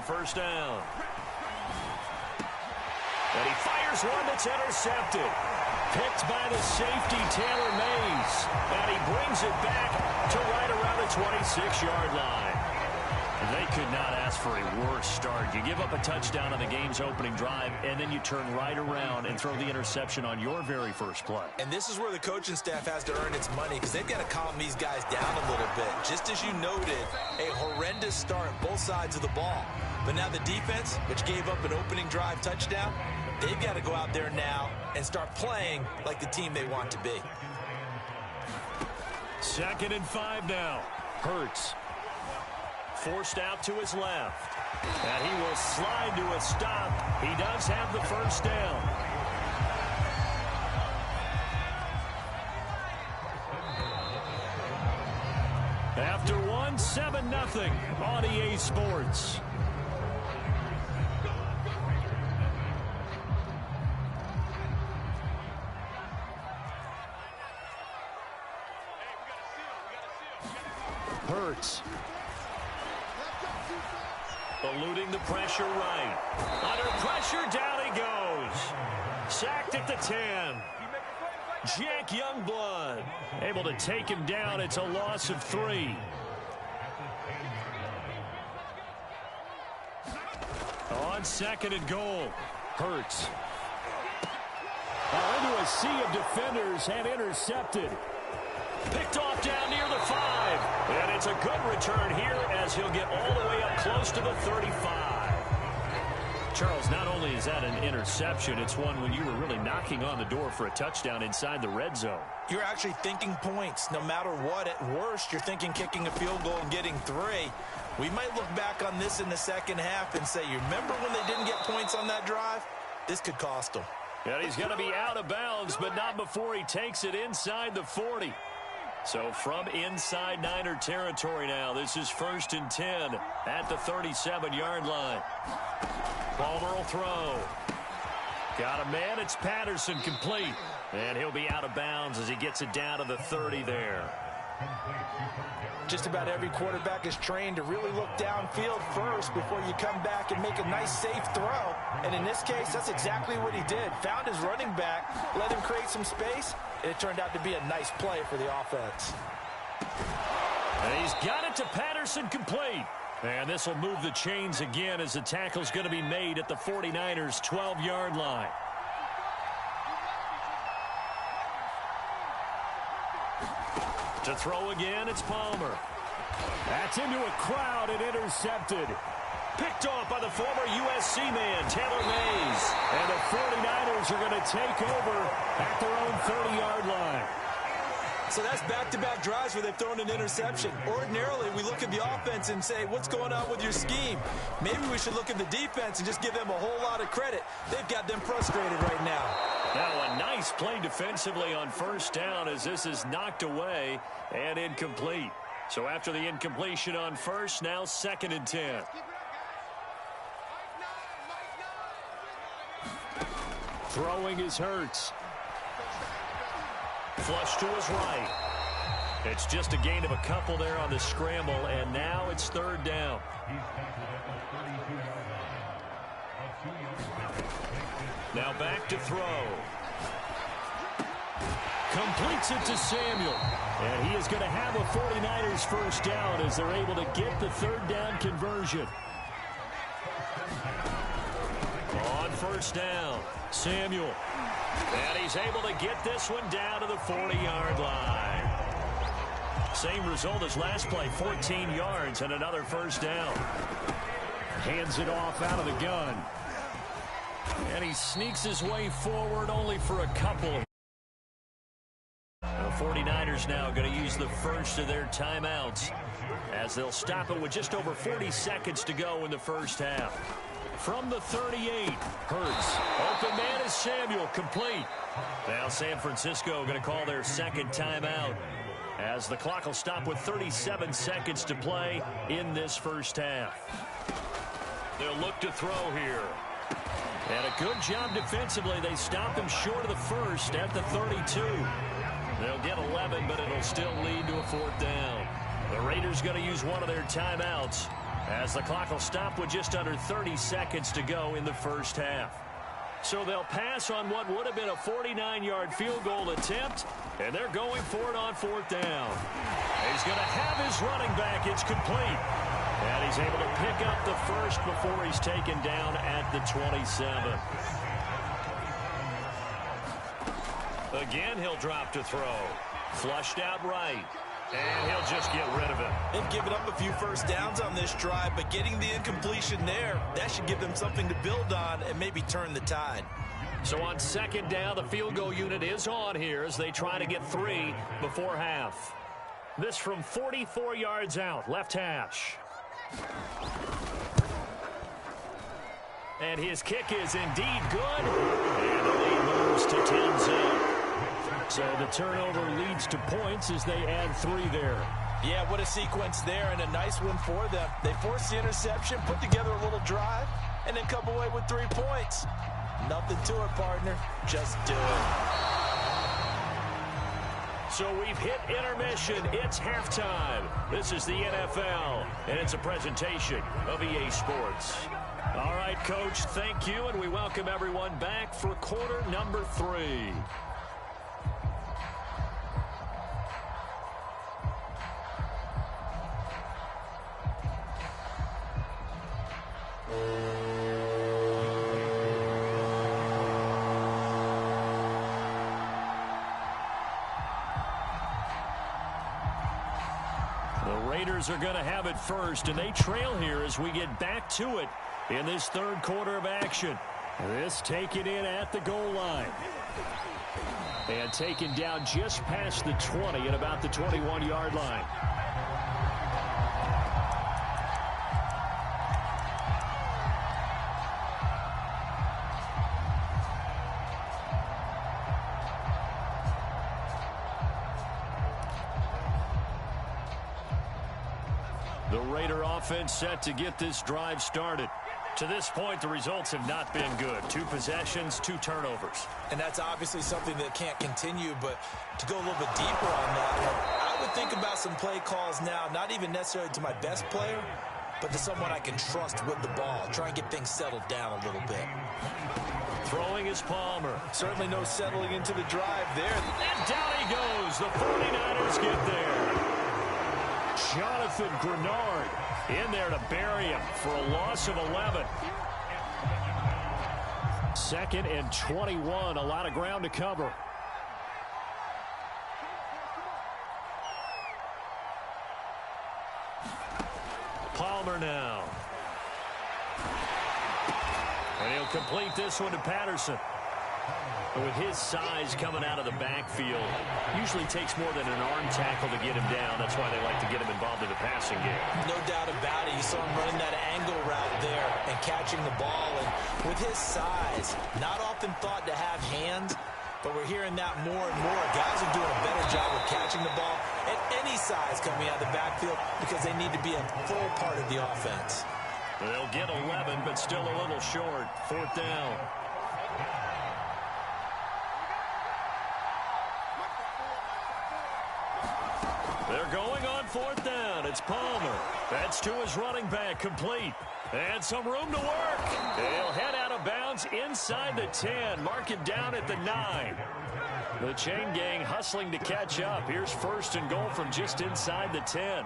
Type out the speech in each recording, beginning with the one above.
first down. And he fires one that's intercepted. Picked by the safety, Taylor Mays. And he brings it back to right around the 26-yard line. They could not ask for a worse start. You give up a touchdown on the game's opening drive, and then you turn right around and throw the interception on your very first play. And this is where the coaching staff has to earn its money, because they've got to calm these guys down a little bit. Just as you noted, a horrendous start, both sides of the ball. But now the defense, which gave up an opening drive touchdown, they've got to go out there now and start playing like the team they want to be. 2nd and 5 now. Hurts. Forced out to his left. And he will slide to a stop. He does have the first down. After one, 7-0 on EA Sports. Hurts. Eluding the pressure right. Under pressure, down he goes. Sacked at the 10. Jack Youngblood able to take him down. It's a loss of 3. On 2nd and goal. Hurts. Into a sea of defenders and intercepted. Picked off down near the 5. And it's a good return here as he'll get all the way up close to the 35. Charles, not only is that an interception, it's one when you were really knocking on the door for a touchdown inside the red zone. You're actually thinking points. No matter what, at worst, you're thinking kicking a field goal and getting 3. We might look back on this in the second half and say, you remember when they didn't get points on that drive? This could cost them. And he's going to be out of bounds, but not before he takes it inside the 40. So from inside Niner territory now, this is 1st and 10 at the 37-yard line. Palmer will throw. Got a man, it's Patterson, complete. And he'll be out of bounds as he gets it down to the 30 there. Just about every quarterback is trained to really look downfield first before you come back and make a nice, safe throw. And in this case, that's exactly what he did. Found his running back, let him create some space, and it turned out to be a nice play for the offense. And he's got it to Patterson, complete. And this will move the chains again as the tackle's going to be made at the 49ers' 12-yard line. To throw again, it's Palmer. That's into a crowd and intercepted. Picked off by the former USC man, Taylor Mays. And the 49ers are going to take over at their own 30-yard line. So that's back-to-back drives where they've thrown an interception. Ordinarily, we look at the offense and say, what's going on with your scheme? Maybe we should look at the defense and just give them a whole lot of credit. They've got them frustrated right now. Now a nice play defensively on first down as this is knocked away and incomplete. So after the incompletion on first, now 2nd and 10. Throwing is Hurts. Flush to his right. It's just a gain of a couple there on the scramble, and now it's 3rd down. Now back to throw. Completes it to Samuel. And he is going to have a 49ers first down as they're able to get the 3rd down conversion. On first down, Samuel. And he's able to get this one down to the 40-yard line. Same result as last play, 14 yards and another first down. Hands it off out of the gun. And he sneaks his way forward only for a couple. The 49ers now going to use the first of their timeouts as they'll stop it with just over 40 seconds to go in the first half. From the 38, Hurts. Open man is Samuel, complete. Now San Francisco going to call their 2nd timeout as the clock will stop with 37 seconds to play in this first half. They'll look to throw here. And a good job defensively. They stop him short of the first at the 32. They'll get 11, but it'll still lead to a 4th down. The Raiders going to use one of their timeouts as the clock will stop with just under 30 seconds to go in the first half. So they'll pass on what would have been a 49-yard field goal attempt, and they're going for it on 4th down. He's going to have his running back. It's complete. And he's able to pick up the first before he's taken down at the 27. Again, he'll drop to throw. Flushed out right. And he'll just get rid of it. They've given up a few first downs on this drive, but getting the incompletion there, that should give them something to build on and maybe turn the tide. So on 2nd down, the field goal unit is on here as they try to get 3 before half. This from 44 yards out, left hash. And his kick is indeed good. And the lead moves to 10-0. So the turnover leads to points as they add 3 there. Yeah, what a sequence there, and a nice one for them. They forced the interception, put together a little drive, and then come away with 3 points. Nothing to it, partner. Just do it. So we've hit intermission. It's halftime. This is the NFL, and it's a presentation of EA Sports. All right, Coach, thank you, and we welcome everyone back for quarter number 3. Are going to have it first, and they trail here as we get back to it in this 3rd quarter of action. This taken in at the goal line. And taken down just past the 20 at about the 21-yard line. The Raider offense set to get this drive started. To this point, the results have not been good. 2 possessions, 2 turnovers. And that's obviously something that can't continue, but to go a little bit deeper on that, I would think about some play calls now, not even necessarily to my best player, but to someone I can trust with the ball. Try and get things settled down a little bit. Throwing is Palmer. Certainly no settling into the drive there. And down he goes. The 49ers get there. Jonathan Grenard in there to bury him for a loss of 11. 2nd and 21. A lot of ground to cover. Palmer now. And he'll complete this one to Patterson. With his size coming out of the backfield, usually takes more than an arm tackle to get him down. That's why they like to get him involved in the passing game. No doubt about it. You saw him running that angle route there and catching the ball. And with his size, not often thought to have hands, but we're hearing that more and more. Guys are doing a better job of catching the ball at any size coming out of the backfield because they need to be a full part of the offense. They'll get 11, but still a little short. 4th down. They're going on 4th down. It's Palmer. That's to his running back, complete. And some room to work. They'll head out of bounds inside the 10. Mark it down at the 9. The chain gang hustling to catch up. Here's 1st and goal from just inside the 10.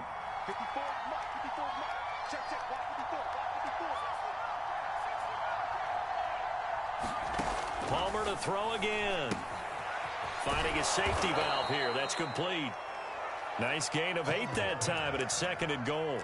Palmer to throw again. Finding a safety valve here. That's complete. Nice gain of 8 that time, but it's 2nd and goal.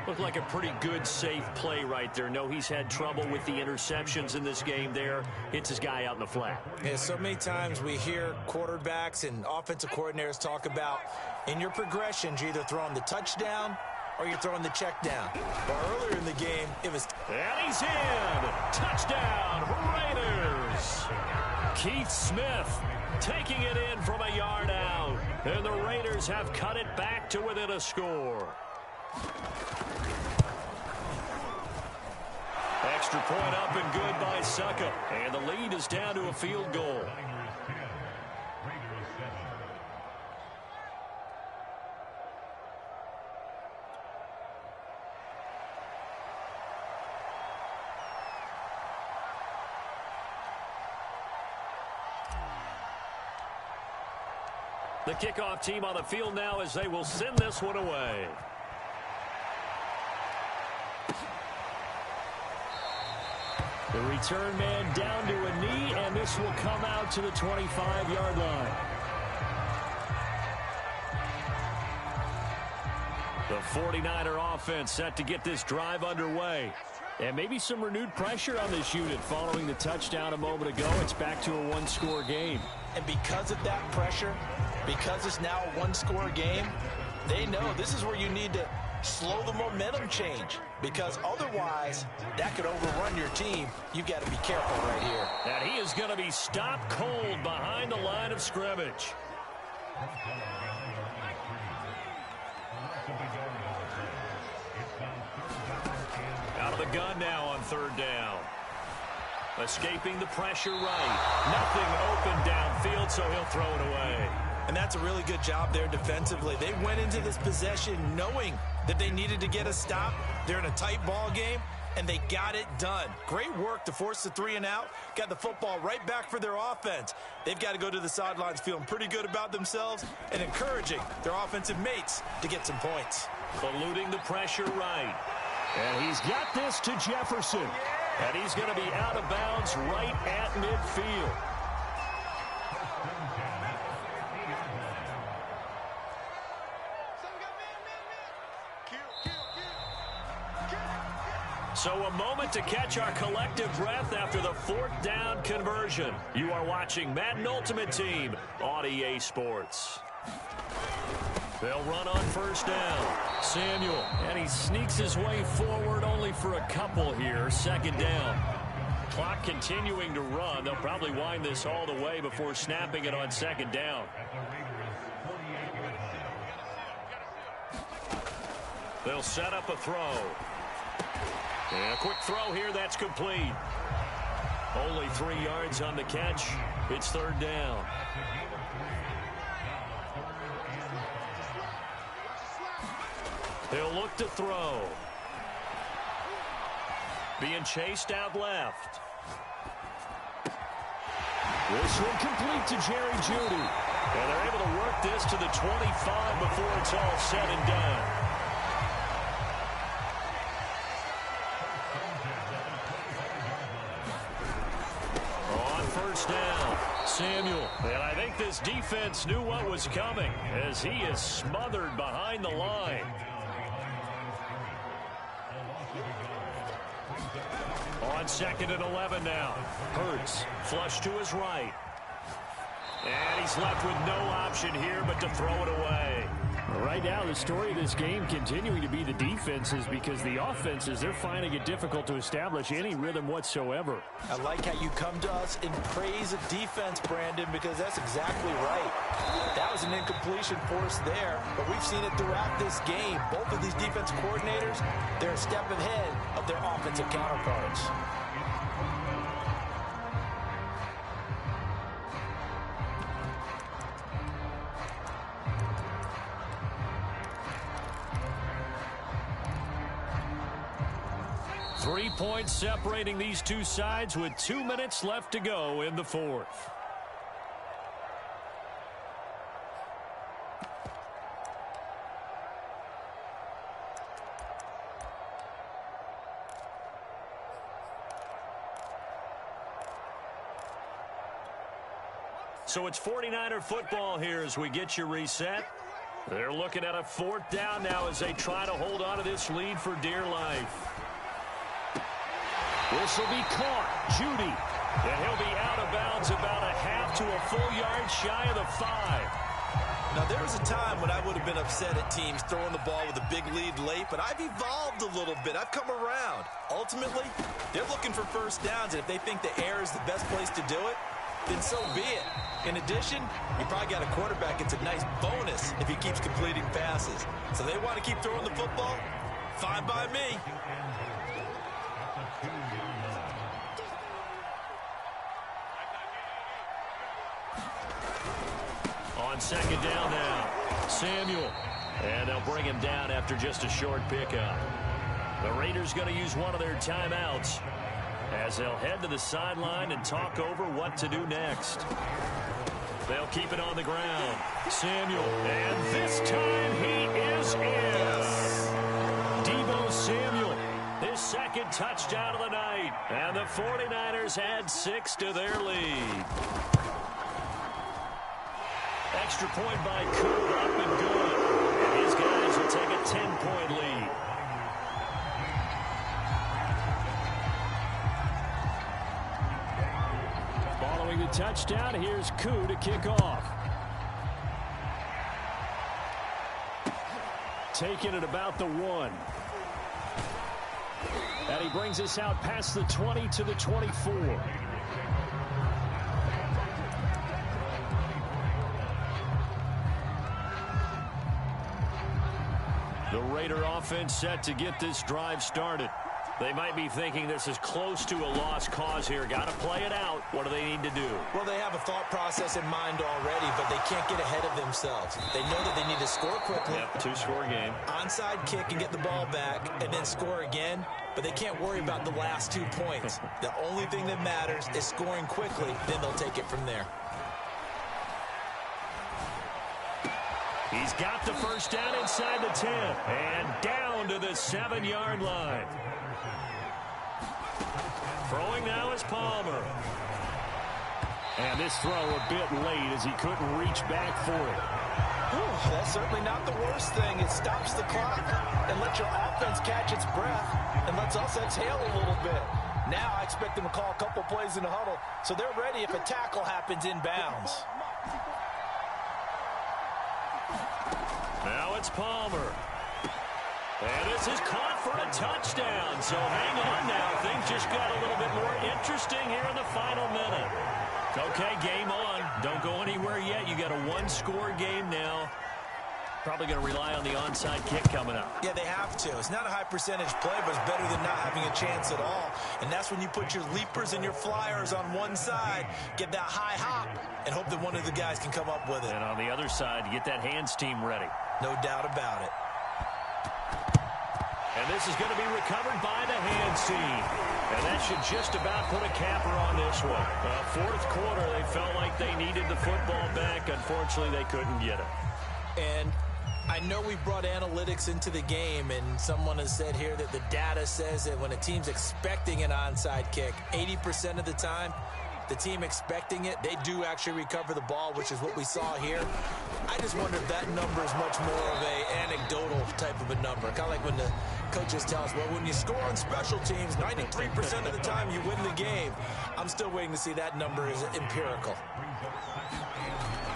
Looked like a pretty good, safe play right there. No, he's had trouble with the interceptions in this game there. Hits his guy out in the flat. Yeah, so many times we hear quarterbacks and offensive coordinators talk about in your progressions, you're either throwing the touchdown or you're throwing the check down. But earlier in the game, it was... And he's in! Touchdown, Raiders! Keith Smith taking it in from a yard out. And the Raiders have cut it back to within a score. Extra point up and good by Suckup. And the lead is down to a field goal. The kickoff team on the field now as they will send this one away. The return man down to a knee, and this will come out to the 25-yard line. The 49er offense set to get this drive underway. And maybe some renewed pressure on this unit following the touchdown a moment ago. It's back to a one-score game. And because of that pressure, because it's now a one-score game, they know this is where you need to slow the momentum change, because otherwise that could overrun your team. You've got to be careful right here. And he is going to be stopped cold behind the line of scrimmage. Out of the gun now on third down. Escaping the pressure right. Nothing open downfield, so he'll throw it away. And that's a really good job there defensively. They went into this possession knowing that they needed to get a stop. They're in a tight ball game, and they got it done. Great work to force the 3 and out. Got the football right back for their offense. They've got to go to the sidelines feeling pretty good about themselves and encouraging their offensive mates to get some points. Eluding the pressure right. And he's got this to Jefferson. And he's going to be out of bounds right at midfield. So a moment to catch our collective breath after the 4th down conversion. You are watching Madden Ultimate Team on EA Sports. They'll run on first down. Samuel, and he sneaks his way forward only for a couple here. 2nd down. Clock continuing to run. They'll probably wind this all the way before snapping it on 2nd down. They'll set up a throw. And a quick throw here, that's complete. Only 3 yards on the catch. It's 3rd down. He'll look to throw. Being chased out left. This one complete to Jerry Jeudy. And they're able to work this to the 25 before it's all said and done. Down. Samuel, and I think this defense knew what was coming as he is smothered behind the line. On 2nd and 11 now. Hurts, flush to his right. And he's left with no option here but to throw it away. Right now, the story of this game continuing to be the defenses, because the offenses, they're finding it difficult to establish any rhythm whatsoever. I like how you come to us in praise of defense, Brandon, because that's exactly right. That was an incompletion force there, but we've seen it throughout this game. Both of these defense coordinators, they're a step ahead of their offensive counterparts. Three points separating these two sides with 2 minutes left to go in the 4th. So it's 49er football here as we get you reset. They're looking at a 4th down now as they try to hold on to this lead for dear life. This will be caught. Jeudy. And he'll be out of bounds about a half to a full yard shy of the 5. Now, there was a time when I would have been upset at teams throwing the ball with a big lead late, but I've evolved a little bit. I've come around. Ultimately, they're looking for first downs, and if they think the air is the best place to do it, then so be it. In addition, you probably got a quarterback. It's a nice bonus if he keeps completing passes. So they want to keep throwing the football? Fine by me. On 2nd down now, Samuel. And they'll bring him down after just a short pickup. The Raiders going to use one of their timeouts as they'll head to the sideline and talk over what to do next. They'll keep it on the ground. Samuel, and this time he is in. Deebo Samuel, his second touchdown of the night. And the 49ers add 6 to their lead. Extra point by Coop, up and good. And his guys will take a 10-point lead. Following the touchdown, here's Koo to kick off. Taking it about the 1. And he brings us out past the 20 to the 24. The Raider offense set to get this drive started. They might be thinking this is close to a lost cause here. Got to play it out. What do they need to do? Well, they have a thought process in mind already, but they can't get ahead of themselves. They know that they need to score quickly. Yep, 2-score game. Onside kick and get the ball back and then score again, but they can't worry about the last 2 points. The only thing that matters is scoring quickly, then they'll take it from there. He's got the first down inside the 10 and down to the 7-yard line. Throwing now is Palmer. And this throw a bit late as he couldn't reach back for it. Ooh, that's certainly not the worst thing. It stops the clock and lets your offense catch its breath and lets us exhale a little bit. Now I expect them to call a couple plays in the huddle so they're ready if a tackle happens inbounds. Now it's Palmer. And this is caught for a touchdown. So hang on now. Things just got a little bit more interesting here in the final minute. Okay, game on. Don't go anywhere yet. You got a 1-score game now. Probably going to rely on the onside kick coming up. Yeah, they have to. It's not a high percentage play, but it's better than not having a chance at all. And that's when you put your leapers and your flyers on one side, get that high hop, and hope that one of the guys can come up with it. And on the other side, get that hands team ready. No doubt about it. And this is going to be recovered by the hands team. And that should just about put a capper on this one. Fourth quarter, they felt like they needed the football back. Unfortunately, they couldn't get it. And I know we brought analytics into the game, and someone has said here that the data says that when a team's expecting an onside kick, 80% of the time, the team expecting it, they do actually recover the ball, which is what we saw here. I just wonder if that number is much more of a anecdotal type of a number. Kind of like when the coaches tell us, well, when you score on special teams, 93% of the time you win the game. I'm still waiting to see that number is empirical.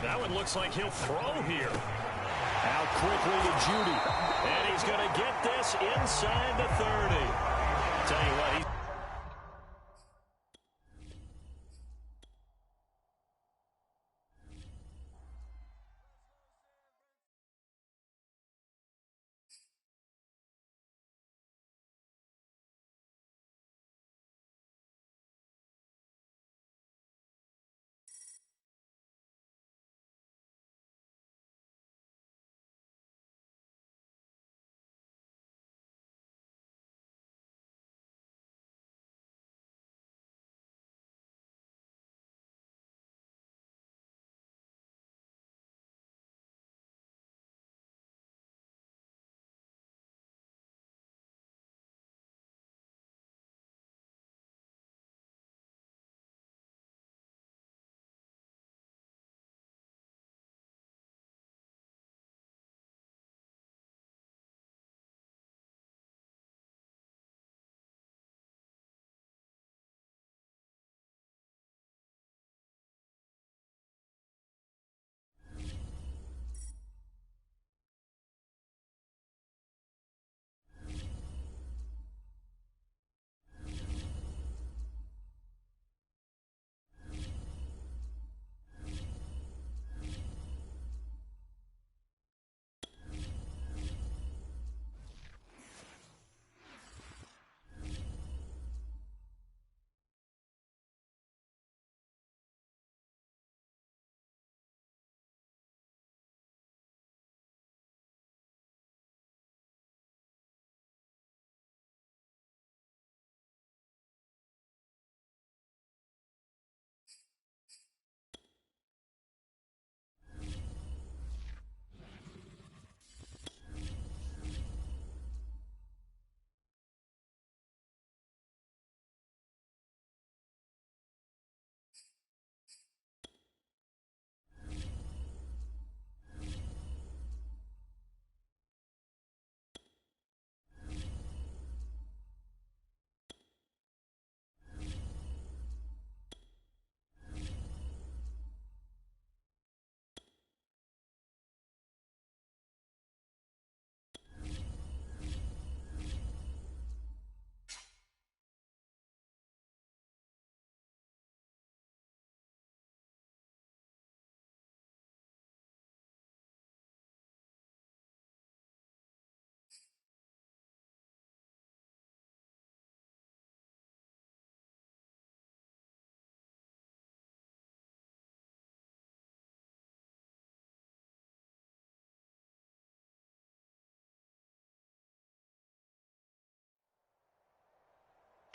That one looks like he'll throw here. Out quickly to Judy. And he's going to get this inside the 30. Tell you what, he's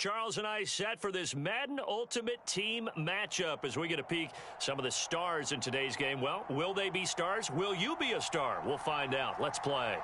Charles and I set for this Madden Ultimate Team matchup as we get a peek some of the stars in today's game. Well, will they be stars? Will you be a star? We'll find out. Let's play.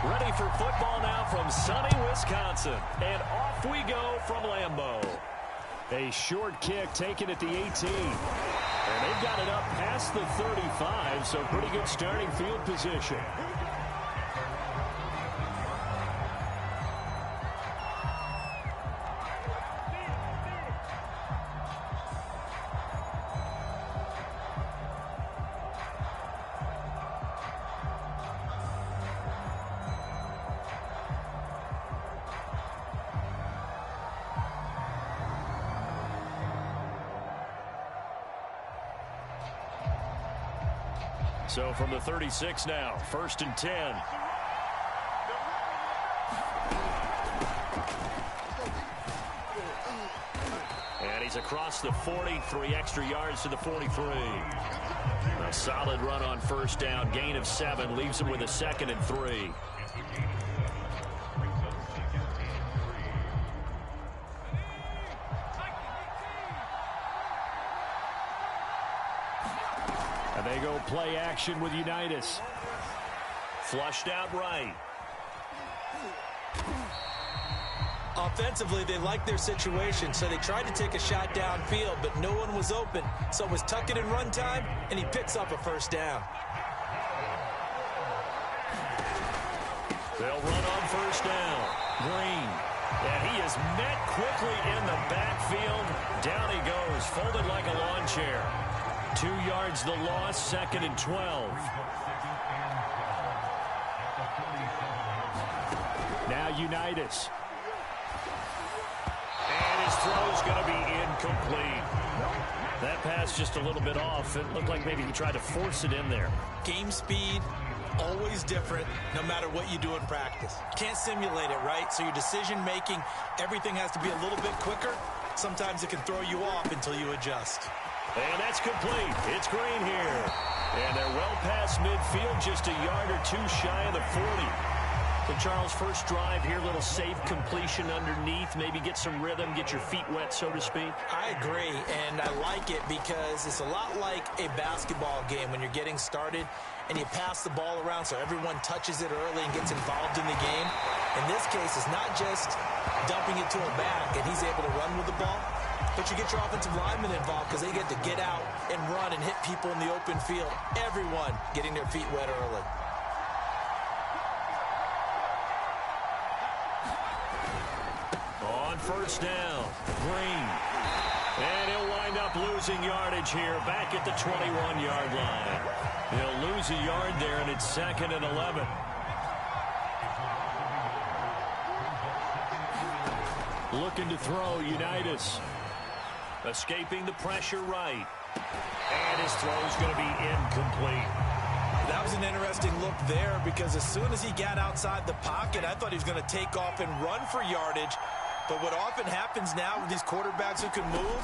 Ready for football now from sunny Wisconsin. And off we go from Lambeau. A short kick taken at the 18. And they've got it up past the 35, so pretty good starting field position. So from the 36 now, 1st and 10. And he's across the 40, 3 extra yards to the 43. A solid run on 1st down, gain of 7, leaves him with a 2nd and 3. They go play action with Unitas. Flushed out right. Offensively, they liked their situation, so they tried to take a shot downfield, but no one was open. So it was tuck it in run time, and he picks up a 1st down. They'll run on 1st down. Green. And he is met quickly in the backfield. Down he goes, folded like a lawn chair. 2 yards the loss, 2nd and 12. Now Unitas. And his throw's going to be incomplete. That pass just a little bit off. It looked like maybe he tried to force it in there. Game speed, always different, no matter what you do in practice. Can't simulate it, right? So your decision-making, everything has to be a little bit quicker. Sometimes it can throw you off until you adjust. And that's complete. It's Green here. And they're well past midfield, just a yard or 2 shy of the 40. So Charles, first drive here, little safe completion underneath, maybe get some rhythm, get your feet wet, so to speak. I agree, and I like it because it's a lot like a basketball game when you're getting started and you pass the ball around so everyone touches it early and gets involved in the game. In this case, it's not just dumping it to a back and he's able to run with the ball, but you get your offensive linemen involved because they get to get out and run and hit people in the open field. Everyone getting their feet wet early. On 1st down, Green. And he'll wind up losing yardage here back at the 21-yard line. He'll lose a yard there, and it's 2nd and 11. Looking to throw, Unitas. Escaping the pressure right. And his throw's going to be incomplete. That was an interesting look there because as soon as he got outside the pocket, I thought he was going to take off and run for yardage. But what often happens now with these quarterbacks who can move,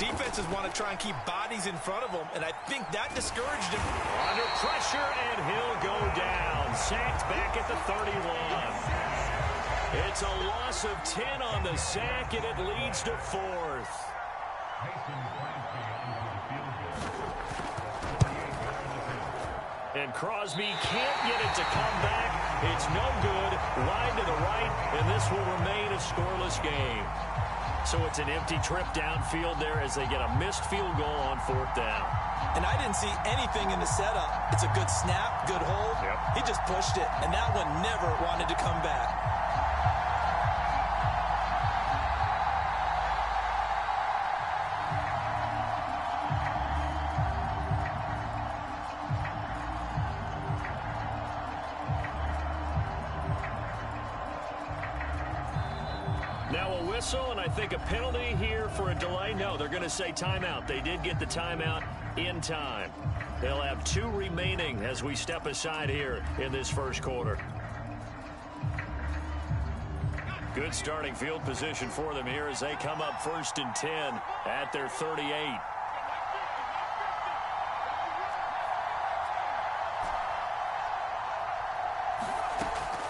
defenses want to try and keep bodies in front of them, and I think that discouraged him. Under pressure, and he'll go down. Sacked back at the 31. It's a loss of 10 on the sack, and it leads to 4th. And Crosby can't get it to come back. It's no good. Wide to the right, and this will remain a scoreless game. So it's an empty trip downfield there as they get a missed field goal on 4th down. And I didn't see anything in the setup. It's a good snap, good hold. Yep. He just pushed it, and that one never wanted to come back. Now a whistle, and I think a penalty here for a delay. No, they're going to say timeout. They did get the timeout in time. They'll have 2 remaining as we step aside here in this first quarter. Good starting field position for them here as they come up 1st and 10 at their 38.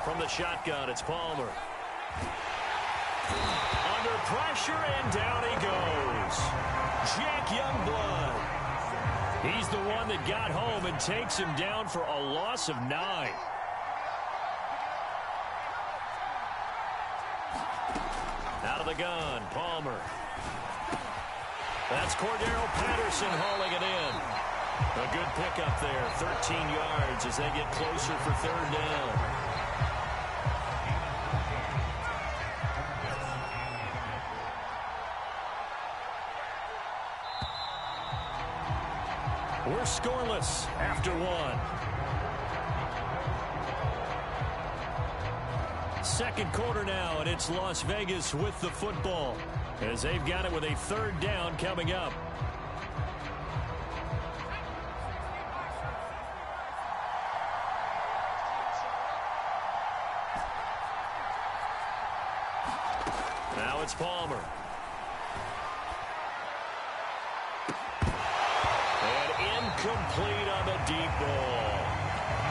From the shotgun, it's Palmer. Under pressure, and down he goes. Jack Youngblood. He's the one that got home and takes him down for a loss of 9. Out of the gun, Palmer. That's Cordero Patterson hauling it in. A good pickup there, 13 yards as they get closer for 3rd down. We're scoreless after 1. Second quarter now, and it's Las Vegas with the football as they've got it with a 3rd down coming up. Now it's Palmer. Complete on the deep ball.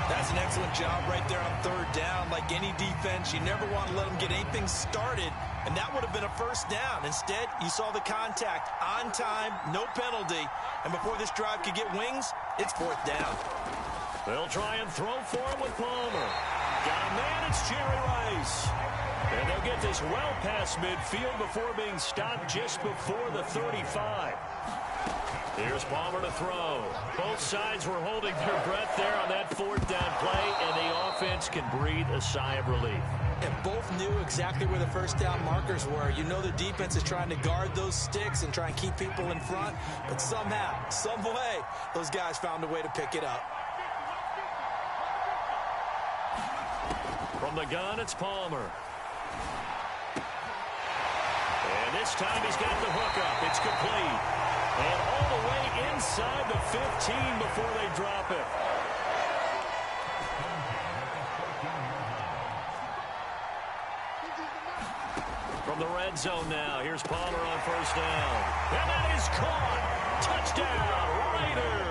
That's an excellent job right there on 3rd down. Like any defense, you never want to let them get anything started, and that would have been a 1st down. Instead, you saw the contact on time, no penalty, and before this drive could get wings, it's 4th down. They'll try and throw for him with Palmer. Got a man, it's Jerry Rice. And they'll get this well past midfield before being stopped just before the 35. Here's Palmer to throw. Both sides were holding their breath there on that 4th down play, and the offense can breathe a sigh of relief. And both knew exactly where the 1st down markers were. You know the defense is trying to guard those sticks and try and keep people in front, but somehow, some way, those guys found a way to pick it up. From the gun, it's Palmer. And this time he's got the hookup. It's complete. And all the way inside the 15 before they drop it. From the red zone now, here's Palmer on 1st down. And that is caught. Touchdown, Raiders.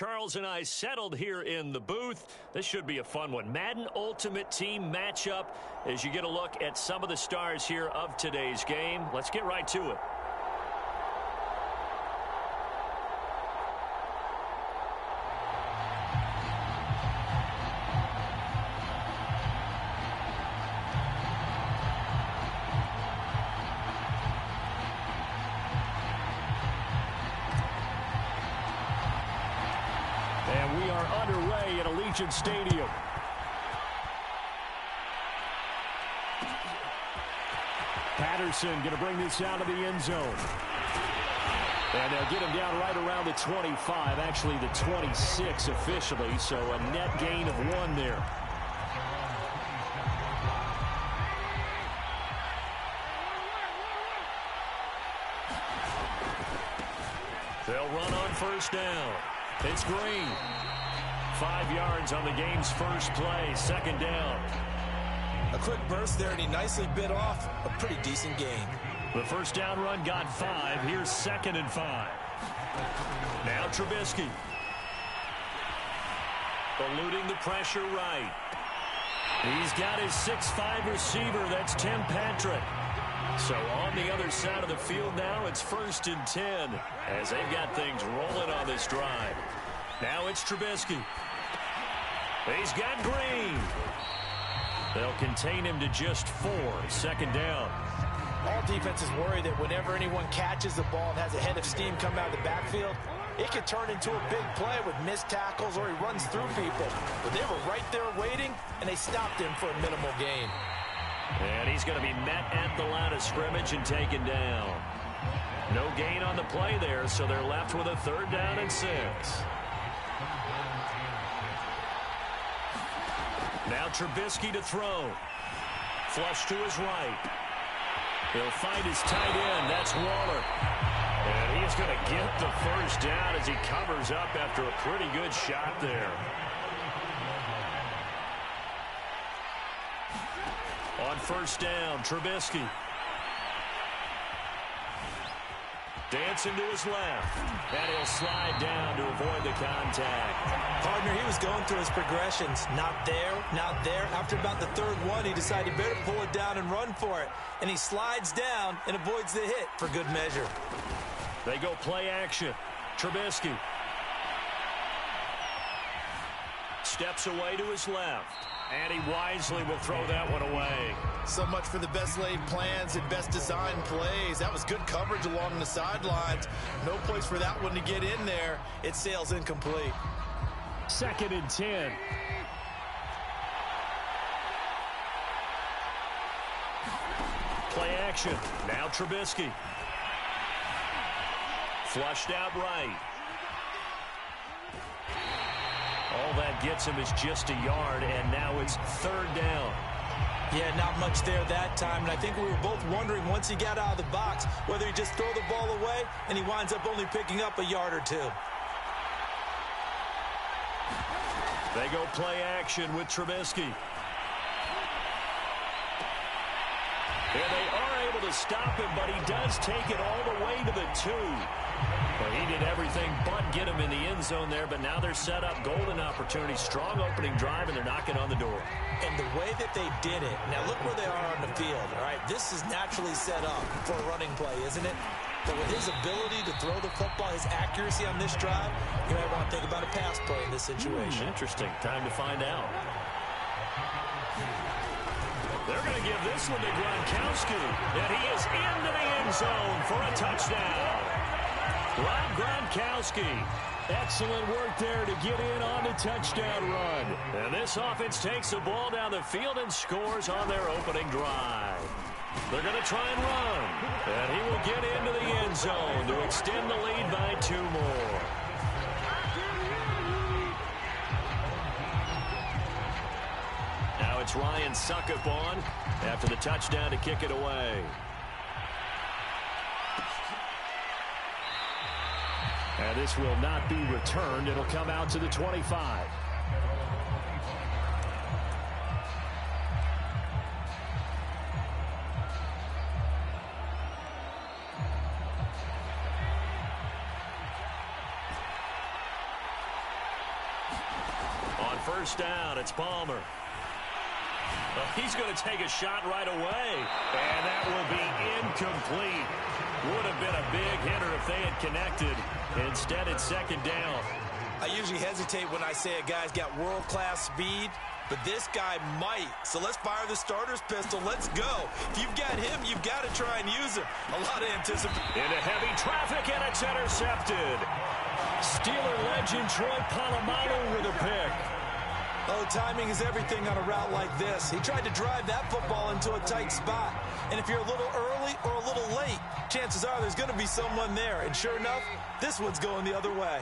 Charles and I settled here in the booth. This should be a fun one. Madden Ultimate Team matchup as you get a look at some of the stars here of today's game. Let's get right to it. And we are underway at Allegiant Stadium. Patterson going to bring this out of the end zone. And they'll get him down right around the 25, actually the 26 officially, so a net gain of 1 there. They'll run on first down. It's Green. 5 yards on the game's first play, second down. A quick burst there, and he nicely bit off a pretty decent gain. The first down run got 5. Here's 2nd and 5. Now Trubisky. Eluding the pressure right. He's got his 6'5 receiver. That's Tim Patrick. So on the other side of the field now, it's 1st and 10 as they've got things rolling on this drive. Now it's Trubisky. He's got Green. They'll contain him to just 4. Second down. All defenses worry that whenever anyone catches the ball and has a head of steam come out of the backfield, it could turn into a big play with missed tackles or he runs through people. But they were right there waiting, and they stopped him for a minimal gain. And he's going to be met at the line of scrimmage and taken down. No gain on the play there, so they're left with a 3rd down and 6. Now Trubisky to throw. Flush to his right. He'll find his tight end. That's Waller. And he's going to get the first down as he covers up after a pretty good shot there. On first down, Trubisky. Dancing to his left. And he'll slide down to avoid the contact. Partner, he was going through his progressions. Not there, not there. After about the 3rd one, he decided he better pull it down and run for it. And he slides down and avoids the hit for good measure. They go play action. Trubisky. Steps away to his left. And he wisely will throw that one away. So much for the best laid plans and best designed plays. That was good coverage along the sidelines. No place for that one to get in there. It sails incomplete. 2nd and 10. Play action. Now Trubisky. Flushed out right. All that gets him is just a yard, and now it's 3rd down. Yeah, not much there that time, and I think we were both wondering once he got out of the box whether he just throw the ball away, and he winds up only picking up a yard or 2. They go play action with Trubisky. And they are able to stop him, but he does take it all the way to the 2. Well, he did everything but get him in the end zone there, but now they're set up. Golden opportunity, strong opening drive, and they're knocking on the door. And the way that they did it, now look where they are on the field, all right? This is naturally set up for a running play, isn't it? But with his ability to throw the football, his accuracy on this drive, you might want to think about a pass play in this situation. Interesting. Time to find out. They're going to give this one to Gronkowski, and he is into the end zone for a touchdown. Rob Gronkowski, excellent work there to get in on the touchdown run. And this offense takes the ball down the field and scores on their opening drive. They're going to try and run, and he will get into the end zone to extend the lead by 2 more. Now it's Ryan Suckup on after the touchdown to kick it away. And this will not be returned. It'll come out to the 25. first down. It's Palmer. Well, he's going to take a shot right away. And that will be incomplete. Would have been a big hitter if they had connected. Instead, it's second down. I usually hesitate when I say a guy's got world-class speed, but this guy might. So let's fire the starter's pistol. Let's go. If you've got him, you've got to try and use him. A lot of anticipation. Into heavy traffic, and it's intercepted. Steeler legend Troy Polamalu with a pick. Oh, timing is everything on a route like this. He tried to drive that football into a tight spot. And if you're a little early or a little late, chances are there's going to be someone there. And sure enough, this one's going the other way.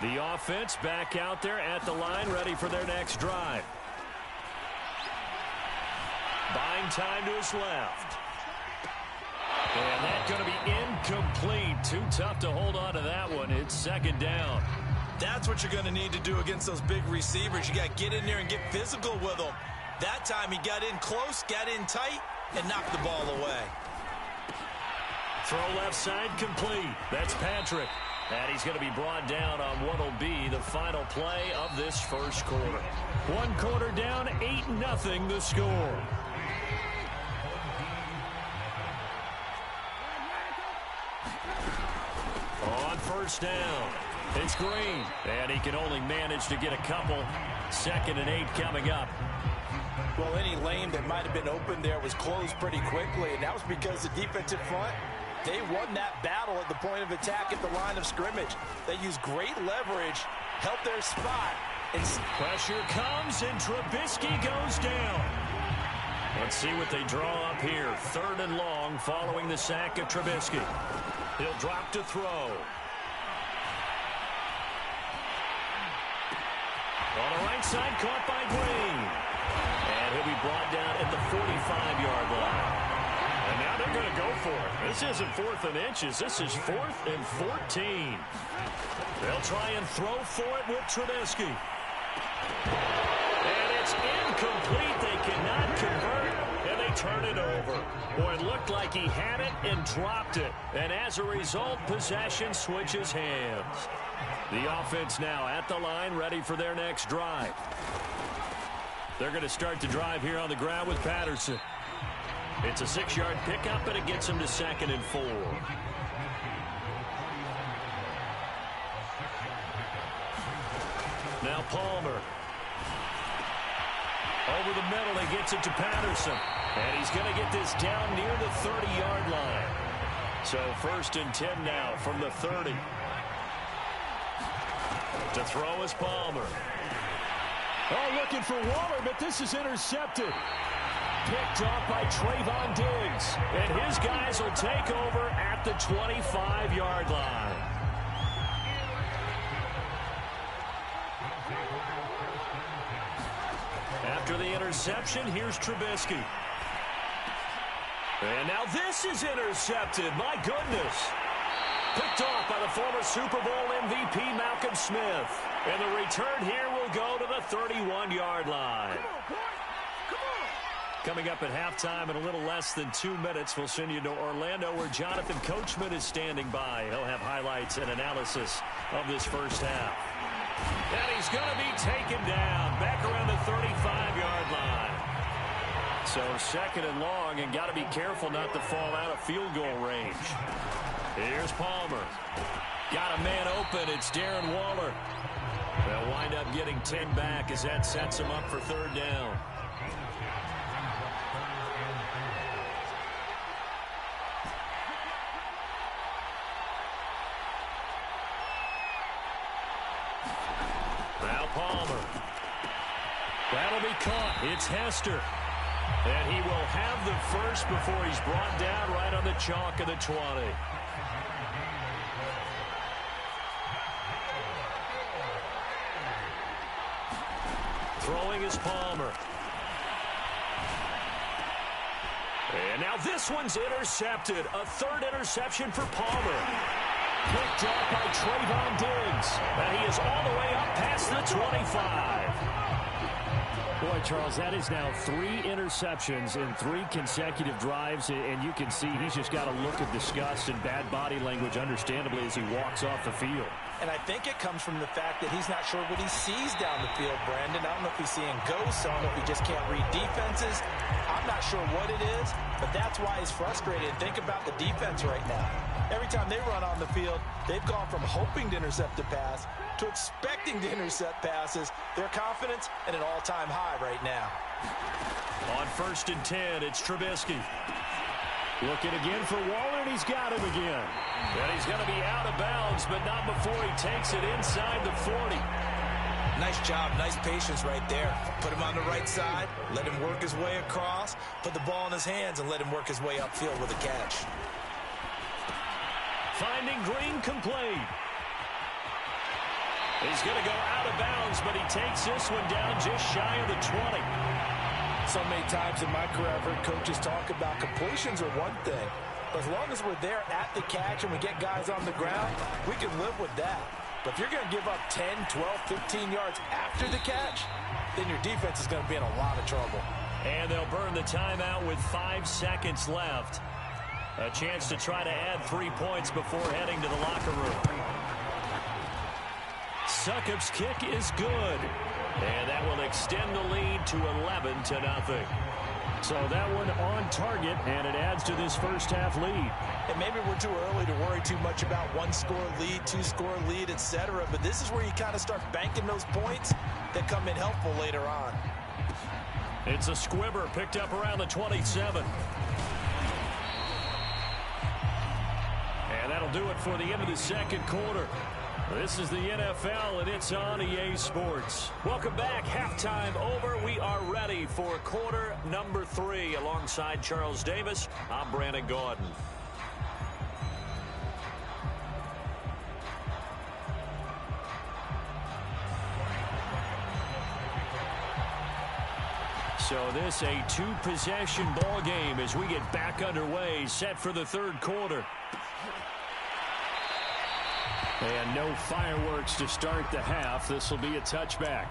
The offense back out there at the line, ready for their next drive. Buying time to his left. And that's going to be incomplete. Too tough to hold on to that one. It's second down. That's what you're going to need to do against those big receivers. You got to get in there and get physical with them. That time he got in close, got in tight, and knocked the ball away. Throw left side complete. That's Patrick. And he's going to be brought down on what will be the final play of this first quarter. One quarter down, 8-0 the score. On first down, it's Green. And he can only manage to get a couple. 2nd and 8 coming up. Well, any lane that might have been open there was closed pretty quickly, and that was because the defensive front, they won that battle at the point of attack at the line of scrimmage. They used great leverage, helped their spot. And pressure comes, and Trubisky goes down. Let's see what they draw up here. 3rd and long following the sack of Trubisky. He'll drop to throw. On the right side, caught by Green. And he'll be brought down at the 45-yard line. And now they're going to go for it. This isn't 4th and inches. This is 4th and 14. They'll try and throw for it with Trubisky. And it's incomplete. They cannot convert, and they turn it over. Boy, it looked like he had it and dropped it. And as a result, possession switches hands. The offense now at the line, ready for their next drive. They're going to start the drive here on the ground with Patterson. It's a 6-yard pickup, and it gets him to 2nd and 4. Now Palmer. Over the middle, he gets it to Patterson. And he's going to get this down near the 30-yard line. So 1st and 10 now from the 30. To throw is Palmer. Oh, looking for Waller, but this is intercepted. Picked off by Trayvon Diggs. And his guys will take over at the 25-yard line. After the interception, here's Trubisky. And now this is intercepted. My goodness. Picked off by the former Super Bowl MVP Malcolm Smith. And the return here will go to the 31-yard line. Coming up at halftime in a little less than 2 minutes, we'll send you to Orlando where Jonathan Coachman is standing by. He'll have highlights and analysis of this first half. And he's going to be taken down back around the 35-yard line. So 2nd and long, and got to be careful not to fall out of field goal range. Here's Palmer. Got a man open. It's Darren Waller. They'll wind up getting 10 back as that sets him up for 3rd down. Now Palmer. That'll be caught. It's Hester. And he will have the first before he's brought down right on the chalk of the 20. Throwing is Palmer. And now this one's intercepted. A 3rd interception for Palmer. Picked off by Trayvon Diggs. And he is all the way up past the 25. Boy, Charles, that is now 3 interceptions in 3 consecutive drives, and you can see he's just got a look of disgust and bad body language, understandably, as he walks off the field. And I think it comes from the fact that he's not sure what he sees down the field, Brandon. I don't know if he's seeing ghosts. I don't know if he just can't read defenses. I'm not sure what it is, but that's why he's frustrated. Think about the defense right now. Every time they run on the field, they've gone from hoping to intercept a pass to expecting to intercept passes. Their confidence at an all-time high right now. On 1st and 10, it's Trubisky. Looking again for Waller, and he's got him again. And he's going to be out of bounds, but not before he takes it inside the 40. Nice job, nice patience right there. Put him on the right side, let him work his way across, put the ball in his hands, and let him work his way upfield with a catch. Finding Green complete. He's going to go out of bounds, but he takes this one down just shy of the 20. So many times in my career, I've heard coaches talk about completions are one thing. But as long as we're there at the catch and we get guys on the ground, we can live with that. But if you're going to give up 10, 12, 15 yards after the catch, then your defense is going to be in a lot of trouble. And they'll burn the timeout with 5 seconds left. A chance to try to add 3 points before heading to the locker room. Succop's kick is good. And that will extend the lead to 11-0. So that one on target, and it adds to this first half lead. And maybe we're too early to worry too much about 1-score lead, 2-score lead, etc. But this is where you kind of start banking those points that come in helpful later on. It's a squibber picked up around the 27. And that'll do it for the end of the second quarter. This is the NFL, and it's on EA Sports. Welcome back. Halftime over. We are ready for quarter number 3. Alongside Charles Davis, I'm Brandon Gordon. So this a 2-possession ball game as we get back underway, set for the third quarter. And no fireworks to start the half. This will be a touchback.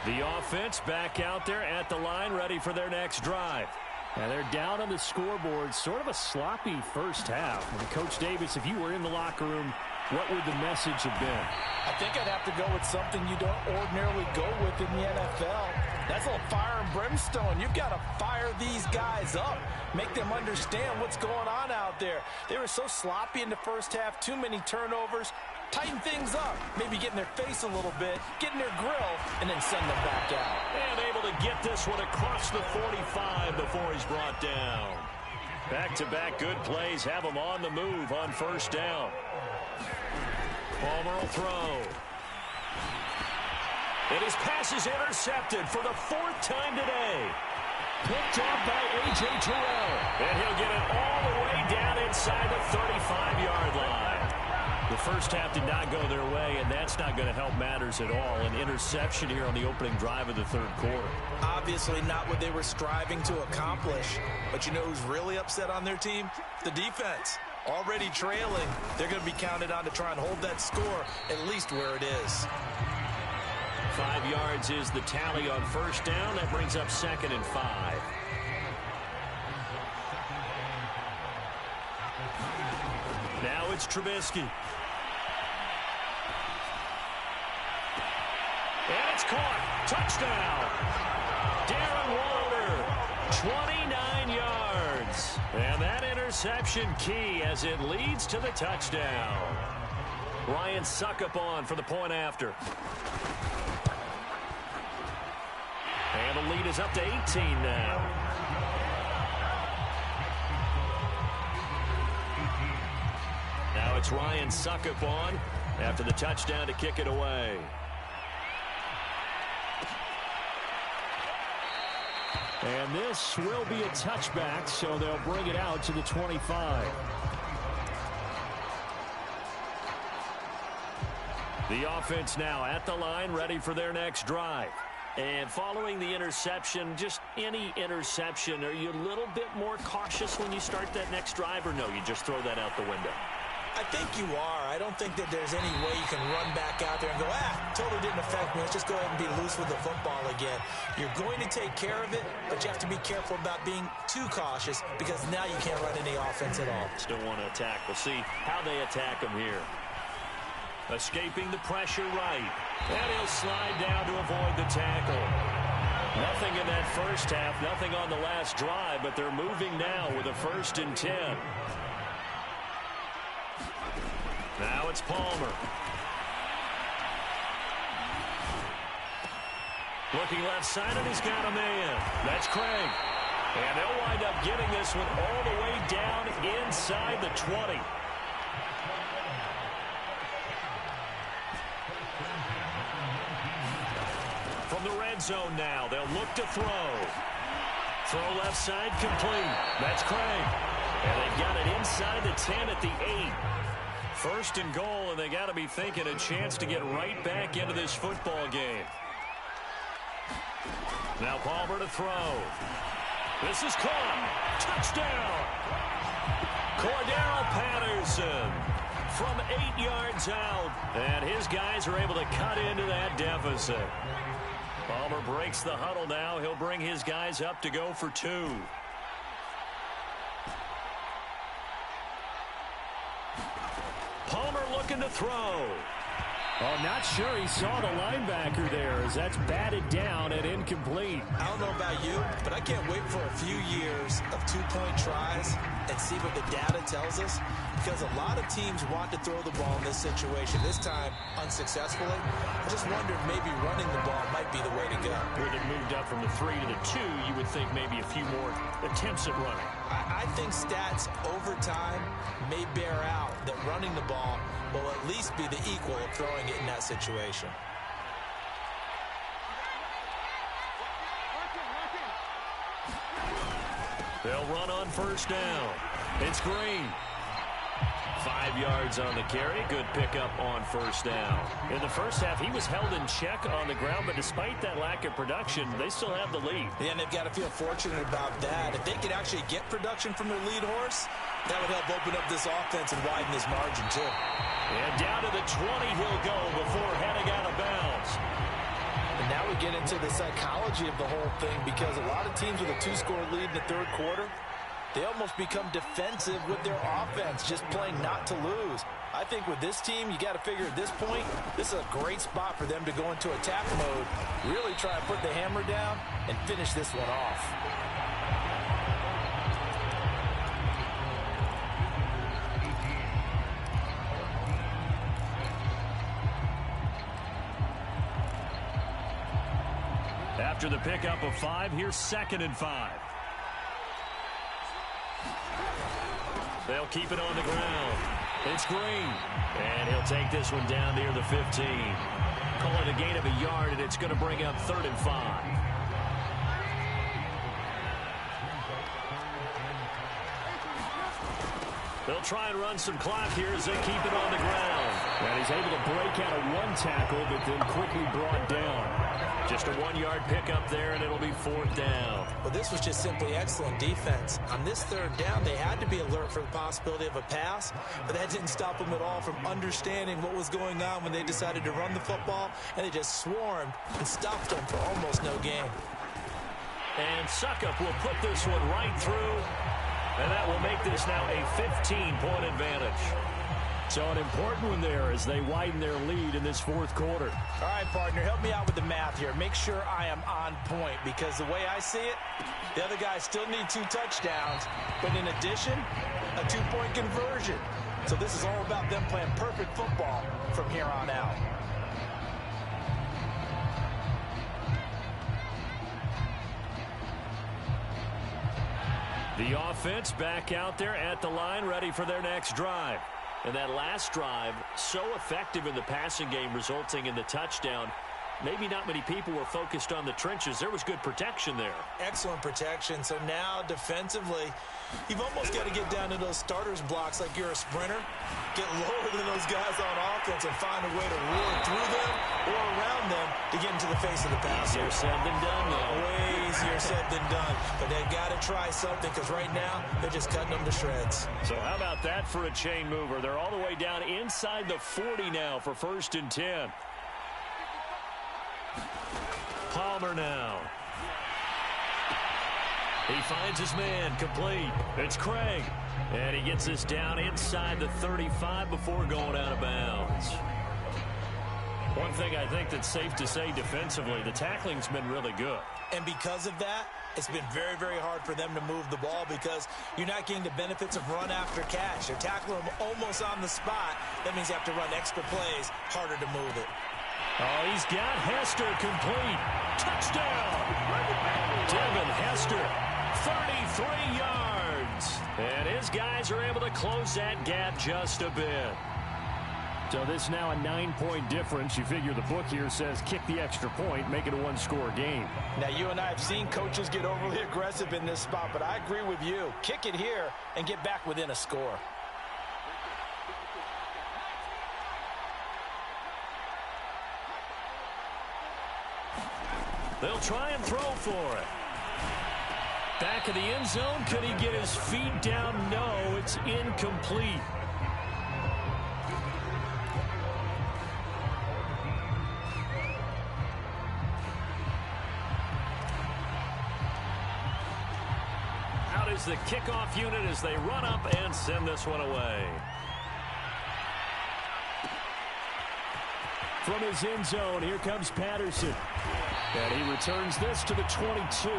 The offense back out there at the line, ready for their next drive. And they're down on the scoreboard. Sort of a sloppy first half. And Coach Davis, if you were in the locker room, what would the message have been? I think I'd have to go with something you don't ordinarily go with in the NFL. That's a little fire and brimstone. You've got to fire these guys up. Make them understand what's going on out there. They were so sloppy in the first half. Too many turnovers. Tighten things up. Maybe get in their face a little bit. Get in their grill. And then send them back out. And able to get this one across the 45 before he's brought down. Back-to-back good plays have him on the move on first down. Palmer will throw. And his pass is intercepted for the 4th time today. Picked off by A.J. Terrell. And he'll get it all the way down inside the 35-yard line. The first half did not go their way, and that's not going to help matters at all. An interception here on the opening drive of the third quarter. Obviously not what they were striving to accomplish. But you know who's really upset on their team? The defense. Already trailing, they're going to be counted on to try and hold that score at least where it is. 5 yards is the tally on first down. That brings up 2nd and 5. Now it's Trubisky. And it's caught. Touchdown. Darren Waller, 29 yards. And that interception key as it leads to the touchdown. Ryan Succop on for the point after. And the lead is up to 18 now. Now it's Ryan Succop on after the touchdown to kick it away. And this will be a touchback, so they'll bring it out to the 25. The offense now at the line, ready for their next drive. And following the interception, just any interception, are you a little bit more cautious when you start that next drive, or no, you just throw that out the window? I think you are. I don't think that there's any way you can run back out there and go, totally didn't affect me. Let's just go ahead and be loose with the football again. You're going to take care of it, but you have to be careful about being too cautious because now you can't run any offense at all. Still want to attack. We'll see how they attack him here. Escaping the pressure right. And he'll slide down to avoid the tackle. Nothing in that first half, nothing on the last drive, but they're moving now with a 1st and 10. Now it's Palmer. Looking left side, and he's got a man. That's Craig. And they'll wind up getting this one all the way down inside the 20. From the red zone now, they'll look to throw. Throw left side, complete. That's Craig. And they've got it inside the 10 at the 8. 1st and goal, and they got to be thinking a chance to get right back into this football game. Now Palmer to throw. This is caught. Touchdown. Cordero Patterson from 8 yards out. And his guys are able to cut into that deficit. Palmer breaks the huddle now. He'll bring his guys up to go for 2. Palmer looking to throw. Oh, not sure he saw the linebacker there as that's batted down and incomplete. I don't know about you, but I can't wait for a few years of 2-point tries and see what the data tells us, because a lot of teams want to throw the ball in this situation, this time unsuccessfully. I just wonder if maybe running the ball might be the way to go. With it moved up from the 3 to the 2, you would think maybe a few more attempts at running. I think stats over time may bear out that running the ball will at least be the equal of throwing it in that situation. They'll run on 1st down. It's Green. 5 yards on the carry. Good pickup on 1st down. In the first half, he was held in check on the ground, but despite that lack of production, they still have the lead. Yeah, and they've got to feel fortunate about that. If they could actually get production from their lead horse, that would help open up this offense and widen this margin, too. And down to the 20 he'll go before heading out of bounds. And now we get into the psychology of the whole thing, because a lot of teams with a 2-score lead in the 3rd quarter, they almost become defensive with their offense, just playing not to lose. I think with this team, you got to figure at this point, this is a great spot for them to go into attack mode, really try and put the hammer down and finish this one off. After the pickup of 5, here's 2nd and 5. They'll keep it on the ground. It's Green. And he'll take this one down near the 15. Call it a gain of a yard, and it's going to bring up 3rd and 5. They'll try and run some clock here as they keep it on the ground. And he's able to break out of 1 tackle, but then quickly brought down. Just a 1-yard pickup there, and it'll be 4th down. Well, this was just simply excellent defense. On this 3rd down, they had to be alert for the possibility of a pass, but that didn't stop them at all from understanding what was going on when they decided to run the football, and they just swarmed and stopped them for almost no gain. And Suckup will put this one right through, and that will make this now a 15-point advantage. So an important one there as they widen their lead in this 4th quarter. All right, partner, help me out with the math here. Make sure I am on point, because the way I see it, the other guys still need 2 touchdowns, but in addition, a 2-point conversion. So this is all about them playing perfect football from here on out. The offense back out there at the line, ready for their next drive. And that last drive, so effective in the passing game, resulting in the touchdown. maybe not many people were focused on the trenches. There was good protection there. Excellent protection. So now defensively, you've almost got to get down to those starters blocks like you're a sprinter. Get lower than those guys on offense and find a way to roar through them or around them to get into the face of the passer. Easier said than done, though. Way easier said than done. But they've got to try something because right now they're just cutting them to shreds. So how about that for a chain mover? They're all the way down inside the 40 now for 1st and 10. Palmer now. He finds his man, complete. It's Craig. And he gets this down inside the 35 before going out of bounds. One thing I think that's safe to say defensively, the tackling's been really good. And because of that, it's been very, very hard for them to move the ball because you're not getting the benefits of run after catch. They're tackling them almost on the spot. That means you have to run extra plays, harder to move it. Oh, he's got Hester complete. Touchdown! Devin Hester, 33 yards. And his guys are able to close that gap just a bit. So this is now a 9-point difference. You figure the book here says kick the extra point, make it a one-score game. Now, you and I have seen coaches get overly aggressive in this spot, but I agree with you. Kick it here and get back within a score. They'll try and throw for it. Back of the end zone. Could he get his feet down? No, it's incomplete. Out is the kickoff unit as they run up and send this one away. From his end zone, here comes Patterson. And he returns this to the 22.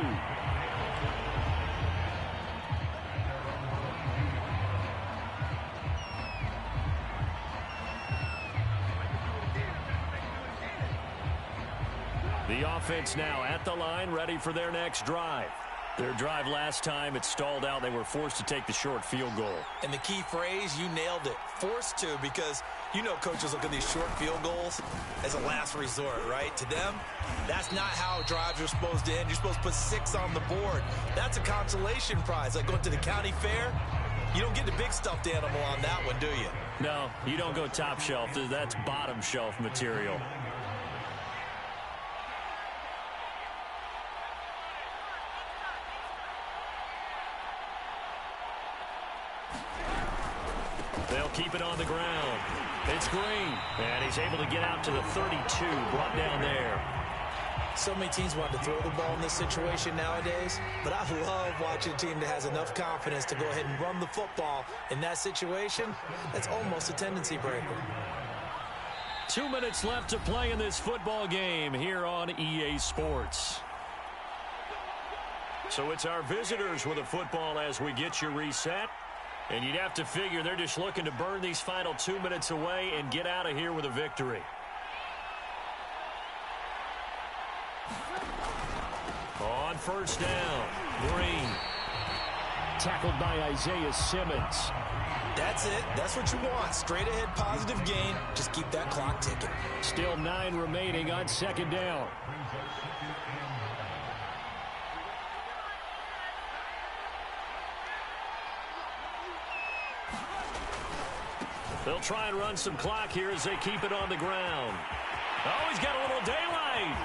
The offense now at the line, ready for their next drive. Their drive last time, it stalled out. They were forced to take the short field goal. And the key phrase, you nailed it. Forced to, because you know coaches look at these short field goals as a last resort, right? To them, that's not how drives are supposed to end. You're supposed to put 6 on the board. That's a consolation prize. Like going to the county fair, you don't get the big stuffed animal on that one, do you? No, you don't go top shelf. That's bottom shelf material. They'll keep it on the ground. It's Green, and he's able to get out to the 32, brought down there. So many teams want to throw the ball in this situation nowadays, but I love watching a team that has enough confidence to go ahead and run the football. In that situation, that's almost a tendency breaker. 2 minutes left to play in this football game here on EA Sports. So it's our visitors with a football as we get you reset. And you'd have to figure they're just looking to burn these final 2 minutes away and get out of here with a victory. On first down, Green. Tackled by Isaiah Simmons. That's it. That's what you want. Straight ahead positive gain. Just keep that clock ticking. Still 9 remaining on second down. They'll try and run some clock here as they keep it on the ground. Oh, he's got a little daylight.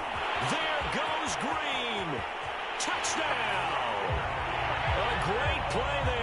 There goes Green. Touchdown. A great play there.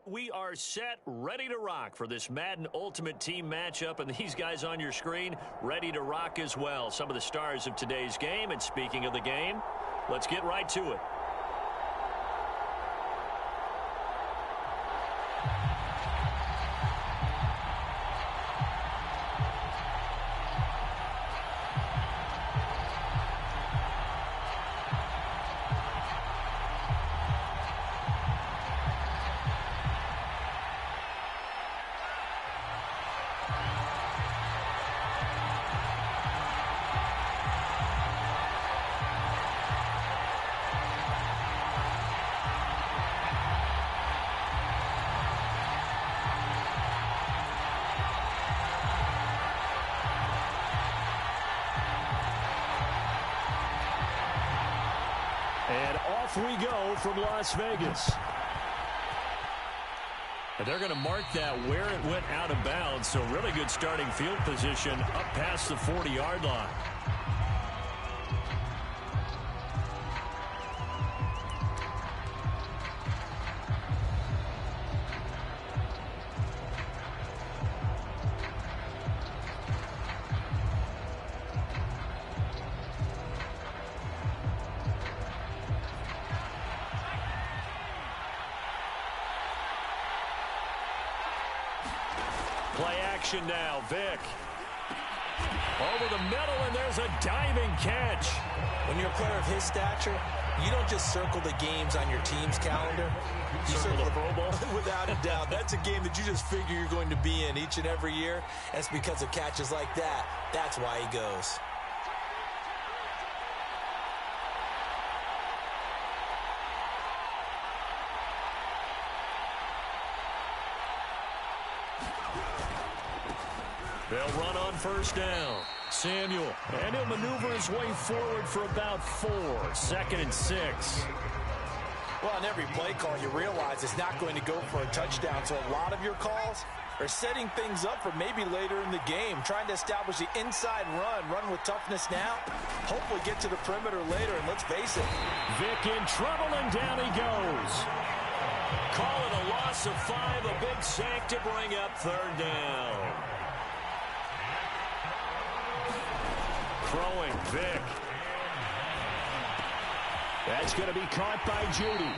We are set, ready to rock for this Madden Ultimate Team matchup, and these guys on your screen ready to rock as well. Some of the stars of today's game, and speaking of the game, let's get right to it. And off we go from Las Vegas. And they're going to mark that where it went out of bounds. So really good starting field position up past the 40-yard line. Play action now, Vic. Over the middle, and there's a diving catch. When you're a player of his stature, you don't just circle the games on your team's calendar. You circle the Pro Bowl. Without a doubt. That's a game that you just figure you're going to be in each and every year. And it's because of catches like that. That's why he goes. They'll run on first down. Samuel, and he'll maneuver his way forward for about 4. 2nd and 6. Well, on every play call, you realize it's not going to go for a touchdown. So a lot of your calls are setting things up for maybe later in the game, trying to establish the inside run with toughness now, hopefully get to the perimeter later, and let's face it. Vic in trouble, and down he goes. Call it a loss of 5, a big sack to bring up 3rd down. Throwing, Vic. That's going to be caught by Judy.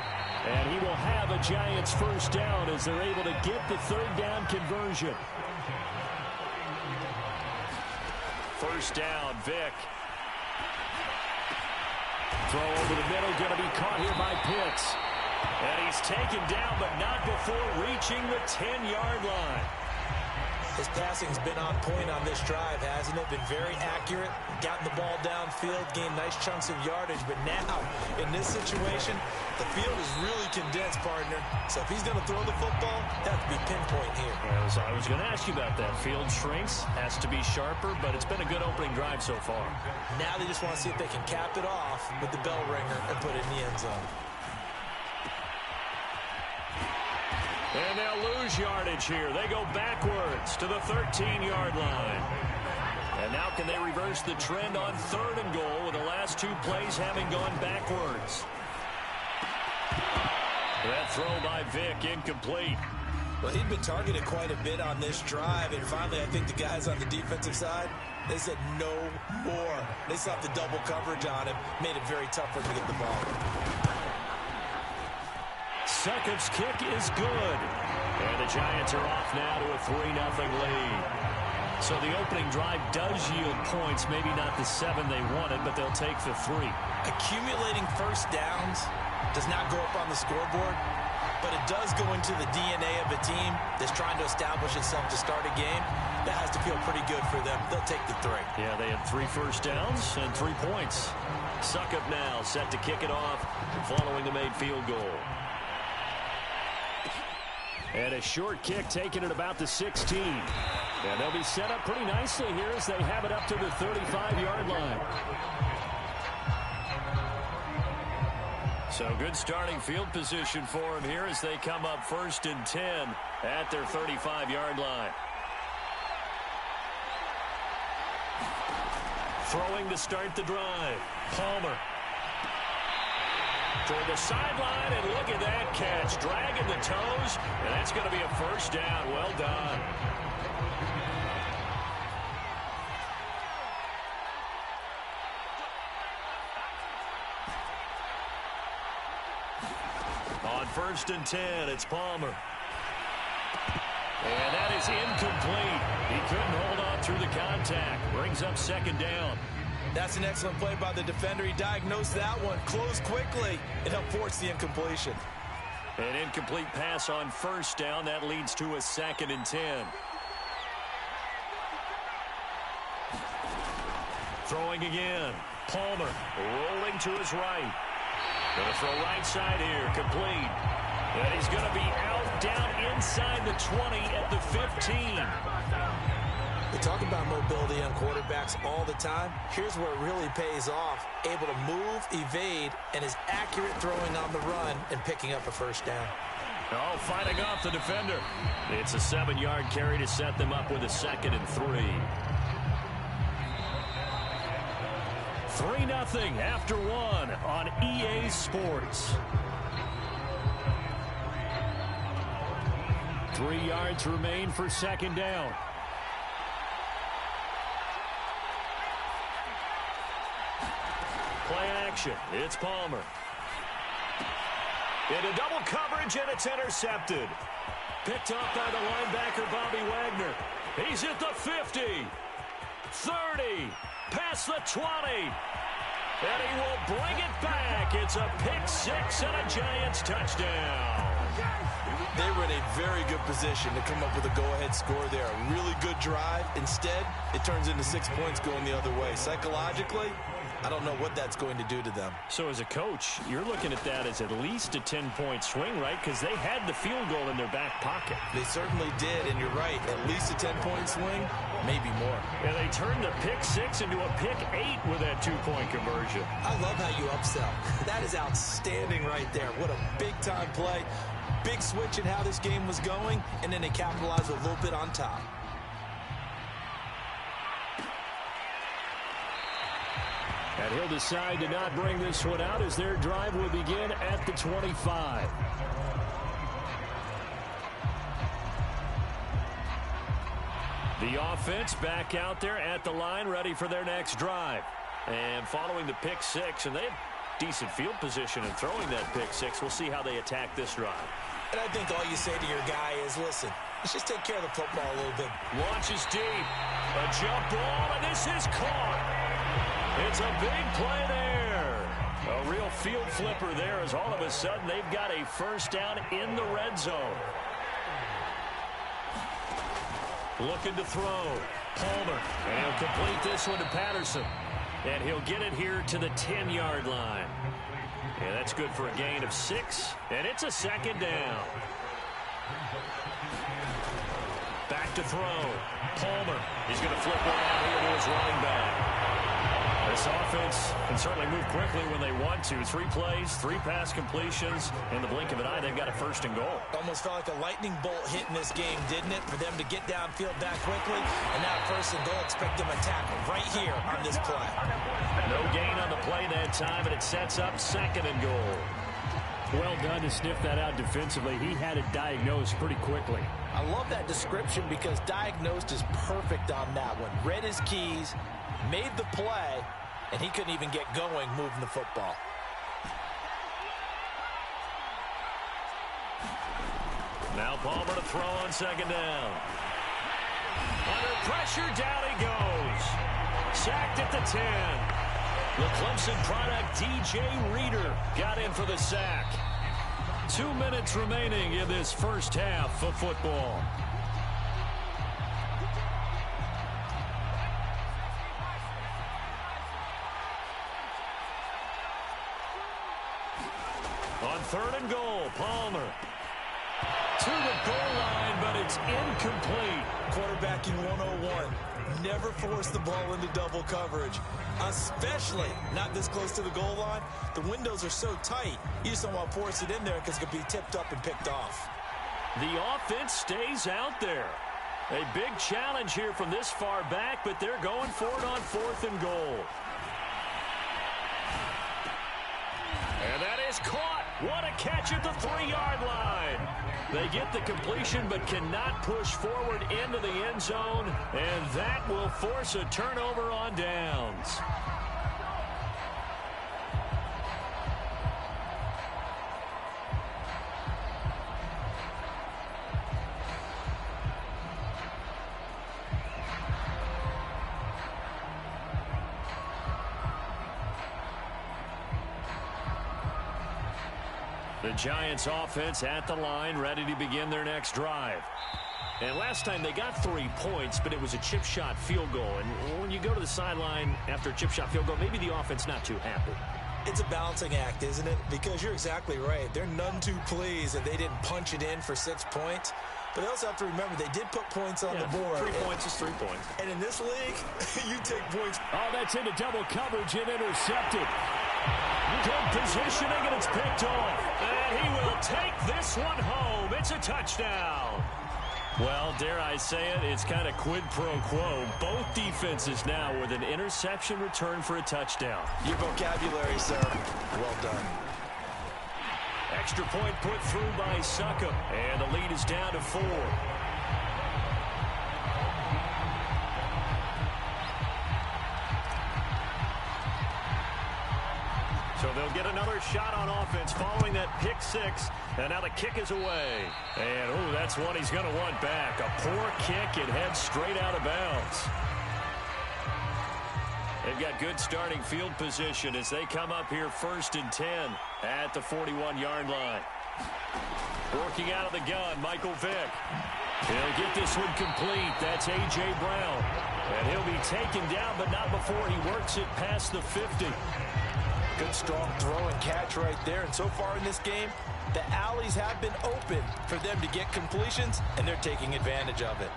And he will have a Giants first down as they're able to get the 3rd down conversion. First down, Vic. Throw over the middle, going to be caught here by Pitts. And he's taken down, but not before reaching the 10-yard line. His passing's been on point on this drive, hasn't it? Been very accurate, gotten the ball downfield, gained nice chunks of yardage. But now, in this situation, the field is really condensed, partner. So if he's going to throw the football, that would be pinpoint here. As I was going to ask you about that. Field shrinks, has to be sharper, but it's been a good opening drive so far. Now they just want to see if they can cap it off with the bell ringer and put it in the end zone. And they'll lose yardage here. They go backwards to the 13-yard line. And now can they reverse the trend on 3rd and goal with the last 2 plays having gone backwards? That throw by Vic incomplete. Well, he'd been targeted quite a bit on this drive, and finally I think the guys on the defensive side, they said no more. They slapped the double coverage on him, made it very tough for him to get the ball. Second's kick is good. And the Giants are off now to a 3-0 lead. So the opening drive does yield points, maybe not the 7 they wanted, but they'll take the 3. Accumulating first downs does not go up on the scoreboard, but it does go into the DNA of a team that's trying to establish itself to start a game. That has to feel pretty good for them. They'll take the 3. Yeah, they had 3 first downs and 3 points. Suckup now set to kick it off following the made field goal. And a short kick taken at about the 16. And they'll be set up pretty nicely here as they have it up to the 35-yard line. So good starting field position for them here as they come up 1st and 10 at their 35-yard line. Throwing to start the drive. Palmer. toward the sideline, and look at that catch. Dragging the toes, and that's going to be a first down. Well done. On 1st and 10, it's Palmer. And that is incomplete. He couldn't hold on through the contact. Brings up 2nd down. That's an excellent play by the defender. He diagnosed that one, closed quickly, and helped force the incompletion. An incomplete pass on 1st down. That leads to a 2nd and 10. Throwing again. Palmer rolling to his right. Going to throw right side here. Complete. And he's going to be out down inside the 20 at the 15. We talk about mobility on quarterbacks all the time. Here's where it really pays off. Able to move, evade, and is accurate throwing on the run and picking up a 1st down. Oh, fighting off the defender. It's a 7-yard carry to set them up with a 2nd and 3. 3-0 after 1 on EA Sports. 3 yards remain for 2nd down. Play action. It's Palmer. Into double coverage, and it's intercepted. Picked up by the linebacker, Bobby Wagner. He's at the 50. 30. Past the 20. And he will bring it back. It's a pick-6 and a Giants touchdown. They were in a very good position to come up with a go-ahead score there. A really good drive. Instead, it turns into 6 points going the other way. Psychologically, I don't know what that's going to do to them. So as a coach, you're looking at that as at least a 10-point swing, right? Because they had the field goal in their back pocket. They certainly did, and you're right. At least a 10-point swing, maybe more. And they turned the pick-6 into a pick-8 with that 2-point conversion. I love how you upsell. That is outstanding right there. What a big-time play. Big switch in how this game was going, and then they capitalized a little bit on top. And he'll decide to not bring this one out as their drive will begin at the 25. The offense back out there at the line, ready for their next drive. And following the pick-6, and they have decent field position in throwing that pick-6. We'll see how they attack this drive. And I think all you say to your guy is, listen, let's just take care of the football a little bit. Launches deep. A jump ball, and this is caught. It's a big play there. A real field flipper there as all of a sudden they've got a 1st down in the red zone. Looking to throw. Palmer. And he'll complete this one to Patterson. And he'll get it here to the 10-yard line. And that's good for a gain of 6. And it's a 2nd down. Back to throw. Palmer. He's going to flip one out here to his running back. This offense can certainly move quickly when they want to. 3 plays, 3 pass completions. In the blink of an eye, they've got a 1st and goal. Almost felt like a lightning bolt hit in this game, didn't it? For them to get downfield that quickly. And now 1st and goal, expect them to tackle right here on this play. No gain on the play that time, and it sets up 2nd and goal. Well done to sniff that out defensively. He had it diagnosed pretty quickly. I love that description because diagnosed is perfect on that one. Read his keys, made the play, and he couldn't even get going moving the football. Now Palmer to throw on 2nd down. Under pressure, down he goes. Sacked at the 10. The Clemson product, DJ Reader, got in for the sack. 2 minutes remaining in this 1st half of football. On 3rd and goal, Palmer. To the goal line, but it's incomplete. Quarterbacking 101. Never force the ball into double coverage, especially not this close to the goal line. The windows are so tight, you just don't want to force it in there because it could be tipped up and picked off. The offense stays out there. A big challenge here from this far back, but they're going for it on 4th and goal. And that is It's caught. What a catch at the 3-yard line. They get the completion but cannot push forward into the end zone, and that will force a turnover on downs. The Giants offense at the line, ready to begin their next drive. And last time they got 3 points, but it was a chip shot field goal. And when you go to the sideline after a chip shot field goal, maybe the offense not too happy. It's a balancing act, isn't it? Because you're exactly right. They're none too pleased that they didn't punch it in for 6 points. But they also have to remember they did put points on the board. 3 points is 3 points. And in this league, you take points. Oh, that's into double coverage and intercepted. Good positioning, and it's picked off. And he will take this one home. It's a touchdown. Well, dare I say it, it's kind of quid pro quo. Both defenses now with an interception return for a touchdown. Your vocabulary, sir. Well done. Extra point put through by Succop, and the lead is down to 4. So they'll get another shot on offense following that pick 6. And now the kick is away. And, oh, that's one he's going to want back. A poor kick. It heads straight out of bounds. They've got good starting field position as they come up here 1st and 10 at the 41-yard line. Working out of the gun, Michael Vick. He'll get this one complete. That's A.J. Brown. And he'll be taken down, but not before he works it past the 50. Good, strong throw and catch right there. And so far in this game, the alleys have been open for them to get completions, and they're taking advantage of it.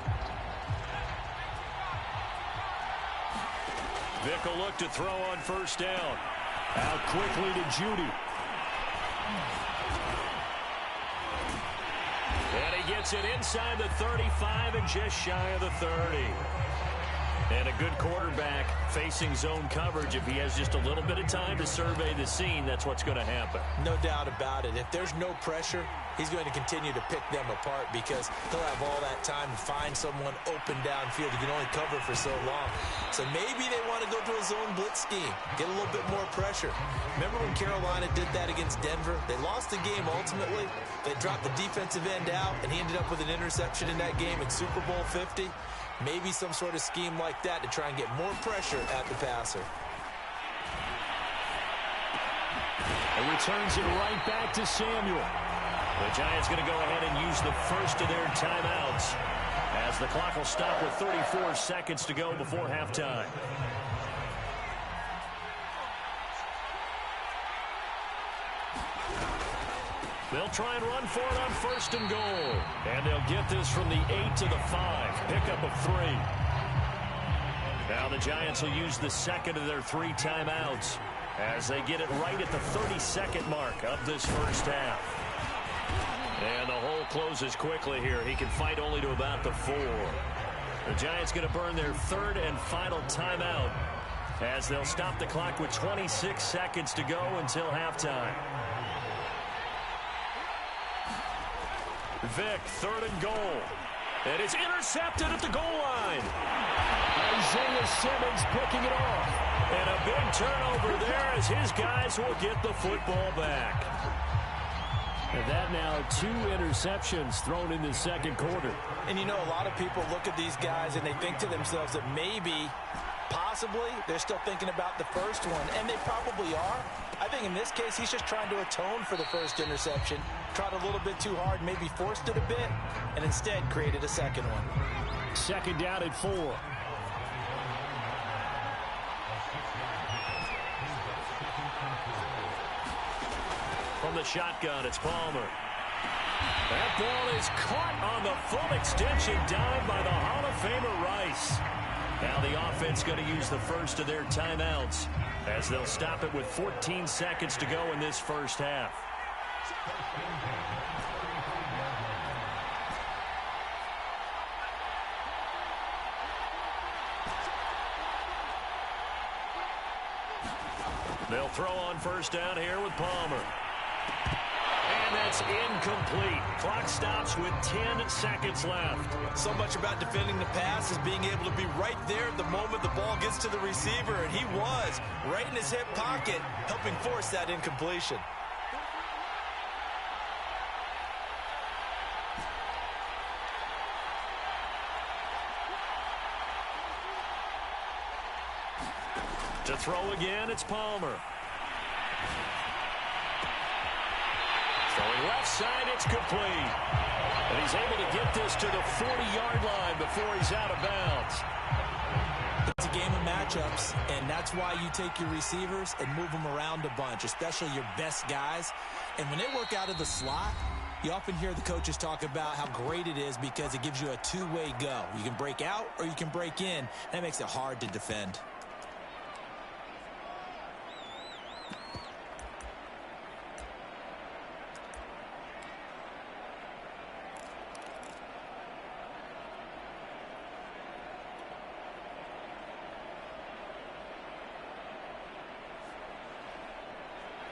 Vick will look to throw on 1st down. Out quickly to Judy. And he gets it inside the 35 and just shy of the 30. And a good quarterback facing zone coverage. If he has just a little bit of time to survey the scene, that's what's going to happen. No doubt about it. If there's no pressure, he's going to continue to pick them apart because he'll have all that time to find someone open downfield. You can only cover for so long. So maybe they want to go to a zone blitz scheme, get a little bit more pressure. Remember when Carolina did that against Denver? They lost the game ultimately. They dropped the defensive end out, and he ended up with an interception in that game in Super Bowl 50. Maybe some sort of scheme like that to try and get more pressure at the passer. And returns it right back to Samuel. The Giants going to go ahead and use the first of their timeouts as the clock will stop with 34 seconds to go before halftime. They'll try and run for it on 1st and goal. And they'll get this from the 8 to the 5. Pickup of 3. Now the Giants will use the second of their 3 timeouts as they get it right at the 32nd mark of this first half. And the hole closes quickly here. He can fight only to about the 4. The Giants going to burn their 3rd and final timeout as they'll stop the clock with 26 seconds to go until halftime. Vick, 3rd and goal. And it's intercepted at the goal line. Isaiah Simmons picking it off. And a big turnover there as his guys will get the football back. And that now 2 interceptions thrown in the second quarter. And you know, a lot of people look at these guys and they think to themselves that maybe, possibly, they're still thinking about the first one. And they probably are. I think in this case, he's just trying to atone for the first interception. Tried a little bit too hard, maybe forced it a bit, and instead created a second one. 2nd down and 4. From the shotgun, it's Palmer. That ball is caught on the full extension dive by the Hall of Famer Rice. Now the offense going to use the first of their timeouts as they'll stop it with 14 seconds to go in this first half. They'll throw on 1st down here with Palmer. And that's incomplete. Clock stops with 10 seconds left. So much about defending the pass is being able to be right there at the moment the ball gets to the receiver, and he was right in his hip pocket, helping force that incompletion. To throw again, it's Palmer. Throwing left side, it's complete. And he's able to get this to the 40-yard line before he's out of bounds. It's a game of matchups, and that's why you take your receivers and move them around a bunch, especially your best guys. And when they work out of the slot, you often hear the coaches talk about how great it is because it gives you a two-way go. You can break out or you can break in. That makes it hard to defend.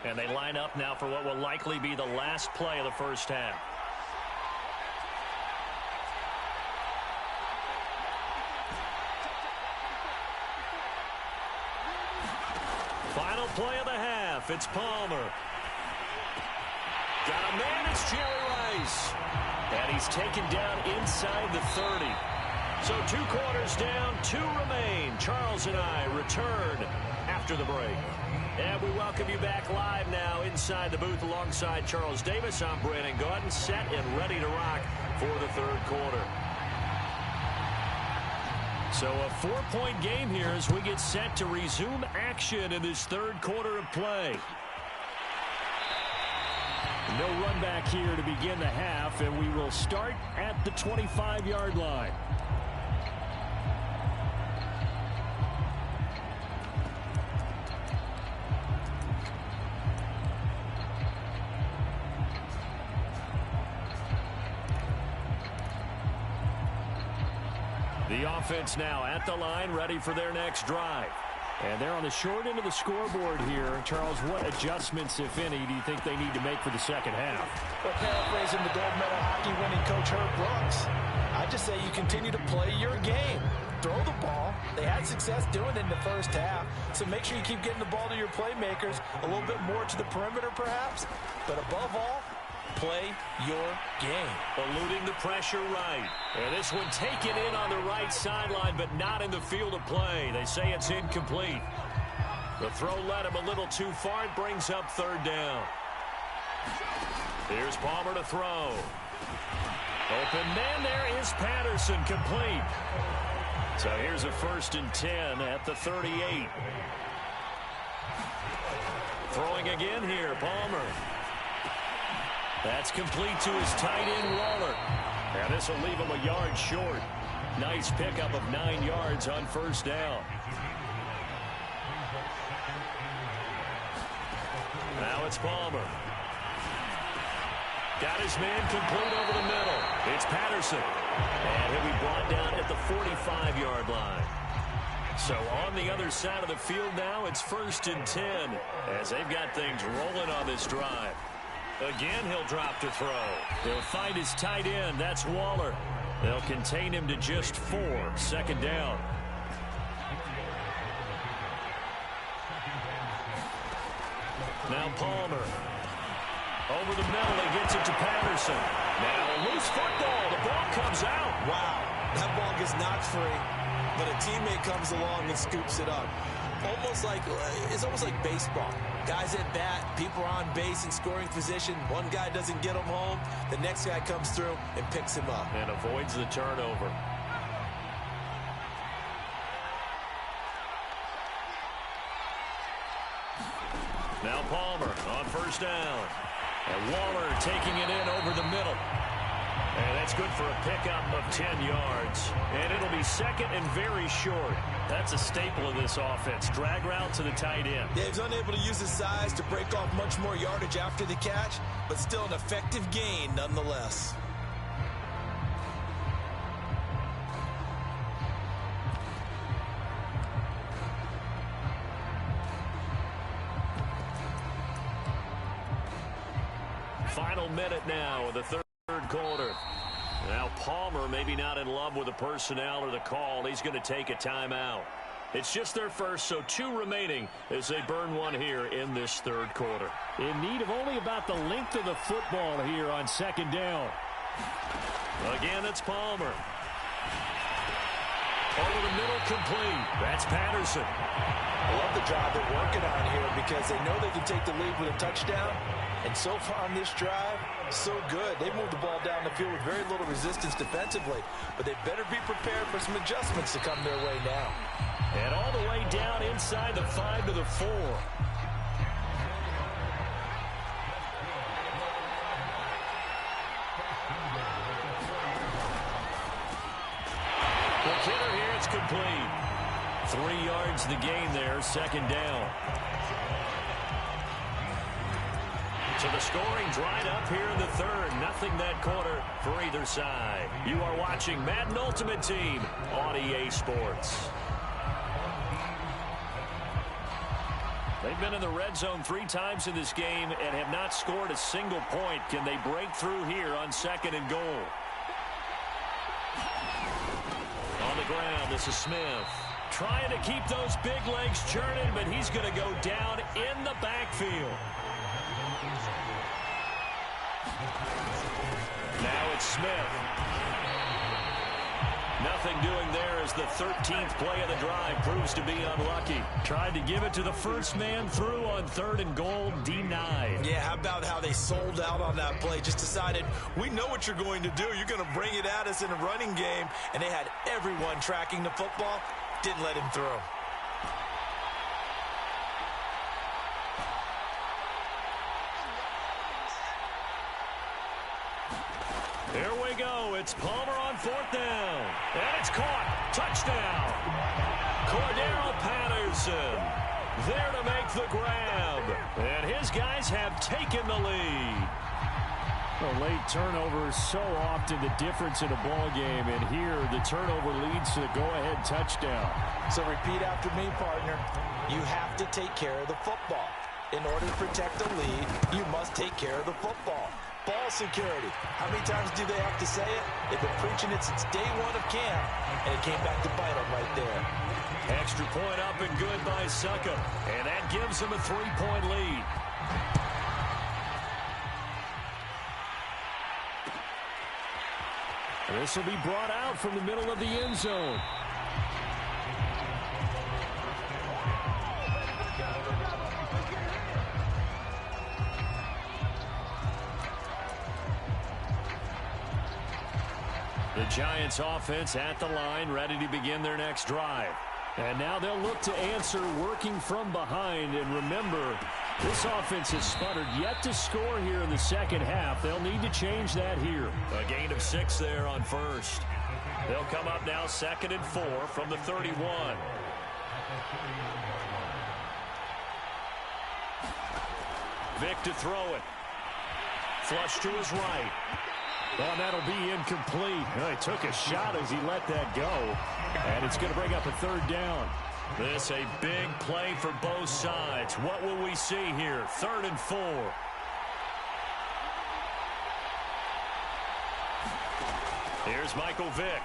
And they line up now for what will likely be the last play of the first half. Final play of the half. It's Palmer. Got a man. It's Jerry Rice. And he's taken down inside the 30. So 2 quarters down, 2 remain. Charles and I return after the break. And we welcome you back live now inside the booth alongside Charles Davis. I'm Brandon Gaudin, set and ready to rock for the third quarter. So a 4-point game here as we get set to resume action in this third quarter of play. No run back here to begin the half, and we will start at the 25-yard line. The offense now at the line, ready for their next drive. And they're on the short end of the scoreboard here. Charles, what adjustments, if any, do you think they need to make for the second half? Well, paraphrasing the gold medal hockey winning coach Herb Brooks, I just say you continue to play your game. Throw the ball. They had success doing it in the first half. So make sure you keep getting the ball to your playmakers, a little bit more to the perimeter perhaps. But above all, play your game. Eluding the pressure right. And this one taken in on the right sideline, but not in the field of play. They say it's incomplete. The throw led him a little too far. It brings up third down. Here's Palmer to throw. Open man, there is Patterson, complete. So here's a 1st and 10 at the 38. Throwing again here, Palmer. That's complete to his tight end, Waller. And this will leave him a yard short. Nice pickup of 9 yards on first down. Now it's Palmer. Got his man complete over the middle. It's Patterson. And he'll be brought down at the 45-yard line. So on the other side of the field now, it's 1st and 10 as they've got things rolling on this drive. Again, he'll drop to throw. He'll find his tight end. That's Waller. They'll contain him to just 4. 2nd down. Now Palmer. Over the middle, he gets it to Patterson. Now a loose football. The ball comes out. Wow, that ball gets knocked free, but a teammate comes along and scoops it up. It's almost like baseball. Guys at bat, people are on base in scoring position. One guy doesn't get him home. The next guy comes through and picks him up. And avoids the turnover. Now Palmer on first down. And Waller taking it in over the middle. And that's good for a pickup of 10 yards. And it'll be 2nd and very short. That's a staple of this offense. Drag route to the tight end. Yeah, he's unable to use his size to break off much more yardage after the catch, but still an effective gain nonetheless. final minute now of the third quarter. Now Palmer maybe not in love with the personnel or the call. He's going to take a timeout. It's just their first, so 2 remaining as they burn one here in this third quarter. In need of only about the length of the football here on second down. Again, it's Palmer. Over the middle, complete. That's Patterson. I love the drive they're working on here because they know they can take the lead with a touchdown. And so far on this drive, so good. They moved the ball down the field with very little resistance defensively. But they better be prepared for some adjustments to come their way now. And all the way down inside the 5 to the 4. The killer here, it's complete. 3 yards the gain there, second down. So the scoring dried up here in the third. Nothing that quarter for either side. You are watching Madden Ultimate Team on EA Sports. They've been in the red zone 3 times in this game and have not scored a single point. Can they break through here on second and goal? On the ground, this is Smith. Trying to keep those big legs churning, but he's going to go down in the backfield. Now it's Smith. Nothing doing there as the 13th play of the drive proves to be unlucky. Tried to give it to the first man through on third and goal, denied. Yeah, how about how they sold out on that play? Just decided, we know what you're going to do. You're going to bring it at us in a running game. And they had everyone tracking the football. Didn't let him throw. Here we go. It's Palmer on 4th down. And it's caught. Touchdown. Cordero Patterson there to make the grab. And his guys have taken the lead. A late turnover is so often the difference in a ball game. And here the turnover leads to the go-ahead touchdown. So repeat after me, partner. You have to take care of the football. In order to protect the lead, you must take care of the football. Ball security. How many times do they have to say it? They've been preaching it since day 1 of camp, and it came back to bite them right there. Extra point up and good by Suckup, and that gives them a 3-point lead. This will be brought out from the middle of the end zone. The Giants offense at the line, ready to begin their next drive. And now they'll look to answer working from behind. And remember, this offense has sputtered yet to score here in the second half. They'll need to change that here. A gain of 6 there on first. They'll come up now 2nd and 4 from the 31. Vick to throw it. Flush to his right. Oh, that'll be incomplete. He took a shot as he let that go. And it's going to bring up a 3rd down. This a big play for both sides. What will we see here? 3rd and 4. Here's Michael Vick.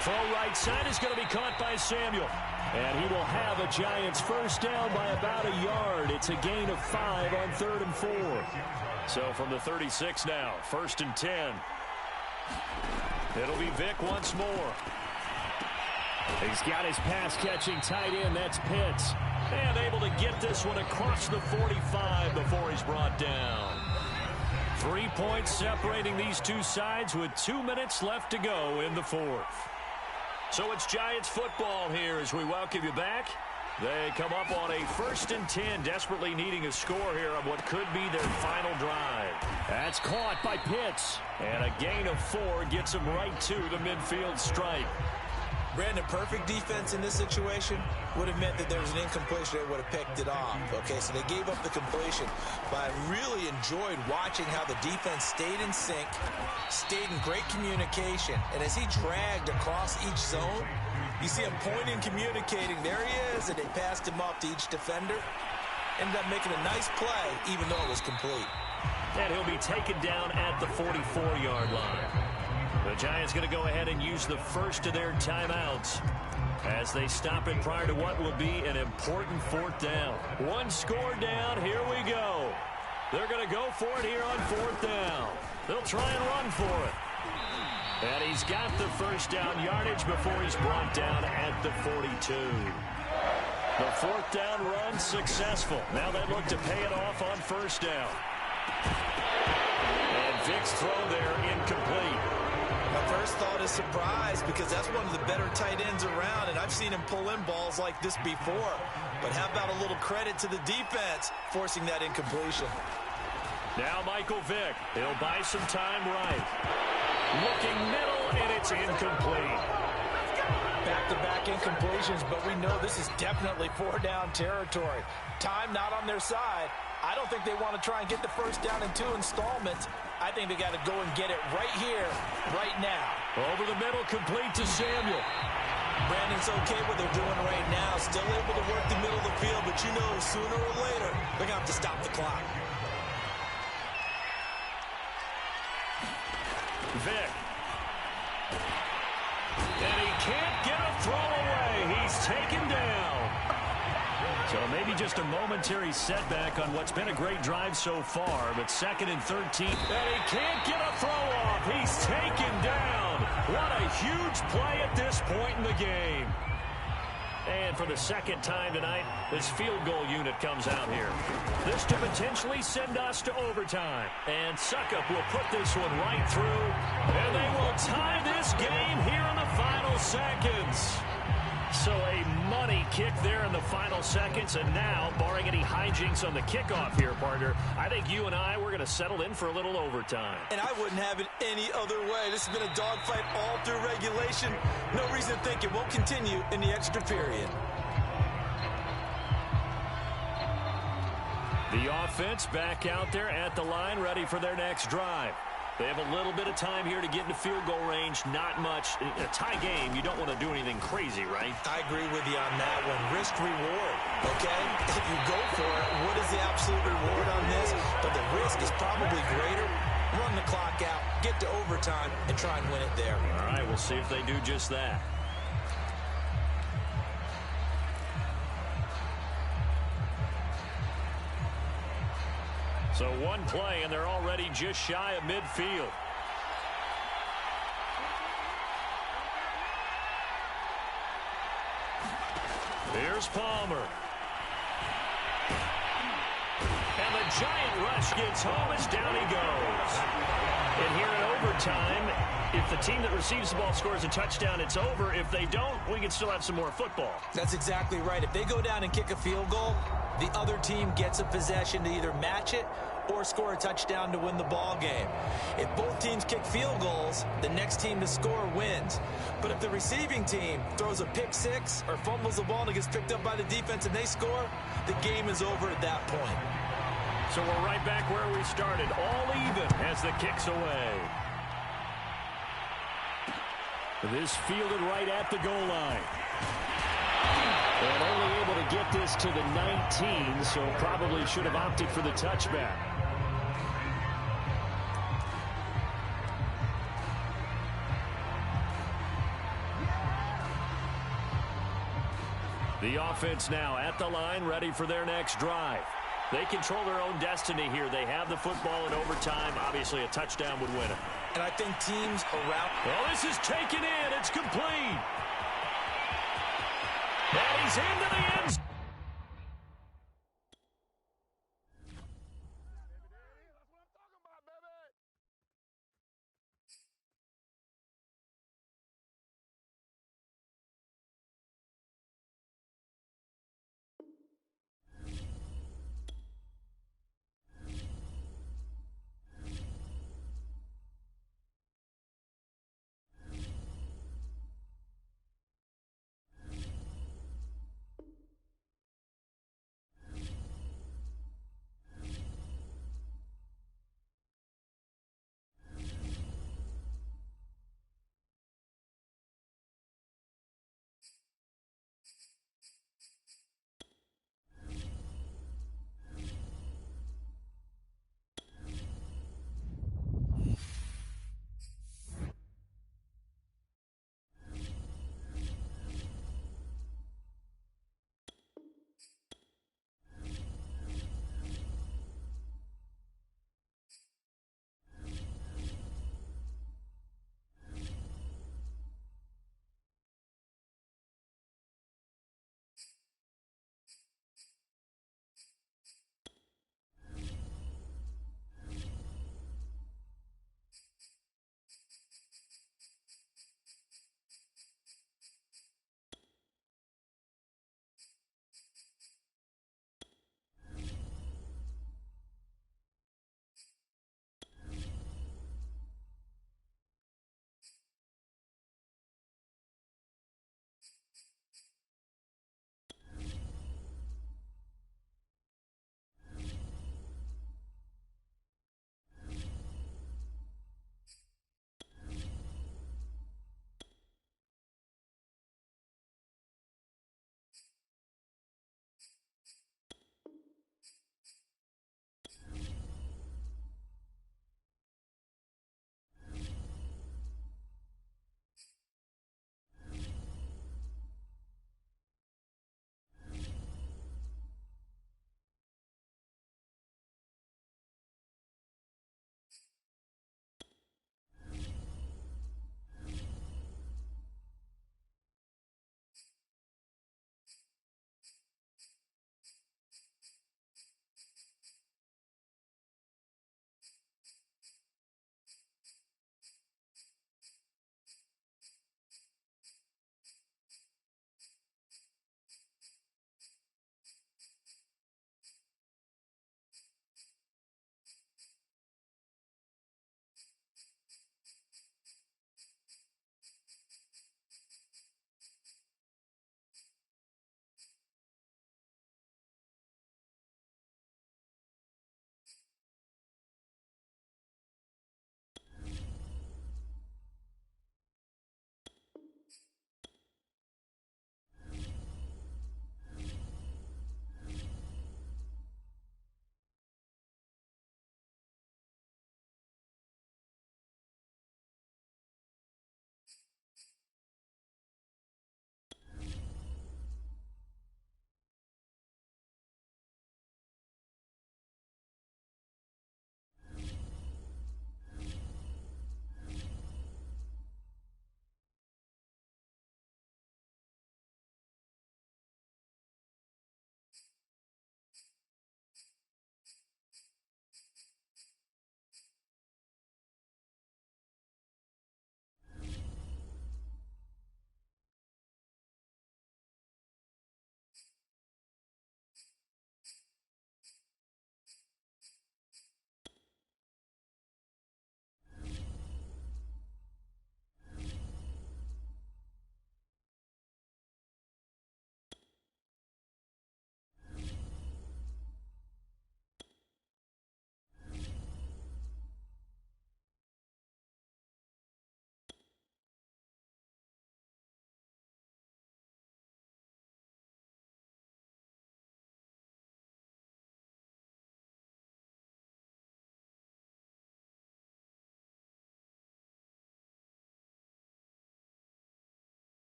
Throw right side is going to be caught by Samuel. And he will have a Giants first down by about a yard. It's a gain of 5 on 3rd and 4. So from the 36 now, 1st and 10. It'll be Vick once more. He's got his pass-catching tight end. That's Pitts. And able to get this one across the 45 before he's brought down. 3 points separating these two sides with 2 minutes left to go in the 4th. So it's Giants football here as we welcome you back. They come up on a 1st and 10, desperately needing a score here on what could be their final drive. That's caught by Pitts. And a gain of 4 gets them right to the midfield stripe. Brandon, perfect defense in this situation would have meant that there was an incompletion. They would have picked it off. Okay, so they gave up the completion. But I really enjoyed watching how the defense stayed in sync, stayed in great communication. And as he dragged across each zone, you see him pointing, communicating. There he is, and they passed him up to each defender. Ended up making a nice play, even though it was complete. And he'll be taken down at the 44-yard line. The Giants going to go ahead and use the first of their timeouts as they stop it prior to what will be an important fourth down. One score down. Here we go. They're going to go for it here on fourth down. They'll try and run for it. And he's got the first down yardage before he's brought down at the 42. The fourth down run successful. Now they look to pay it off on first down. And Vick's throw there incomplete. My first thought is surprise because that's one of the better tight ends around, and I've seen him pull in balls like this before. But how about a little credit to the defense forcing that incompletion? Now Michael Vick. He'll buy some time right. Looking middle, and it's incomplete. Back-to-back incompletions, but we know this is definitely four-down territory. Time not on their side. I don't think they want to try and get the first down in 2 installments. I think they got to go and get it right here, right now. Over the middle, complete to Samuel. Brandon's okay what they're doing right now. Still able to work the middle of the field, but you know sooner or later they're going to have to stop the clock. Vick. And he can't get a throw away. He's taken down. So maybe just a momentary setback on what's been a great drive so far, but 2nd and 13. And he can't get a throw off. He's taken down. What a huge play at this point in the game. And for the second time tonight, this field goal unit comes out here. This to potentially send us to overtime. And Suckup will put this one right through. And they will tie this game here in the final seconds. So a money kick there in the final seconds. And now, barring any hijinks on the kickoff here, partner, I think you and we're going to settle in for a little overtime. And I wouldn't have it any other way. This has been a dogfight all through regulation. No reason to think it won't continue in the extra period. The offense back out there at the line, ready for their next drive. They have a little bit of time here to get into field goal range. Not much. In a tie game, you don't want to do anything crazy, right? I agree with you on that one. Risk reward, okay? If you go for it, what is the absolute reward on this? But the risk is probably greater. Run the clock out, get to overtime, and try and win it there. All right, we'll see if they do just that. So one play, and they're already just shy of midfield. Here's Palmer. And the giant rush gets home as down he goes. And here in overtime, if the team that receives the ball scores a touchdown, it's over. If they don't, we can still have some more football. That's exactly right. If they go down and kick a field goal, the other team gets a possession to either match it or score a touchdown to win the ball game. If both teams kick field goals, the next team to score wins. But if the receiving team throws a pick six or fumbles the ball and it gets picked up by the defense and they score, the game is over at that point. So we're right back where we started, all even as the kick's away. This fielded right at the goal line. And only able to get this to the 19, so probably should have opted for the touchback. The offense now at the line, ready for their next drive. They control their own destiny here. They have the football in overtime. Obviously, a touchdown would win it. And I think teams around... Well, this is taken in. It's complete. And he's into the end zone.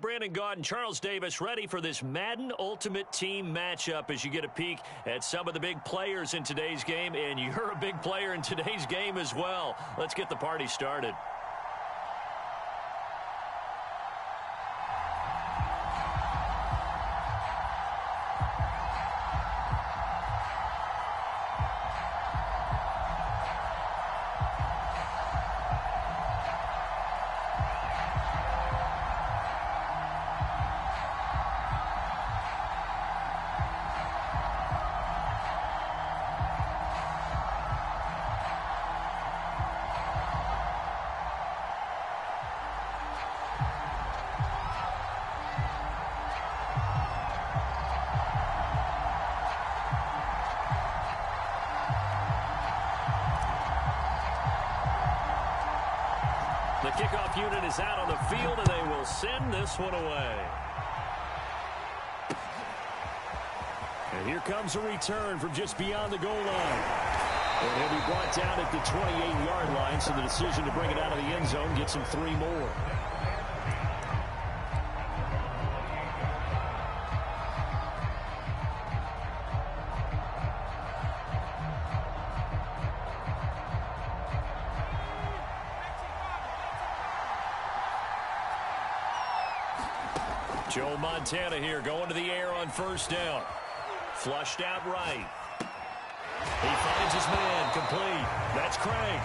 Brandon Gaudin, Charles Davis, ready for this Madden Ultimate Team matchup as you get a peek at some of the big players in today's game, and you're a big player in today's game as well. Let's get the party started. The kickoff unit is out on the field, and they will send this one away. And here comes a return from just beyond the goal line. And he'll be brought down at the 28-yard line, so the decision to bring it out of the end zone gets him 3 more. Joe Montana here going to the air on first down. Flushed out right. He finds his man, complete. That's Craig.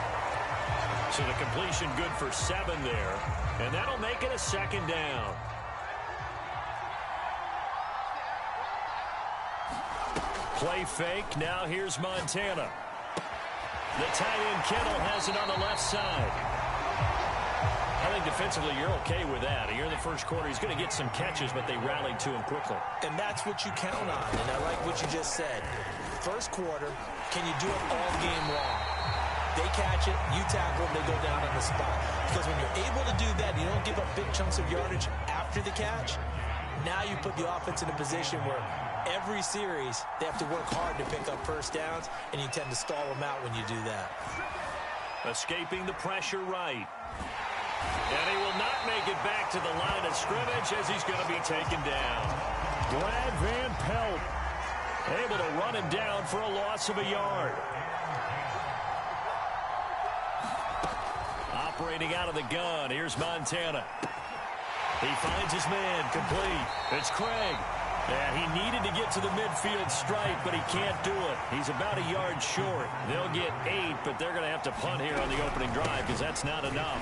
So the completion good for 7 there. And that'll make it a 2nd down. Play fake. Now here's Montana. The tight end Kittle has it on the left side. I think defensively you're okay with that. Here in the first quarter, he's going to get some catches, but they rallied to him quickly. And that's what you count on, and I like what you just said. First quarter, can you do it all game long? They catch it, you tackle them, they go down on the spot. Because when you're able to do that, you don't give up big chunks of yardage after the catch. Now you put the offense in a position where every series they have to work hard to pick up first downs, and you tend to stall them out when you do that. Escaping the pressure right. And he will not make it back to the line of scrimmage as he's going to be taken down. Brad Van Pelt able to run him down for a loss of a yard. Operating out of the gun, here's Montana. He finds his man, complete. It's Craig. Yeah, he needed to get to the midfield stripe, but he can't do it. He's about a yard short. They'll get 8, but they're going to have to punt here on the opening drive because that's not enough.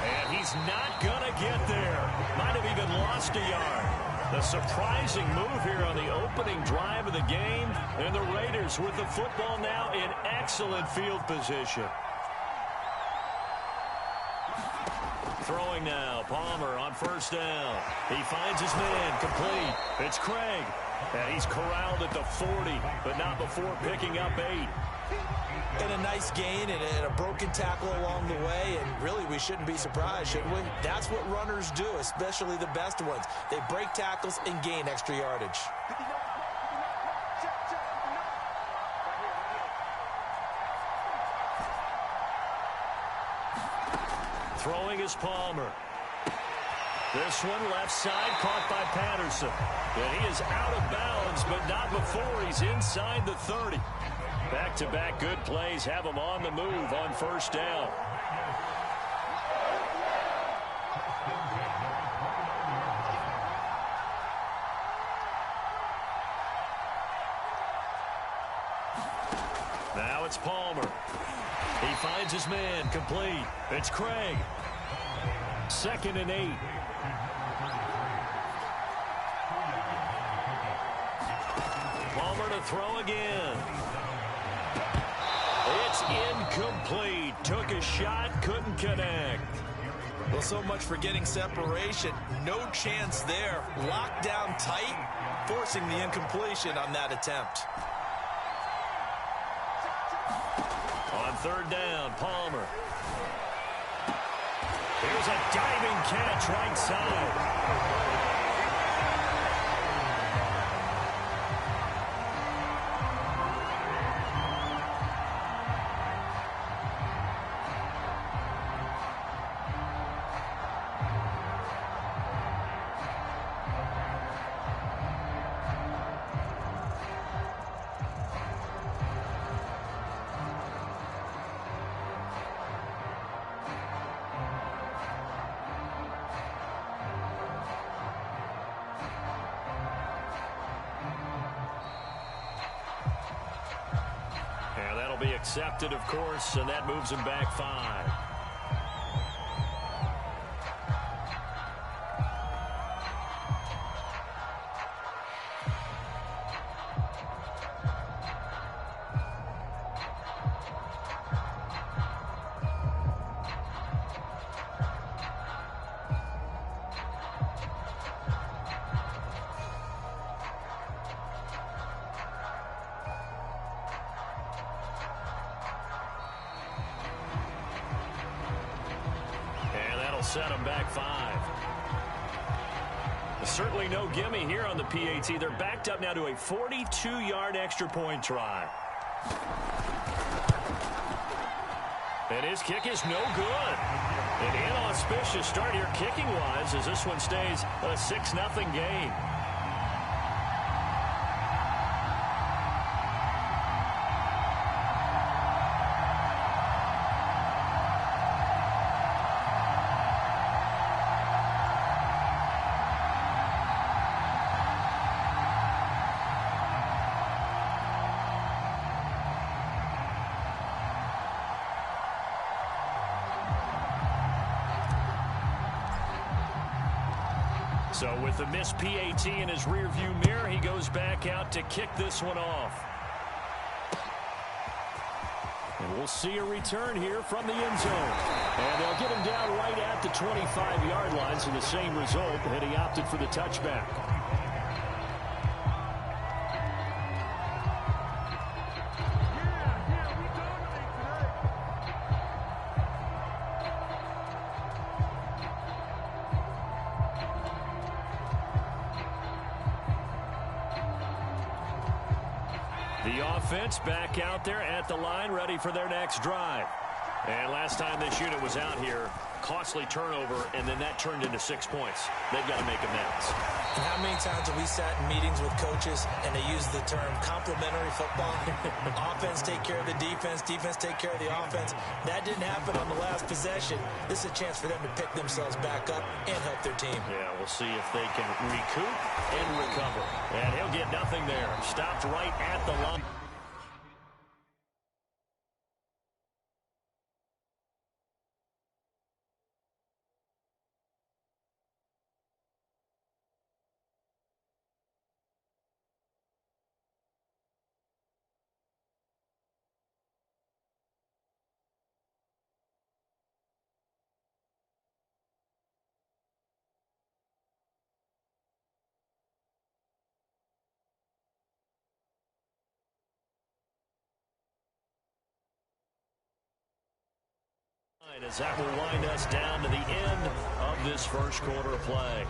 And he's not going to get there. Might have even lost a yard. The surprising move here on the opening drive of the game, and the Raiders with the football now in excellent field position. Throwing now, Palmer on first down. He finds his man, complete. It's Craig. And he's corralled at the 40, but not before picking up 8. And a nice gain and a broken tackle along the way, and really we shouldn't be surprised, should we? That's what runners do, especially the best ones. They break tackles and gain extra yardage. Throwing is Palmer. This one left side caught by Patterson. And he is out of bounds, but not before he's inside the 30. Back-to-back good plays have him on the move on first down. Now it's Palmer. He finds his man, complete. It's Craig. 2nd and 8. Palmer to throw again. It's incomplete. Took a shot, couldn't connect. Well, so much for getting separation. No chance there. Locked down tight, forcing the incompletion on that attempt. On 3rd down, Palmer. Here's a diving catch right side. That'll be accepted, of course, and that moves him back 5. Set him back 5. Certainly no gimme here on the PAT. They're backed up now to a 42-yard extra point try. And his kick is no good. An inauspicious start here kicking-wise as this one stays a 6-0 game. So with the missed PAT in his rearview mirror, he goes back out to kick this one off. And we'll see a return here from the end zone. And they'll get him down right at the 25-yard line, so the same result, and he opted for the touchback. The offense back out there at the line, ready for their next drive. And last time this unit was out here, costly turnover, and then that turned into 6 points. They've got to make amends. And how many times have we sat in meetings with coaches and they use the term complementary football? Offense take care of the defense, defense take care of the offense. That didn't happen on the last possession. This is a chance for them to pick themselves back up and help their team. Yeah, we'll see if they can recoup and recover. And he'll get nothing there. Stopped right at the line. As that will wind us down to the end of this first quarter of play.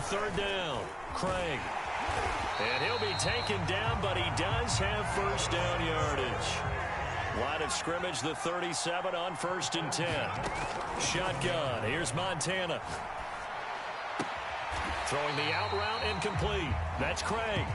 Third down, Craig. And he'll be taken down, but he does have first down yardage. Line of scrimmage, the 37 on 1st and 10. Shotgun, here's Montana. Throwing the out route incomplete. That's Craig.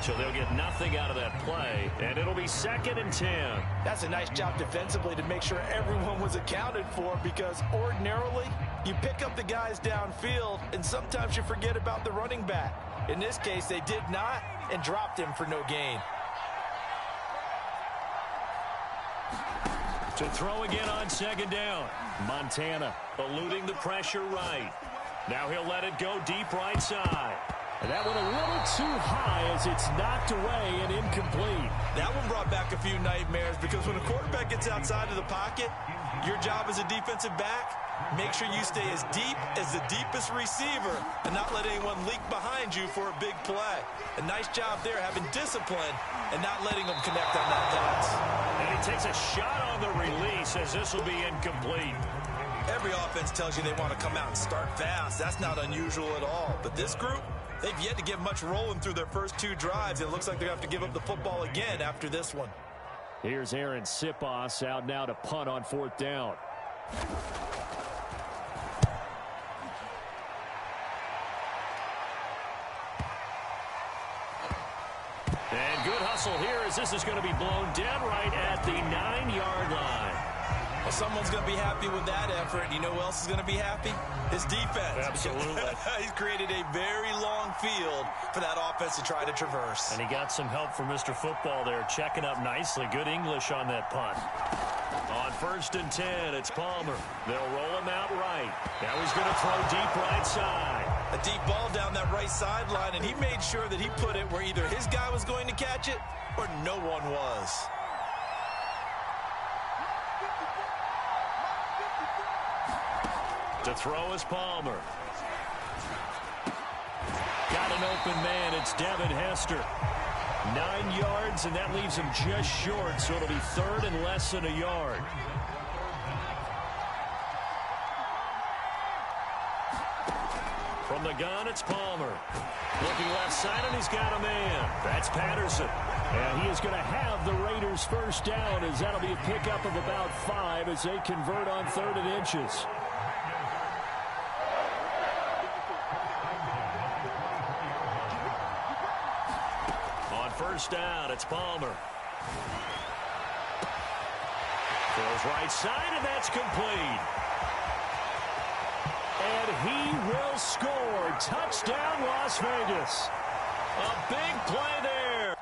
So they'll get nothing out of that play, and it'll be 2nd and 10. That's a nice job defensively to make sure everyone was accounted for, because ordinarily you pick up the guys downfield and sometimes you forget about the running back. In this case, they did not and dropped him for no gain. To throw again on 2nd down. Montana eluding the pressure right. Now he'll let it go deep right side. And that one a little too high as it's knocked away and incomplete. That one brought back a few nightmares, because when a quarterback gets outside of the pocket, your job as a defensive back, make sure you stay as deep as the deepest receiver and not let anyone leak behind you for a big play. A nice job there, having discipline and not letting them connect on that pass. And he takes a shot on the release as this will be incomplete. Every offense tells you they want to come out and start fast. That's not unusual at all. But this group, they've yet to get much rolling through their first 2 drives. It looks like they're going to have to give up the football again after this one. Here's Aaron Sipos out now to punt on 4th down. And good hustle here as this is going to be blown dead right at the 9-yard line. Well, someone's going to be happy with that effort. You know who else is going to be happy? His defense. Absolutely. He's created a very long field for that offense to try to traverse. And he got some help from Mr. Football there, checking up nicely. Good English on that punt. On 1st and 10, it's Palmer. They'll roll him out right. Now he's going to throw deep right side. A deep ball down that right sideline, and he made sure that he put it where either his guy was going to catch it or no one was. To throw is Palmer. Got an open man. It's Devin Hester. 9 yards, and that leaves him just short, so it'll be 3rd and less than a yard. From the gun, it's Palmer. Looking left side, and he's got a man. That's Patterson. And he is going to have the Raiders' first down, as that'll be a pickup of about 5 as they convert on 3rd and inches. First down, it's Palmer. Throws right side, and that's complete. And he will score. Touchdown, Las Vegas. A big play there.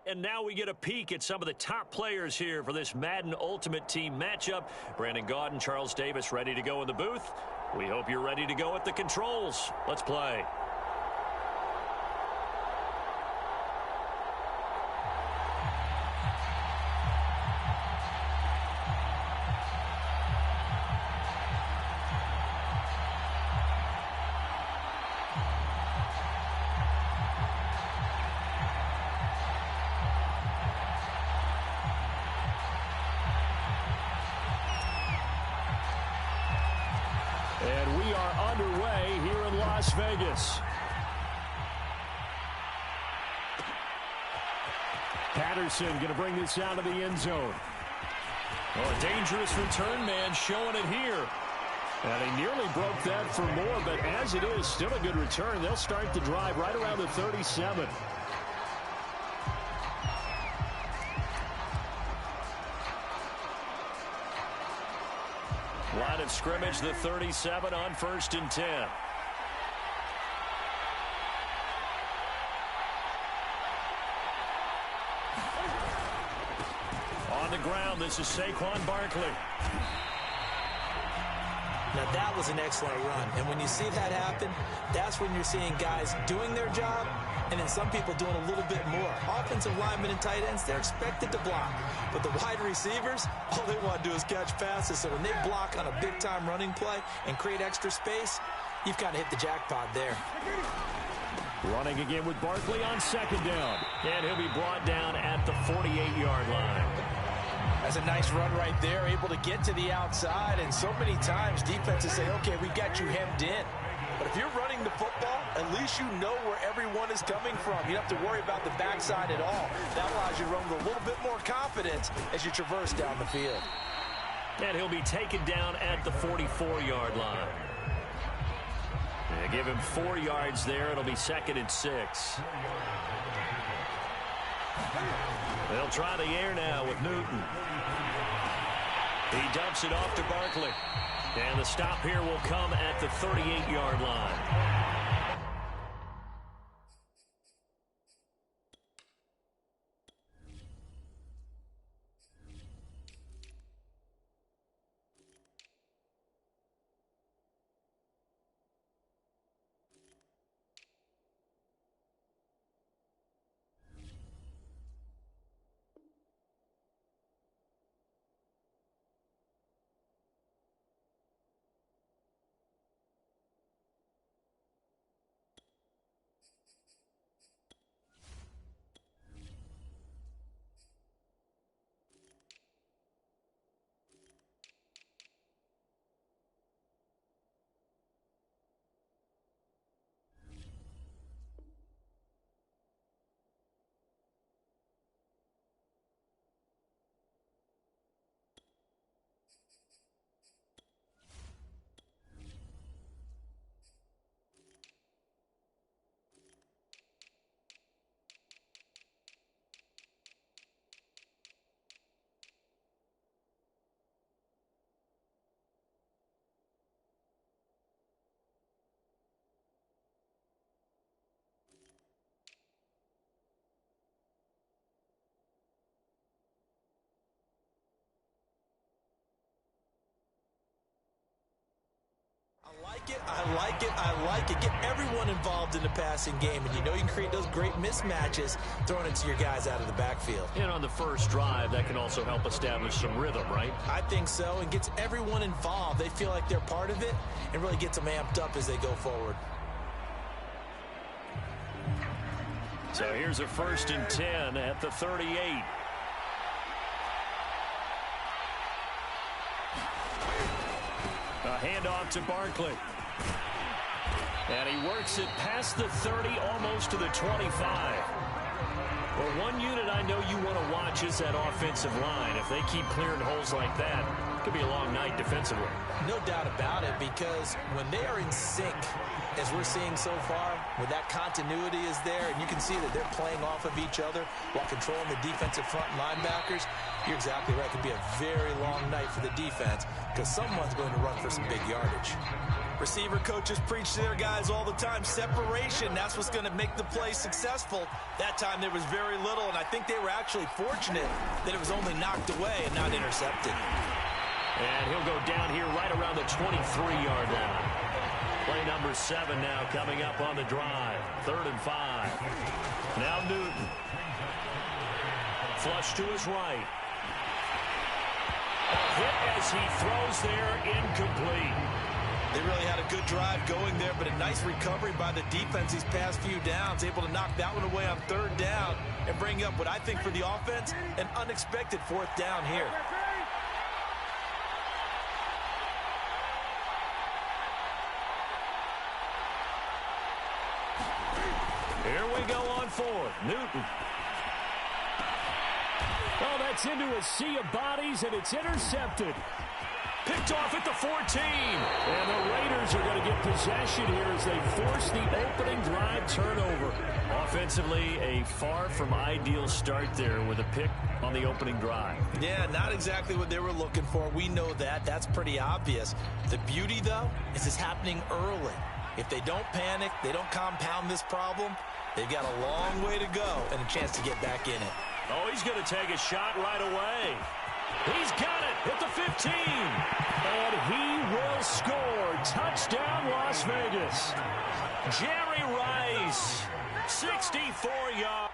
And now we get a peek at some of the top players here for this Madden Ultimate Team matchup. Brandon Gaudin, Charles Davis ready to go in the booth. We hope you're ready to go at the controls. Let's play. And we are underway here in Las Vegas. Patterson going to bring this out of the end zone. Oh, a dangerous return man showing it here. And he nearly broke that for more, but as it is, still a good return. They'll start the drive right around the 37. Line of scrimmage, the 37 on 1st and 10. On the ground, this is Saquon Barkley. Now that was an excellent run, and when you see that happen, that's when you're seeing guys doing their job, and then some people doing a little bit more. Offensive linemen and tight ends, they're expected to block. But the wide receivers, all they want to do is catch passes. So when they block on a big-time running play and create extra space, you've got to hit the jackpot there. Running again with Barkley on 2nd down. And he'll be brought down at the 48-yard line. That's a nice run right there, able to get to the outside. And so many times defenses say, okay, we got you hemmed in. But if you're running the football, at least you know where everyone is coming from. You don't have to worry about the backside at all. That allows you to run with a little bit more confidence as you traverse down the field. And he'll be taken down at the 44-yard line. They give him 4 yards there. It'll be 2nd and 6. They'll try the air now with Newton. He dumps it off to Barkley. And the stop here will come at the 38-yard line. I like it. Get everyone involved in the passing game, and you know you can create those great mismatches throwing it to your guys out of the backfield. And on the first drive, that can also help establish some rhythm, right? I think so, and gets everyone involved. They feel like they're part of it and really gets them amped up as they go forward. So here's a 1st and 10 at the 38. A handoff to Barkley. And he works it past the 30, almost to the 25. Well, one unit I know you want to watch is that offensive line. If they keep clearing holes like that, it could be a long night defensively. No doubt about it, because when they are in sync, as we're seeing so far, when that continuity is there, and you can see that they're playing off of each other while controlling the defensive front linebackers, you're exactly right. It could be a very long night for the defense because someone's going to run for some big yardage. Receiver coaches preach to their guys all the time. Separation, that's what's going to make the play successful. That time there was very little, and I think they were actually fortunate that it was only knocked away and not intercepted. And he'll go down here right around the 23-yard line. Play number 7 now coming up on the drive. 3rd and 5. Now Newton. Flush to his right. A hit as he throws there, incomplete. They really had a good drive going there, but a nice recovery by the defense these past few downs, able to knock that one away on 3rd down and bring up what I think for the offense, an unexpected 4th down here. Here we go on 4th. Newton. Oh, that's into a sea of bodies, and it's intercepted. Picked off at the 14. And the Raiders are going to get possession here as they force the opening drive turnover. Offensively, a far from ideal start there with a pick on the opening drive. Yeah, not exactly what they were looking for. We know that. That's pretty obvious. The beauty, though, is it's happening early. If they don't panic, they don't compound this problem, they've got a long way to go and a chance to get back in it. Oh, he's going to take a shot right away. He's got it at the 15. And he will score. Touchdown, Las Vegas. Jerry Rice, 64 yards.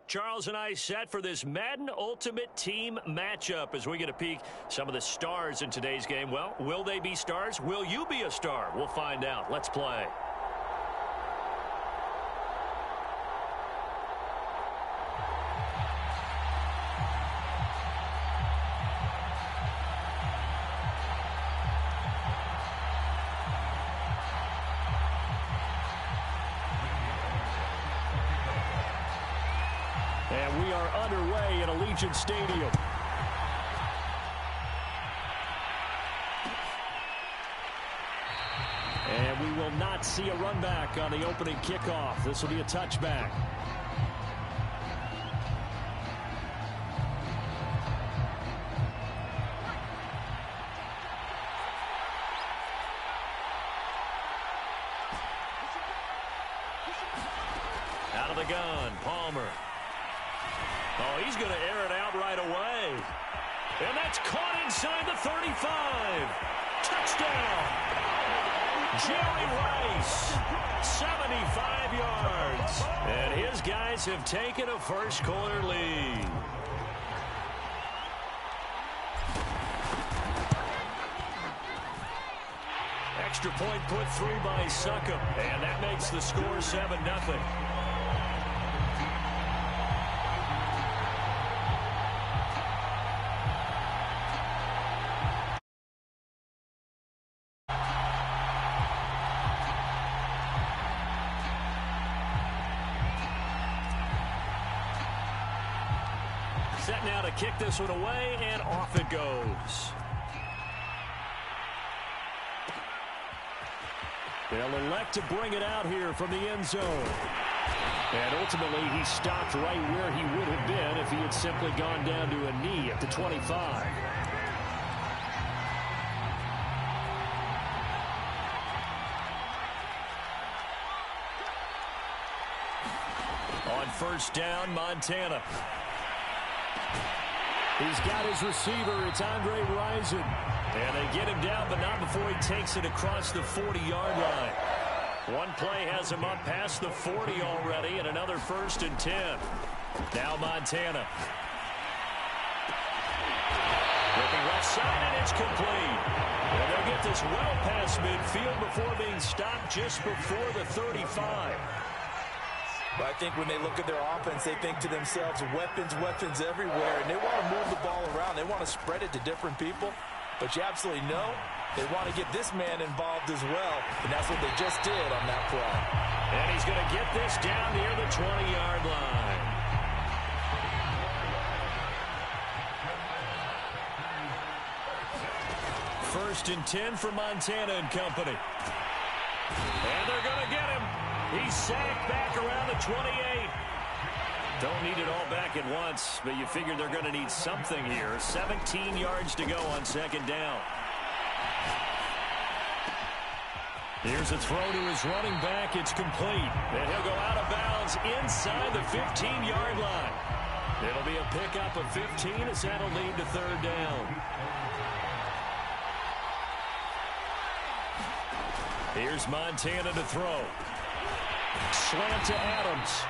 Charles and I set for this Madden Ultimate Team matchup as we get a peek some of the stars in today's game. Well, will they be stars? Will you be a star? We'll find out. Let's play. And we are underway at Allegiant Stadium. And we will not see a run back on the opening kickoff. This will be a touchback. Out of the gun, Palmer. Oh, he's going to air it out right away. And that's caught inside the 35. Touchdown. Jerry Rice, 75 yards. And his guys have taken a first-quarter lead. Extra point put through by Succop. And that makes the score 7-0. Set now to kick this one away, and off it goes. They'll elect to bring it out here from the end zone. And ultimately, he stopped right where he would have been if he had simply gone down to a knee at the 25. On first down, Montana. He's got his receiver. It's Andre Rison. And they get him down, but not before he takes it across the 40-yard line. One play has him up past the 40 already, and another 1st and 10. Now Montana. Looking left side, and it's complete. And they'll get this well past midfield before being stopped just before the 35. But I think when they look at their offense, they think to themselves, weapons, weapons everywhere. And they want to move the ball around. They want to spread it to different people. But you absolutely know they want to get this man involved as well. And that's what they just did on that play. And he's going to get this down near the 20-yard line. First and 10 for Montana and company. And they're going to get him. He's sacked back around the 28. Don't need it all back at once, but you figure they're going to need something here. 17 yards to go on second down. Here's a throw to his running back. It's complete. And he'll go out of bounds inside the 15-yard line. It'll be a pickup of 15 as that'll lead to third down. Here's Montana to throw. Slant to Adams.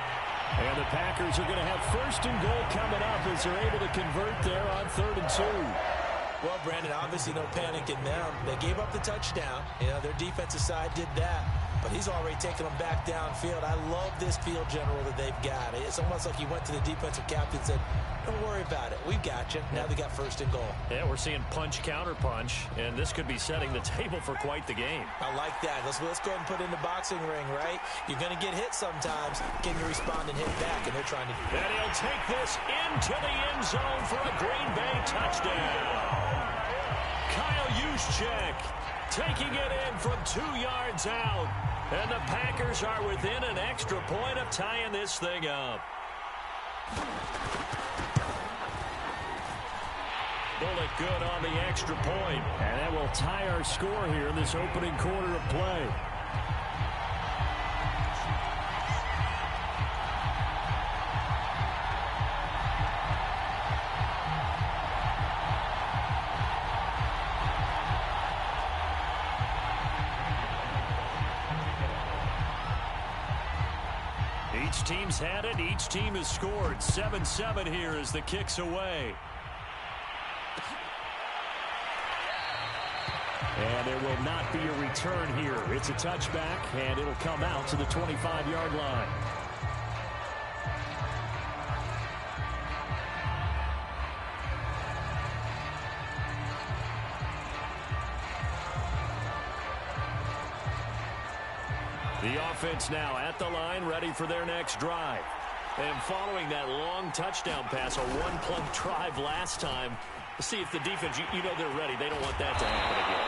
And the Packers are going to have 1st and goal coming up as they're able to convert there on 3rd and 2. Well, Brandon, obviously no panic in them. They gave up the touchdown. You know, their defensive side did that. But he's already taken them back downfield. I love this field general that they've got. It's almost like he went to the defensive captain and said, don't worry about it. We've got you. Now they got 1st and goal. Yeah, we're seeing punch, counter punch, and this could be setting the table for quite the game. I like that. Let's go ahead and put it in the boxing ring, right? You're going to get hit sometimes. Can you respond and hit back? And they're trying to. And he'll take this into the end zone for a Green Bay touchdown. Kyle Juszczyk taking it in from 2 yards out. And the Packers are within an extra point of tying this thing up. Bullet good on the extra point. And that will tie our score here in this opening quarter of play. Each team's had it. Each team has scored. 7-7 here as the kick's away. And there will not be a return here. It's a touchback, and it'll come out to the 25-yard line. The offense now at the line, ready for their next drive. And following that long touchdown pass, a one-play drive last time, to see if the defense, you know they're ready. They don't want that to happen again.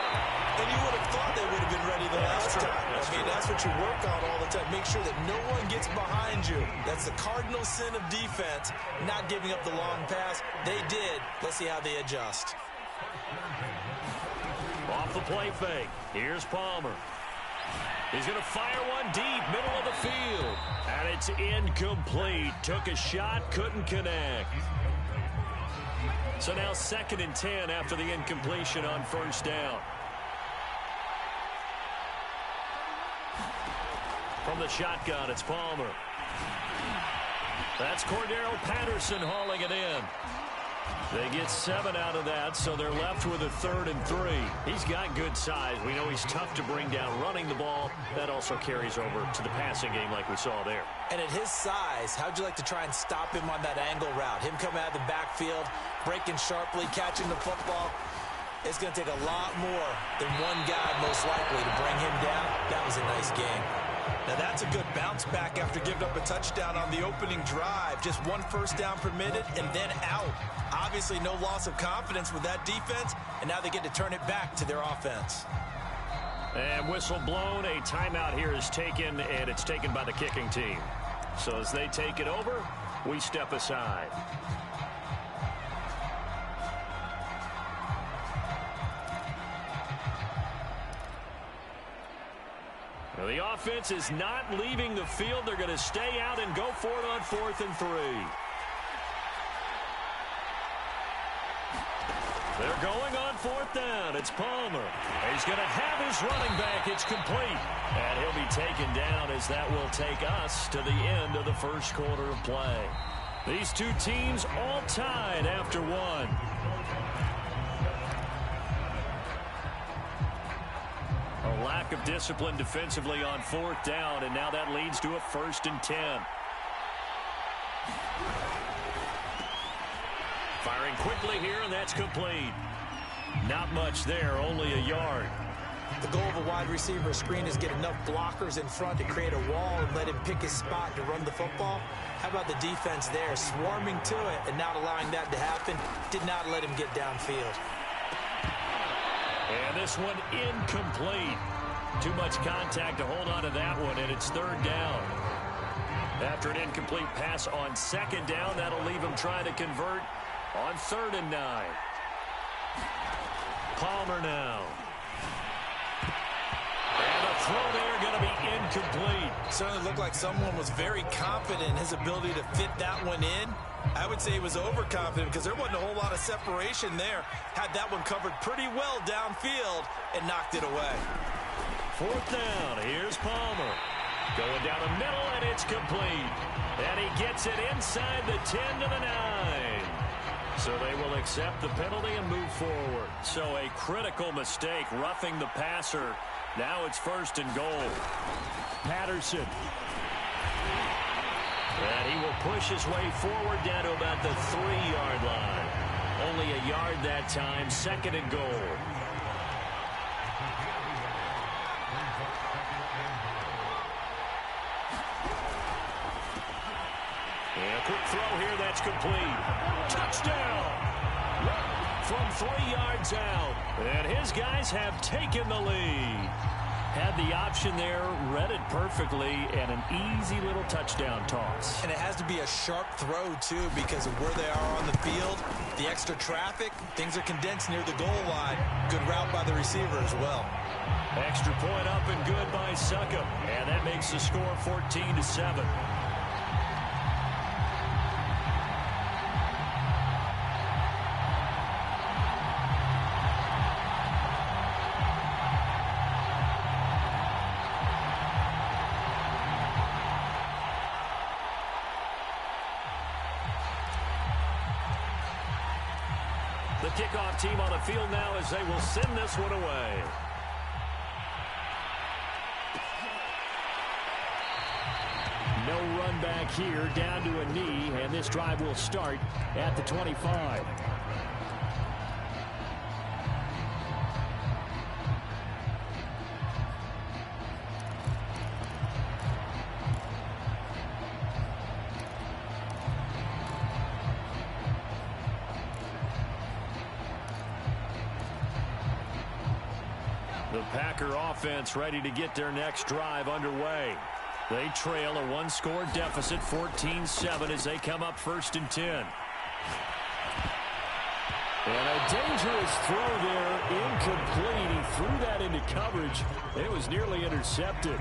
And you would have thought they would have been ready the last time. That's what you work on all the time. Make sure that no one gets behind you. That's the cardinal sin of defense, not giving up the long pass. They did. Let's see how they adjust. Off the play fake. Here's Palmer. He's going to fire one deep, middle of the field. And it's incomplete. Took a shot, couldn't connect. So now 2nd and 10 after the incompletion on first down. From the shotgun, it's Palmer. That's Cordero Patterson hauling it in. They get 7 out of that, so they're left with a 3rd and 3. He's got good size. We know he's tough to bring down running the ball. That also carries over to the passing game like we saw there. And at his size, how'd you like to try and stop him on that angle route? Him coming out of the backfield, breaking sharply, catching the football. It's going to take a lot more than one guy, most likely, to bring him down. That was a nice game. Now that's a good bounce back after giving up a touchdown on the opening drive. Just 1 first down permitted and then out. Obviously no loss of confidence with that defense, and now they get to turn it back to their offense. And whistle blown. A timeout here is taken, and it's taken by the kicking team. So as they take it over, we step aside. Now, the offense is not leaving the field. They're going to stay out and go for it on 4th and 3. They're going on 4th down. It's Palmer. He's going to have his running back. It's complete. And he'll be taken down as that will take us to the end of the first quarter of play. These two teams all tied after 1. A lack of discipline defensively on 4th down, and now that leads to a 1st and 10. Firing quickly here, and that's complete. Not much there, only a yard. The goal of a wide receiver screen is get enough blockers in front to create a wall and let him pick his spot to run the football. How about the defense there, swarming to it and not allowing that to happen? Did not let him get downfield. And this one incomplete. Too much contact to hold on to that one, and it's 3rd down. After an incomplete pass on 2nd down, that'll leave him trying to convert on 3rd and 9. Palmer now. And a throw there going to be incomplete. Certainly looked like someone was very confident in his ability to fit that one in. I would say he was overconfident because there wasn't a whole lot of separation there. Had that one covered pretty well downfield and knocked it away. 4th down. Here's Palmer. Going down the middle, and it's complete. And he gets it inside the 10 to the 9. So they will accept the penalty and move forward. So a critical mistake, roughing the passer. Now it's 1st and goal. Patterson. And he will push his way forward down to about the 3-yard line. Only a yard that time, 2nd and goal. And a quick throw here, that's complete. Touchdown! From 3 yards out. And his guys have taken the lead. Had the option there, read it perfectly, and an easy little touchdown toss. And it has to be a sharp throw, too, because of where they are on the field. The extra traffic, things are condensed near the goal line. Good route by the receiver as well. Extra point up and good by Succop. And that makes the score 14-7. the kickoff team on the field now as they will send this one away. No run back here, down to a knee, and this drive will start at the 25. The Packer offense ready to get their next drive underway. They trail a one-score deficit, 14-7, as they come up 1st and 10. And a dangerous throw there, incomplete. He threw that into coverage. It was nearly intercepted.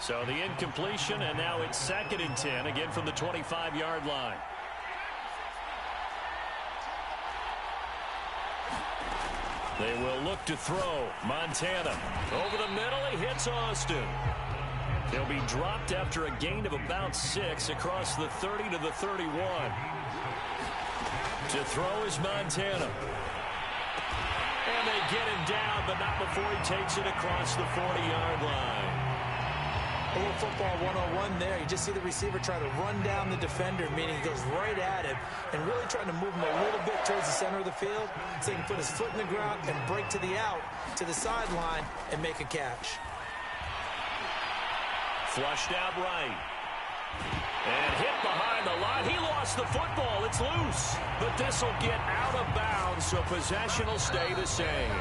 So the incompletion, and now it's 2nd and 10, again from the 25-yard line. They will look to throw. Montana over the middle. He hits Austin. He'll be dropped after a gain of about 6 across the 30 to the 31. To throw is Montana. And they get him down, but not before he takes it across the 40-yard line. A little football 101 there. You just see the receiver try to run down the defender, meaning he goes right at him and really trying to move him a little bit towards the center of the field so he can put his foot in the ground and break to the out, to the sideline, and make a catch. Flushed out right. And hit behind the line. He lost the football. It's loose. But this will get out of bounds, so possession will stay the same.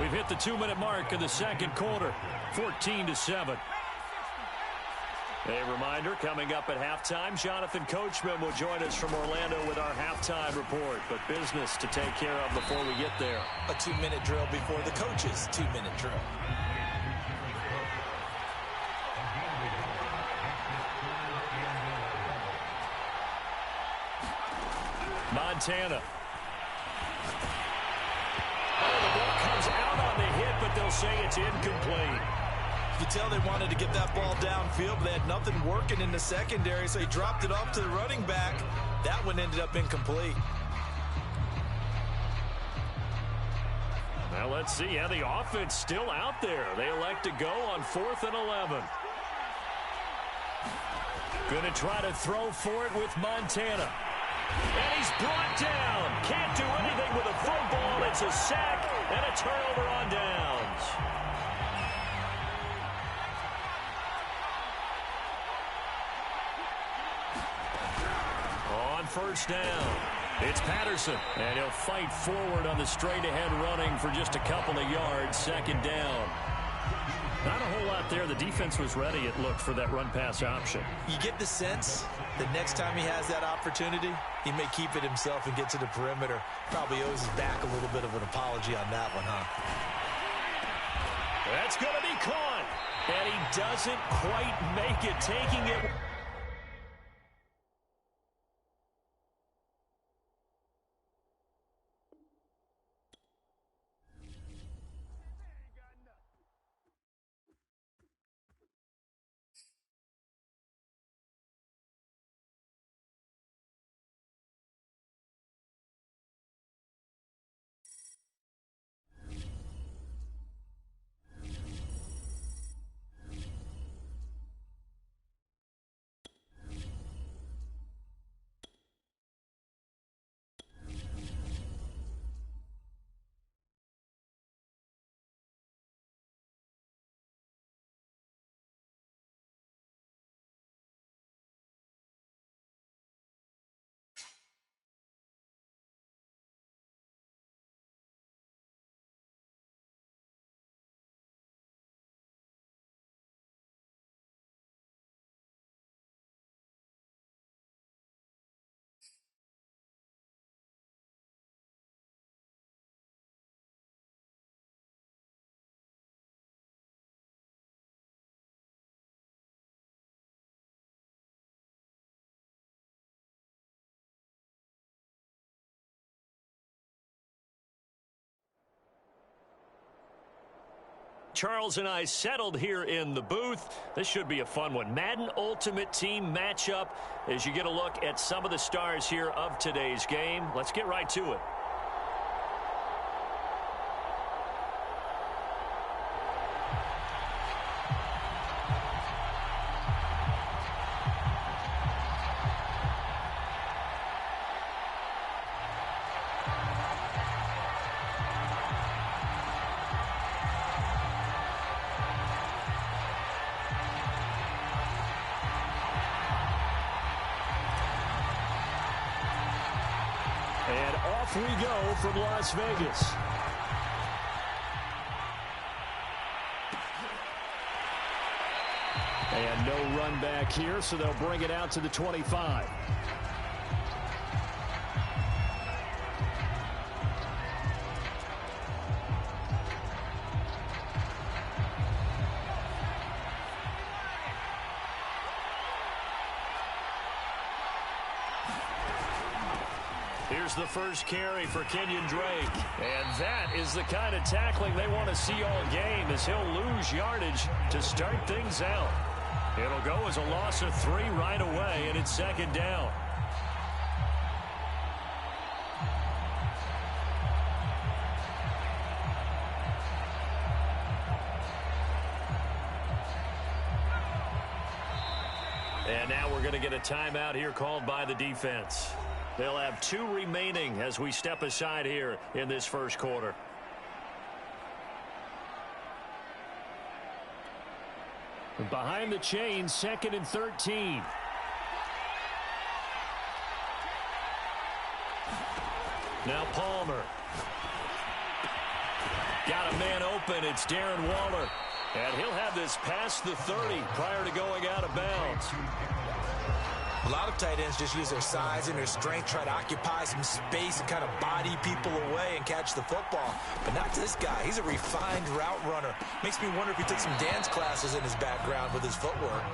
We've hit the 2-minute mark in the second quarter. 14-7. A reminder, coming up at halftime, Jonathan Coachman will join us from Orlando with our halftime report. But business to take care of before we get there. A 2-minute drill before the coach's 2-minute drill. Montana. Oh, the ball comes out on the hit, but they'll say it's incomplete. You can tell they wanted to get that ball downfield, but they had nothing working in the secondary, so he dropped it off to the running back. That one ended up incomplete. Now let's see. Yeah, the offense still out there. They elect to go on 4th and 11. Going to try to throw for it with Montana. And he's brought down. Can't do anything with a football. It's a sack and a turnover on downs. On 1st down, it's Patterson. And he'll fight forward on the straight-ahead running for just a couple of yards. 2nd down. Not a whole lot there. The defense was ready, it looked, for that run-pass option. You get the sense that next time he has that opportunity, he may keep it himself and get to the perimeter. Probably owes his back a little bit of an apology on that one, huh? That's going to be caught. And he doesn't quite make it, taking it. Charles and I settled here in the booth. This should be a fun one. Madden Ultimate Team matchup as you get a look at some of the stars here of today's game. Let's get right to it. off we go from Las Vegas. And no run back here, so they'll bring it out to the 25. Here's the first carry for Kenyon Drake. And that is the kind of tackling they want to see all game, as he'll lose yardage to start things out. It'll go as a loss of 3 right away, and it's second down. And now we're going to get a timeout here called by the defense. They'll have 2 remaining as we step aside here in this first quarter. Behind the chains, 2nd and 13. Now Palmer. Got a man open. It's Darren Waller. And he'll have this past the 30 prior to going out of bounds. A lot of tight ends just use their size and their strength, try to occupy some space and kind of body people away and catch the football. But not this guy. He's a refined route runner. Makes me wonder if he took some dance classes in his background with his footwork.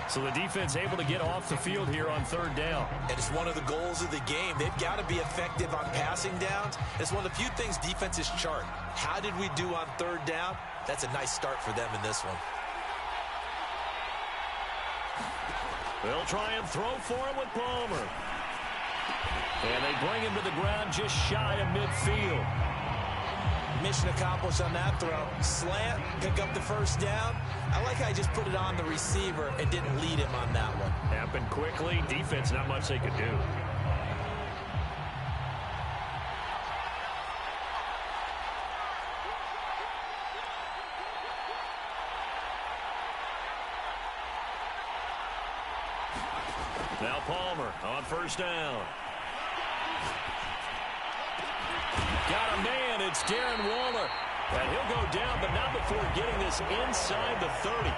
So the defense able to get off the field here on 3rd down. And it's one of the goals of the game. They've got to be effective on passing downs. It's one of the few things defenses chart. How did we do on 3rd down? That's a nice start for them in this one. They'll try and throw for him with Palmer. And they bring him to the ground just shy of midfield. Mission accomplished on that throw. Slant, pick up the first down. I like how he just put it on the receiver and didn't lead him on that one. Happened quickly. Defense, not much they could do. Now Palmer on 1st down. Got a man. It's Darren Waller. And he'll go down, but not before getting this inside the 30.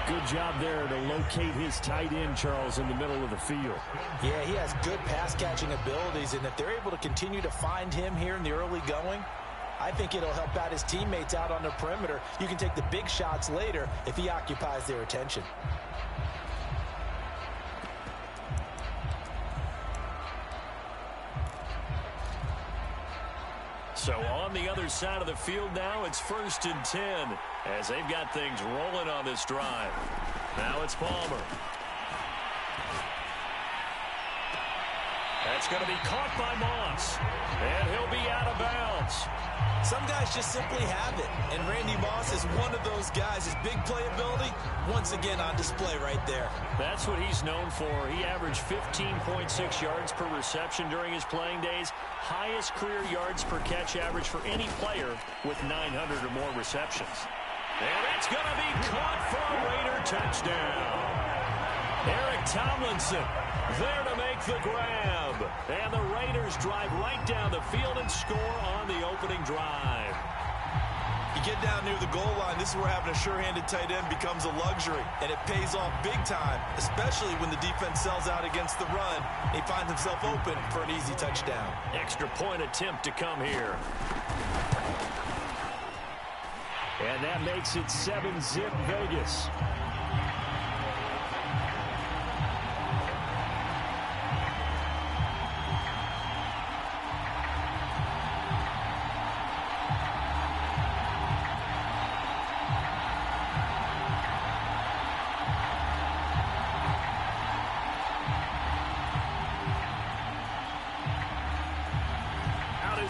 Good job there to locate his tight end, Charles, in the middle of the field. Yeah, he has good pass-catching abilities, and if they're able to continue to find him here in the early going, I think it'll help out his teammates out on the perimeter. You can take the big shots later if he occupies their attention. So on the other side of the field now, it's 1st and 10 as they've got things rolling on this drive. Now it's Palmer. That's going to be caught by Moss, and he'll be out of bounds. Some guys just simply have it, and Randy Moss is one of those guys. His big playability, once again on display right there. That's what he's known for. He averaged 15.6 yards per reception during his playing days. Highest career yards per catch average for any player with 900 or more receptions. And it's going to be caught for a Raider touchdown. Eric Tomlinson there to make the grab. And the Raiders drive right down the field and score on the opening drive. You get down near the goal line, this is where having a sure-handed tight end becomes a luxury, and it pays off big time, especially when the defense sells out against the run. He finds himself open for an easy touchdown. Extra point attempt to come here. And that makes it 7-zip Vegas.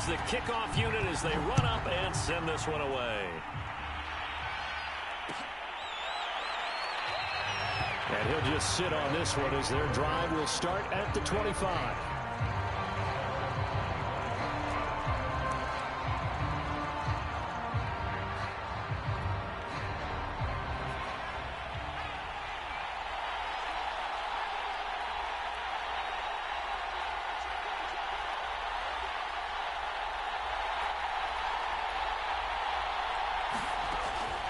The kickoff unit as they run up and send this one away. And he'll just sit on this one as their drive will start at the 25.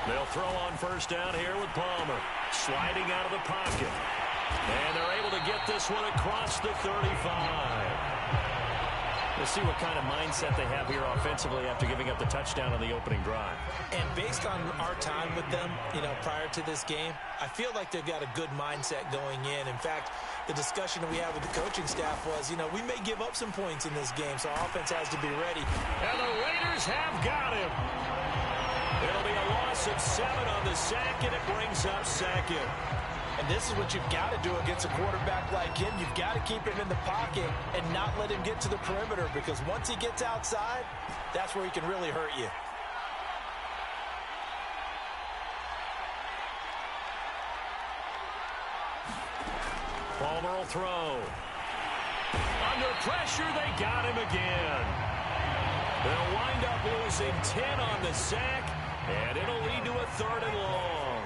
They'll throw on first down here with Palmer. Sliding out of the pocket. And they're able to get this one across the 35. We'll see what kind of mindset they have here offensively after giving up the touchdown on the opening drive. And based on our time with them, prior to this game, I feel like they've got a good mindset going in. In fact, the discussion that we had with the coaching staff was, we may give up some points in this game, so our offense has to be ready. And the Raiders have got him. It'll be a loss of 7 on the sack, and it brings up second. And this is what you've got to do against a quarterback like him. You've got to keep him in the pocket and not let him get to the perimeter, because once he gets outside, that's where he can really hurt you. Palmer will throw. Under pressure, they got him again. They'll wind up losing 10 on the sack, and it'll lead to a 3rd and long.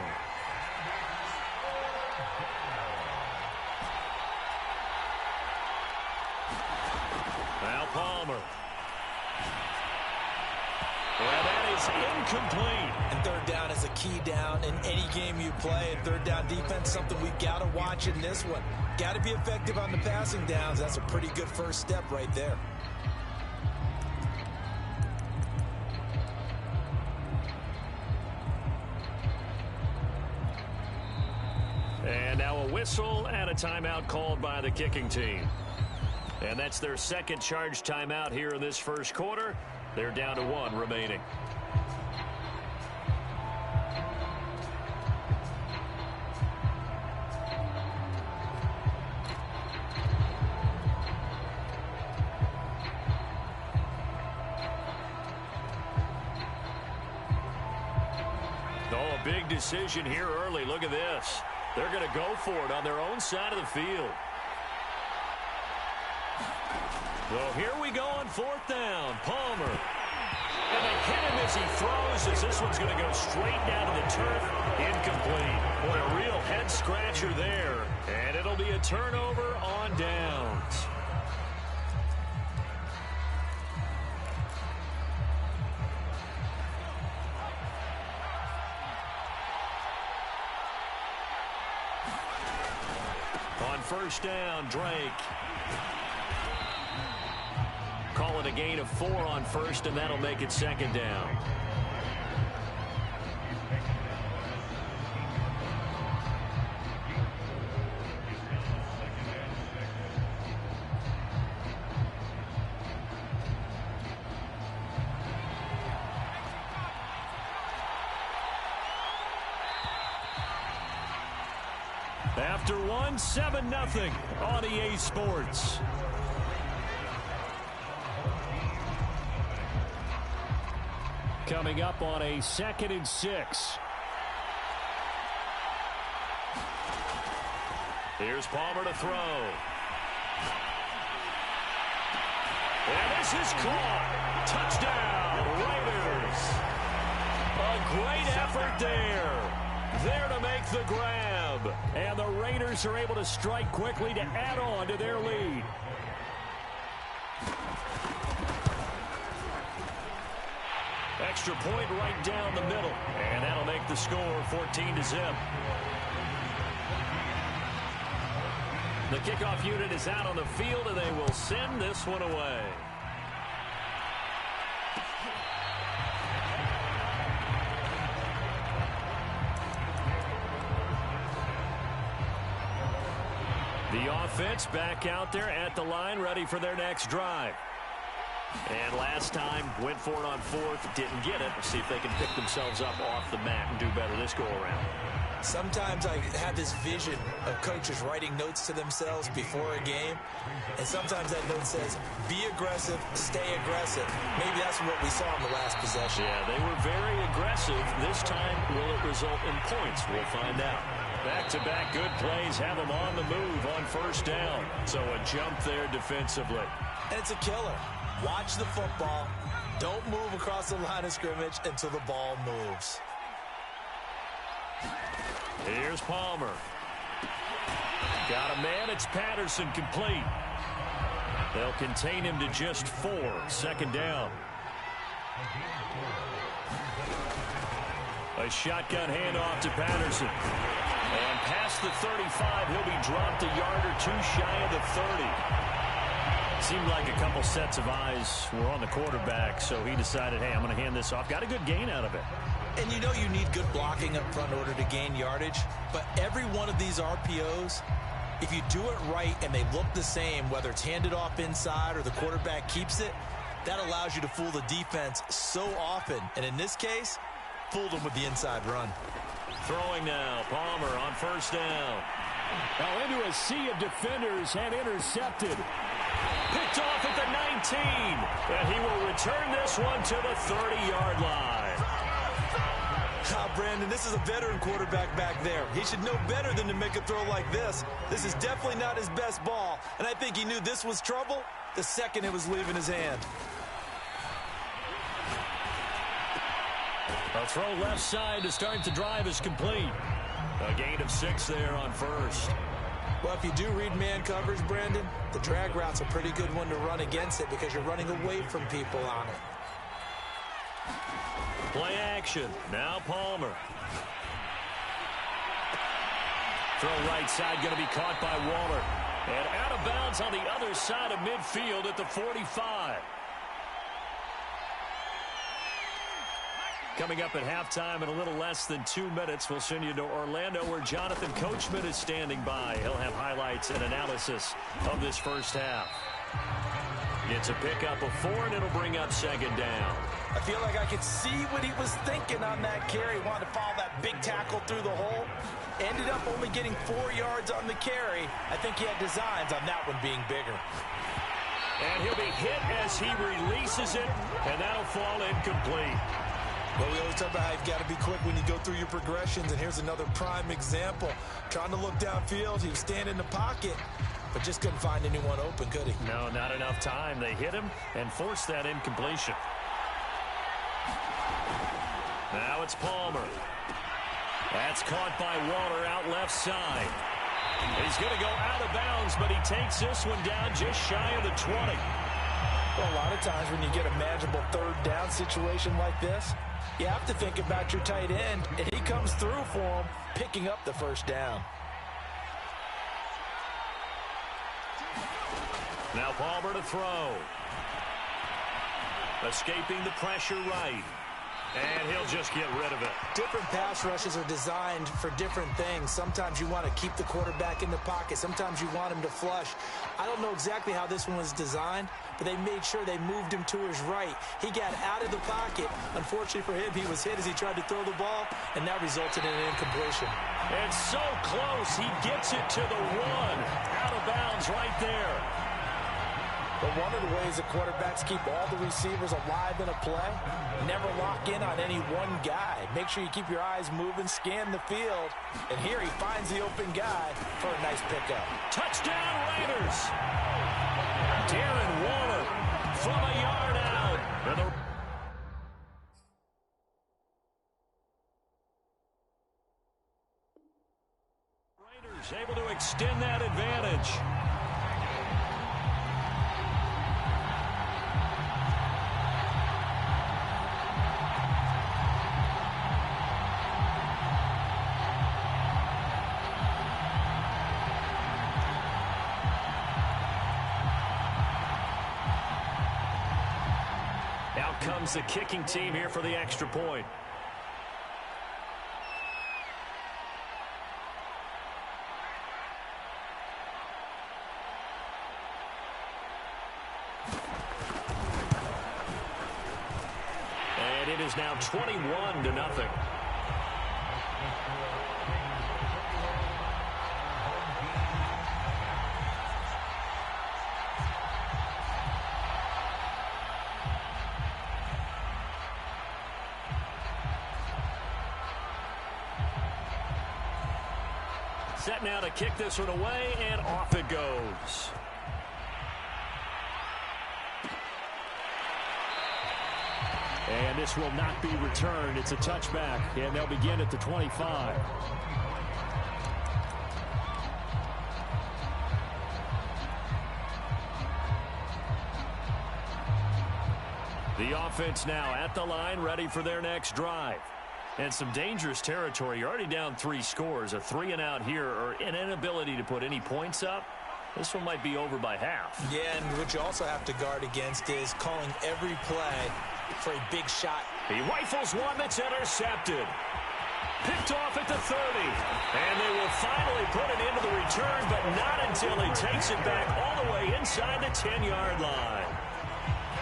Now Palmer. And that is incomplete. And 3rd down is a key down in any game you play. And 3rd down defense, something we've got to watch in this one. Got to be effective on the passing downs. That's a pretty good first step right there. And now a whistle and a timeout called by the kicking team. And that's their second charge timeout here in this first quarter. They're down to 1 remaining. Oh, a big decision here early. Look at this. They're going to go for it on their own side of the field. Well, here we go on 4th down. Palmer. And they hit him as he throws, as this one's going to go straight down to the turf. Incomplete. Boy, a real head-scratcher there. And it'll be a turnover on downs. On first down, Drake. Call it a gain of 4 on first, and that'll make it 2nd down. After 1, 7-0 on EA Sports. Coming up on a 2nd and 6. Here's Palmer to throw. And this is caught. Touchdown, Raiders. A great effort there. There to make the grab. And the Raiders are able to strike quickly to add on to their lead. Extra point right down the middle. And that'll make the score 14-0. The kickoff unit is out on the field, and they will send this one away. The offense back out there at the line, ready for their next drive. And last time, went for it on 4th, didn't get it. Let's see if they can pick themselves up off the mat and do better this go-around. Sometimes I have this vision of coaches writing notes to themselves before a game, and sometimes that note says, be aggressive, stay aggressive. Maybe that's what we saw in the last possession. Yeah, they were very aggressive. This time, will it result in points? We'll find out. Back-to-back good plays have them on the move on first down. So a jump there defensively. And it's a killer. Watch the football. Don't move across the line of scrimmage until the ball moves. Here's Palmer. Got a man. It's Patterson complete. They'll contain him to just 4. 2nd down. A shotgun handoff to Patterson. And past the 35, he'll be dropped a yard or two shy of the 30. Seemed like a couple sets of eyes were on the quarterback, so he decided, hey, I'm going to hand this off. Got a good gain out of it. And you know you need good blocking up front in order to gain yardage, but every one of these RPOs, if you do it right and they look the same, whether it's handed off inside or the quarterback keeps it, that allows you to fool the defense so often. And in this case, fooled them with the inside run. Throwing now, Palmer on first down. Now into a sea of defenders and intercepted. Picked off at the 19. And he will return this one to the 30-yard line. Brandon, this is a veteran quarterback back there. He should know better than to make a throw like this. This is definitely not his best ball, and I think he knew this was trouble the second it was leaving his hand. A throw left side to start the drive is complete. A gain of 6 there on first. Well, if you do read man coverage, Brandon, the drag route's a pretty good one to run against it because you're running away from people on it. Play action. Now Palmer. Throw right side going to be caught by Waller. And out of bounds on the other side of midfield at the 45. Coming up at halftime in a little less than 2 minutes, we'll send you to Orlando where Jonathan Coachman is standing by. He'll have highlights and analysis of this first half. It's a pickup of 4, and it'll bring up second down. I feel like I could see what he was thinking on that carry. He wanted to follow that big tackle through the hole. Ended up only getting 4 yards on the carry. I think he had designs on that one being bigger. And he'll be hit as he releases it, and that'll fall incomplete. Well, we always talk about how you've got to be quick when you go through your progressions, and here's another prime example. Trying to look downfield, he was standing in the pocket, but just couldn't find anyone open, could he? No, not enough time. They hit him and forced that incompletion. Now it's Palmer. That's caught by Waller out left side. He's going to go out of bounds, but he takes this one down just shy of the 20. Well, a lot of times when you get a manageable third down situation like this, you have to think about your tight end, and he comes through for him, picking up the first down. Now Palmer to throw. Escaping the pressure right. And he'll just get rid of it. Different pass rushes are designed for different things. Sometimes you want to keep the quarterback in the pocket. Sometimes you want him to flush. I don't know exactly how this one was designed, but they made sure they moved him to his right. He got out of the pocket. Unfortunately for him, he was hit as he tried to throw the ball, and that resulted in an incompletion. And so close, he gets it to the 1. Out of bounds right there. But one of the ways that quarterbacks keep all the receivers alive in a play, never lock in on any one guy. Make sure you keep your eyes moving, scan the field, and here he finds the open guy for a nice pickup. Touchdown Raiders! Darren Waller from a yard out. And the Raiders able to extend that advantage. Comes the kicking team here for the extra point. And it is now 21-0. Set now to kick this one away, and off it goes. And this will not be returned. It's a touchback, and they'll begin at the 25. The offense now at the line, ready for their next drive. And some dangerous territory. You're already down 3 scores. A 3 and out here, or an inability to put any points up. This one might be over by half. Yeah, and what you also have to guard against is calling every play for a big shot. He rifles one that's intercepted. Picked off at the 30. And they will finally put it into the return, but not until he takes it back all the way inside the 10-yard line.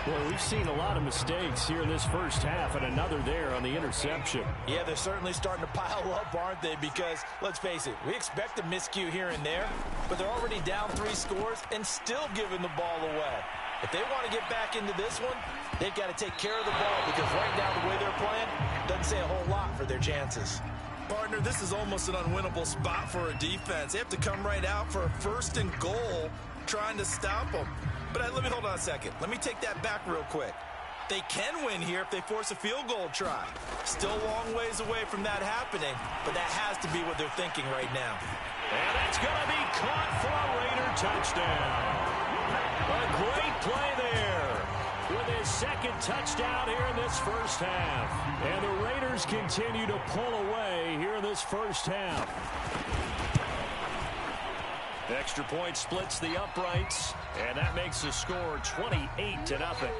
Well, we've seen a lot of mistakes here in this first half, and another there on the interception. Yeah, they're certainly starting to pile up, aren't they? Because, let's face it, we expect a miscue here and there, but they're already down 3 scores and still giving the ball away. If they want to get back into this one, they've got to take care of the ball, because right now, the way they're playing doesn't say a whole lot for their chances. Partner, this is almost an unwinnable spot for a defense. They have to come right out for a 1st and goal, trying to stop them. But let me hold on a second. Let me take that back real quick. They can win here if they force a field goal try. Still a long ways away from that happening, but that has to be what they're thinking right now. And that's going to be caught for a Raider touchdown. A great play there with his 2nd touchdown here in this first half. And the Raiders continue to pull away here in this first half. Extra point splits the uprights, and that makes the score 28-0.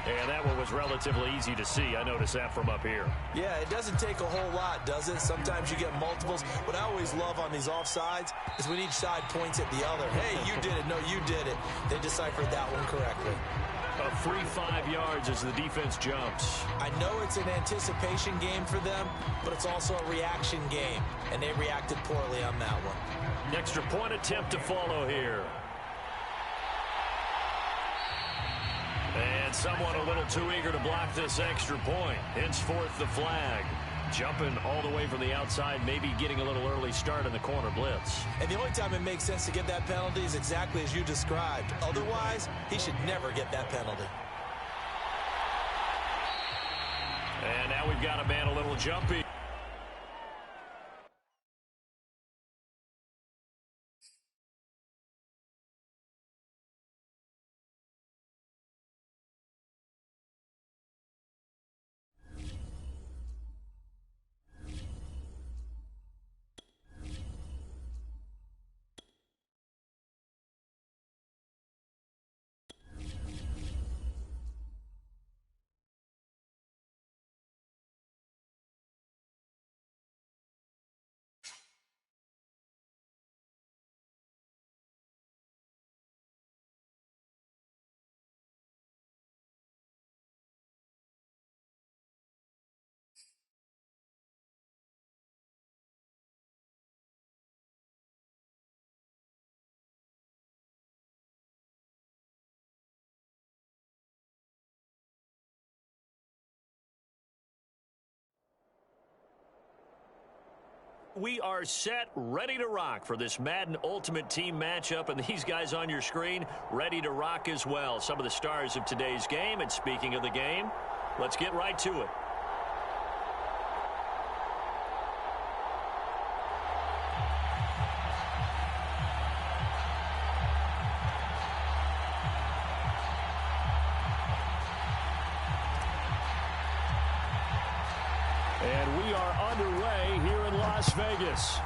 And that one was relatively easy to see. I noticed that from up here. Yeah, it doesn't take a whole lot, does it? Sometimes you get multiples. What I always love on these offsides is when each side points at the other. Hey, you did it. No, you did it. They deciphered that one correctly. A free 5 yards as the defense jumps. I know it's an anticipation game for them, but it's also a reaction game, and they reacted poorly on that one. Extra point attempt to follow here. And someone a little too eager to block this extra point. Henceforth the flag. Jumping all the way from the outside, maybe getting a little early start in the corner blitz. And the only time it makes sense to get that penalty is exactly as you described. Otherwise, he should never get that penalty. And now we've got a man a little jumpy. We are set, ready to rock for this Madden Ultimate Team matchup, and these guys on your screen ready to rock as well. Some of the stars of today's game, and speaking of the game, let's get right to it. And we are underway here in Las Vegas.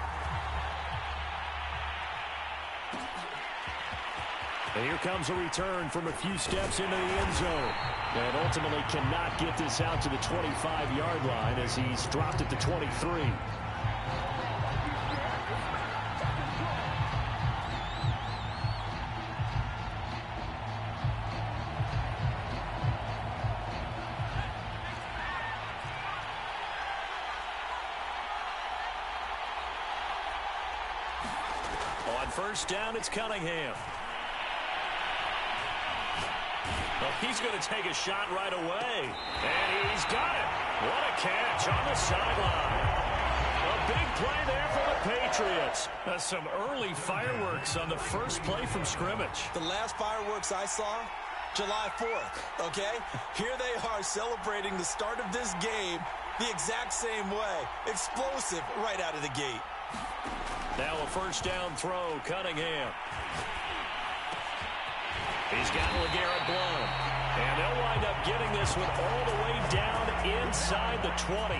And here comes a return from a few steps into the end zone. And ultimately cannot get this out to the 25-yard line as he's dropped at the 23. On first down, it's Cunningham. Well, he's going to take a shot right away. And he's got it. What a catch on the sideline. A big play there for the Patriots. Some early fireworks on the first play from scrimmage. The last fireworks I saw, July 4th, okay? Here they are celebrating the start of this game the exact same way. Explosive right out of the gate. Now a first down throw, Cunningham. He's got LeGarrette Blount. And they'll wind up getting this one all the way down inside the 20.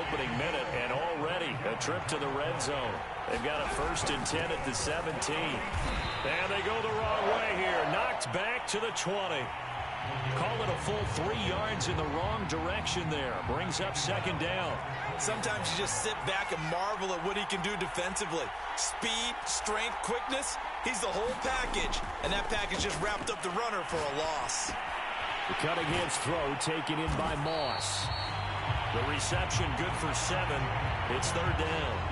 opening minute, and already a trip to the red zone. They've got a 1st and 10 at the 17. And they go the wrong way here. Knocked back to the 20. Call it a full 3 yards in the wrong direction there. Brings up 2nd down. Sometimes you just sit back and marvel at what he can do defensively. Speed, strength, quickness. He's the whole package. And that package just wrapped up the runner for a loss. The Cunningham's throw taken in by Moss. The reception good for 7. It's 3rd down.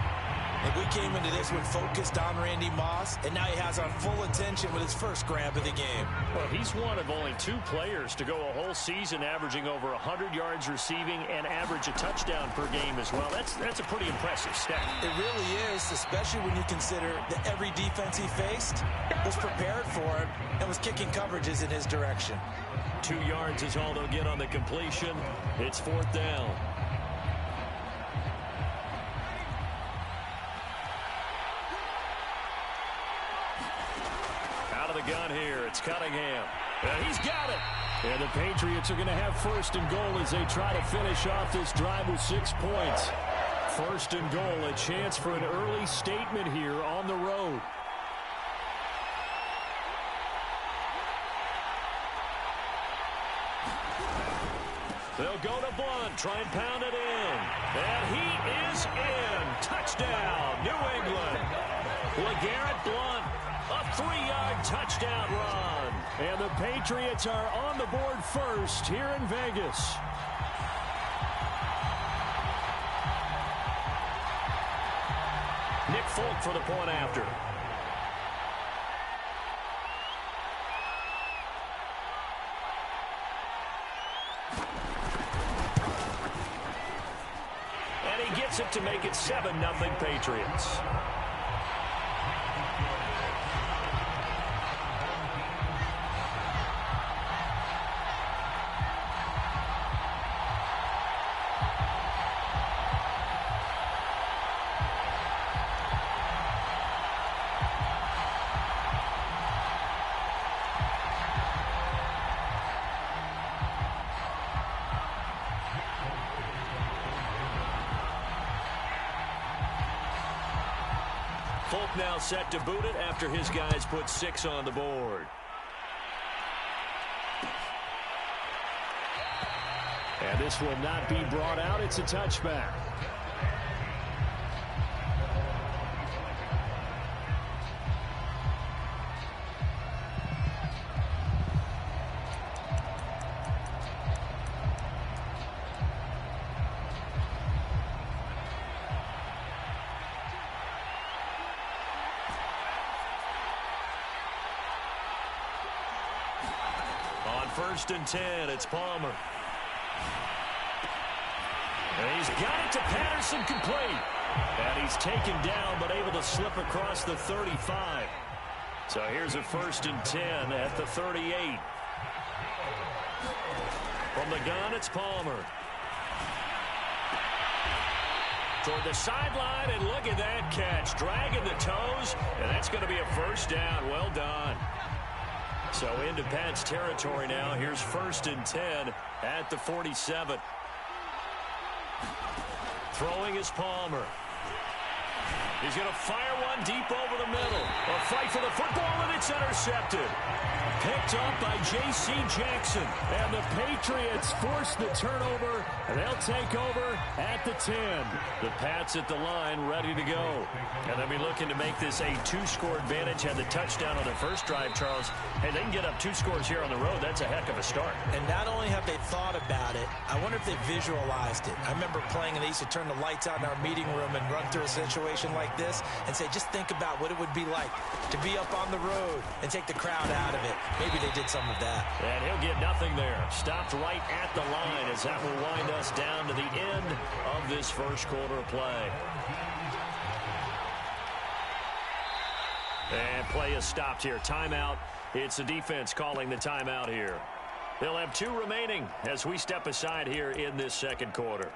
And we came into this one focused on Randy Moss, and now he has our full attention with his first grab of the game. Well, he's one of only 2 players to go a whole season averaging over 100 yards receiving and average a touchdown per game as well. That's a pretty impressive stat. It really is, especially when you consider that every defense he faced was prepared for him and was kicking coverages in his direction. 2 yards is all they'll get on the completion. It's 4th down. Gun here. It's Cunningham. And he's got it. And the Patriots are going to have 1st and goal as they try to finish off this drive with 6 points. 1st and goal, a chance for an early statement here on the road. They'll go to Blunt, try and pound it in. And he is in. Touchdown, New England. LeGarrette Blunt. A 3-yard touchdown run. And the Patriots are on the board first here in Vegas. Nick Folk for the point after. And he gets it to make it 7-0 Patriots. Folk now set to boot it after his guys put 6 on the board. And this will not be brought out. It's a touchback. On 1st and 10, it's Palmer. And he's got it to Patterson, complete. And he's taken down, but able to slip across the 35. So here's a 1st and 10 at the 38. From the gun, it's Palmer. Toward the sideline, and look at that catch. Dragging the toes, and that's going to be a 1st down. Well done. So into Pat's territory now. Here's 1st and 10 at the 47. Throwing is Palmer. He's going to fire one deep over the middle. A fight for the football, and it's intercepted. Picked up by J.C. Jackson. And the Patriots force the turnover, and they'll take over at the 10. The Pats at the line, ready to go. And they'll be looking to make this a 2-score advantage. Had the touchdown on their first drive, Charles. Hey, they can get up 2 scores here on the road. That's a heck of a start. And not only have they thought about it, I wonder if they visualized it. I remember playing, and they used to turn the lights out in our meeting room and run through a situation like this and say, just think about what it would be like to be up on the road and take the crowd out of it. Maybe they did some of that. And he'll get nothing there. Stopped right at the line as that will wind us down to the end of this first quarter of play. And play is stopped here. Timeout. It's the defense calling the timeout here. They'll have 2 remaining as we step aside here in this second quarter.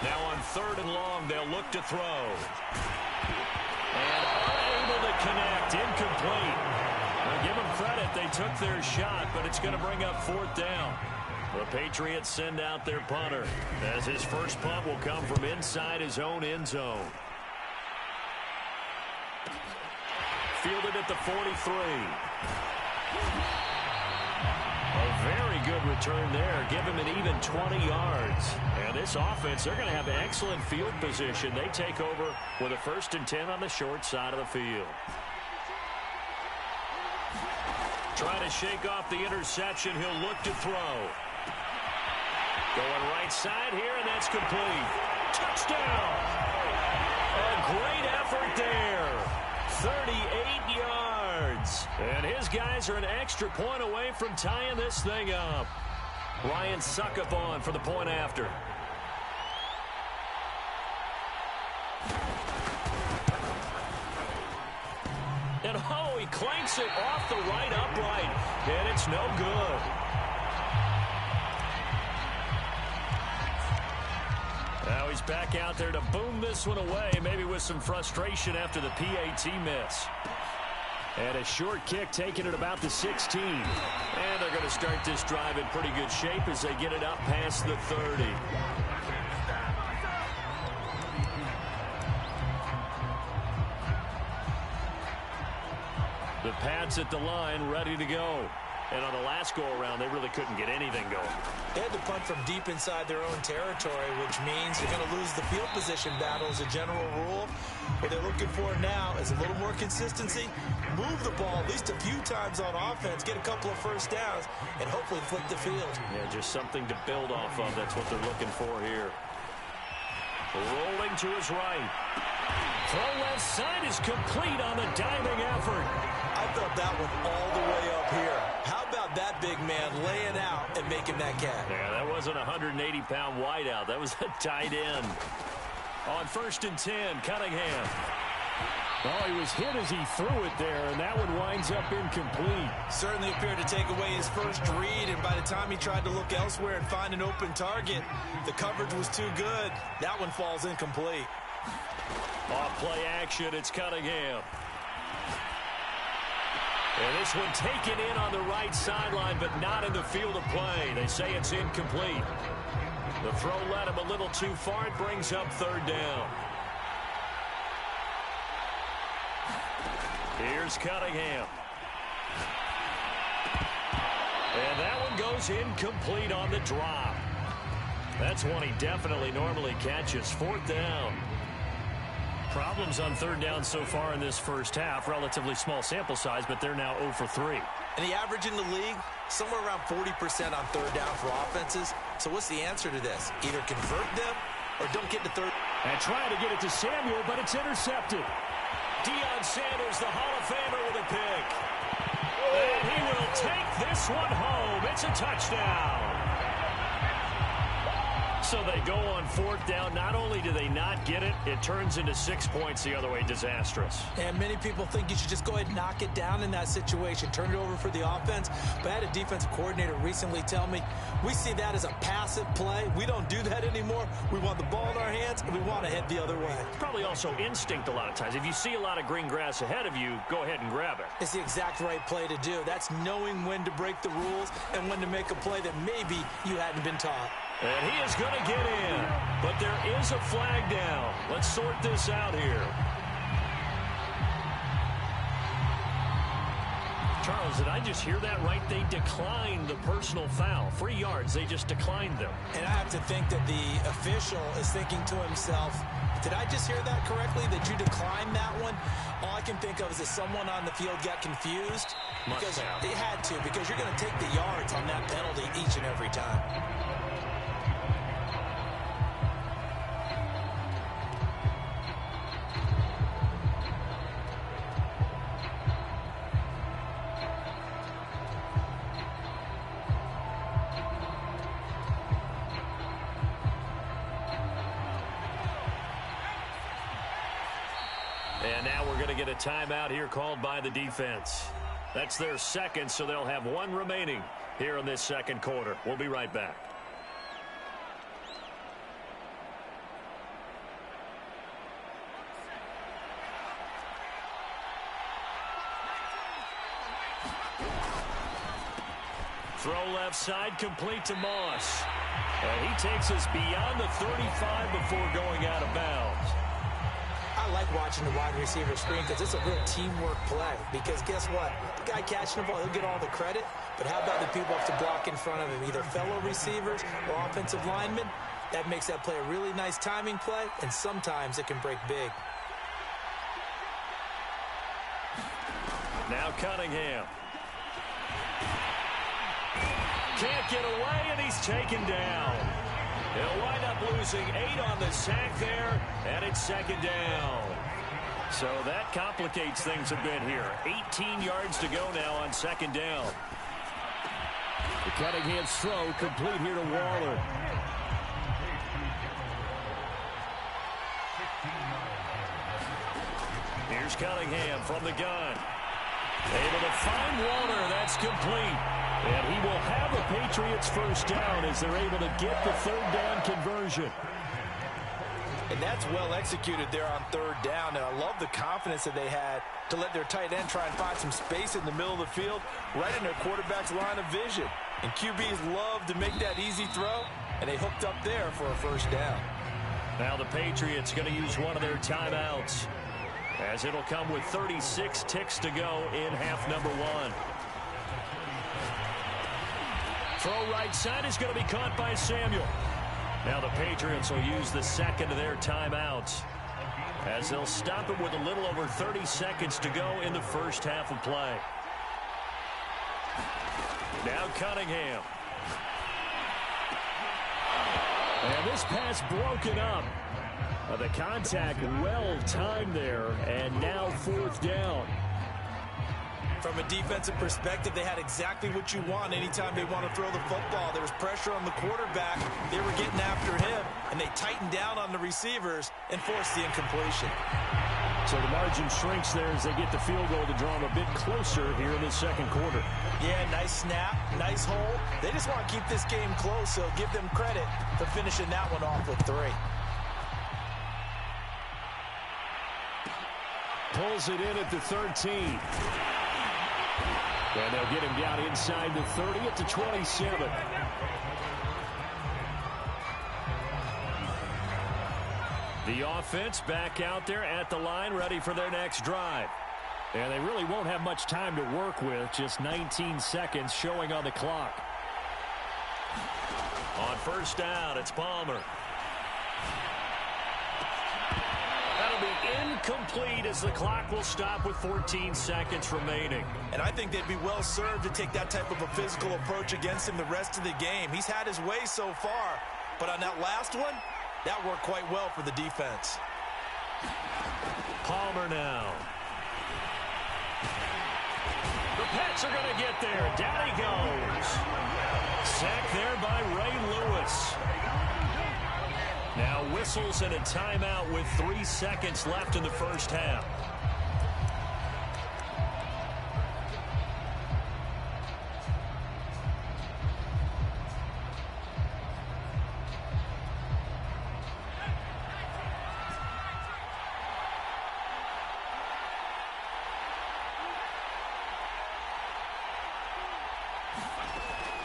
Now on 3rd and long, they'll look to throw. And connect. Incomplete. Now, give them credit. They took their shot, but it's going to bring up 4th down. The Patriots send out their punter, as his first punt will come from inside his own end zone. Fielded at the 43. A very good return there. Give him an even 20 yards. And this offense, they're going to have excellent field position. They take over with a 1st and 10 on the short side of the field. Trying to shake off the interception. He'll look to throw. Going right side here, and that's complete. Touchdown! A great effort there. 38 yards. And his guys are an extra point away from tying this thing up. Ryan Suckathon for the point after. And oh, he clanks it off the right upright. And it's no good. Now he's back out there to boom this one away, maybe with some frustration after the PAT miss. And a short kick taken at about the 16. And they're going to start this drive in pretty good shape as they get it up past the 30. The Pats at the line, ready to go. And on the last go-around, they really couldn't get anything going. They had to punt from deep inside their own territory, which means you're going to lose the field position battle as a general rule. What they're looking for now is a little more consistency, move the ball at least a few times on offense, get a couple of first downs, and hopefully flip the field. Yeah, just something to build off of. That's what they're looking for here. Rolling to his right. Throw left side is complete on the diving effort. I felt that one all the way up here. How about that big man laying out and making that catch? Yeah, that wasn't a 180-pound wideout. That was a tight end. On 1st and 10, Cunningham. Oh, he was hit as he threw it there, and that one winds up incomplete. Certainly appeared to take away his first read, and by the time he tried to look elsewhere and find an open target, the coverage was too good. That one falls incomplete. Off play action, it's Cunningham. And this one taken in on the right sideline, but not in the field of play. They say it's incomplete. The throw led him a little too far. It brings up 3rd down. Here's Cunningham. And that one goes incomplete on the drop. That's one he definitely normally catches. 4th down. Problems on 3rd down so far in this first half. Relatively small sample size, but they're now 0 for 3. And the average in the league, somewhere around 40% on 3rd down for offenses. So what's the answer to this? Either convert them or don't get to 3rd. And trying to get it to Samuel, but it's intercepted. Deion Sanders, the Hall of Famer, with a pick. And he will take this one home. It's a touchdown. So they go on 4th down. Not only do they not get it, it turns into 6 points the other way. Disastrous. And many people think you should just go ahead and knock it down in that situation. Turn it over for the offense. But I had a defensive coordinator recently tell me, we see that as a passive play. We don't do that anymore. We want the ball in our hands, and we want to head the other way. Probably also instinct a lot of times. If you see a lot of green grass ahead of you, go ahead and grab it. It's the exact right play to do. That's knowing when to break the rules and when to make a play that maybe you hadn't been taught. And he is going to get in. But there is a flag down. Let's sort this out here. Charles, did I just hear that right? They declined the personal foul. 3 yards, they just declined them. And I have to think that the official is thinking to himself, did I just hear that correctly, that you declined that one? All I can think of is that someone on the field got confused. Because they had to, because you're going to take the yards on that penalty each and every time. And now we're going to get a timeout here called by the defense. That's their second, so they'll have one remaining here in this second quarter. We'll be right back. Throw left side, complete to Moss. And he takes us beyond the 35 before going out of bounds. I like watching the wide receiver screen because it's a real teamwork play. Because guess what? The guy catching the ball, he'll get all the credit. But how about the people who have to block in front of him, either fellow receivers or offensive linemen? That makes that play a really nice timing play, and sometimes it can break big. Now Cunningham. Can't get away, and he's taken down. He'll wind up losing 8 on the sack there, and it's second down. So that complicates things a bit here. 18 yards to go now on second down. The Cunningham's throw complete here to Waller. Here's Cunningham from the gun. Able to find Waller. That's complete. And he will have the Patriots first down as they're able to get the third down conversion. And that's well executed there on third down. And I love the confidence that they had to let their tight end try and find some space in the middle of the field, right in their quarterback's line of vision. And QBs love to make that easy throw, and they hooked up there for a first down. Now the Patriots going to use one of their timeouts, as it'll come with 36 ticks to go in half number 1. Throw right side is going to be caught by Samuel. Now the Patriots will use the second of their timeouts, as they'll stop it with a little over 30 seconds to go in the first half of play. Now Cunningham. And this pass broken up. The contact well timed there, and now fourth down. From a defensive perspective, they had exactly what you want anytime they want to throw the football. There was pressure on the quarterback. They were getting after him, and they tightened down on the receivers and forced the incompletion. So the margin shrinks there as they get the field goal to draw them a bit closer here in the second quarter. Yeah, nice snap, nice hold. They just want to keep this game close, so give them credit for finishing that one off with 3. Pulls it in at the 13. And they'll get him down inside the 30 at the 27. The offense back out there at the line, ready for their next drive. And they really won't have much time to work with, just 19 seconds showing on the clock. On first down, it's Palmer. That'll be incomplete as the clock will stop with 14 seconds remaining. And I think they'd be well served to take that type of a physical approach against him the rest of the game. He's had his way so far, but on that last one, that worked quite well for the defense. Palmer now. The Pats are going to get there. Down he goes. Sacked there by Ray Lewis. Now whistles and a timeout with 3 seconds left in the first half.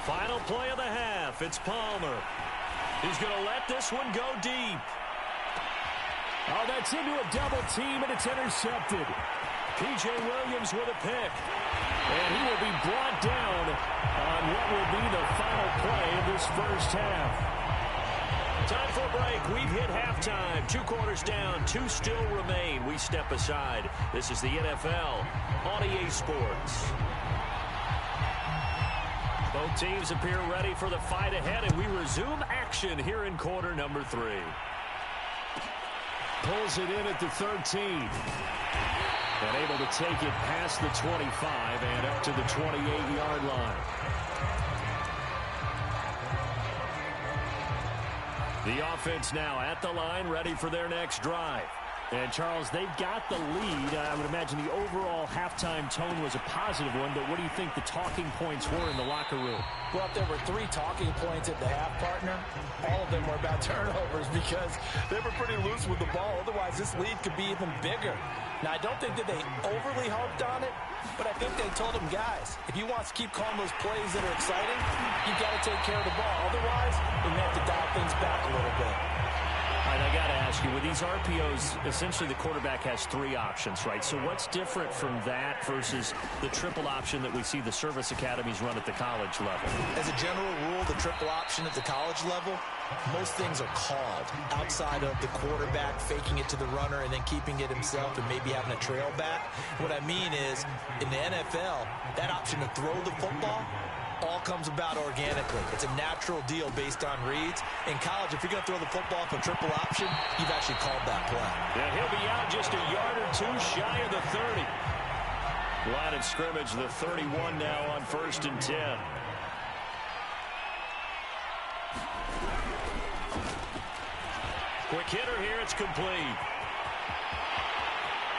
Final play of the half. It's Palmer. He's going to let this one go deep. Oh, that's into a double team, and it's intercepted. P.J. Williams with a pick. And he will be brought down on what will be the final play of this first half. Time for a break. We've hit halftime. 2 quarters down. 2 still remain. We step aside. This is the NFL on EA Sports. Both teams appear ready for the fight ahead, and we resume action here in quarter number 3. Pulls it in at the 13. And able to take it past the 25 and up to the 28-yard line. The offense now at the line, ready for their next drive. And, Charles, they've got the lead. I would imagine the overall halftime tone was a positive one, but what do you think the talking points were in the locker room? Well, if there were 3 talking points at the half, partner, all of them were about turnovers because they were pretty loose with the ball. Otherwise, this lead could be even bigger. Now, I don't think that they overly harped on it, but I think they told them, guys, if you want to keep calling those plays that are exciting, you've got to take care of the ball. Otherwise, we may have to dial things back a little bit. All right, I got to ask you, with these RPOs, essentially the quarterback has 3 options, right? So what's different from that versus the triple option that we see the service academies run at the college level? As a general rule, the triple option at the college level, most things are called outside of the quarterback faking it to the runner and then keeping it himself and maybe having a trail back. What I mean is, in the NFL, that option to throw the football all comes about organically. It's a natural deal based on reads. In college, if you're going to throw the football off a triple option, you've actually called that play. Yeah, he'll be out just a yard or 2 shy of the 30. Line of scrimmage, the 31 now on 1st and 10. Quick hitter here, it's complete.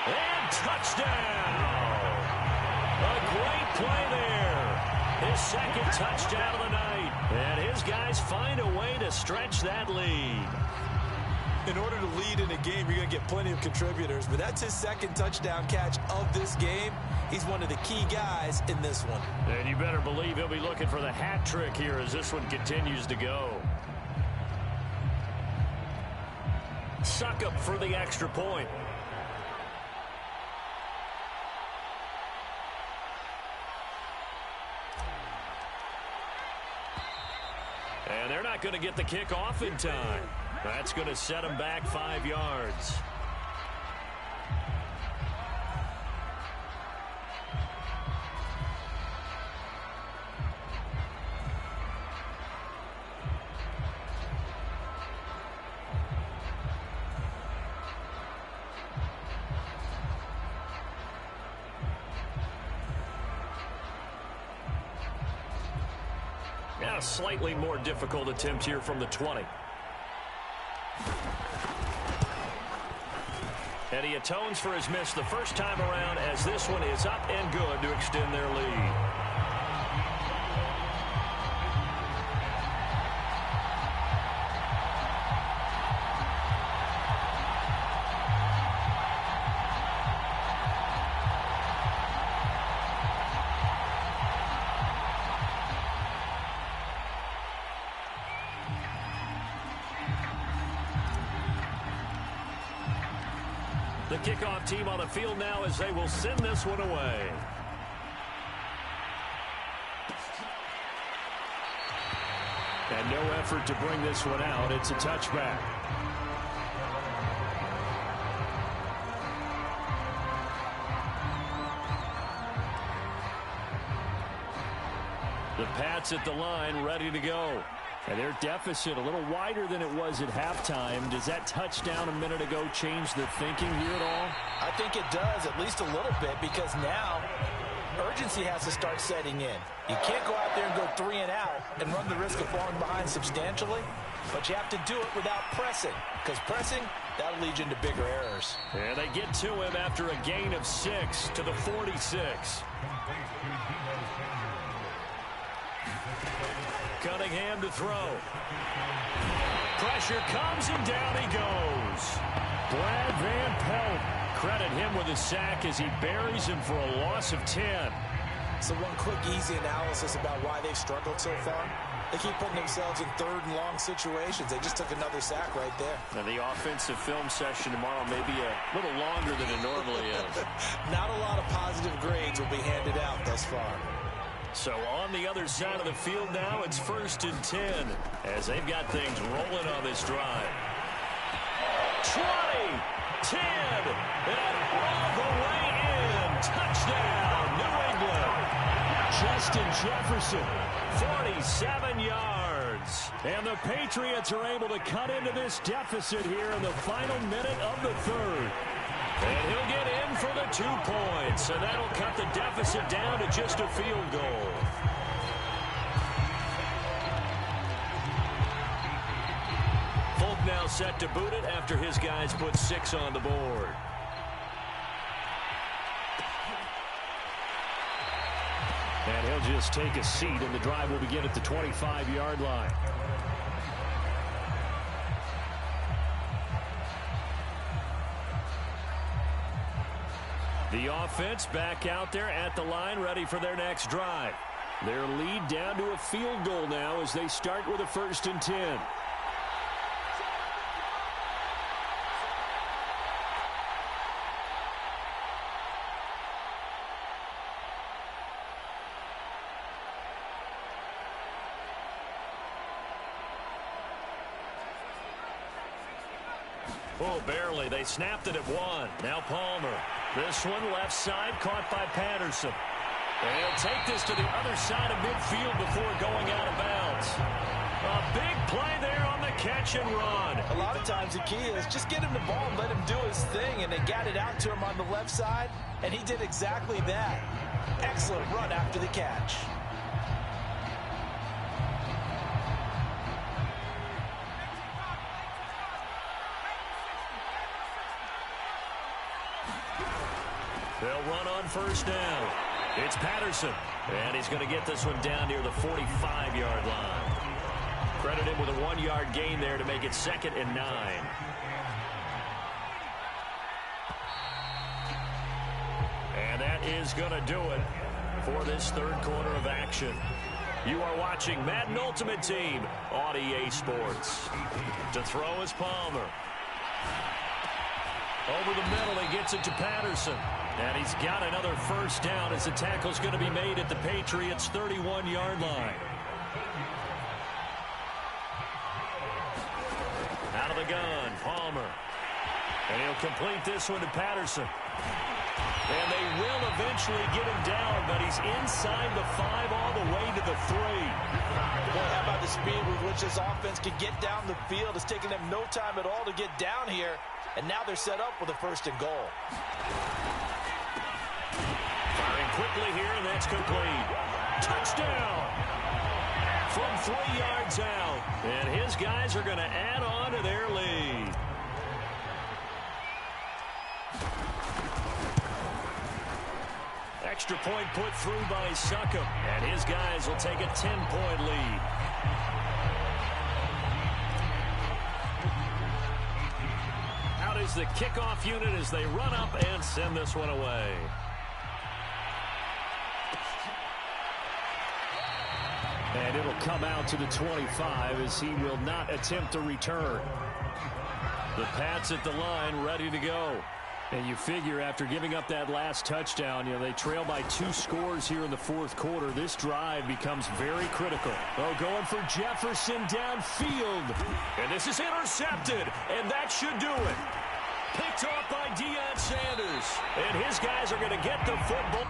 And touchdown! A great play there. His 2nd touchdown of the night. And his guys find a way to stretch that lead. In order to lead in a game, you're going to get plenty of contributors, but that's his 2nd touchdown catch of this game. He's one of the key guys in this one. And you better believe he'll be looking for the hat trick here as this one continues to go. Suckup for the extra point. And they're not going to get the kick off in time. That's going to set them back 5 yards. A slightly more difficult attempt here from the 20. And he atones for his miss the first time around as this one is up and good to extend their lead. The kickoff team on the field now as they will send this one away. And no effort to bring this one out. It's a touchback. The Pats at the line, ready to go. And their deficit a little wider than it was at halftime. Does that touchdown a minute ago change the thinking here at all? I think it does, at least a little bit, because now urgency has to start setting in. You can't go out there and go 3 and out and run the risk of falling behind substantially, but you have to do it without pressing, because pressing, that'll lead you into bigger errors. And they get to him after a gain of 6 to the 46. Cunningham to throw. Pressure comes and down he goes. Brad Van Pelt, credit him with a sack as he buries him for a loss of 10. So one quick, easy analysis about why they've struggled so far. They keep putting themselves in 3rd and long situations. They just took another sack right there. Now the offensive film session tomorrow may be a little longer than it normally is. Not a lot of positive grades will be handed out thus far. So on the other side of the field now, it's 1st and 10 as they've got things rolling on this drive. 20, 10, and all the way in. Touchdown, New England. Justin Jefferson, 47 yards. And the Patriots are able to cut into this deficit here in the final minute of the 3rd. And he'll get in for the 2 points, and that'll cut the deficit down to just a field goal. Folk now set to boot it after his guys put 6 on the board. And he'll just take a seat, and the drive will begin at the 25-yard line. The offense back out there at the line, ready for their next drive. Their lead down to a field goal now as they start with a 1st and 10. Oh, barely. They snapped it at 1. Now Palmer. This one left side, caught by Patterson. And he'll take this to the other side of midfield before going out of bounds. A big play there on the catch and run. A lot of times the key is just get him the ball and let him do his thing, and they got it out to him on the left side, and he did exactly that. Excellent run after the catch. They'll run on 1st down. It's Patterson, and he's going to get this one down near the 45-yard line. Credit him with a 1-yard gain there to make it 2nd and 9. And that is going to do it for this 3rd quarter of action. You are watching Madden Ultimate Team on EA Sports. To throw is Palmer. Over the middle, he gets it to Patterson. And he's got another 1st down as the tackle's going to be made at the Patriots' 31-yard line. Out of the gun, Palmer. And he'll complete this one to Patterson. And they will eventually get him down, but he's inside the 5 all the way to the 3. Boy, how about the speed with which this offense can get down the field? It's taking them no time at all to get down here. And now they're set up with a 1st and goal. Firing quickly here, and that's complete. Touchdown! From 3 yards out. And his guys are going to add on to their lead. Extra point put through by Succop. And his guys will take a 10-point lead. Out is the kickoff unit as they run up and send this one away. And it'll come out to the 25 as he will not attempt to return. The Pats at the line ready to go. And you figure after giving up that last touchdown, they trail by 2 scores here in the 4th quarter. This drive becomes very critical. Oh, going for Jefferson downfield. And this is intercepted, and that should do it. Picked off by Deion Sanders. And his guys are going to get the football.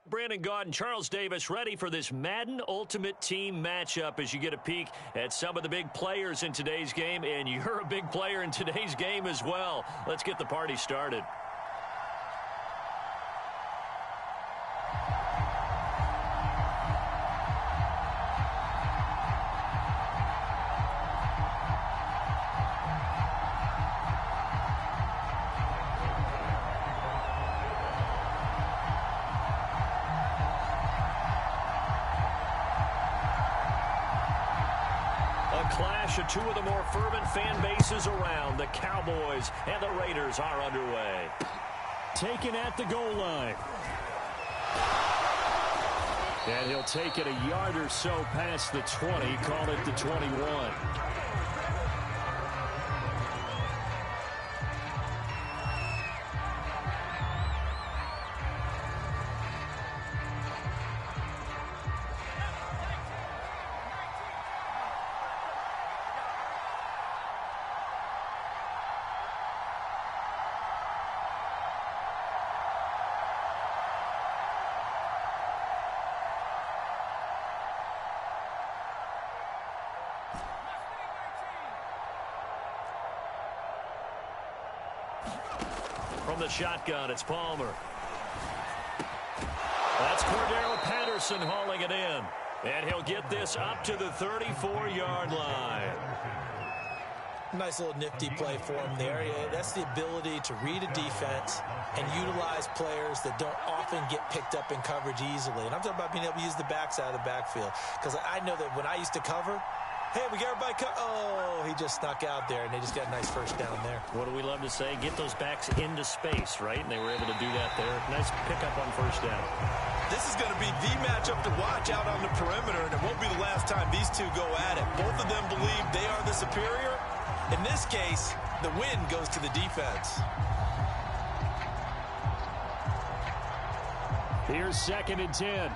Brandon Gaud and Charles Davis ready for this Madden Ultimate Team matchup as you get a peek at some of the big players in today's game, and you're a big player in today's game as well. Let's get the party started. clash of two of the more fervent fan bases around. The Cowboys and the Raiders are underway. Taken at the goal line. And he'll take it a yard or so past the 20, call it the 21. From the shotgun, it's Palmer. That's Cordero Patterson hauling it in. And he'll get this up to the 34-yard line. Nice little nifty play for him there. That's the ability to read a defense and utilize players that don't often get picked up in coverage easily. And I'm talking about being able to use the backside of the backfield. Because I know that when I used to cover, hey, we got everybody oh, he just snuck out there, and they just got a nice first down there. What do we love to say? Get those backs into space, right? And they were able to do that there. Nice pickup on first down. This is going to be the matchup to watch out on the perimeter, and it won't be the last time these two go at it. Both of them believe they are the superior. In this case, the win goes to the defense. Here's 2nd and 10.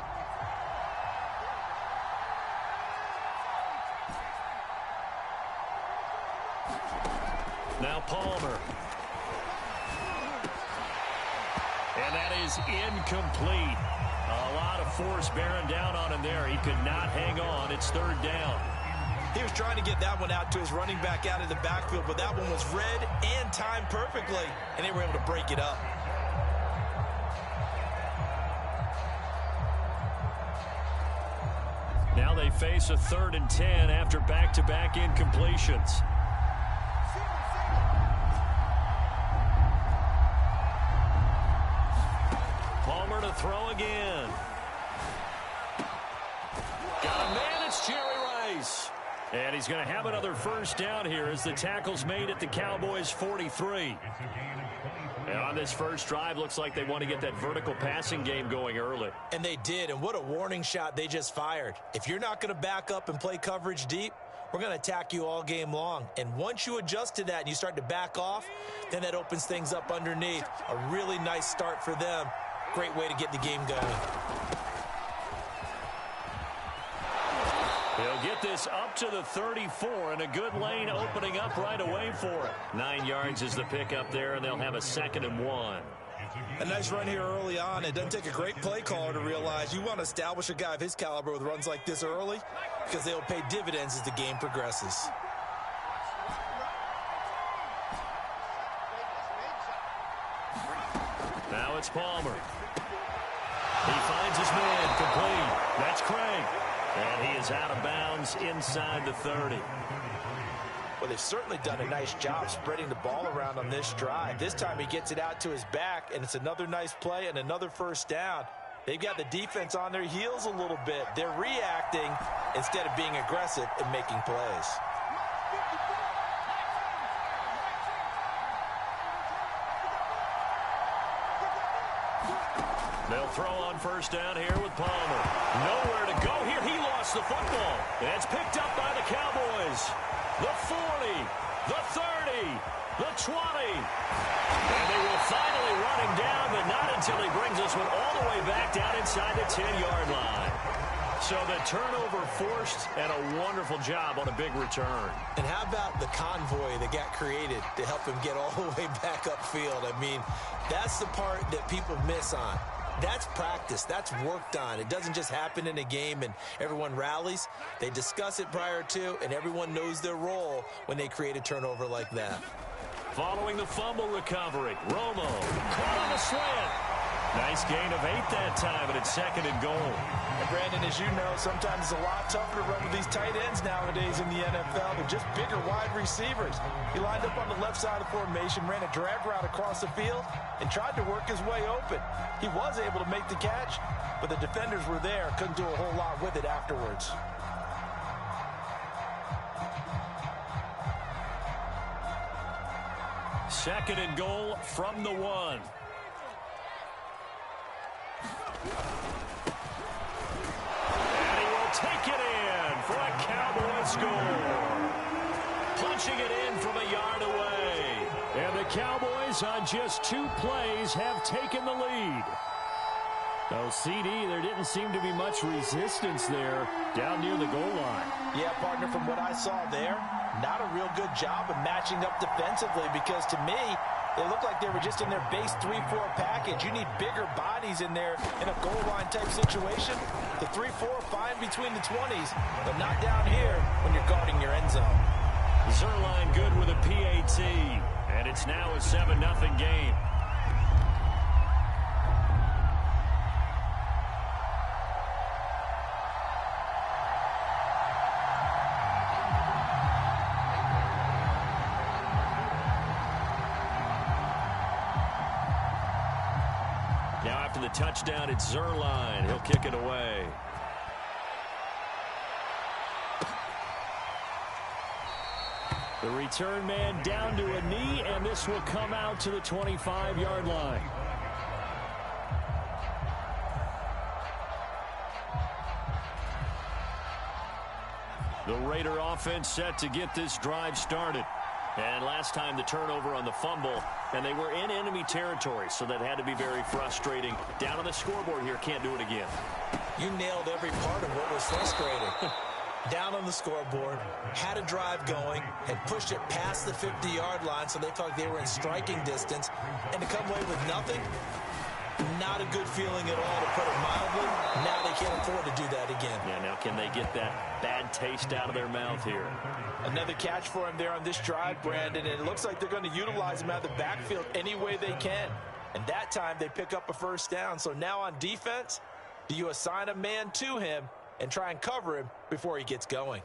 Now Palmer. And that is incomplete. A lot of force bearing down on him there. He could not hang on. It's 3rd down. He was trying to get that one out to his running back out of the backfield, but that one was read and timed perfectly, and they were able to break it up. Now they face a 3rd and 10 after back-to-back incompletions. Palmer to throw again. Got a man, it's Jerry Rice. And he's going to have another first down here as the tackle's made at the Cowboys' 43. And on this first drive, looks like they want to get that vertical passing game going early. And they did, and what a warning shot they just fired. If you're not going to back up and play coverage deep, we're going to attack you all game long. And once you adjust to that and you start to back off, then that opens things up underneath. A really nice start for them. Great way to get the game going. He'll get this up to the 34, and a good lane opening up right away for it. 9 yards is the pickup there, and they'll have a 2nd and 1. A nice run here early on. It doesn't take a great play caller to realize you want to establish a guy of his caliber with runs like this early because they'll pay dividends as the game progresses. Now it's Palmer. He finds his man complete. That's Craig. And he is out of bounds inside the 30. Well, they've certainly done a nice job spreading the ball around on this drive. This time he gets it out to his back, and it's another nice play and another first down. They've got the defense on their heels a little bit. They're reacting instead of being aggressive and making plays. They'll throw on first down here with Palmer. Nowhere to go here. He lost the football. It's picked up by the Cowboys. The 40, the 30, the 20. And they will finally run him down, but not until he brings this one all the way back down inside the 10-yard line. So the turnover forced, and a wonderful job on a big return. And how about the convoy that got created to help him get all the way back upfield? I mean, that's the part that people miss on. That's practice. That's worked on. It doesn't just happen in a game and everyone rallies. They discuss it prior to, and everyone knows their role when they create a turnover like that. Following the fumble recovery, Romo caught on the slant. Nice gain of 8 that time, and it's 2nd and goal. And Brandon, as you know, sometimes it's a lot tougher to run with these tight ends nowadays in the NFL. They're just bigger wide receivers. He lined up on the left side of the formation, ran a drag route across the field, and tried to work his way open. He was able to make the catch, but the defenders were there. Couldn't do a whole lot with it afterwards. Second and goal from the 1. And he will take it in for a Cowboy score. Punching it in from a yard away. And the Cowboys on just 2 plays have taken the lead. Oh, CD, there didn't seem to be much resistance there down near the goal line. Yeah, partner, from what I saw there, not a real good job of matching up defensively because to me, it looked like they were just in their base 3-4 package. You need bigger bodies in there in a goal line type situation. The 3-4 fine between the 20s, but not down here when you're guarding your end zone. Zerline good with a PAT, and it's now a 7-0 game. Now after the touchdown, it's Zerline. He'll kick it away. The return man down to a knee, and this will come out to the 25-yard line. The Raider offense set to get this drive started. And last time the turnover on the fumble, and they were in enemy territory, so that had to be very frustrating. Down on the scoreboard here, can't do it again. You nailed every part of what was frustrating. Down on the scoreboard, had a drive going, had pushed it past the 50-yard line so they felt like they were in striking distance, and to come away with nothing, not a good feeling at all, to put it mildly. Now they can't afford to do that again. Yeah, now can they get that bad taste out of their mouth here? Another catch for him there on this drive, Brandon, and it looks like they're going to utilize him out of the backfield any way they can. And that time they pick up a first down. So now on defense, do you assign a man to him and try and cover him before he gets going?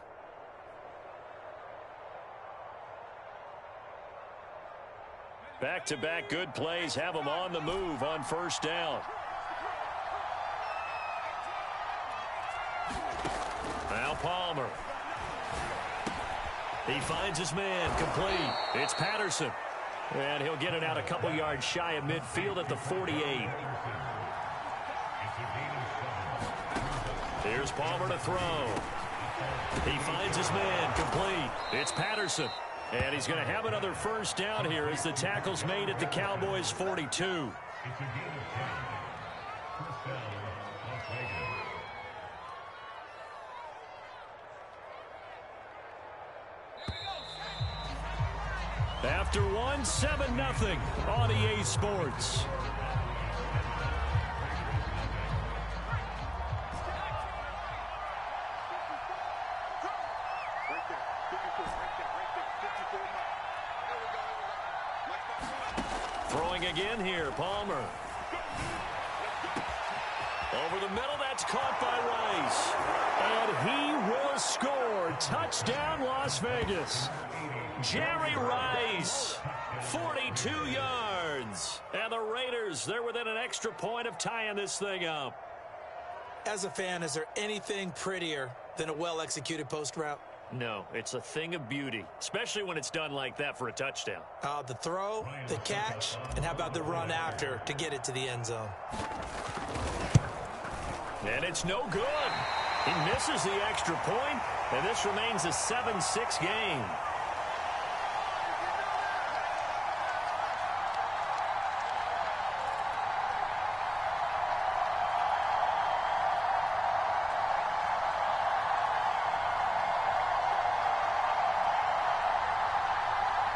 Back-to-back good plays have them on the move on first down. Now Palmer. He finds his man, complete. It's Patterson. And he'll get it out a couple yards shy of midfield at the 48. Here's Palmer to throw. He finds his man, complete. It's Patterson. And he's going to have another first down here as the tackle's made at the Cowboys' 42. After one, 7-0 on EA Sports. Throwing again here, Palmer. Over the middle, that's caught by Rice. And he will score. Touchdown, Las Vegas. Jerry Rice, 42 yards. And the Raiders, they're within an extra point of tying this thing up. As a fan, is there anything prettier than a well-executed post route? No, it's a thing of beauty, especially when it's done like that for a touchdown. The throw, the catch, and how about the run after to get it to the end zone? And it's no good. He misses the extra point, and this remains a 7-6 game.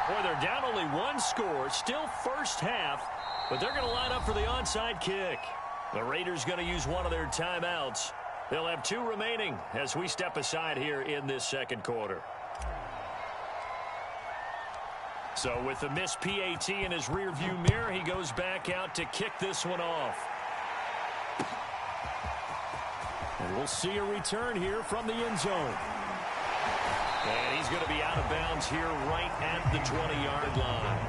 Boy, they're down only one score, still first half, but they're going to line up for the onside kick. The Raiders going to use one of their timeouts. They'll have 2 remaining as we step aside here in this second quarter. So with the missed PAT in his rearview mirror, he goes back out to kick this one off. And we'll see a return here from the end zone. And he's going to be out of bounds here right at the 20-yard line.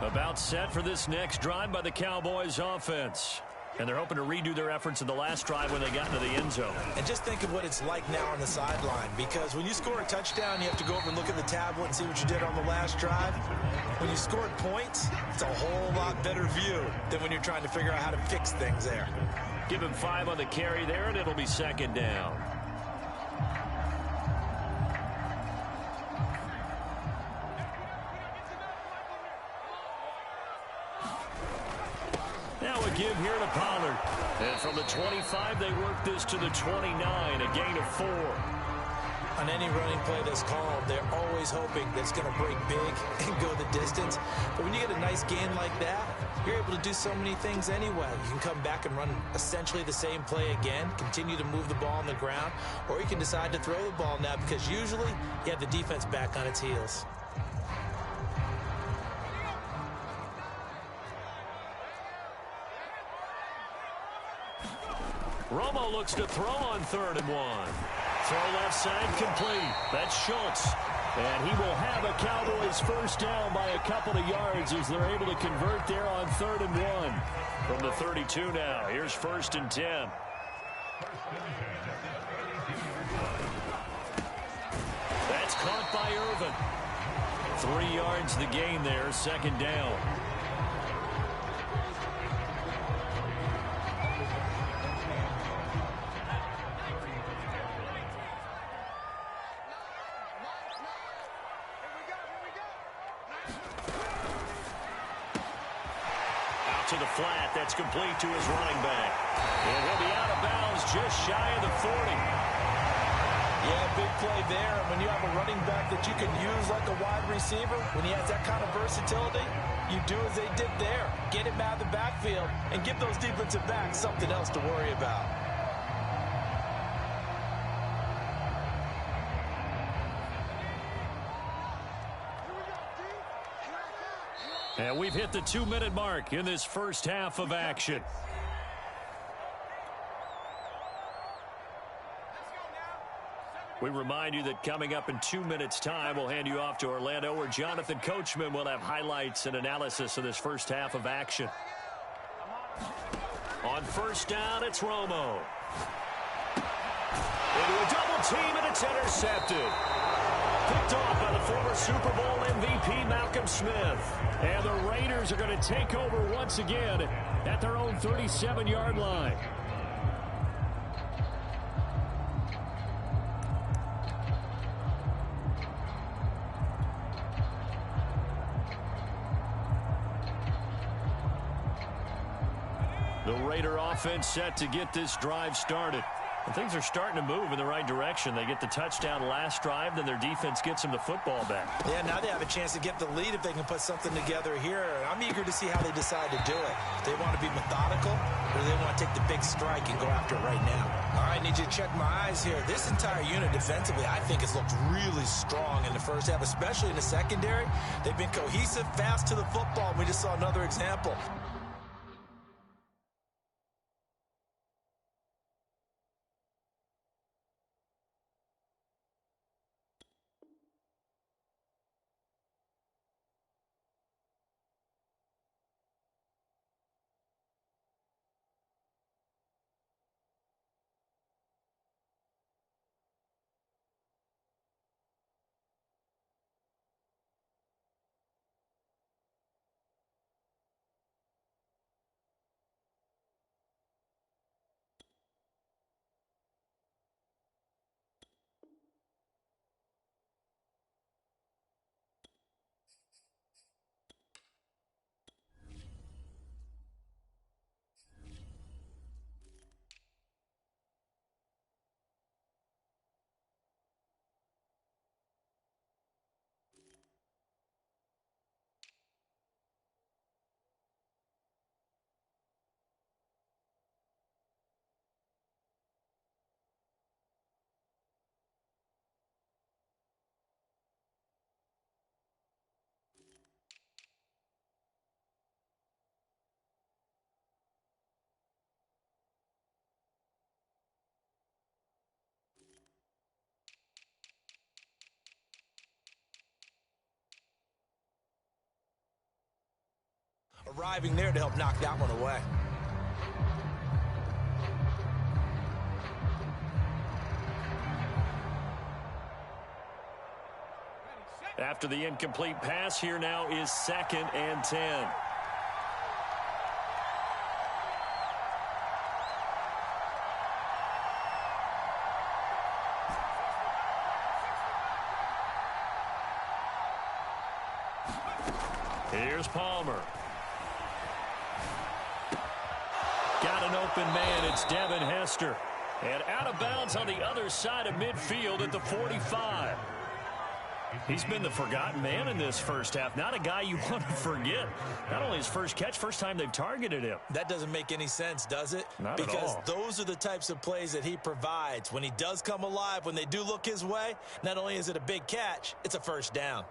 About set for this next drive by the Cowboys offense. And they're hoping to redo their efforts in the last drive when they got into the end zone. And just think of what it's like now on the sideline, because when you score a touchdown, you have to go over and look at the tablet and see what you did on the last drive. When you scored points, it's a whole lot better view than when you're trying to figure out how to fix things there. Give him 5 on the carry there, and it'll be second down. Now a give here to Pollard. And from the 25, they work this to the 29, a gain of 4. On any running play that's called, they're always hoping that it's going to break big and go the distance. But when you get a nice gain like that, you're able to do so many things anyway. You can come back and run essentially the same play again, continue to move the ball on the ground, or you can decide to throw the ball now because usually you have the defense back on its heels. Romo looks to throw on 3rd and 1. Throw left side complete. That's Schultz. And he will have a Cowboys first down by a couple of yards as they're able to convert there on 3rd and 1. From the 32 now, here's 1st and 10. That's caught by Irvin. 3 yards the gain there, 2nd down. To the flat, that's complete to his running back. And he'll be out of bounds just shy of the 40. Yeah, big play there. And when you have a running back that you can use like a wide receiver, when he has that kind of versatility, you do as they did there. Get him out of the backfield and give those defensive backs something else to worry about. And we've hit the 2-minute mark in this first half of action. We remind you that coming up in 2 minutes' time, we'll hand you off to Orlando, where Jonathan Coachman will have highlights and analysis of this first half of action. On 1st down, it's Romo. Into a double team, and it's intercepted. Picked off by the former Super Bowl MVP Malcolm Smith. And the Raiders are going to take over once again at their own 37-yard line. The Raider offense set to get this drive started. And things are starting to move in the right direction. They get the touchdown last drive, then their defense gets them the football back. Yeah, now they have a chance to get the lead if they can put something together here. I'm eager to see how they decide to do it. If they want to be methodical, or do they want to take the big strike and go after it right now? All right, I need you to check my eyes here. This entire unit defensively, I think, has looked really strong in the first half, especially in the secondary. They've been cohesive, fast to the football. We just saw another example. Arriving there to help knock that one away. After the incomplete pass, here now is 2nd and 10. Here's Palmer. Got an open man. It's Devin Hester. And out of bounds on the other side of midfield at the 45. He's been the forgotten man in this first half. Not a guy you want to forget. Not only his first catch, first time they've targeted him. That doesn't make any sense, does it? Not at all. Because those are the types of plays that he provides. When he does come alive, when they do look his way, not only is it a big catch, it's a first down.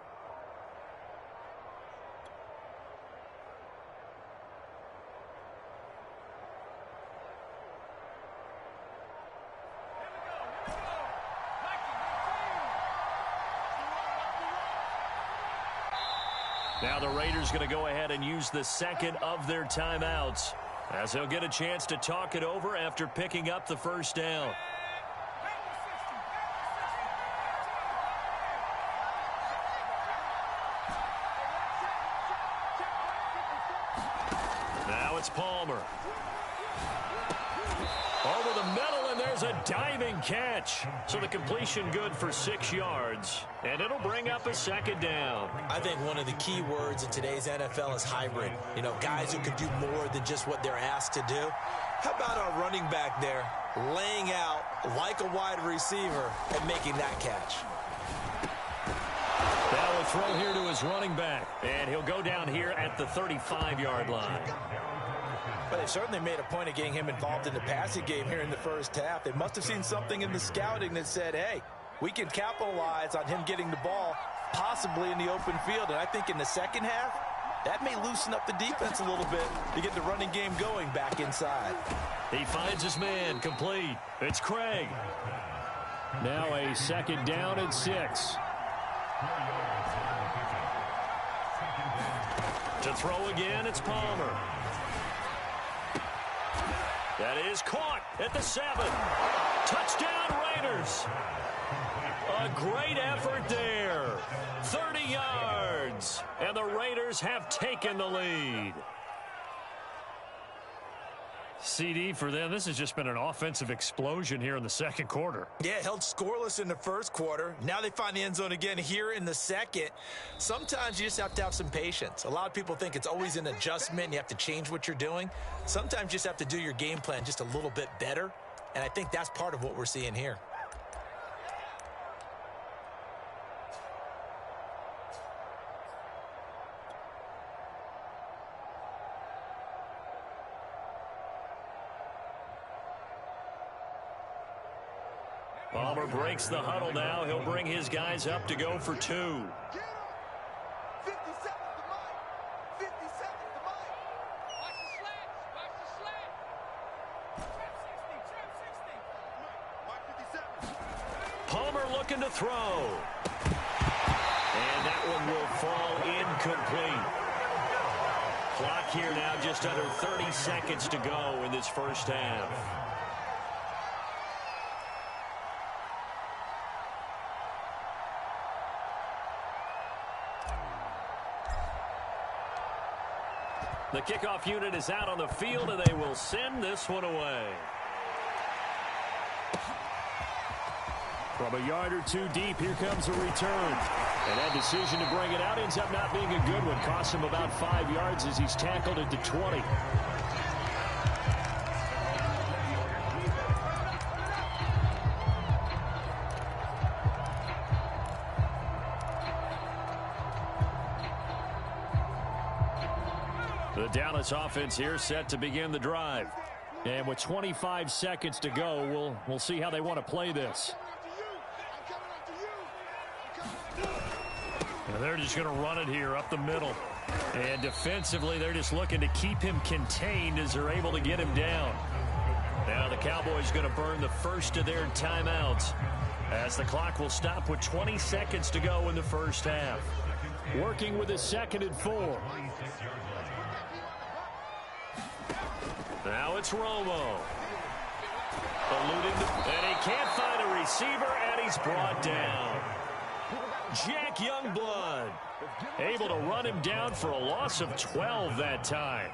Now the Raiders going to go ahead and use the second of their timeouts as they'll get a chance to talk it over after picking up the first down. Now it's Palmer. Over the middle, and there's a diving catch. So the completion good for 6 yards, and it'll bring up a second down. I think one of the key words in today's NFL is hybrid. You know, guys who can do more than just what they're asked to do. How about our running back there laying out like a wide receiver and making that catch? Now a throw here to his running back, and he'll go down here at the 35-yard line. But they certainly made a point of getting him involved in the passing game here in the first half. They must have seen something in the scouting that said, hey, we can capitalize on him getting the ball possibly in the open field. And I think in the second half, that may loosen up the defense a little bit to get the running game going back inside. He finds his man complete. It's Craig. Now a second down and 6. To throw again, it's Palmer. That is caught at the 7. Touchdown, Raiders. A great effort there. 30 yards. And the Raiders have taken the lead. CD for them, this has just been an offensive explosion here in the second quarter. Yeah, held scoreless in the first quarter. Now they find the end zone again here in the second. Sometimes you just have to have some patience. A lot of people think it's always an adjustment. You have to change what you're doing. Sometimes you just have to do your game plan just a little bit better. And I think that's part of what we're seeing here. Palmer breaks the huddle now. He'll bring his guys up to go for 2. Palmer looking to throw. And that one will fall incomplete. Clock here now just under 30 seconds to go in this first half. The kickoff unit is out on the field, and they will send this one away. From a yard or 2 deep, here comes a return. And that decision to bring it out ends up not being a good one. Cost him about 5 yards as he's tackled at the 20. The Dallas offense here set to begin the drive. And with 25 seconds to go, we'll see how they want to play this. And they're just going to run it here up the middle. And defensively, they're just looking to keep him contained as they're able to get him down. Now the Cowboys going to burn the first of their timeouts as the clock will stop with 20 seconds to go in the first half. Working with a 2nd and 4. Now it's Romo. And he can't find a receiver, and he's brought down. Jack Youngblood able to run him down for a loss of 12 that time.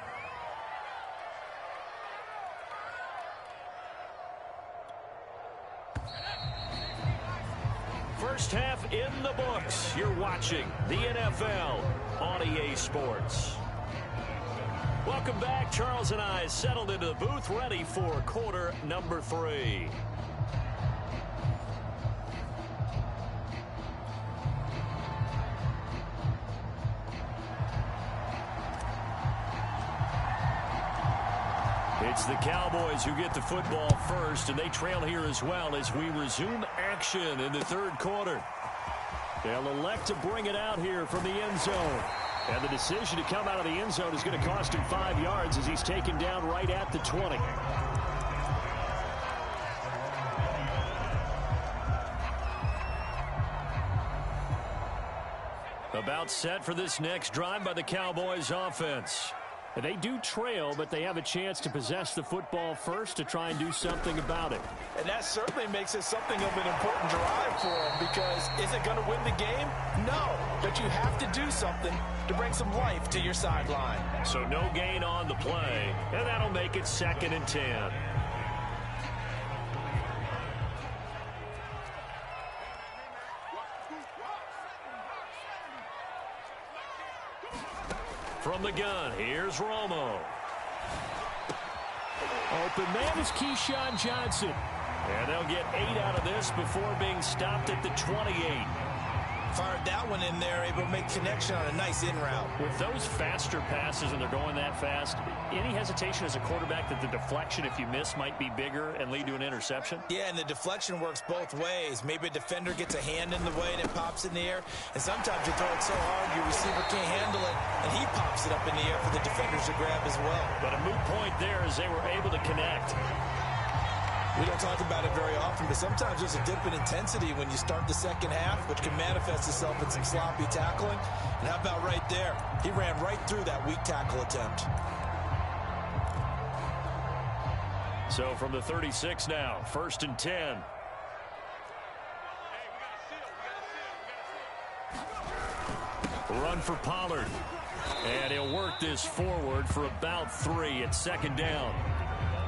First half in the books. You're watching the NFL on EA Sports. Welcome back. Charles and I settled into the booth, ready for quarter number 3. It's the Cowboys who get the football first, and they trail here as well as we resume action in the third quarter. They'll elect to bring it out here from the end zone. And the decision to come out of the end zone is going to cost him 5 yards as he's taken down right at the 20. About set for this next drive by the Cowboys offense. They do trail, but they have a chance to possess the football first to try and do something about it. And that certainly makes it something of an important drive for them, because is it going to win the game? No, but you have to do something to bring some life to your sideline. So no gain on the play, and that'll make it 2nd and 10. From the gun, here's Romo. Open man is Keyshawn Johnson. And they'll get 8 out of this before being stopped at the 28. Fired that one in there, able to make connection on a nice in route. With those faster passes and they're going that fast, any hesitation as a quarterback that the deflection, if you miss, might be bigger and lead to an interception? Yeah, and the deflection works both ways. Maybe a defender gets a hand in the way and it pops in the air. And sometimes you throw it so hard your receiver can't handle it, and he pops it up in the air for the defenders to grab as well. But a moot point there as they were able to connect. We don't talk about it very often, but sometimes there's a dip in intensity when you start the second half, which can manifest itself in some sloppy tackling. And how about right there? He ran right through that weak tackle attempt. So from the 36 now, 1st and 10. Run for Pollard. And he'll work this forward for about 3 at 2nd down.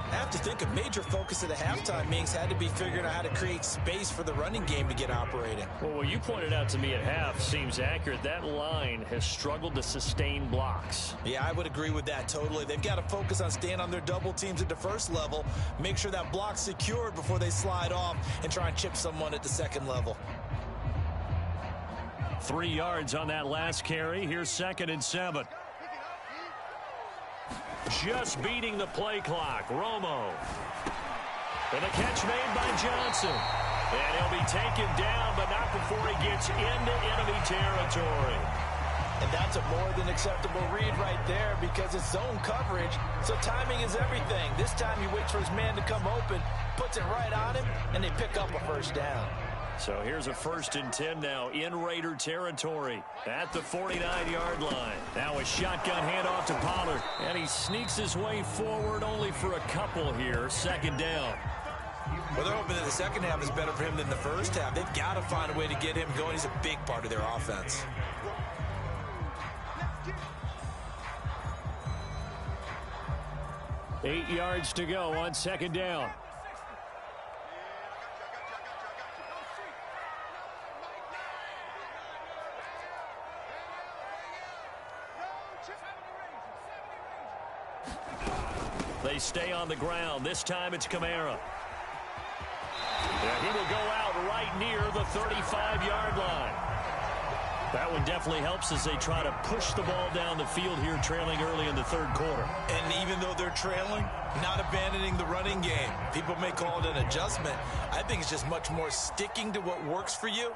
I have to think a major focus of the halftime meetings had to be figuring out how to create space for the running game to get operating. Well, what you pointed out to me at half seems accurate. That line has struggled to sustain blocks. Yeah, I would agree with that totally. They've got to focus on staying on their double teams at the first level, make sure that block's secured before they slide off, and try and chip someone at the second level. 3 yards on that last carry. Here's 2nd and 7. Just beating the play clock. Romo. And the catch made by Johnson. And he'll be taken down, but not before he gets into enemy territory. And that's a more than acceptable read right there, because it's zone coverage, so timing is everything. This time he waits for his man to come open, puts it right on him, and they pick up a 1st down. So here's a 1st and 10 now in Raider territory at the 49-yard line. Now a shotgun handoff to Pollard, and he sneaks his way forward only for a couple here. 2nd down. Well, they're hoping that the second half is better for him than the first half. They've got to find a way to get him going. He's a big part of their offense. Eight yards to go on 2nd down. They stay on the ground. This time it's Kamara. And he will go out right near the 35-yard line. That one definitely helps as they try to push the ball down the field here, trailing early in the 3rd quarter. And even though they're trailing, not abandoning the running game. People may call it an adjustment. I think it's just much more sticking to what works for you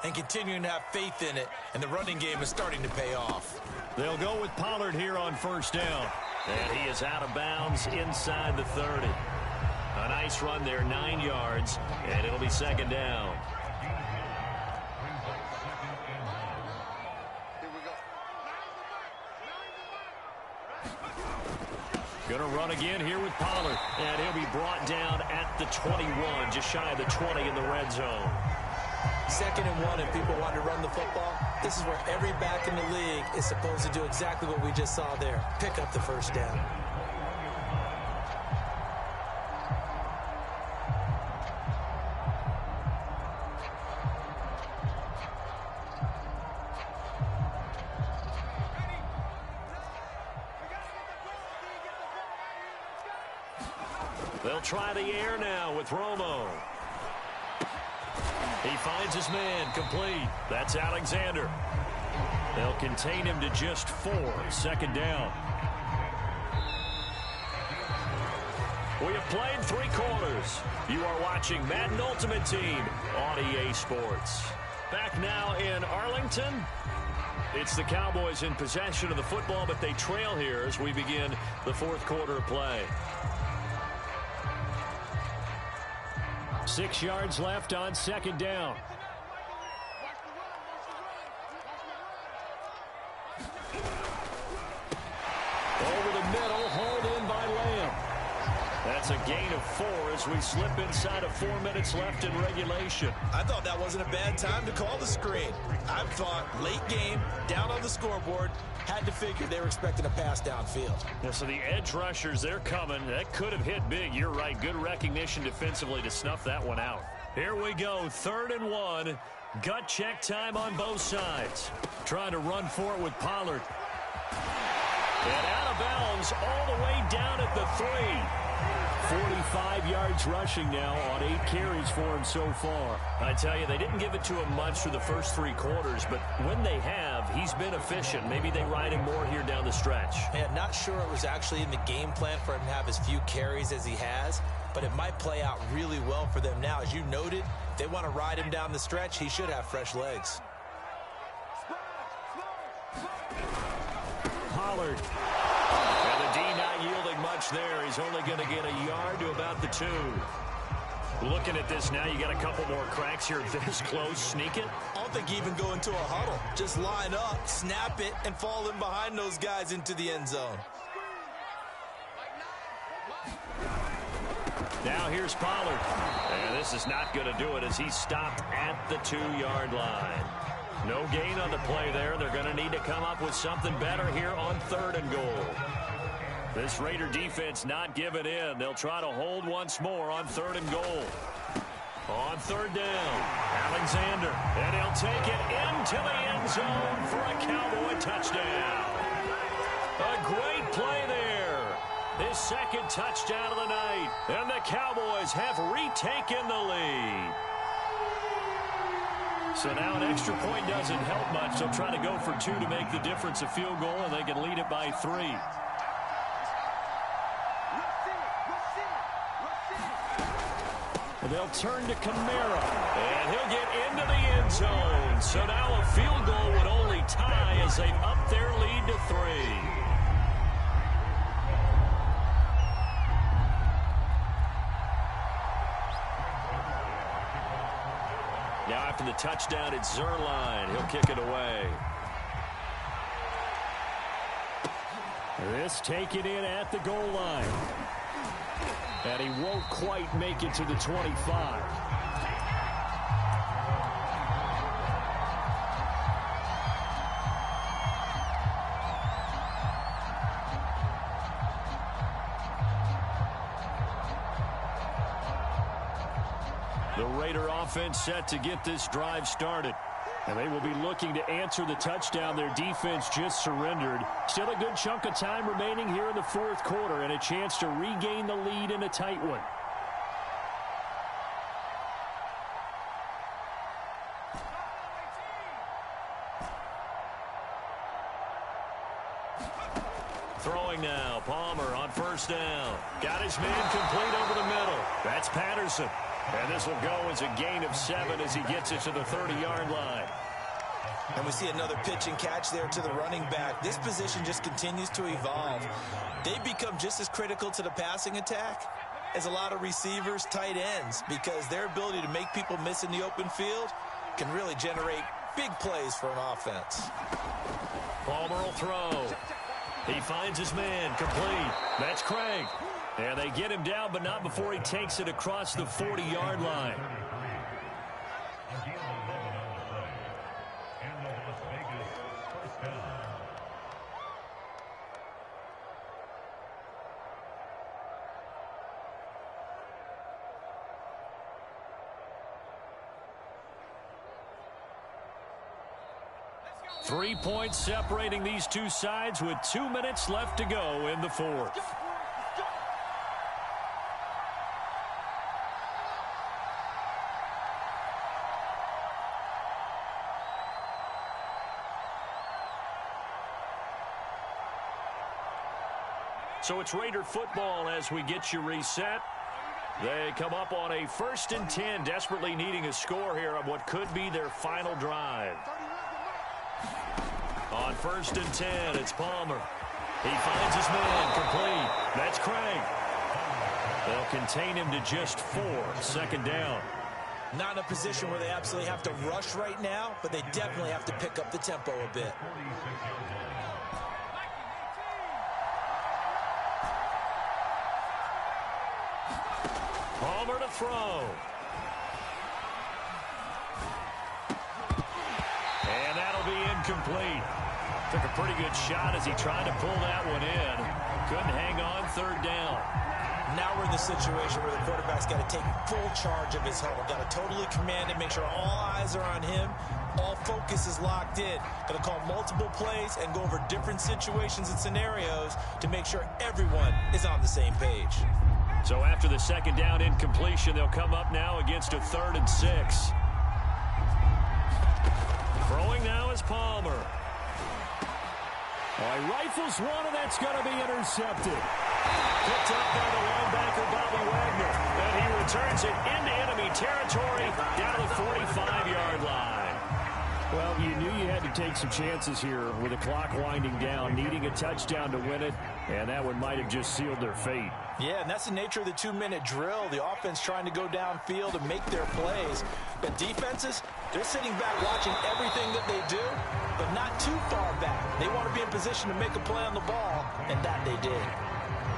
and continuing to have faith in it. And the running game is starting to pay off. They'll go with Pollard here on 1st down. And he is out of bounds inside the 30. A nice run there, 9 yards, and it'll be 2nd down. Going to run again here with Pollard, and he'll be brought down at the 21, just shy of the 20 in the red zone. 2nd and 1 and people want to run the football. This is where every back in the league is supposed to do exactly what we just saw there. Pick up the first down. They'll try the air now with Romo. He finds his man, complete. That's Alexander. They'll contain him to just 4, 2nd down. We have played 3 quarters. You are watching Madden Ultimate Team on EA Sports. Back now in Arlington. It's the Cowboys in possession of the football, but they trail here as we begin the 4th quarter of play. 6 yards left on 2nd down. Over the middle, hauled in by Lamb. That's a gain of 4 as we slip inside of 4 minutes left in regulation. I thought that wasn't a bad time to call the screen. I thought late game, down on the scoreboard, had to figure they were expecting a pass downfield. Yeah, so the edge rushers, they're coming. That could have hit big. You're right. Good recognition defensively to snuff that one out. Here we go. 3rd and 1. Gut check time on both sides. Trying to run for it with Pollard. And out of bounds all the way down at the 3. 45 yards rushing now on 8 carries for him so far. I tell you, they didn't give it to him much for the first 3 quarters, but when they have, he's been efficient. Maybe they ride him more here down the stretch. Man, not sure it was actually in the game plan for him to have as few carries as he has, but it might play out really well for them now. As you noted, if they want to ride him down the stretch, he should have fresh legs. Pollard. Not yielding much there. He's only going to get a yard to about the 2. Looking at this now, you got a couple more cracks here this close. Sneak it. I don't think even go into a huddle. Just line up, snap it, and fall in behind those guys into the end zone. Now here's Pollard. And this is not going to do it as he's stopped at the 2-yard line. No gain on the play there. They're going to need to come up with something better here on 3rd and goal. This Raider defense not giving in. They'll try to hold once more on 3rd and goal. On 3rd down, Alexander. And he'll take it into the end zone for a Cowboy touchdown. A great play there. His 2nd touchdown of the night. And the Cowboys have retaken the lead. So now an extra point doesn't help much. They'll try to go for 2 to make the difference a field goal, and they can lead it by 3. They'll turn to Kamara, and he'll get into the end zone. So now a field goal would only tie as they've upped their lead to 3. Now after the touchdown, it's Zerline. He'll kick it away. This taken in at the goal line. And he won't quite make it to the 25. The Raider offense set to get this drive started. And they will be looking to answer the touchdown their defense just surrendered. Still a good chunk of time remaining here in the 4th quarter and a chance to regain the lead in a tight one. Throwing now, Palmer on 1st down. Got his man complete over the middle. That's Patterson. And this will go as a gain of 7 as he gets it to the 30-yard line. And we see another pitch and catch there to the running back. This position just continues to evolve. They become just as critical to the passing attack as a lot of receivers, tight ends, because their ability to make people miss in the open field can really generate big plays for an offense. Palmer will throw. He finds his man complete. That's Craig. And they get him down, but not before he takes it across the 40-yard line. 3 points separating these two sides with 2 minutes left to go in the fourth. So it's Raider football as we get you reset. They come up on a 1st and 10, desperately needing a score here on what could be their final drive. On 1st and 10, it's Palmer. He finds his man, complete. That's Craig. They'll contain him to just 4, 2nd down. Not in a position where they absolutely have to rush right now, but they definitely have to pick up the tempo a bit. Palmer to throw. And that'll be incomplete. Took a pretty good shot as he tried to pull that one in. Couldn't hang on, 3rd down. Now we're in the situation where the quarterback's got to take full charge of his huddle. Got to totally command it, make sure all eyes are on him. All focus is locked in. Got to call multiple plays and go over different situations and scenarios to make sure everyone is on the same page. So after the 2nd down incompletion, they'll come up now against a 3rd and 6. Throwing now is Palmer. He rifles one, and that's going to be intercepted. Picked up by the linebacker, Bobby Wagner. And he returns it into enemy territory down to the 45-yard line. Well, you knew you had to take some chances here with the clock winding down, needing a touchdown to win it, and that one might have just sealed their fate. Yeah, and that's the nature of the 2-minute drill. The offense trying to go downfield and make their plays. But defenses, they're sitting back watching everything that they do, but not too far back. They want to be in position to make a play on the ball, and that they did.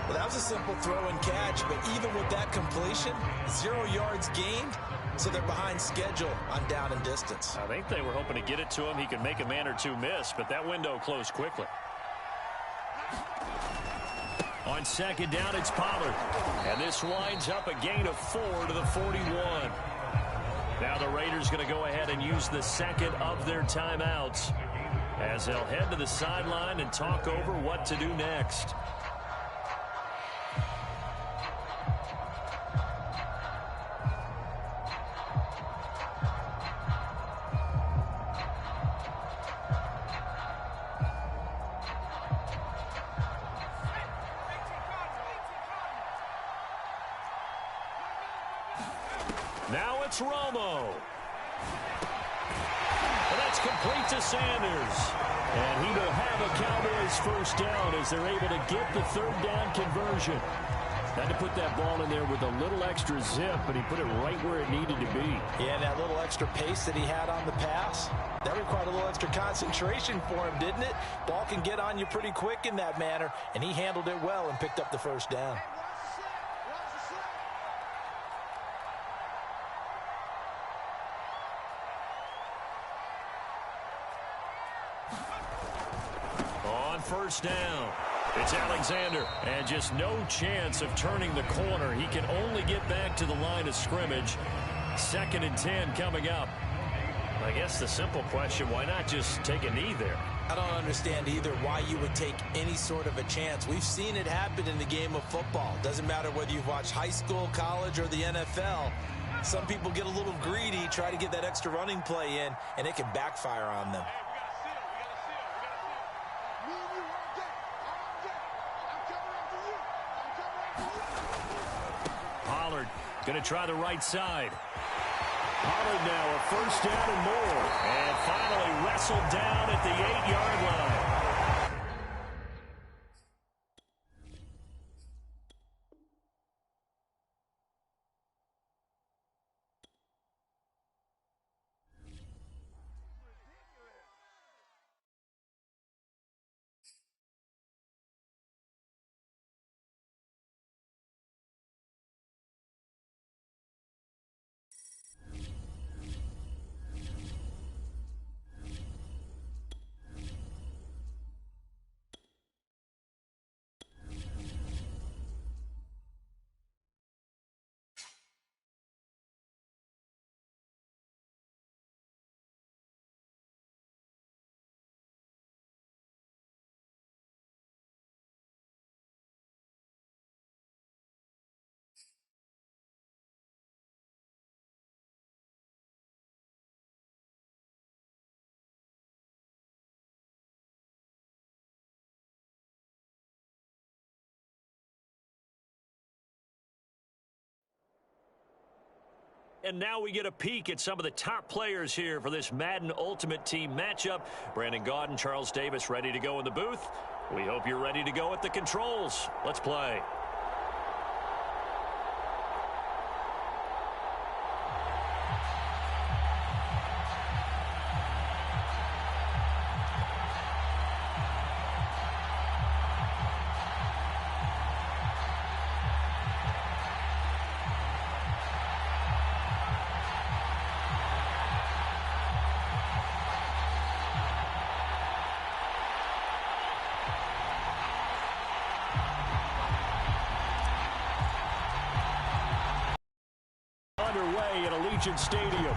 Well, that was a simple throw and catch, but even with that completion, 0 yards gained, so they're behind schedule on down and distance. I think they were hoping to get it to him. He could make a man or two miss, but that window closed quickly. On 2nd down, it's Pollard. And this winds up a gain of 4 to the 41. Now the Raiders going to go ahead and use the 2nd of their timeouts as they'll head to the sideline and talk over what to do next. Now it's Romo. And that's complete to Sanders. And he will have a Cowboys 1st down as they're able to get the 3rd down conversion. Had to put that ball in there with a little extra zip, but he put it right where it needed to be. Yeah, that little extra pace that he had on the pass, that required a little extra concentration for him, didn't it? Ball can get on you pretty quick in that manner, and he handled it well and picked up the 1st down. On 1st down, it's Alexander, and just no chance of turning the corner. He can only get back to the line of scrimmage. 2nd and 10 coming up. I guess the simple question, why not just take a knee there? I don't understand either why you would take any sort of a chance. We've seen it happen in the game of football. Doesn't matter whether you've watched high school, college, or the NFL. Some people get a little greedy, try to get that extra running play in, and it can backfire on them. Pollard going to try the right side. Pollard now a 1st down and more. And finally wrestled down at the 8-yard line. And now we get a peek at some of the top players here for this Madden Ultimate Team matchup. Brandon Gaudin, Charles Davis ready to go in the booth. We hope you're ready to go at the controls. Let's play. Underway at Allegiant Stadium.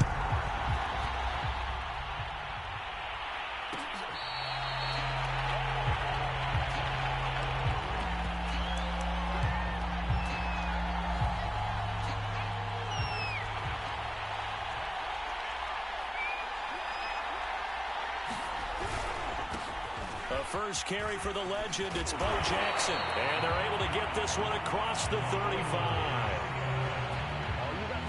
A first carry for the legend. It's Bo Jackson. And they're able to get this one across the 35.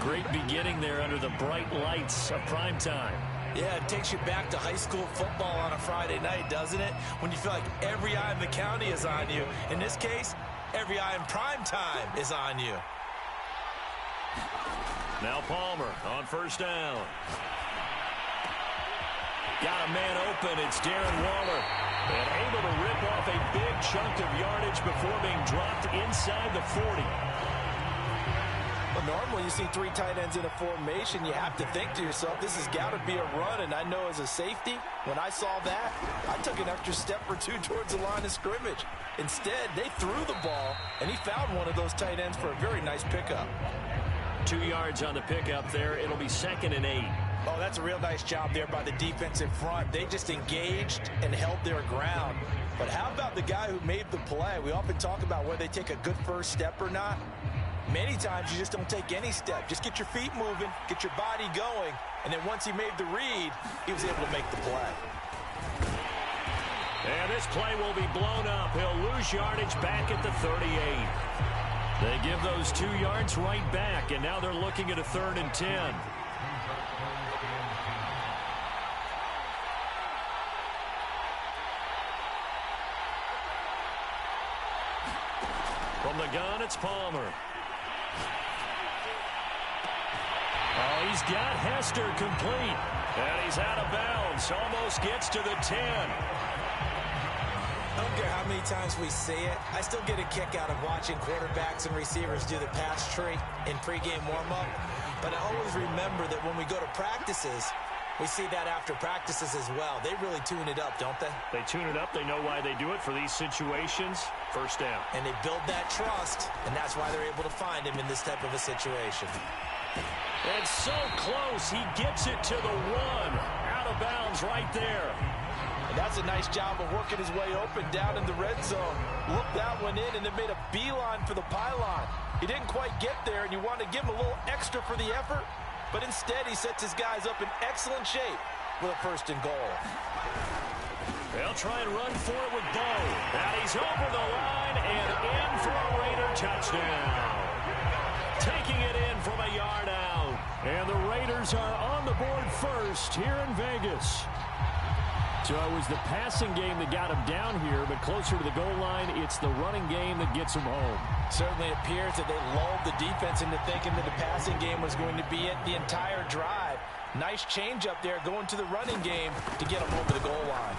Great beginning there under the bright lights of primetime. Yeah, it takes you back to high school football on a Friday night, doesn't it? When you feel like every eye in the county is on you. In this case, every eye in primetime is on you. Now Palmer on first down. Got a man open. It's Darren Waller. And able to rip off a big chunk of yardage before being dropped inside the 40. Well, normally you see three tight ends in a formation, you have to think to yourself, this has got to be a run. And I know as a safety, when I saw that, I took an extra step or two towards the line of scrimmage. Instead, they threw the ball, and he found one of those tight ends for a very nice pickup. 2 yards on the pickup there. It'll be 2nd and 8. Oh, that's a real nice job there by the defensive front. They just engaged and held their ground. But how about the guy who made the play? We often talk about whether they take a good first step or not. Many times you just don't take any step. Just get your feet moving, get your body going, and then once he made the read, he was able to make the play. And this play will be blown up. He'll lose yardage back at the 38. They give those 2 yards right back, and now they're looking at a 3rd and 10. From the gun, it's Palmer. Oh, he's got Hester complete. And he's out of bounds. Almost gets to the 10. I don't care how many times we see it. I still get a kick out of watching quarterbacks and receivers do the pass tree in pregame warm-up. But I always remember that when we go to practices, we see that after practices as well. They really tune it up, don't they? They tune it up. They know why they do it for these situations. First down. And they build that trust, and that's why they're able to find him in this type of a situation. And so close. He gets it to the 1. Out of bounds right there. And that's a nice job of working his way open down in the red zone. Looked that one in and then made a beeline for the pylon. He didn't quite get there, and you want to give him a little extra for the effort. But instead, he sets his guys up in excellent shape with a 1st and goal. They'll try and run for it with Bo. And he's over the line and in for a Raider touchdown. Taking it in from a yard out. And the Raiders are on the board first here in Vegas. So it was the passing game that got him down here, but closer to the goal line, it's the running game that gets him home. Certainly appears that they lulled the defense into thinking that the passing game was going to be it the entire drive. Nice change up there going to the running game to get him over the goal line.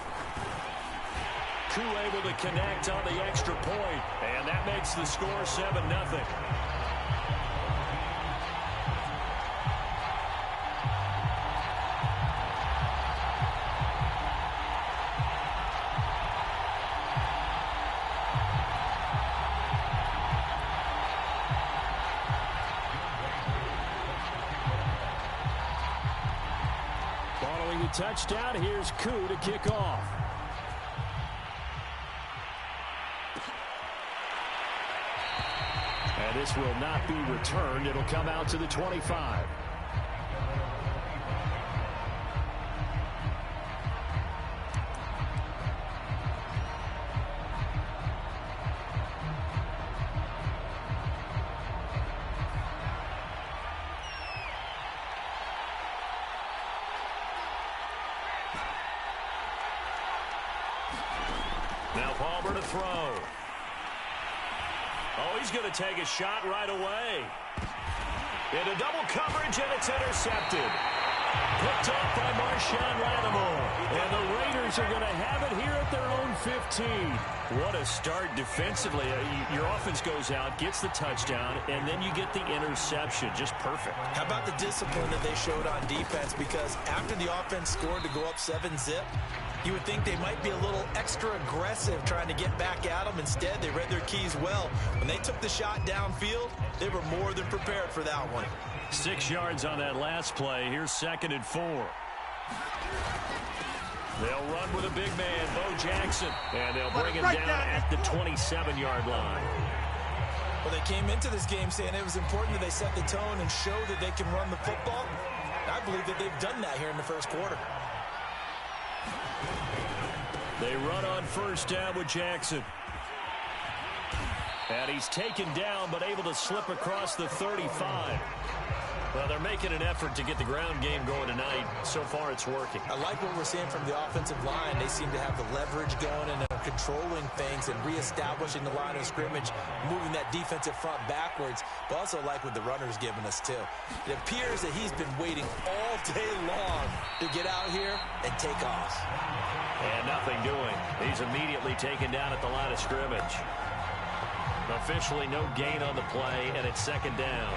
Koo able to connect on the extra point, and that makes the score 7-0. Following the touchdown, here's Koo to kick off. And this will not be returned. It'll come out to the 25. Palmer to throw. Oh, he's going to take a shot right away. Into double coverage, and it's intercepted. Picked off by Marshawn Lattimore. And the Raiders are going to have it here at their own 15. What a start defensively. Your offense goes out, gets the touchdown, and then you get the interception. Just perfect. How about the discipline that they showed on defense? Because after the offense scored to go up 7-zip, you would think they might be a little extra aggressive trying to get back at them. Instead, they read their keys well. When they took the shot downfield, they were more than prepared for that one. 6 yards on that last play. Here's 2nd and 4. They'll run with a big man, Bo Jackson, and they'll bring him down at the 27-yard line. Well, they came into this game saying it was important that they set the tone and show that they can run the football. I believe that they've done that here in the first quarter. They run on first down with Jackson. And he's taken down, but able to slip across the 35. Well, they're making an effort to get the ground game going tonight. So far, it's working. I like what we're seeing from the offensive line. They seem to have the leverage going and are controlling things and reestablishing the line of scrimmage, moving that defensive front backwards. But also like what the runner's giving us, too. It appears that he's been waiting all day long to get out here and take off. And nothing doing. He's immediately taken down at the line of scrimmage. Officially no gain on the play, and it's 2nd down.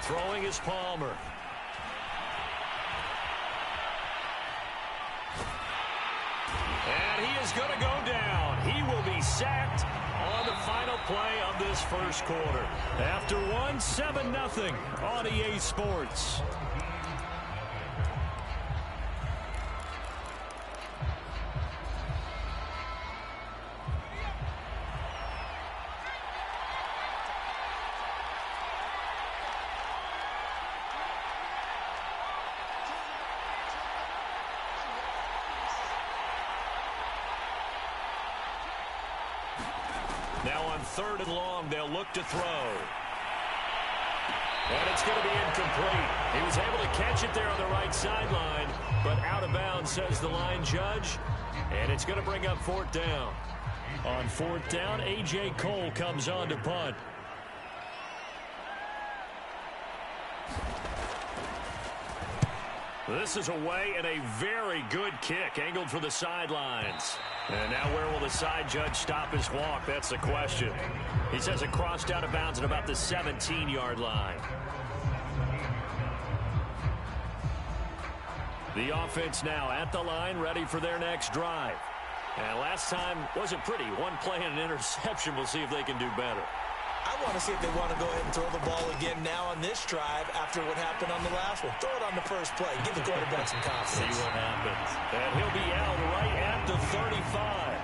Throwing is Palmer. And he is going to go down. He will be sacked on the final play of this first quarter. After 7-0 on EA Sports. Now on 3rd and long, they'll look to throw. And it's going to be incomplete. He was able to catch it there on the right sideline, but out of bounds, says the line judge. And it's going to bring up 4th down. On 4th down, A.J. Cole comes on to punt. This is away and a very good kick, angled for the sidelines. And now where will the side judge stop his walk? That's the question. He says it crossed out of bounds at about the 17-yard line. The offense now at the line, ready for their next drive. And last time wasn't pretty. One play and an interception. We'll see if they can do better. I want to see if they want to go ahead and throw the ball again now on this drive after what happened on the last one. Throw it on the first play. Give the quarterback some confidence. See what happens. And he'll be out right at the 35.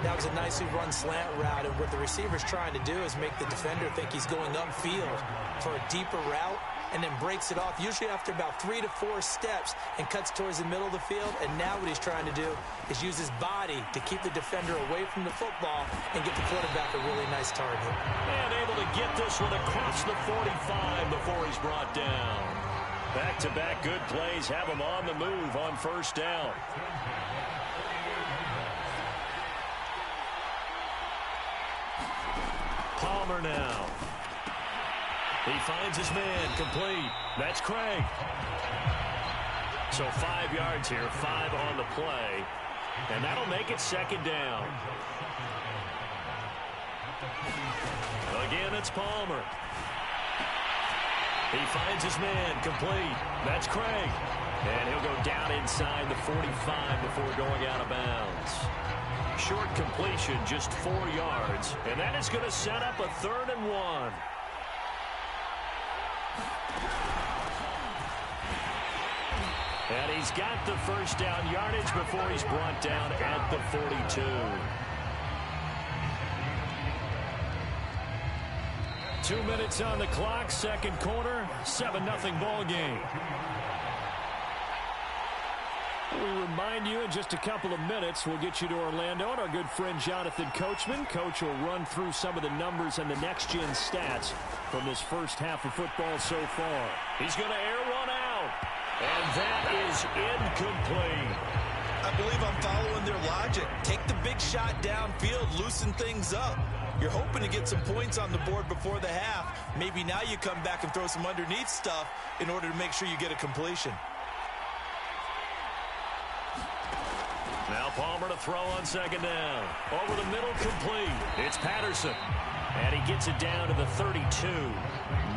That was a nicely run slant route, and what the receiver's trying to do is make the defender think he's going upfield for a deeper route, and then breaks it off, usually after about 3 to 4 steps, and cuts towards the middle of the field. And now what he's trying to do is use his body to keep the defender away from the football and get the quarterback a really nice target. And able to get this one across the 45 before he's brought down. Back-to-back good plays have him on the move on first down. Palmer now. He finds his man, complete. That's Craig. So 5 yards here, 5 on the play. And that'll make it 2nd down. Again, it's Palmer. He finds his man, complete. That's Craig. And he'll go down inside the 45 before going out of bounds. Short completion, just 4 yards. And that is going to set up a 3rd and 1. And he's got the first down yardage before he's brought down at the 42. 2 minutes on the clock, second quarter, 7-0 ball game. We remind you in just a couple of minutes, we'll get you to Orlando, and our good friend Jonathan Coachman. Coach will run through some of the numbers and the next-gen stats from this first half of football so far. He's going to air one out, and that is incomplete. I believe I'm following their logic. Take the big shot downfield, loosen things up. You're hoping to get some points on the board before the half. Maybe now you come back and throw some underneath stuff in order to make sure you get a completion. Now Palmer to throw on second down. Over the middle, complete. It's Patterson. And he gets it down to the 32.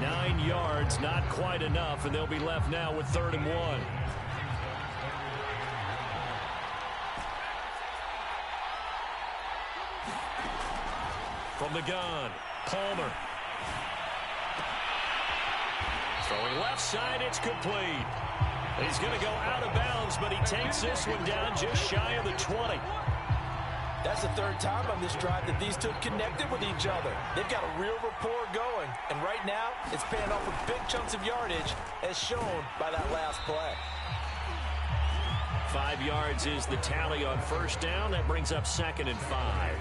9 yards, not quite enough, and they'll be left now with 3rd and 1. From the gun, Palmer. Throwing left side, it's complete. He's going to go out of bounds, but he takes this one down just shy of the 20. That's the 3rd time on this drive that these two have connected with each other. They've got a real rapport going, and right now it's paying off with big chunks of yardage as shown by that last play. 5 yards is the tally on first down. That brings up 2nd and 5.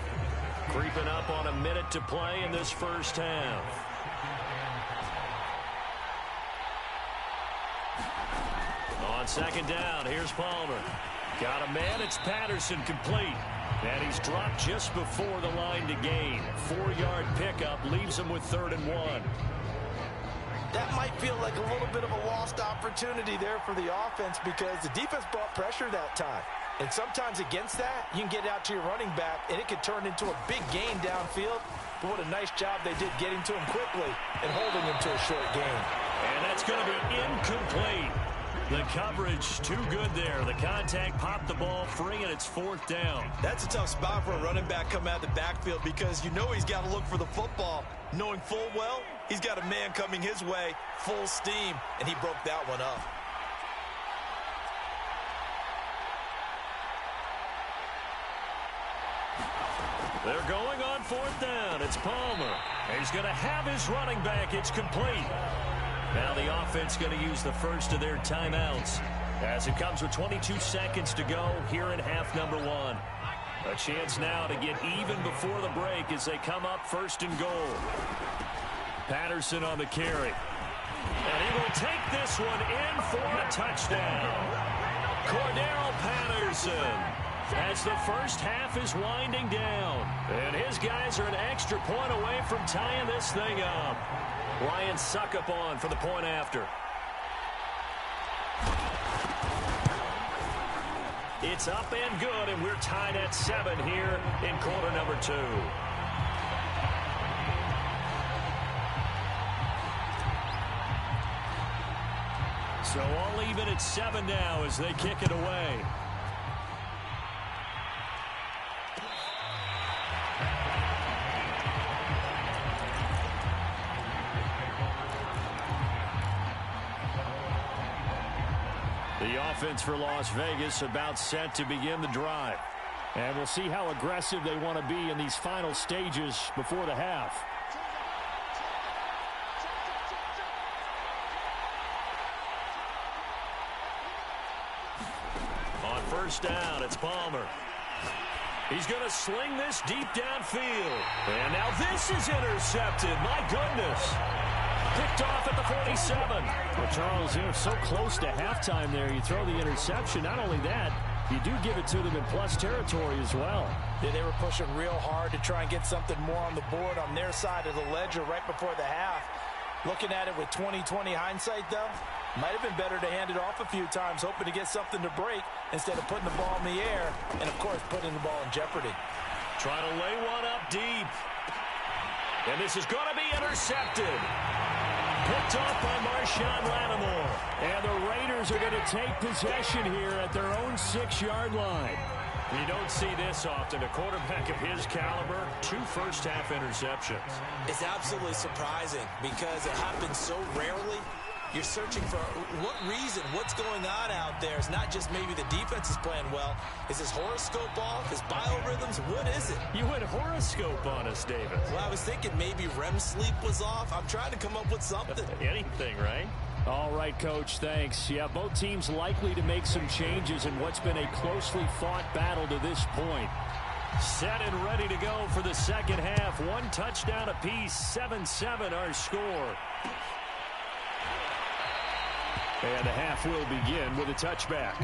Creeping up on a minute to play in this first half. On second down, here's Palmer. Got a man, it's Patterson, complete. And he's dropped just before the line to gain. 4-yard pickup leaves him with 3rd and 1. That might feel like a little bit of a lost opportunity there for the offense because the defense brought pressure that time. And sometimes against that, you can get out to your running back, and it could turn into a big gain downfield. But what a nice job they did getting to him quickly and holding him to a short gain. And that's going to be incomplete. The coverage too good there. The contact popped the ball free, and it's 4th down. That's a tough spot for a running back coming out of the backfield because you know he's got to look for the football, knowing full well he's got a man coming his way, full steam, and he broke that one up. They're going on 4th down. It's Palmer. He's going to have his running back. It's complete. Now the offense going to use the first of their timeouts as it comes with 22 seconds to go here in half number 1. A chance now to get even before the break as they come up 1st and goal. Patterson on the carry. And he will take this one in for a touchdown. Cordero Patterson, as the first half is winding down. And his guys are an extra point away from tying this thing up. Ryan Suckup on for the point after. It's up and good, and we're tied at 7 here in quarter number 2. So all even at 7 now as they kick it away. The offense for Las Vegas about set to begin the drive. And we'll see how aggressive they want to be in these final stages before the half. On first down, it's Palmer. He's going to sling this deep downfield. And now this is intercepted. My goodness. Picked off at the 47. Well, Charles, you're so close to halftime there. You throw the interception. Not only that, you do give it to them in plus territory as well. Yeah, they were pushing real hard to try and get something more on the board on their side of the ledger right before the half. Looking at it with 20/20 hindsight, though, might have been better to hand it off a few times, hoping to get something to break instead of putting the ball in the air and, of course, putting the ball in jeopardy. Trying to lay one up deep. And this is going to be intercepted. Picked off by Marshawn Lattimore. And the Raiders are going to take possession here at their own 6-yard line. You don't see this often. A quarterback of his caliber, 2 first-half interceptions. It's absolutely surprising because it happens so rarely. You're searching for what reason, what's going on out there. It's not just maybe the defense is playing well. Is his horoscope off? His biorhythms? What is it? You went horoscope on us, David. Well, I was thinking maybe REM sleep was off. I'm trying to come up with something. Anything, right? All right, Coach, thanks. Yeah, both teams likely to make some changes in what's been a closely fought battle to this point. Set and ready to go for the second half. One touchdown apiece, 7-7 our score. And the half will begin with a touchback.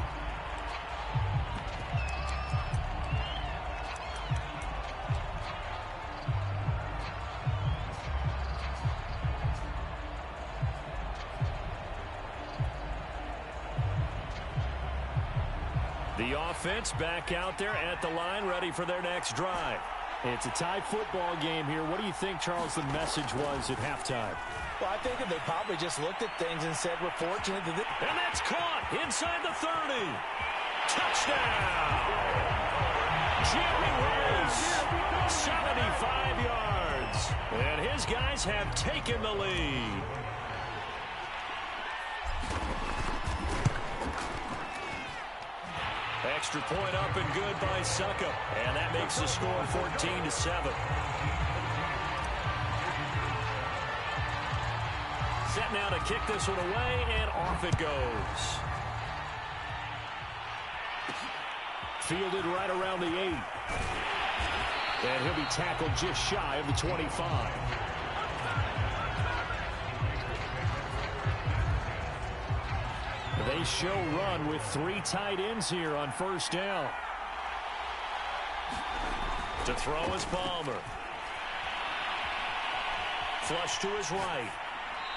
The offense back out there at the line, ready for their next drive. It's a tie football game here. What do you think, Charles, the message was at halftime? Well, I think that they probably just looked at things and said, we're fortunate that and that's caught inside the 30. Touchdown! Jerry Rice, 75 yards. And his guys have taken the lead. Extra point up and good by Suckup. And that makes the score 14-7. Set now to kick this one away, and off it goes. Fielded right around the 8. And he'll be tackled just shy of the 25. They show run with 3 tight ends here on first down. To throw is Palmer. Flush to his right.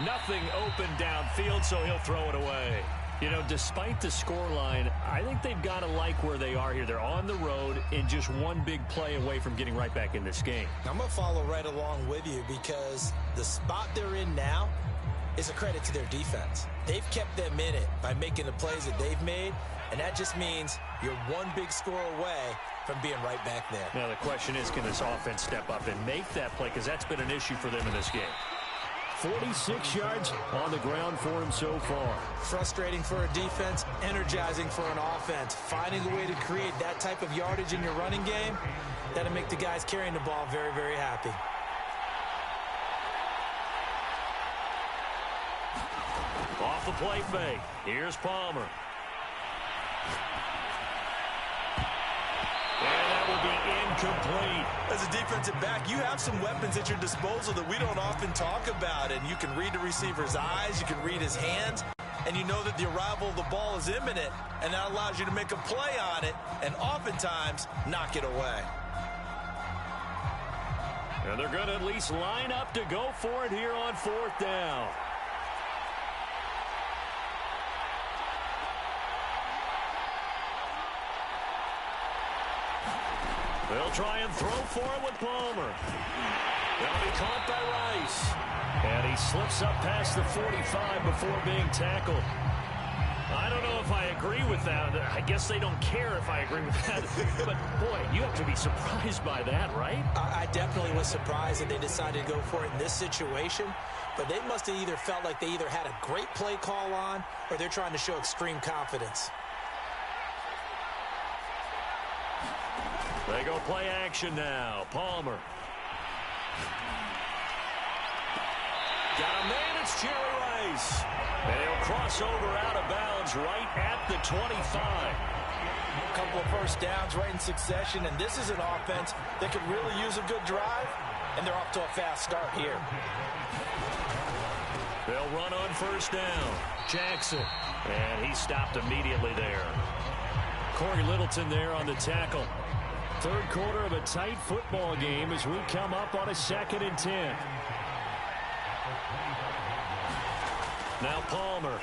Nothing open downfield, so he'll throw it away. You know, despite the scoreline, I think they've got to like where they are here. They're on the road and just one big play away from getting right back in this game. I'm going to follow right along with you because the spot they're in now is a credit to their defense. They've kept them in it by making the plays that they've made, and that just means you're one big score away from being right back there. Now, the question is, can this offense step up and make that play? Because that's been an issue for them in this game. 46 yards on the ground for him so far. Frustrating for a defense, energizing for an offense. Finding a way to create that type of yardage in your running game, that'll make the guys carrying the ball very, very happy. Off the play fake. Here's Palmer. And that will be incomplete. As a defensive back, you have some weapons at your disposal that we don't often talk about. And you can read the receiver's eyes, you can read his hands, and you know that the arrival of the ball is imminent. And that allows you to make a play on it and oftentimes knock it away. And they're going to at least line up to go for it here on fourth down. They'll try and throw for it with Palmer. That'll be caught by Rice. And he slips up past the 45 before being tackled. I don't know if I agree with that. I guess they don't care if I agree with that. But, boy, you have to be surprised by that, right? I definitely was surprised that they decided to go for it in this situation. But they must have either felt like they either had a great play call on or they're trying to show extreme confidence. They go play action now. Palmer. Got a man, it's Jerry Rice. And he'll cross over out of bounds right at the 25. A couple of first downs right in succession, and this is an offense that could really use a good drive, and they're off to a fast start here. They'll run on first down. Jackson. And he stopped immediately there. Corey Littleton there on the tackle. Third quarter of a tight football game as we come up on a 2nd and 10. Now Palmer.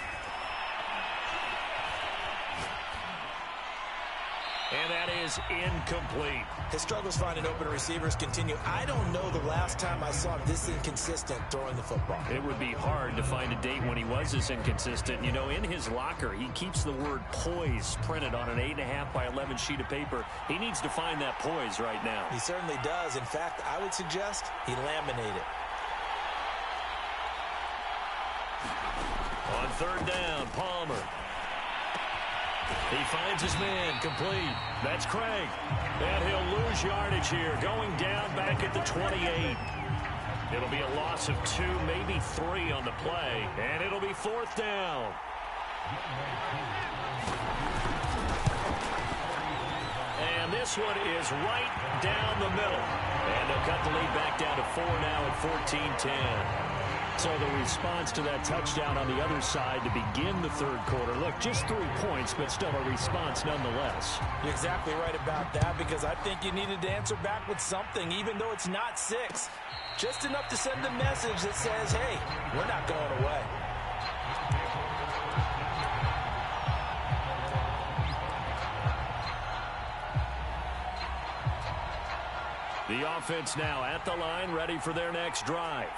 And that is incomplete. His struggles finding open receivers continue. I don't know the last time I saw him this inconsistent throwing the football. It would be hard to find a date when he was this inconsistent. You know, in his locker, he keeps the word poise printed on an 8.5 by 11 sheet of paper. He needs to find that poise right now. He certainly does. In fact, I would suggest he laminate it. On third down, Palmer. He finds his man, complete. That's Craig. And he'll lose yardage here, going down back at the 28. It'll be a loss of 2, maybe 3 on the play, and it'll be 4th down. And this one is right down the middle. And they'll cut the lead back down to 4 now at 14-10. So the response to that touchdown on the other side to begin the third quarter. Look, just 3 points, but still a response nonetheless. You're exactly right about that, because I think you needed to answer back with something, even though it's not 6. Just enough to send a message that says, hey, we're not going away. The offense now at the line, ready for their next drive.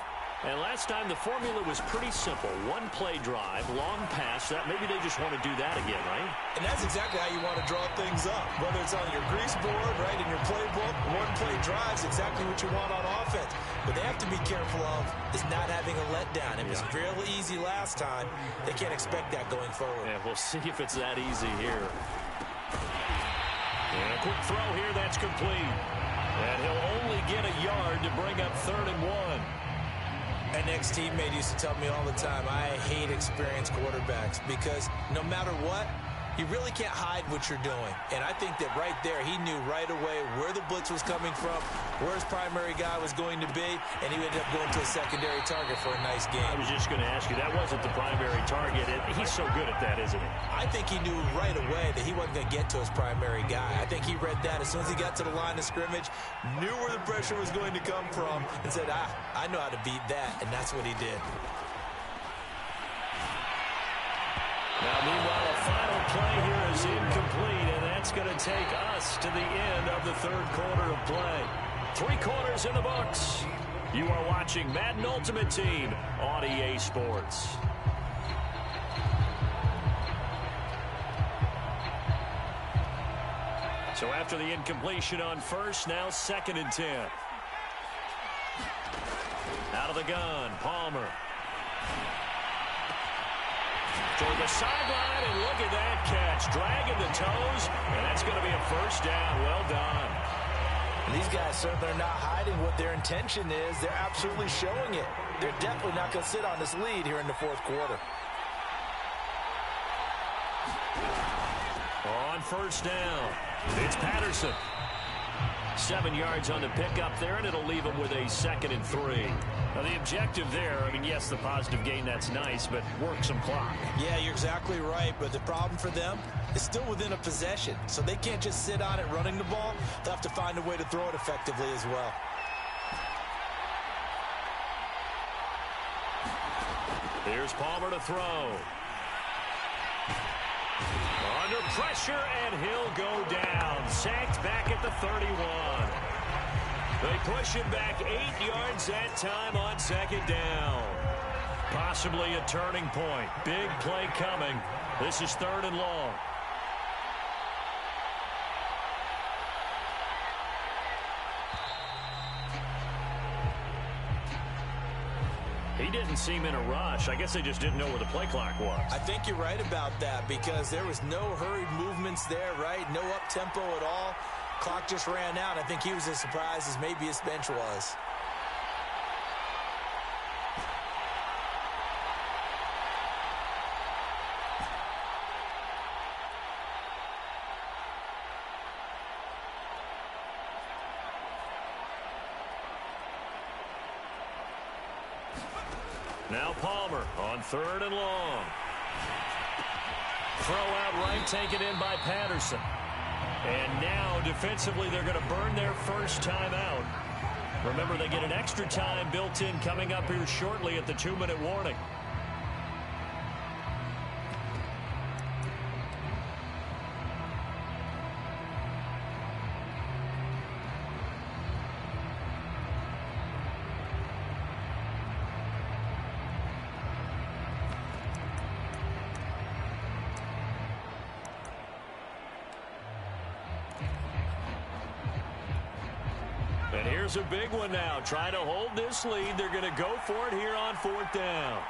And last time the formula was pretty simple. 1-play drive, long pass. That maybe they just want to do that again, right? And that's exactly how you want to draw things up. Whether it's on your grease board, right, in your playbook, 1-play drive is exactly what you want on offense. But they have to be careful of is not having a letdown. It was real easy last time. They can't expect that going forward. Yeah, we'll see if it's that easy here. And a quick throw here, that's complete. And he'll only get a yard to bring up 3rd and 1. An ex-teammate used to tell me all the time, I hate experienced quarterbacks because no matter what, you really can't hide what you're doing. And I think that right there, he knew right away where the blitz was coming from, where his primary guy was going to be, and he ended up going to a secondary target for a nice game. I was just going to ask you, that wasn't the primary target. He's so good at that, isn't he? I think he knew right away that he wasn't going to get to his primary guy. I think he read that as soon as he got to the line of scrimmage, knew where the pressure was going to come from, and said, I know how to beat that, and that's what he did. Now, meanwhile, a final play here is incomplete, and that's going to take us to the end of the third quarter of play. 3 quarters in the books. You are watching Madden Ultimate Team on EA Sports. So after the incompletion on first, now 2nd and 10. Out of the gun, Palmer. Toward the sideline, and look at that catch. Dragging the toes, and that's going to be a 1st down. Well done. And these guys certainly are not hiding what their intention is. They're absolutely showing it. They're definitely not going to sit on this lead here in the 4th quarter. On 1st down, it's Patterson. 7 yards on the pickup there, and it'll leave him with a 2nd and 3. Now, the objective there, I mean, yes, the positive gain, that's nice, but work some clock. Yeah, you're exactly right, but the problem for them is still within a possession, so they can't just sit on it running the ball. They'll have to find a way to throw it effectively as well. Here's Palmer to throw. Under pressure, and he'll go down. Sacked back at the 31. They push him back 8 yards that time on 2nd down. Possibly a turning point. Big play coming. This is 3rd and long. He didn't seem in a rush. I guess they just didn't know where the play clock was. I think you're right about that because there was no hurried movements there, right? No up-tempo at all. Clock just ran out. I think he was as surprised as maybe his bench was. Now Palmer on 3rd and long. Throw out right, taken in by Patterson. And now defensively they're going to burn their first time out. Remember, they get an extra time built in coming up here shortly at the 2-minute warning. And here's a big one now. Trying to hold this lead. They're going to go for it here on 4th down.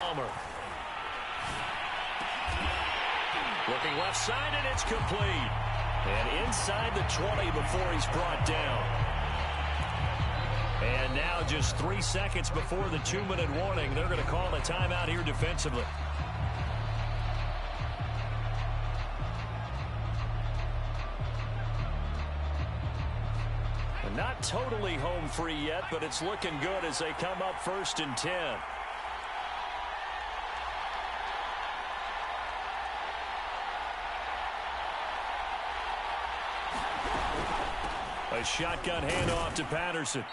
Palmer. Looking left side, and it's complete. And inside the 20 before he's brought down. And now just 3 seconds before the 2-minute warning, they're going to call a timeout here defensively. Not totally home free yet, but it's looking good as they come up 1st and 10. A shotgun handoff to Patterson.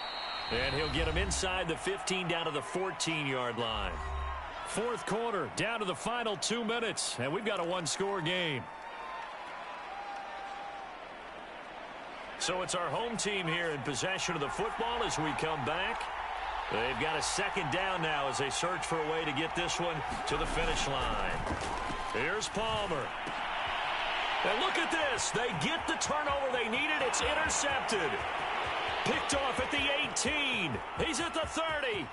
And he'll get him inside the 15 down to the 14-yard line. 4th quarter, down to the final 2 minutes, and we've got a one-score game. So it's our home team here in possession of the football as we come back. They've got a 2nd down now as they search for a way to get this one to the finish line. Here's Palmer. And look at this. They get the turnover they needed. It's intercepted. Picked off at the 18. He's at the 30.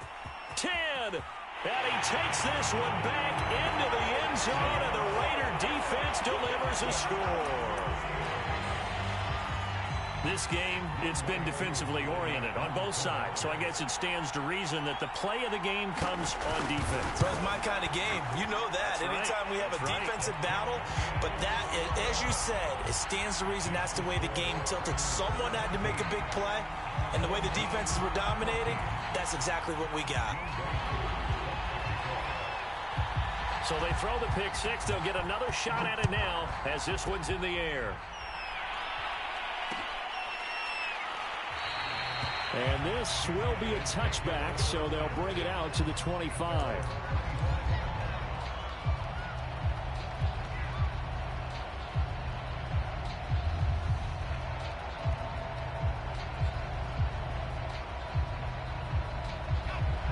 10. And he takes this one back into the end zone, and the Raider defense delivers a score. This game, it's been defensively oriented on both sides, so I guess it stands to reason that the play of the game comes on defense. So it's my kind of game. You know that. Anytime we have a defensive battle, but that, as you said, it stands to reason that's the way the game tilted. Someone had to make a big play, and the way the defenses were dominating, that's exactly what we got. So they throw the pick six. They'll get another shot at it now as this one's in the air. And this will be a touchback, so they'll bring it out to the 25.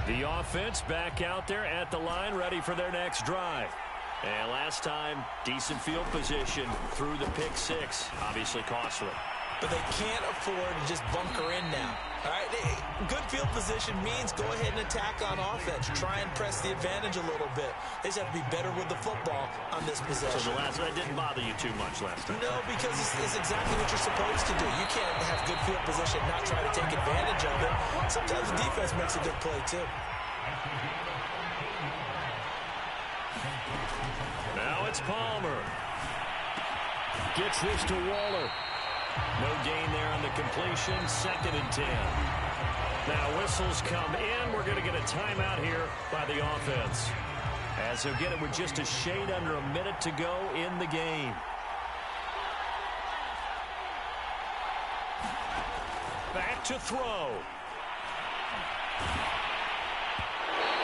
The offense back out there at the line, ready for their next drive. And last time, decent field position through the pick six, obviously costly. But they can't afford to just bunker in now. All right, good field position means go ahead and attack on offense. Try and press the advantage a little bit. They just have to be better with the football on this possession. So the last one didn't bother you too much last time? No, because it's exactly what you're supposed to do. You can't have good field position and not try to take advantage of it. Sometimes the defense makes a good play, too. Now it's Palmer. Gets this to Waller. No gain there on the completion. 2nd and 10. Now whistles come in. We're going to get a timeout here by the offense, as he'll get it with just a shade under a minute to go in the game. Back to throw.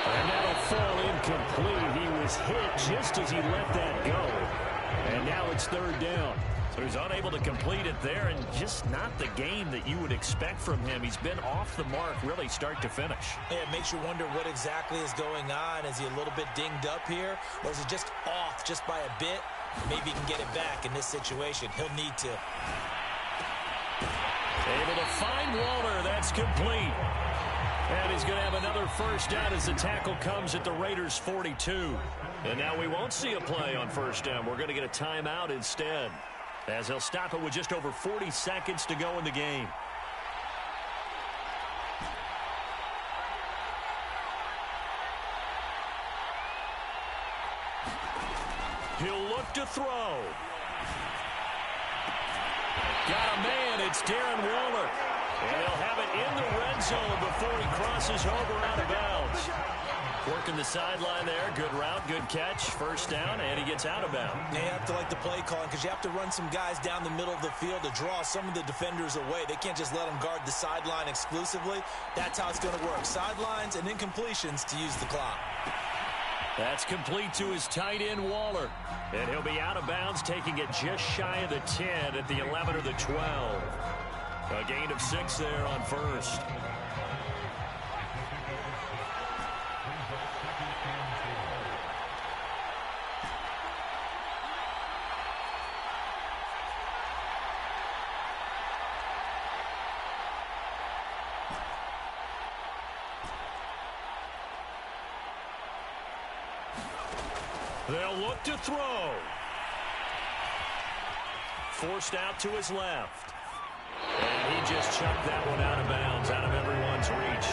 And that'll fall incomplete. He was hit just as he let that go. And now it's 3rd down. So he's unable to complete it there, and just not the game that you would expect from him. He's been off the mark really start to finish. Yeah, it makes you wonder what exactly is going on. Is he a little bit dinged up here, or is he just off just by a bit? Maybe he can get it back in this situation. He'll need to. Able to find Waller. That's complete. And he's going to have another 1st down as the tackle comes at the Raiders' 42. And now we won't see a play on 1st down. We're going to get a timeout instead, as they'll stop it with just over 40 seconds to go in the game. He'll look to throw. Got a man. It's Darren Waller. And he'll have it in the red zone before he crosses over out of bounds. Working the sideline there. Good route, good catch. 1st down, and he gets out of bounds. You have to like the play calling, because you have to run some guys down the middle of the field to draw some of the defenders away. They can't just let them guard the sideline exclusively. That's how it's going to work. Sidelines and incompletions to use the clock. That's complete to his tight end, Waller. And he'll be out of bounds, taking it just shy of the 10 at the 11 or the 12. A gain of 6 there on 1st. They'll look to throw. forced out to his left. And he just chucked that one out of bounds, out of everyone's reach.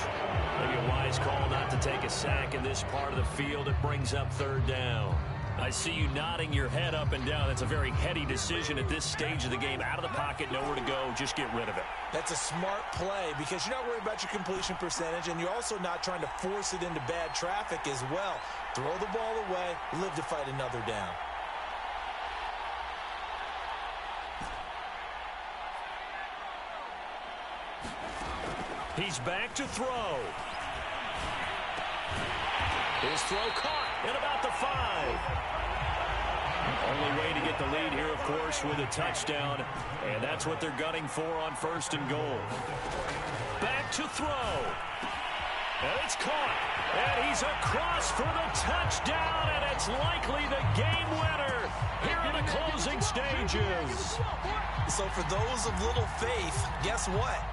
Maybe a wise call not to take a sack in this part of the field. It brings up third down. I see you nodding your head up and down. That's a very heady decision at this stage of the game. Out of the pocket, nowhere to go. Just get rid of it. That's a smart play because you're not worried about your completion percentage, and you're also not trying to force it into bad traffic as well. Throw the ball away, live to fight another down. He's back to throw. His throw caught at about the 5. Only way to get the lead here, of course, with a touchdown. And that's what they're gunning for on 1st and goal. Back to throw. And it's caught. And he's across for the touchdown. And it's likely the game winner here in the closing stages. So for those of little faith, guess what?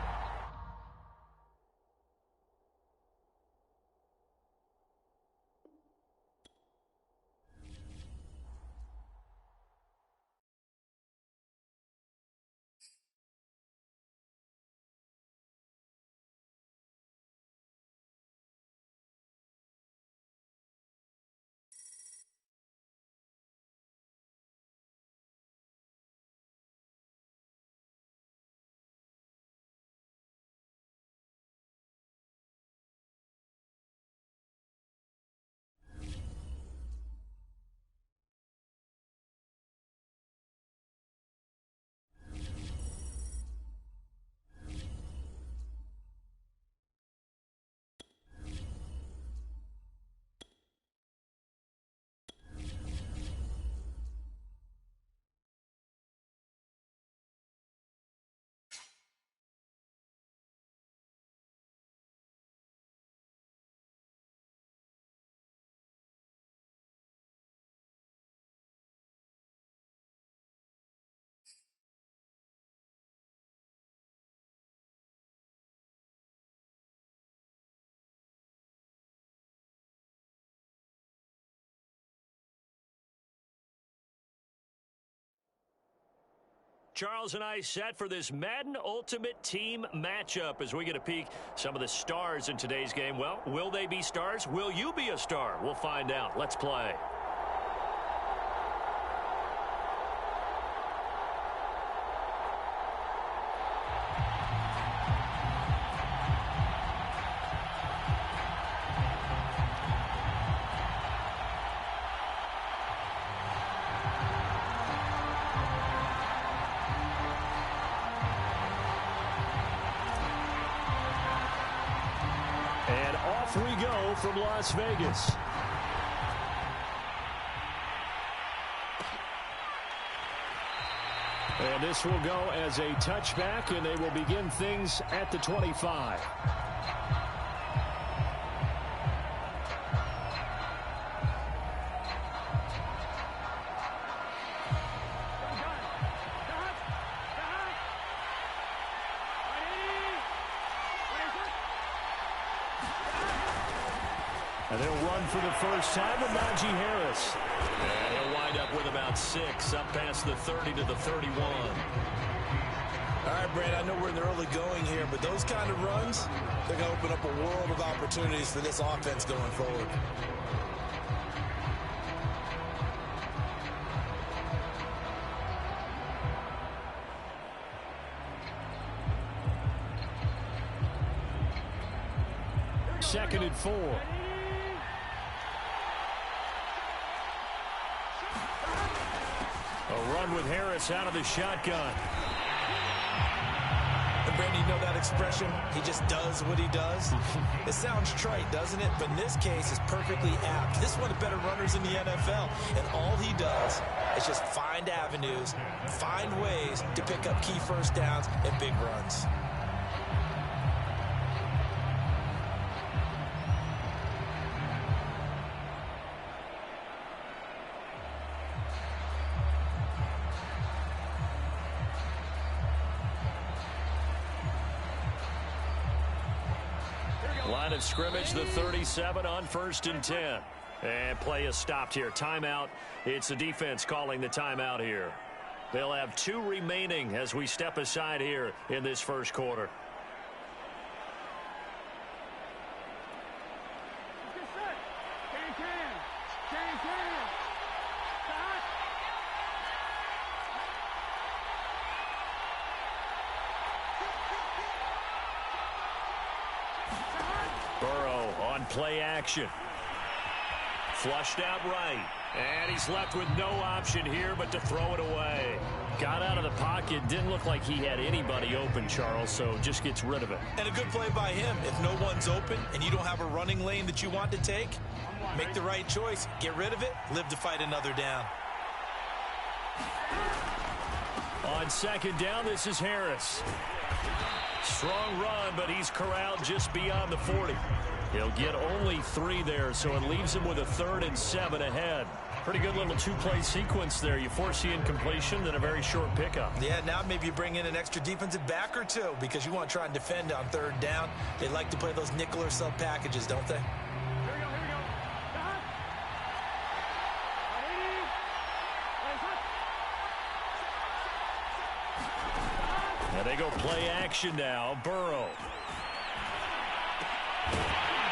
Charles and I set for this Madden Ultimate Team matchup as we get a peek some of the stars in today's game. Well, will they be stars? Will you be a star? We'll find out. Let's play. And off we go from Las Vegas. And this will go as a touchback, and they will begin things at the 25. And they'll run for the first time with Najee Harris. And he'll wind up with about 6, up past the 30 to the 31. All right, Brad, I know we're in the early going here, but those kind of runs, they're going to open up a world of opportunities for this offense going forward. Second and 4. A run with Harris out of the shotgun. And Brandon, you know that expression? He just does what he does. It sounds trite, doesn't it? But in this case, it's perfectly apt. This is one of the better runners in the NFL. And all he does is just find avenues, find ways to pick up key first downs and big runs. Line of scrimmage, the 37 on 1st and 10. And play is stopped here. Timeout. It's the defense calling the timeout here. They'll have 2 remaining as we step aside here in this first quarter. Burrow on play action. Flushed out right. And he's left with no option here but to throw it away. Got out of the pocket. Didn't look like he had anybody open, Charles, so just gets rid of it. And a good play by him. If no one's open and you don't have a running lane that you want to take, make the right choice. Get rid of it. Live to fight another down. On second down, this is Harris. Strong run, but he's corralled just beyond the 40. He'll get only 3 there, so it leaves him with a 3rd and 7 ahead. Pretty good little 2-play sequence there. You force the incompletion, then a very short pickup. Yeah, now maybe you bring in an extra defensive back or 2 because you want to try and defend on 3rd down. They like to play those nickel or sub packages, don't they? And they go play action now. Burrow.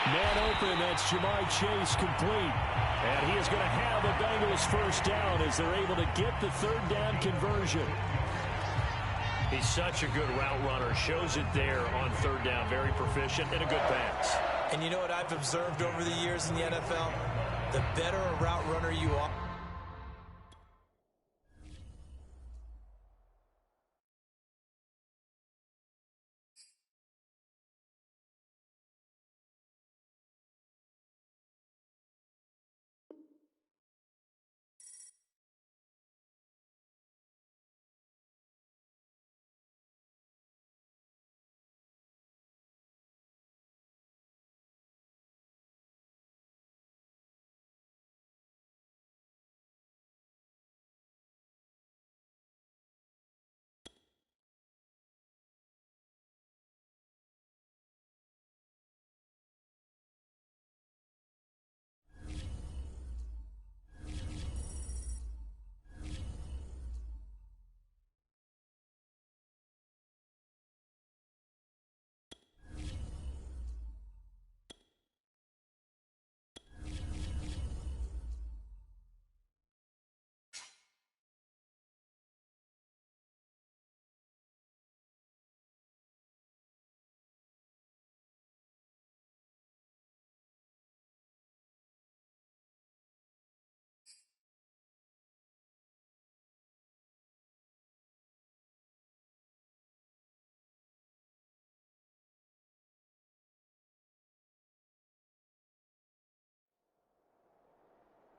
Man open, that's Jamar Chase complete. And he is going to have the Bengals first down as they're able to get the 3rd down conversion. He's such a good route runner. Shows it there on 3rd down. Very proficient and a good pass. And you know what I've observed over the years in the NFL? The better a route runner you are.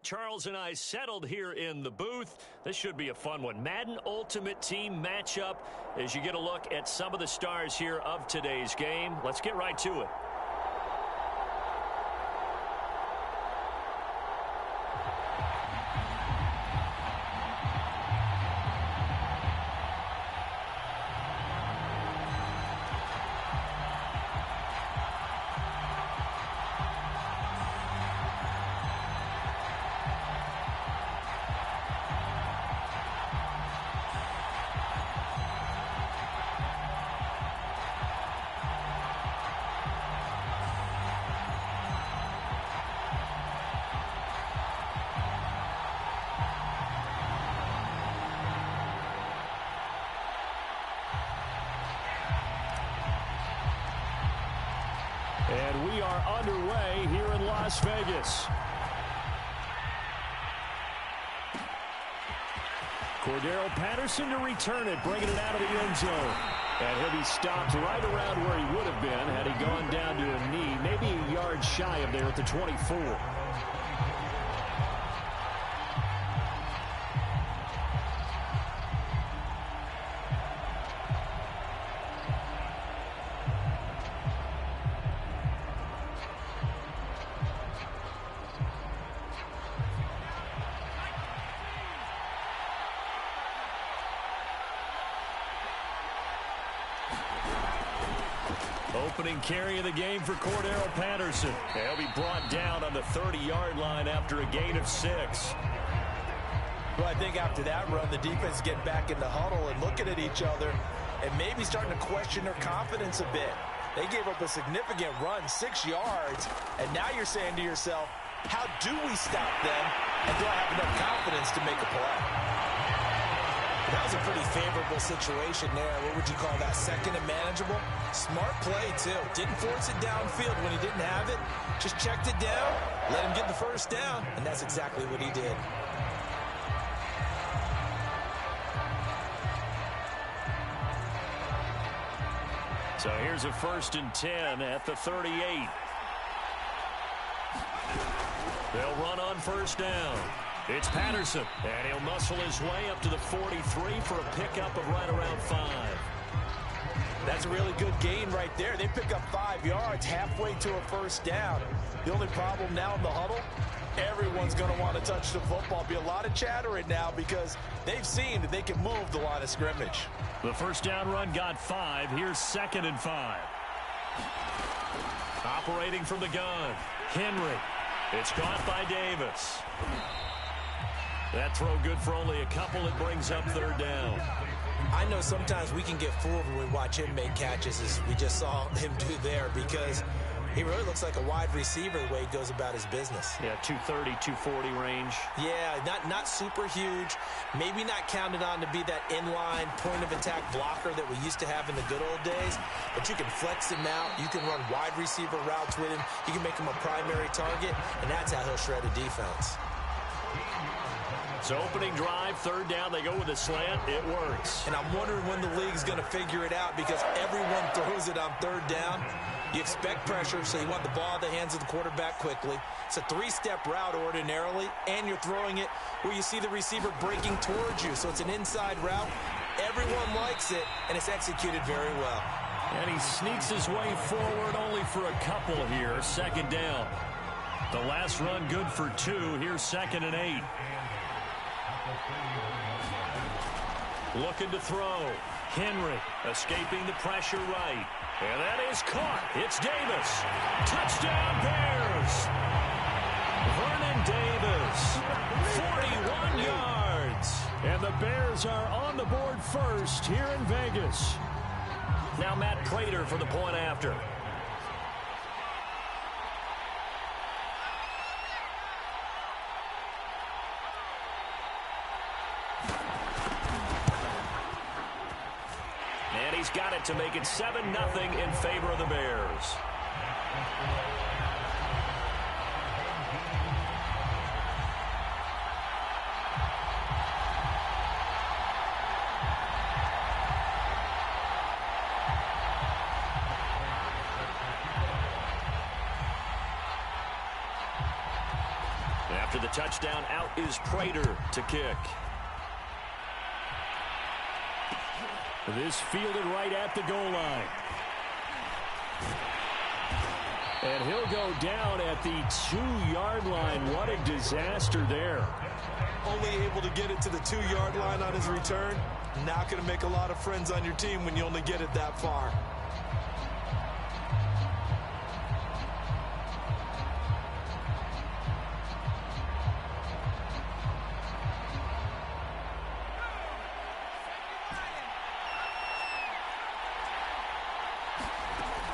Charles and I settled here in the booth. This should be a fun one. Madden Ultimate Team matchup as you get a look at some of the stars here of today's game. Let's get right to it. And we are underway here in Las Vegas. Cordero Patterson to return it, bringing it out of the end zone. And he'll be stopped right around where he would have been had he gone down to a knee, maybe a yard shy of there at the 24. Opening carry of the game for Cordero Patterson. He'll be brought down on the 30-yard line after a gain of 6. Well, I think after that run, the defense is getting back in the huddle and looking at each other and maybe starting to question their confidence a bit. They gave up a significant run, 6 yards, and now you're saying to yourself, how do we stop them, and do I have enough confidence to make a play? That was a pretty favorable situation there. What would you call that? Second and manageable? Smart play, too. Didn't force it downfield when he didn't have it. Just checked it down, let him get the first down, and that's exactly what he did. So here's a 1st and 10 at the 38. They'll run on 1st down. It's Patterson, and he'll muscle his way up to the 43 for a pickup of right around 5. That's a really good gain right there. They pick up 5 yards halfway to a 1st down. The only problem now in the huddle, everyone's going to want to touch the football. Be a lot of chattering now because they've seen that they can move the line of scrimmage. The 1st down run got 5. Here's 2nd and 5. Operating from the gun, Henry. It's caught by Davis. That throw good for only a couple. It brings up 3rd down. I know sometimes we can get fooled when we watch him make catches, as we just saw him do there, because he really looks like a wide receiver the way he goes about his business. Yeah, 230, 240 range. Yeah, not super huge. Maybe not counted on to be that inline point-of-attack blocker that we used to have in the good old days. But you can flex him out. You can run wide receiver routes with him. You can make him a primary target, and that's how he'll shred a defense. So opening drive, 3rd down, they go with a slant. It works. And I'm wondering when the league's going to figure it out, because everyone throws it on 3rd down. You expect pressure, so you want the ball in the hands of the quarterback quickly. It's a 3-step route ordinarily, and you're throwing it where you see the receiver breaking towards you. So it's an inside route. Everyone likes it, and it's executed very well. And he sneaks his way forward only for a couple here. 2nd down. The last run good for 2. Here's 2nd and 8. Looking to throw. Henry escaping the pressure right. And that is caught. It's Davis. Touchdown Bears. Vernon Davis. 41 yards. And the Bears are on the board first here in Vegas. Now Matt Prater for the point after. And he's got it to make it 7-0 in favor of the Bears. After the touchdown, out is Prater to kick. This fielded right at the goal line. And he'll go down at the 2-yard line. What a disaster there. Only able to get it to the 2-yard line on his return. Not going to make a lot of friends on your team when you only get it that far.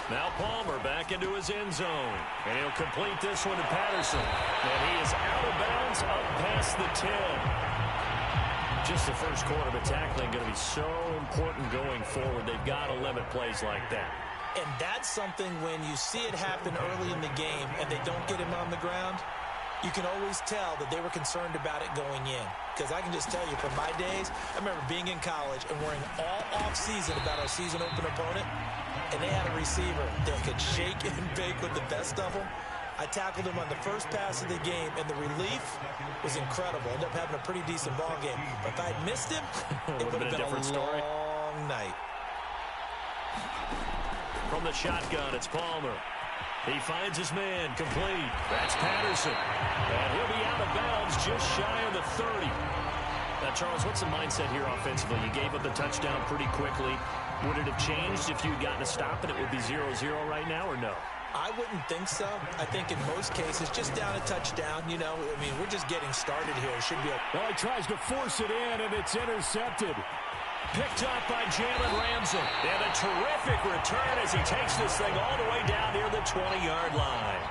Now Palmer back into his end zone. And he'll complete this one to Patterson. And he is out of bounds up past the 10. Just the first quarter, but tackling going to be so important going forward. They've got to limit plays like that. And that's something when you see it happen early in the game and they don't get him on the ground, you can always tell that they were concerned about it going in. Because I can just tell you from my days, I remember being in college and worrying all off-season about our season open opponent. And they had a receiver that could shake and bake with the best of them. I tackled him on the first pass of the game, and the relief was incredible. Ended up having a pretty decent ball game. But if I had missed him, it would have been a different story. Long night. From the shotgun, it's Palmer. He finds his man, complete. That's Patterson. And he'll be out of bounds just shy of the 30. Now, Charles, what's the mindset here offensively? You gave up the touchdown pretty quickly. Would it have changed if you had gotten a stop and it would be 0-0 right now, or no? I wouldn't think so. I think in most cases, just down a touchdown, you know, I mean, we're just getting started here. It should be a... Well, he tries to force it in, and it's intercepted. Picked up by Jalen Ramsey. And a terrific return as he takes this thing all the way down near the 20-yard line.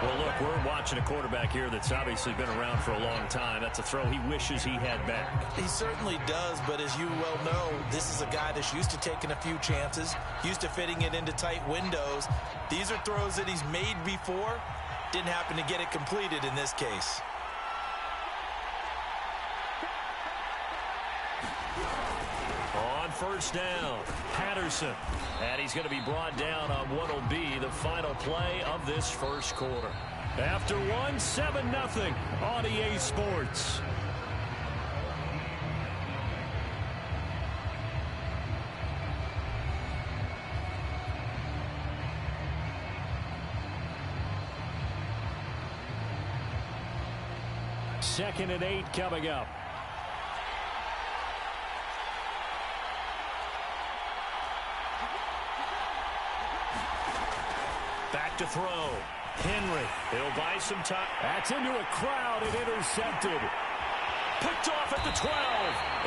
Well, look, we're watching a quarterback here that's obviously been around for a long time. That's a throw he wishes he had back. He certainly does, but as you well know, this is a guy that's used to taking a few chances, used to fitting it into tight windows. These are throws that he's made before. Didn't happen to get it completed in this case. On first down, Patterson. And he's going to be brought down on what will be the final play of this first quarter. After one, 7-0 on EA Sports. Second and 8 coming up. Back to throw. Henry. He'll buy some time. That's into a crowd and intercepted. Picked off at the 12.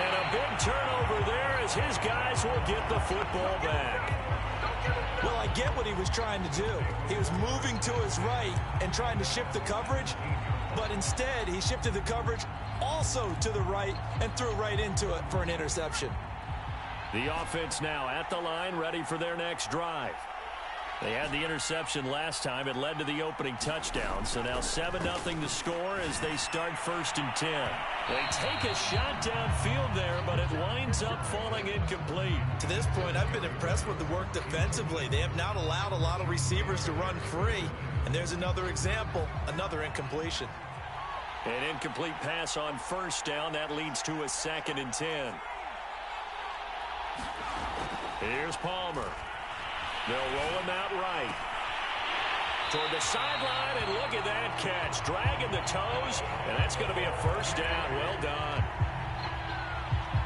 And a big turnover there as his guys will get the football back. Well, I get what he was trying to do. He was moving to his right and trying to shift the coverage, but instead he shifted the coverage also to the right and threw right into it for an interception. The offense now at the line, ready for their next drive. They had the interception last time. It led to the opening touchdown. So now 7-0 to score as they start 1st and 10. They take a shot downfield there, but it winds up falling incomplete. To this point, I've been impressed with the work defensively. They have not allowed a lot of receivers to run free. And there's another example, another incompletion. An incomplete pass on first down. That leads to a 2nd and 10. Here's Palmer. They'll roll him out right. Toward the sideline, and look at that catch. Dragging the toes, and that's going to be a first down. Well done.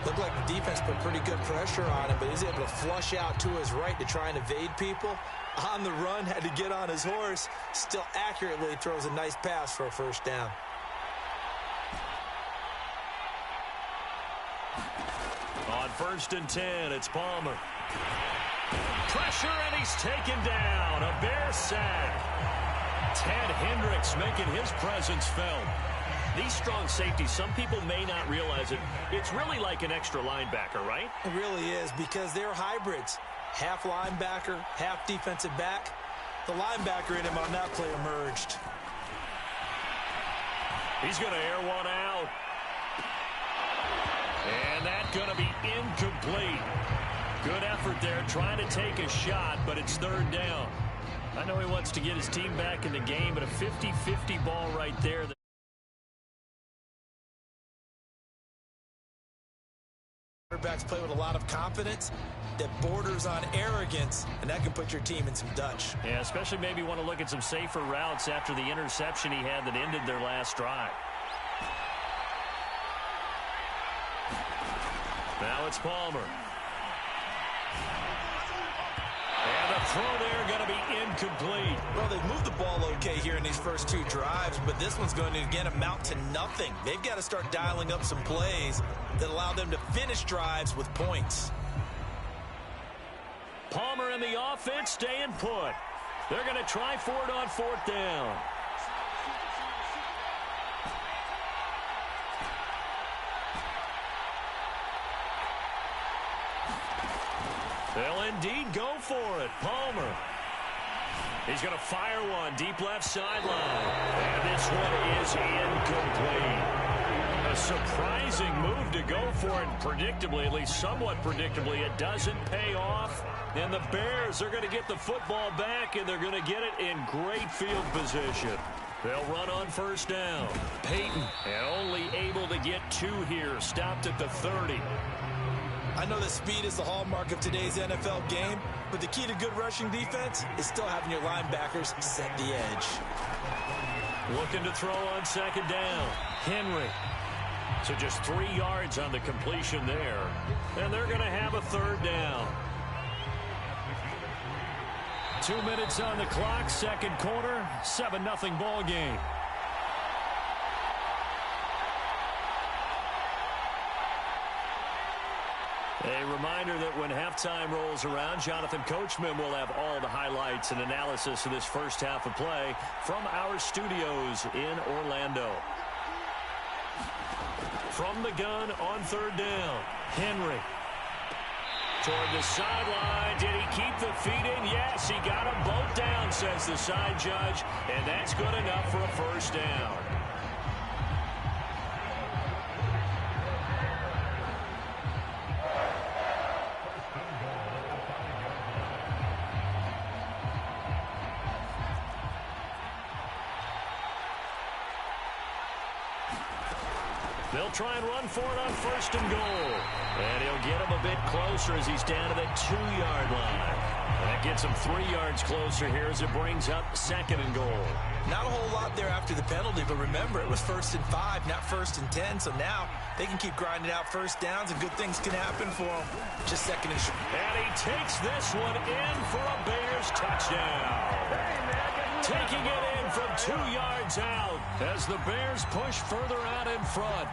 Looked like the defense put pretty good pressure on him, but he's able to flush out to his right to try and evade people. On the run, had to get on his horse. Still accurately throws a nice pass for a first down. On 1st and 10, it's Palmer. Pressure, and he's taken down. A Bear sack. Ted Hendricks making his presence felt. These strong safeties, some people may not realize it. It's really like an extra linebacker, right? It really is, because they're hybrids. Half linebacker, half defensive back. The linebacker in him on that play emerged. He's going to air one out. And that's going to be incomplete. Good effort there, trying to take a shot, but it's 3rd down. I know he wants to get his team back in the game, but a 50-50 ball right there. Quarterbacks play with a lot of confidence that borders on arrogance, and that can put your team in some Dutch. Yeah, especially maybe want to look at some safer routes after the interception he had that ended their last drive. Now it's Palmer. And the throw there going to be incomplete. Well, they've moved the ball okay here in these first 2 drives, but this one's going to, again, amount to nothing. They've got to start dialing up some plays that allow them to finish drives with points. Palmer and the offense staying put. They're going to try for it on 4th down. They'll indeed go for it. Palmer. He's going to fire one deep left sideline. And this one is incomplete. A surprising move to go for it. Predictably, at least somewhat predictably, it doesn't pay off. And the Bears are going to get the football back, and they're going to get it in great field position. They'll run on 1st down. Peyton, and only able to get 2 here. Stopped at the 30. I know that speed is the hallmark of today's NFL game, but the key to good rushing defense is still having your linebackers set the edge. Looking to throw on 2nd down. Henry. So just 3 yards on the completion there. And they're going to have a 3rd down. 2 minutes on the clock, second quarter, 7-0 ball game. A reminder that when halftime rolls around, Jonathan Coachman will have all the highlights and analysis of this first half of play from our studios in Orlando. From the gun on third down, Henry. Toward the sideline. Did he keep the feet in? Yes, he got them both down, says the side judge, and that's good enough for a first down. They'll try and run for it on first and goal. And he'll get him a bit closer as he's down to the 2-yard line. And that gets him 3 yards closer here as it brings up second and goal. Not a whole lot there after the penalty, but remember, it was 1st and 5, not 1st and 10. So now they can keep grinding out first downs, and good things can happen for them. Just second and short. And he takes this one in for a Bears touchdown. Taking it in from 2 yards out as the Bears push further out in front.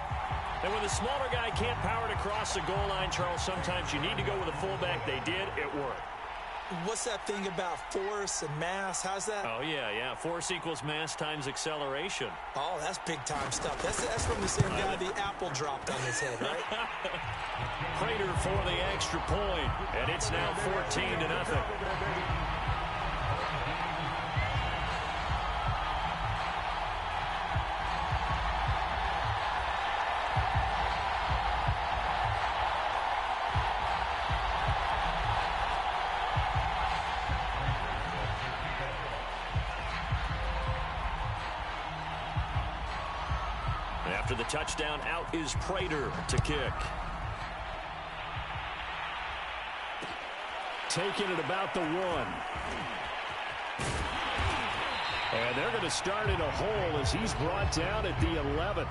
And when the smaller guy can't power it across the goal line, Charles, sometimes you need to go with a fullback. They did. It worked. What's that thing about force and mass? How's that? Oh, yeah. Force equals mass times acceleration. Oh, that's big-time stuff. That's from the same guy the apple dropped on his head, right? Prater for the extra point, and it's now 14-0. After the touchdown, out is Prater to kick. Taking it about the 1. And they're going to start in a hole as he's brought down at the 11.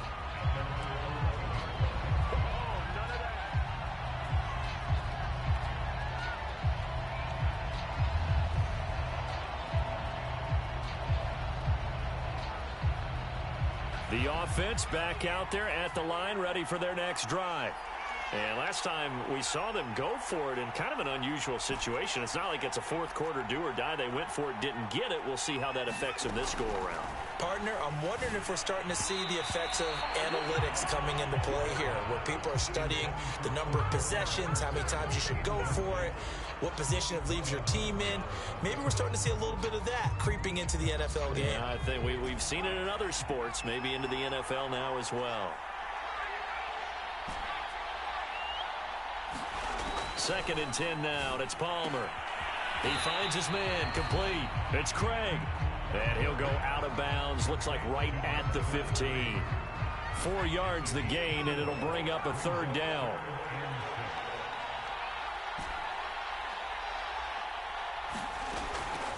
The offense back out there at the line, ready for their next drive. And last time we saw them go for it in kind of an unusual situation. It's not like it's a fourth quarter do or die. They went for it, didn't get it. We'll see how that affects them this go-around. Partner, I'm wondering if we're starting to see the effects of analytics coming into play here, where people are studying the number of possessions, how many times you should go for it, what position it leaves your team in. Maybe we're starting to see a little bit of that creeping into the NFL game. Yeah, I think we've seen it in other sports, maybe into the NFL now as well. Second and 10 now, and it's Palmer. He finds his man, complete. It's Craig. And he'll go out of bounds, looks like right at the 15. 4 yards the gain, and it'll bring up a third down.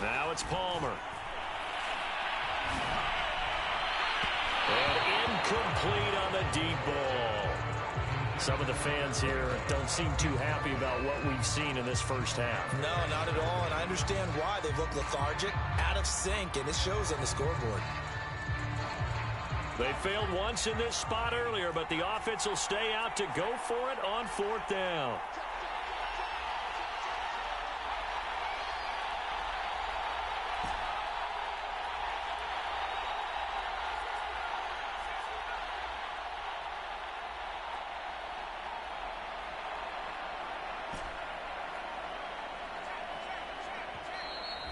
Now it's Palmer. And incomplete on the deep ball. Some of the fans here don't seem too happy about what we've seen in this first half. No, not at all, and I understand why. They've looked lethargic, out of sync, and it shows on the scoreboard. They failed once in this spot earlier, but the offense will stay out to go for it on fourth down.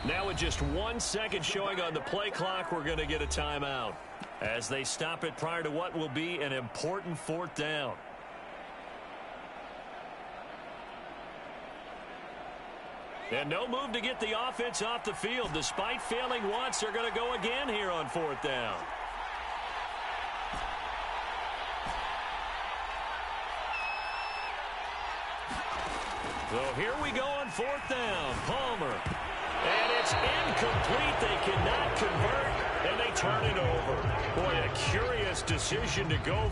Now with just 1 second showing on the play clock, we're going to get a timeout as they stop it prior to what will be an important fourth down. And no move to get the offense off the field. Despite failing once, they're going to go again here on fourth down. So here we go on fourth down. Palmer. And it's incomplete. They cannot convert, and they turn it over. Boy, a curious decision to go.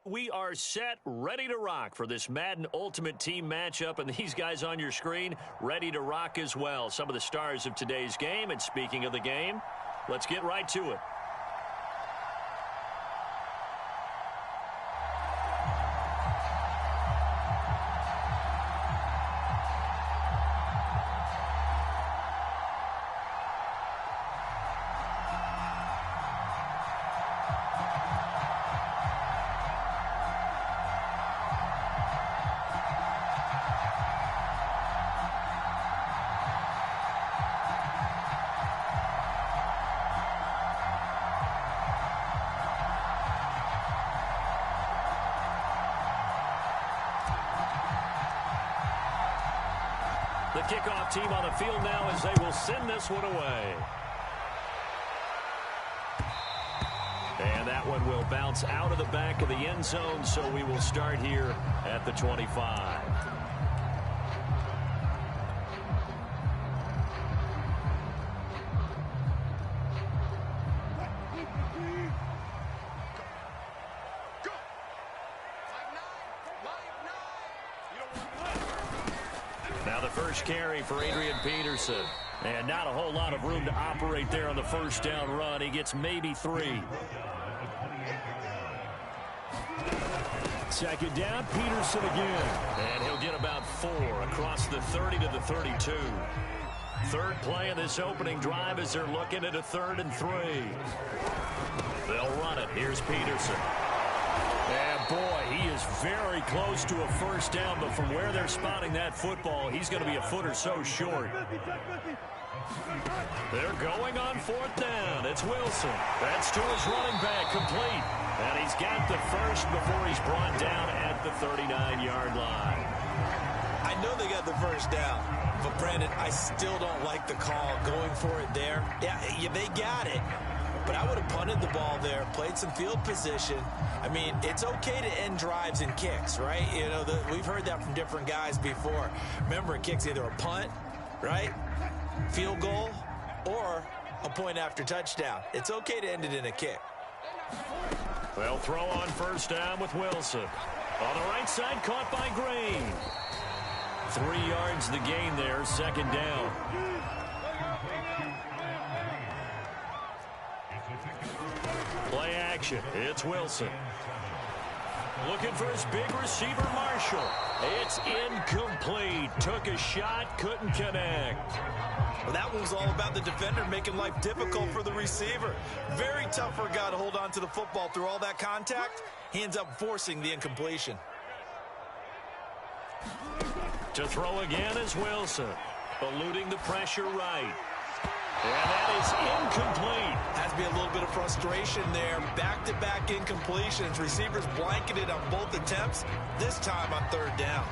we are set, ready to rock for this Madden Ultimate Team matchup, and these guys on your screen ready to rock as well. Some of the stars of today's game, and speaking of the game, let's get right to it. The kickoff team on the field now as they will send this one away. And that one will bounce out of the back of the end zone, so we will start here at the 25. Now the first carry for Adrian Peterson. And not a whole lot of room to operate there on the first down run. He gets maybe 3. Second down, Peterson again. And he'll get about 4 across the 30 to the 32. Third play of this opening drive as they're looking at a 3rd and 3. They'll run it. Here's Peterson. And boy, he is very close to a first down, but from where they're spotting that football, he's going to be a foot or so short. They're going on 4th down. It's Wilson. That's to his running back, complete. And he's got the first before he's brought down at the 39-yard line. I know they got the first down, but Brandon, I still don't like the call going for it there. Yeah, they got it. But I would have punted the ball there, played some field position. I mean, it's okay to end drives and kicks, right? You know, we've heard that from different guys before. Remember, a kick's either a punt, right, field goal, or a point after touchdown. It's okay to end it in a kick. They'll throw on first down with Wilson. On the right side, caught by Green. 3 yards the gain there, second down. Play action. It's Wilson. Looking for his big receiver, Marshall. It's incomplete. Took a shot, couldn't connect. Well, that one was all about the defender making life difficult for the receiver. Very tough for a guy to hold on to the football through all that contact. He ends up forcing the incompletion. To throw again is Wilson. Eluding the pressure right. And that is incomplete. Has to be a little bit of frustration there. Back-to-back incompletions. Receivers blanketed on both attempts, this time on 3rd down.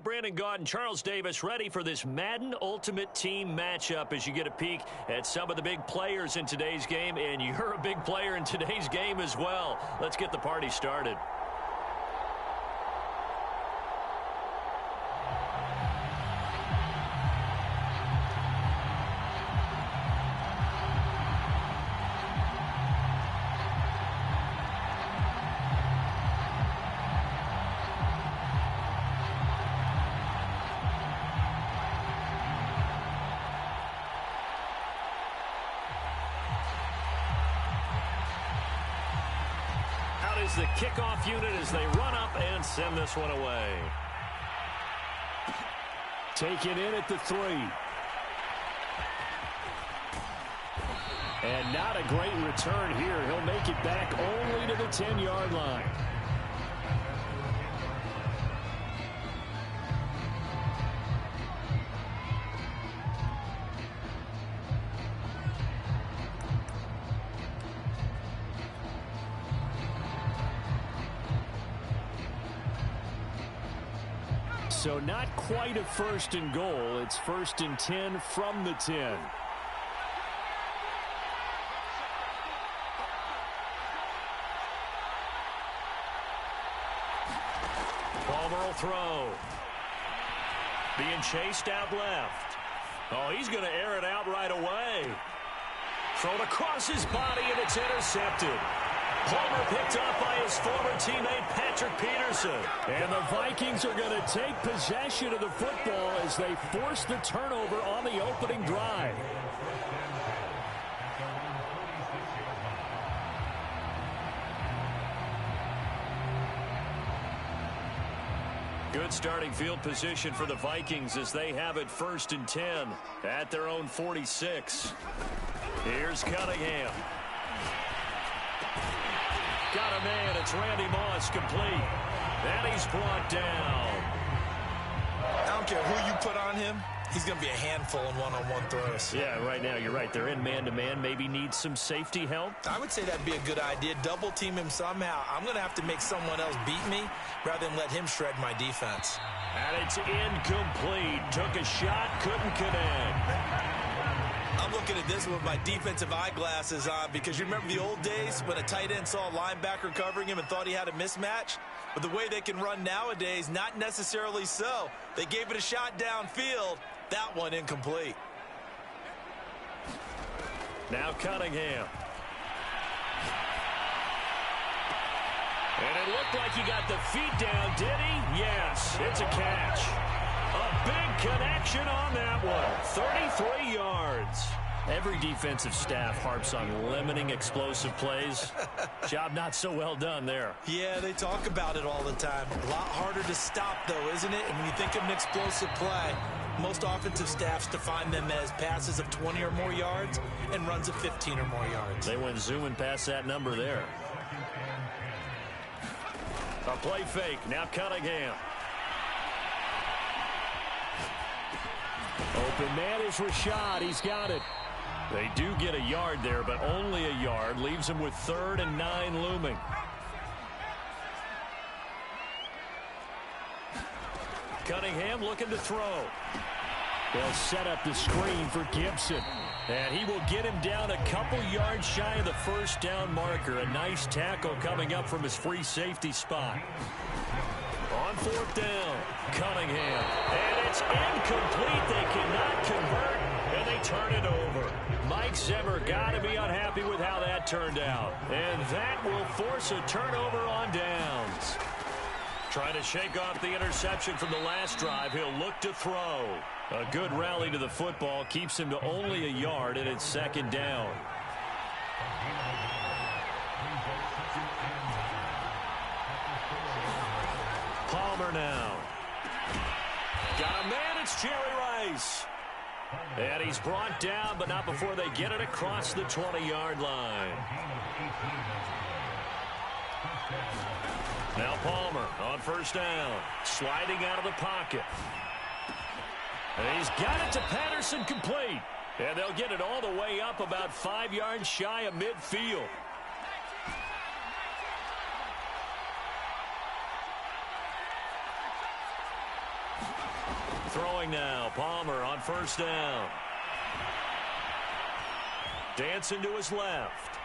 Brandon Gaud and Charles Davis ready for this Madden Ultimate Team matchup as you get a peek at some of the big players in today's game, and you're a big player in today's game as well. Let's get the party started. is the kickoff unit as they run up and send this one away. Taken in at the 3. And not a great return here. He'll make it back only to the 10-yard line. So not quite a 1st and goal. It's 1st and 10 from the 10. Palmer will throw. Being chased out left. Oh, he's going to air it out right away. Thrown across his body, and it's intercepted. Palmer picked up by his former teammate Patrick Peterson. And the Vikings are going to take possession of the football as they force the turnover on the opening drive. Good starting field position for the Vikings as they have it 1st and 10 at their own 46. Here's Cunningham. Got a man. It's Randy Moss, complete. And he's brought down. I don't care who you put on him. He's going to be a handful in one-on-one throws. Yeah, right now, you're right. They're in man-to-man. Maybe needs some safety help. I would say that'd be a good idea. Double team him somehow. I'm going to have to make someone else beat me rather than let him shred my defense. And it's incomplete. Took a shot, couldn't connect. I'm looking at this with my defensive eyeglasses on because you remember the old days when a tight end saw a linebacker covering him and thought he had a mismatch? But the way they can run nowadays, not necessarily so. They gave it a shot downfield. That one incomplete. Now Cunningham. And it looked like he got the feet down, did he? Yes, it's a catch. A big connection on that one. 33 yards. Every defensive staff harps on limiting explosive plays. Job not so well done there. Yeah, they talk about it all the time. A lot harder to stop, though, isn't it? And when you think of an explosive play, most offensive staffs define them as passes of 20 or more yards and runs of 15 or more yards. They went zooming past that number there. A play fake. Now Cunningham. Open man is Rashad. He's got it. They do get a yard there, but only a yard. Leaves them with 3rd and 9 looming. Cunningham looking to throw. They'll set up the screen for Gibson. And he will get him down a couple yards shy of the 1st down marker. A nice tackle coming up from his free safety spot. On 4th down, Cunningham. And it's incomplete. They cannot convert, and they turn it over. Mike Zimmer got to be unhappy with how that turned out. And that will force a turnover on downs. Trying to shake off the interception from the last drive. He'll look to throw. A good rally to the football keeps him to only a yard, and it's 2nd down. Palmer now. Got a man, it's Jerry Rice. And he's brought down, but not before they get it across the 20-yard line. Now Palmer on 1st down. Sliding out of the pocket. And he's got it to Patterson, complete. And they'll get it all the way up about 5 yards shy of midfield. Throwing now, Palmer on 1st down. Dancing to his left.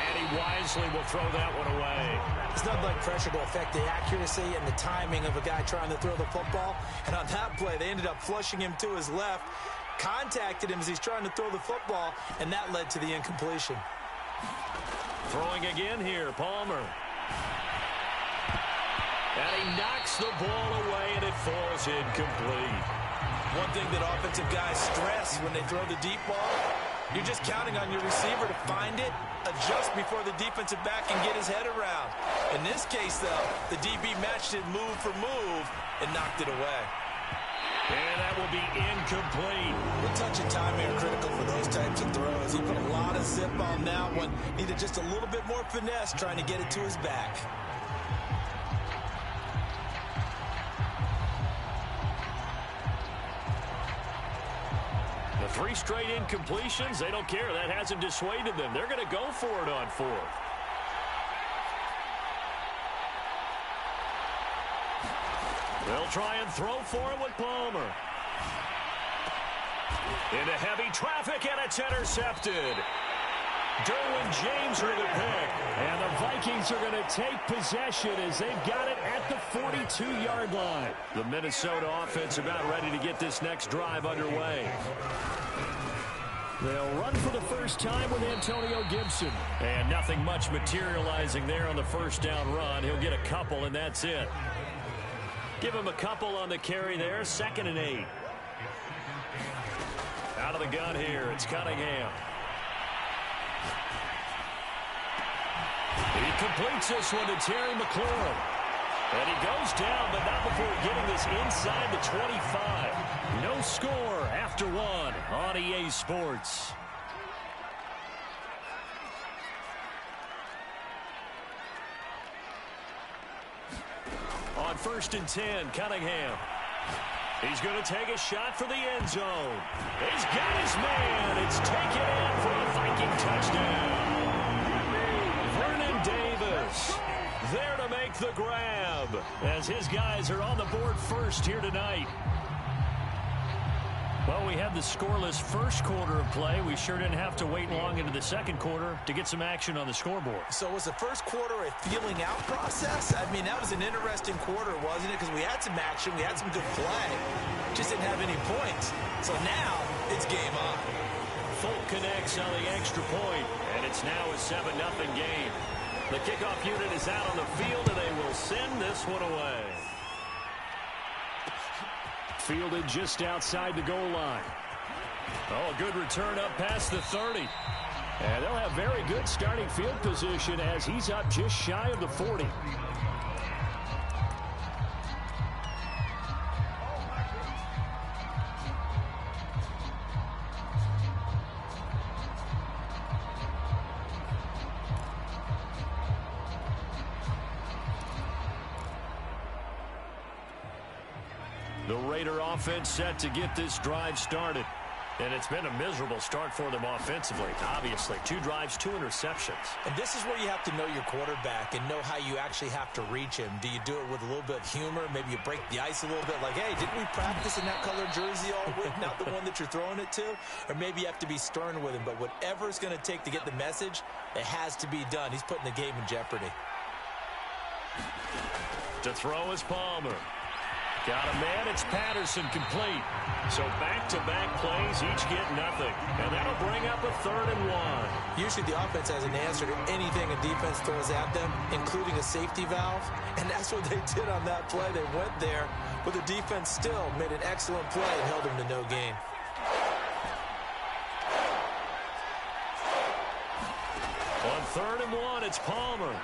And he wisely will throw that one away. It's not like pressure to affect the accuracy and the timing of a guy trying to throw the football. And on that play, they ended up flushing him to his left, contacted him as he's trying to throw the football, and that led to the incompletion. Throwing again here, Palmer. And he knocks the ball away, and it falls incomplete. One thing that offensive guys stress when they throw the deep ball, You're just counting on your receiver to find it, adjust before the defensive back can get his head around. In this case, though, the DB matched it move for move and knocked it away. And that will be incomplete. The touch and timing are critical for those types of throws. He put a lot of zip on that one. Needed just a little bit more finesse trying to get it to his back. The 3 straight incompletions, they don't care. That hasn't dissuaded them. They're going to go for it on 4th. They'll try and throw for it with Palmer. Into heavy traffic, and it's intercepted. Derwin James with the pick. And the Vikings are going to take possession as they've got it at the 42-yard line. The Minnesota offense about ready to get this next drive underway. They'll run for the first time with Antonio Gibson. And nothing much materializing there on the first down run. He'll get a couple, and that's it. Give him a couple on the carry there. 2nd and 8. Out of the gun here, it's Cunningham. He completes this one to Terry McLaurin. And he goes down, but not before getting this inside the 25. No score after 1 on EA Sports. On 1st and 10, Cunningham. He's going to take a shot for the end zone. He's got his man. It's taken in for a Viking touchdown. Vernon Davis there to make the grab as his guys are on the board first here tonight. Well, we had the scoreless first quarter of play. We sure didn't have to wait long into the second quarter to get some action on the scoreboard. So was the first quarter a feeling out process? I mean, that was an interesting quarter, wasn't it? Because we had some action, we had some good play. Just didn't have any points. So now it's game on. Folk connects on the extra point, and it's now a 7-0 game. The kickoff unit is out on the field, and they will send this one away. Fielded just outside the goal line. Oh, a good return up past the 30. And they'll have very good starting field position as he's up just shy of the 40. The Raider offense set to get this drive started. And it's been a miserable start for them offensively. Obviously, 2 drives, 2 interceptions. And this is where you have to know your quarterback and know how you actually have to reach him. Do you do it with a little bit of humor? Maybe you break the ice a little bit like, hey, didn't we practice in that color jersey all week, not the one that you're throwing it to? Or maybe you have to be stern with him. But whatever it's going to take to get the message, it has to be done. He's putting the game in jeopardy. To throw is Palmer. Got a man, it's Patterson complete. So back-to-back plays, each get nothing. And that'll bring up a 3rd and 1. Usually the offense has an answer to anything a defense throws at them, including a safety valve. And that's what they did on that play. They went there, but the defense still made an excellent play and held them to no gain. On 3rd and 1, it's Palmer.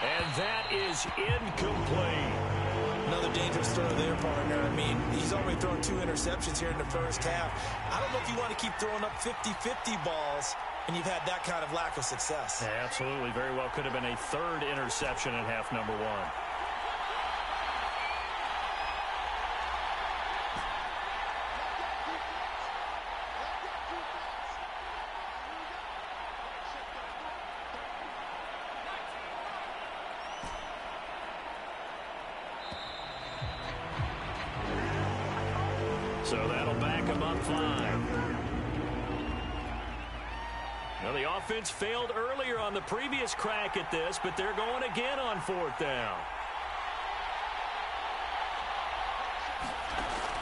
And that is incomplete. Another dangerous throw there, partner. I mean, he's already thrown 2 interceptions here in the first half. I don't know if you want to keep throwing up 50-50 balls and you've had that kind of lack of success. Yeah, absolutely. Very well could have been a 3rd interception in half number 1. So that'll back him up 5. Now the offense failed earlier on the previous crack at this, but they're going again on 4th down.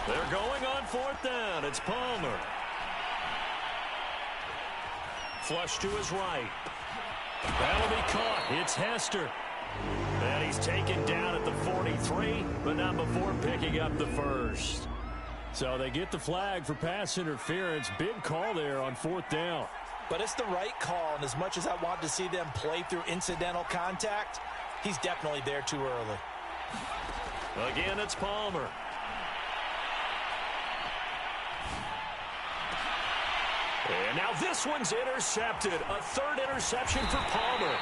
They're going on 4th down. It's Palmer. Flush to his right. That'll be caught. It's Hester. And he's taken down at the 43, but not before picking up the 1st. So they get the flag for pass interference. Big call there on 4th down. But it's the right call, and as much as I want to see them play through incidental contact, he's definitely there too early. Again, it's Palmer. And now this one's intercepted. A 3rd interception for Palmer.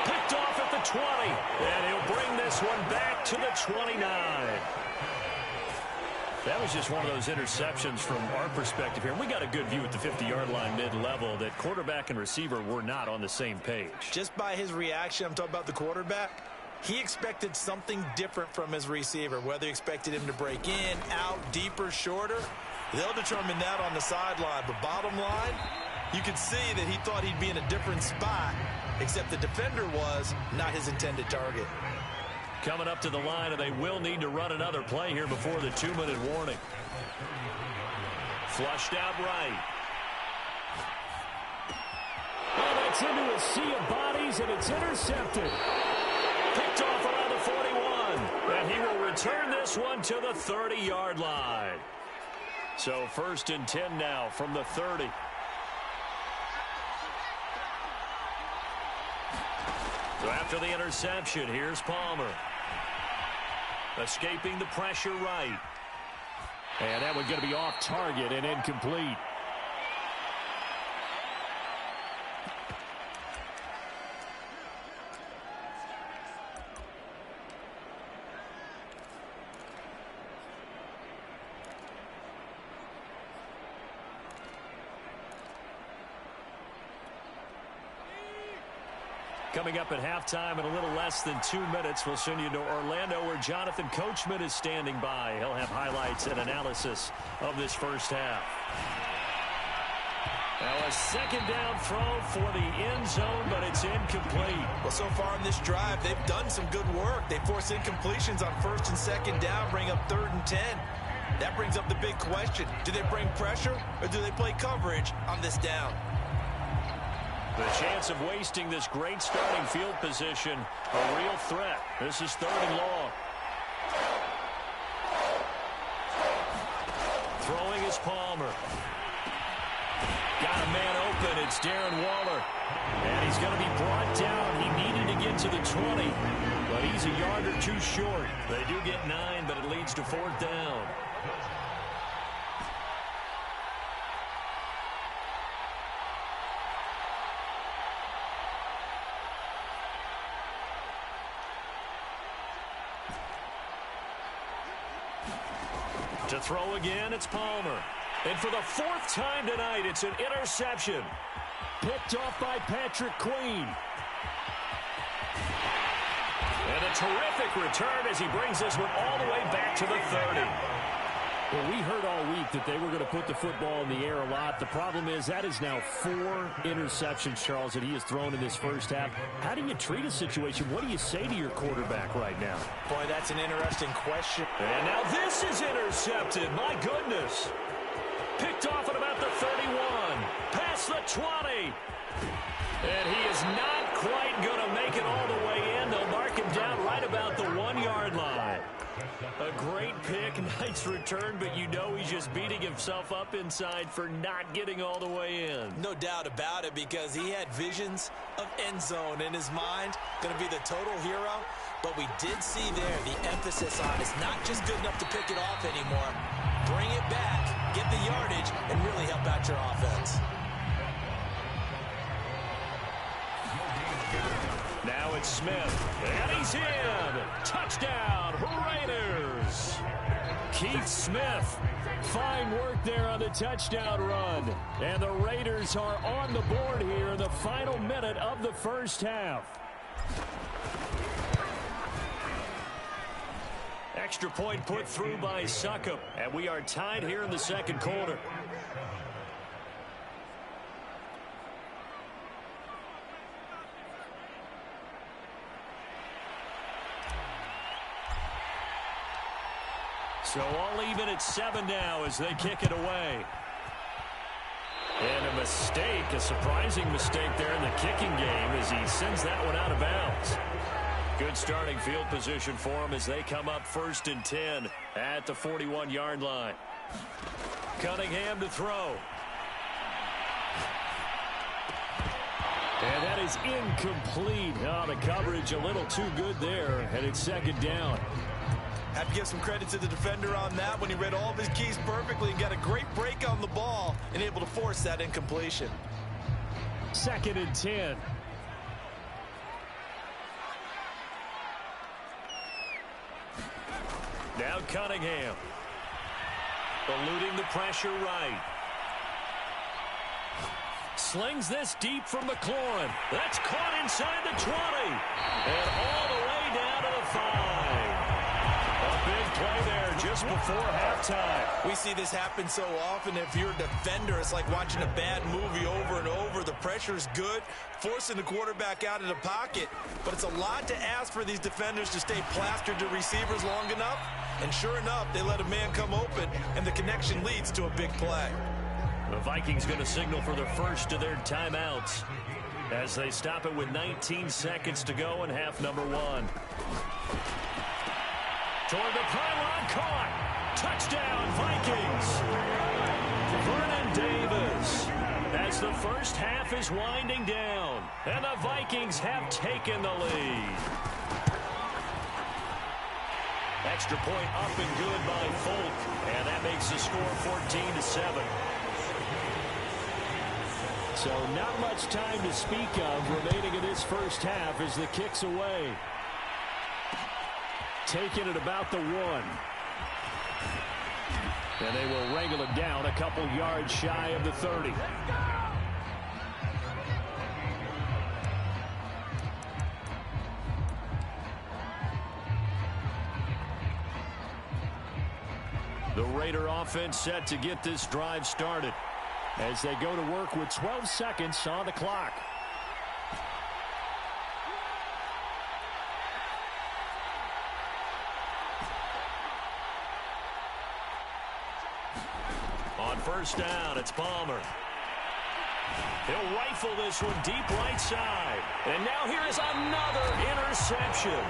Picked off at the 20. And he'll bring this one back to the 29. That was just one of those interceptions from our perspective here. We got a good view at the 50-yard line mid-level that quarterback and receiver were not on the same page. Just by his reaction, I'm talking about the quarterback, he expected something different from his receiver, whether he expected him to break in, out, deeper, shorter. They'll determine that on the sideline. But bottom line, you could see that he thought he'd be in a different spot, except the defender was not his intended target. Coming up to the line, and they will need to run another play here before the 2-minute warning. Flushed out right. Oh, that's into a sea of bodies, and it's intercepted. Picked off around the 41. And he will return this one to the 30-yard line. So 1st and 10 now from the 30. So after the interception, here's Palmer. Escaping the pressure right. And that one's going to be off target and incomplete. Coming up at halftime in a little less than 2 minutes, we'll send you to Orlando where Jonathan Coachman is standing by. He'll have highlights and analysis of this first half. Now a 2nd down throw for the end zone, but it's incomplete. Well, so far in this drive, they've done some good work. They force incompletions on 1st and 2nd down, bring up 3rd and 10. That brings up the big question. Do they bring pressure or do they play coverage on this down? The chance of wasting this great starting field position, a real threat. This is 3rd and long. Throwing is Palmer. Got a man open. It's Darren Waller. And he's going to be brought down. He needed to get to the 20, but he's a yard or two short. They do get 9, but it leads to 4th down. To throw again, it's Palmer. And for the 4th time tonight, it's an interception. Picked off by Patrick Queen. And a terrific return as he brings this one all the way back to the 30. Well, we heard all week that they were going to put the football in the air a lot. The problem is that is now 4 interceptions, Charles, that he has thrown in this first half. How do you treat a situation? What do you say to your quarterback right now? Boy, that's an interesting question. And now this is intercepted. My goodness. Picked off at about the 31. Past the 20. And he is not quite going to make it all the way in. They'll mark him down right about the 1-yard line. A great pick, nice return, but you know he's just beating himself up inside for not getting all the way in. No doubt about it, because he had visions of end zone in his mind. Going to be the total hero. But we did see there the emphasis on it's not just good enough to pick it off anymore. Bring it back, get the yardage, and really help out your offense. Now it's Smith, and he's in. Touchdown, Raiders. Keith Smith, fine work there on the touchdown run. And the Raiders are on the board here in the final minute of the first half. Extra point put through by Succop, and we are tied here in the second quarter. So all even at 7 now as they kick it away. And a mistake, a surprising mistake there in the kicking game as he sends that one out of bounds. Good starting field position for them as they come up 1st and 10 at the 41-yard line. Cunningham to throw. And that is incomplete. Oh, the coverage a little too good there, and it's second down. Have to give some credit to the defender on that when he read all of his keys perfectly and got a great break on the ball and able to force that incompletion. 2nd and 10. Now Cunningham. Eluding the pressure right. Slings this deep from McLaurin. That's caught inside the 20. And all the way down to the 5. A big play there just before halftime. We see this happen so often. If you're a defender, it's like watching a bad movie over and over. The pressure's good, forcing the quarterback out of the pocket. But it's a lot to ask for these defenders to stay plastered to receivers long enough. And sure enough, they let a man come open, and the connection leads to a big play. The Vikings going to signal for the first of their timeouts as they stop it with 19 seconds to go in half number 1. Toward the pylon, caught. Touchdown, Vikings. Vernon Davis as the first half is winding down, and the Vikings have taken the lead. Extra point up and good by Folk, and that makes the score 14-7. So not much time to speak of remaining in this first half as the kick's away. Taking it about the 1. And they will wrangle it down a couple yards shy of the 30. The Raider offense set to get this drive started as they go to work with 12 seconds on the clock. On first down, it's Palmer. He'll rifle this one deep right side. And now here is another interception.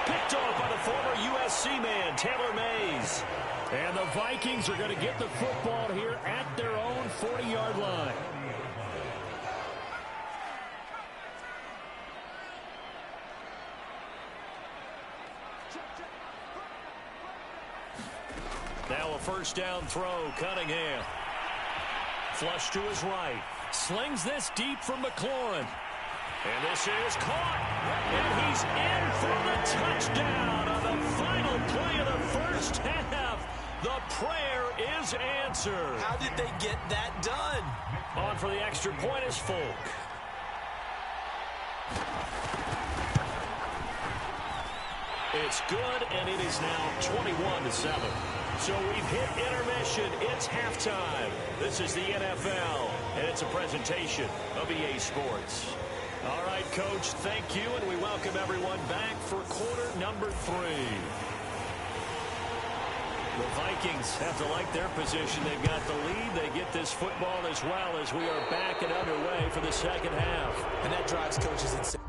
Picked off by the former USC man, Taylor Mays. And the Vikings are going to get the football here at their own 40-yard line. Now a first down throw, Cunningham. Flush to his right. Slings this deep from McLaurin. And this is caught. And he's in for the touchdown on the final play of the first half. The prayer is answered. How did they get that done? On for the extra point is Folk. It's good, and it is now 21-7. So we've hit intermission. It's halftime. This is the NFL, and it's a presentation of EA Sports. All right, Coach, thank you, and we welcome everyone back for quarter number 3. The Vikings have to like their position. They've got the lead. They get this football as well as we are back and underway for the second half. And that drives coaches insane.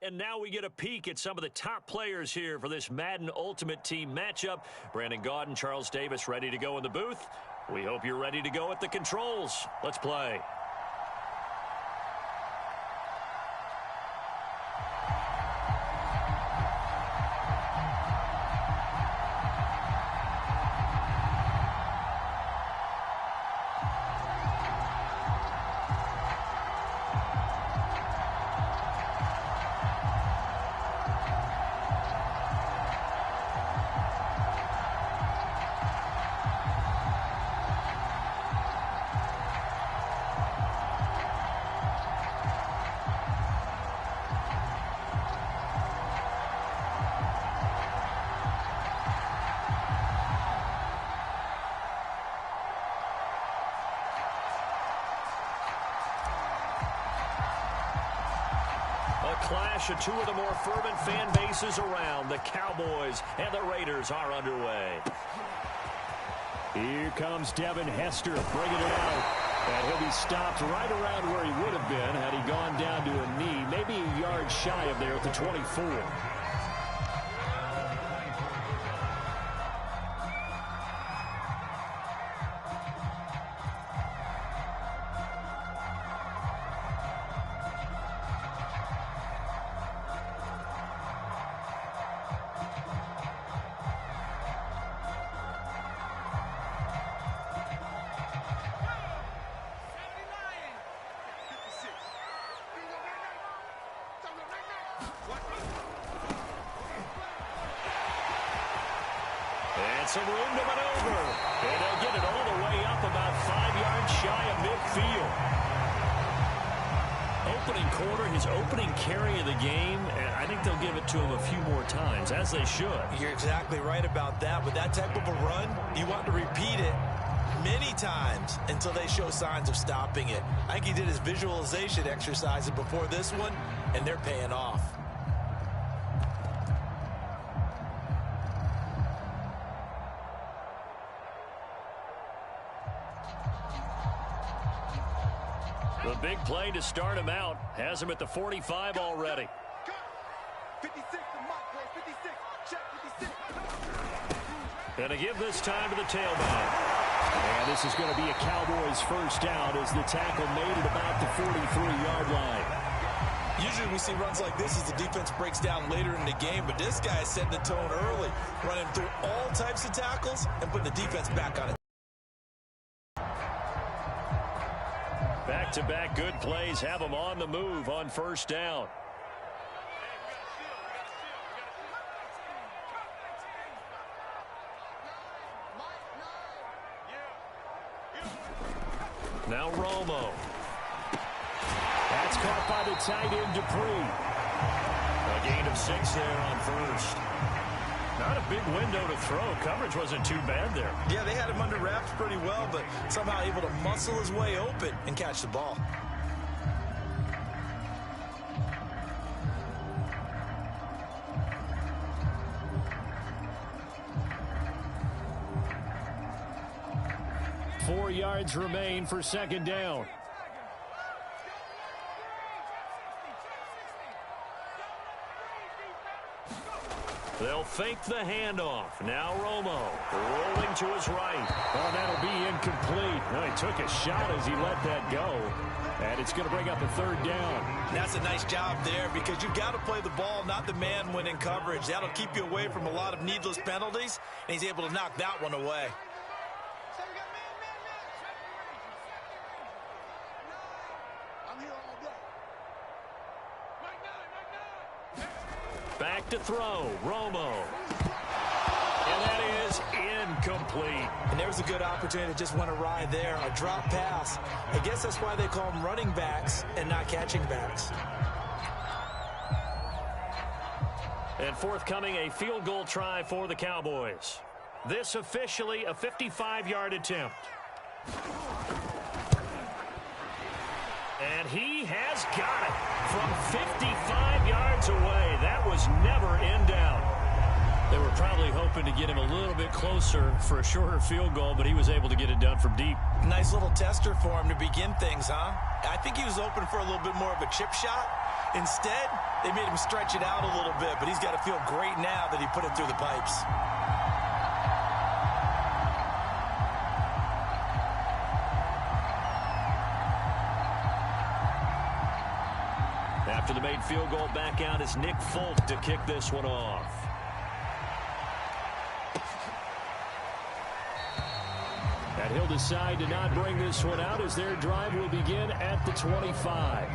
And now we get a peek at some of the top players here for this Madden Ultimate Team matchup. Brandon Gaudin, Charles Davis ready to go in the booth. We hope you're ready to go at the controls. Let's play. Clash of two of the more fervent fan bases around. The Cowboys and the Raiders are underway. Here comes Devin Hester bringing it out. And he'll be stopped right around where he would have been had he gone down to a knee, maybe a yard shy of there at the 24. Some room to maneuver. And they'll get it all the way up about 5 yards shy of midfield. Opening quarter, his opening carry of the game, and I think they'll give it to him a few more times, as they should. You're exactly right about that. With that type of a run, you want to repeat it many times until they show signs of stopping it. I think he did his visualization exercises before this one, and they're paying off. The big play to start him out has him at the 45 already. 56, check 56. And to give this time to the tailback. And this is going to be a Cowboys first down as the tackle made it about the 43-yard line. Usually we see runs like this as the defense breaks down later in the game, but this guy is setting the tone early, running through all types of tackles and putting the defense back on it. Back-to-back good plays have them on the move on first down. Now Romo. That's caught by the tight end Dupree. A gain of 6 there on first. Not a big window to throw. Coverage wasn't too bad there. Yeah, they had him under wraps pretty well, but somehow able to muscle his way open and catch the ball. Four yards remain for second down. They'll fake the handoff. Now Romo rolling to his right. Oh, that'll be incomplete. No, he took a shot as he let that go. And it's going to bring up a third down. That's a nice job there because you've got to play the ball, not the man when in coverage. That'll keep you away from a lot of needless penalties, and he's able to knock that one away. Back to throw. Romo. And that is incomplete. And there's a good opportunity that just went awry there. A drop pass. I guess that's why they call them running backs and not catching backs. And forthcoming, a field goal try for the Cowboys. This officially a 55-yard attempt. And he has got it from 55 yards away. That was never in doubt. They were probably hoping to get him a little bit closer for a shorter field goal, but he was able to get it done from deep. Nice little tester for him to begin things, huh? I think he was open for a little bit more of a chip shot, Instead, they made him stretch it out a little bit, but he's got to feel great now that he put it through the pipes. After the made field goal, back out is Nick Folk to kick this one off. And he'll decide to not bring this one out as their drive will begin at the 25.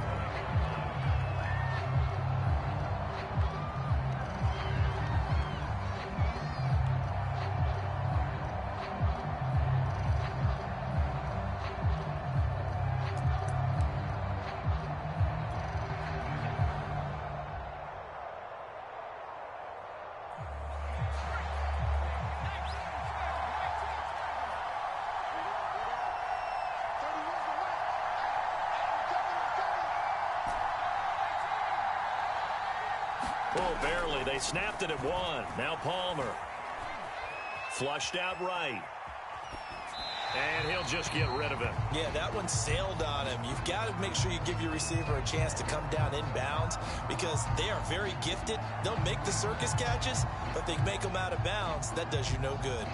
Oh, barely. They snapped it at one. Now Palmer. Flushed out right. And he'll just get rid of it. Yeah, that one sailed on him. You've got to make sure you give your receiver a chance to come down inbounds because they are very gifted. They'll make the circus catches, but they make them out of bounds. That does you no good.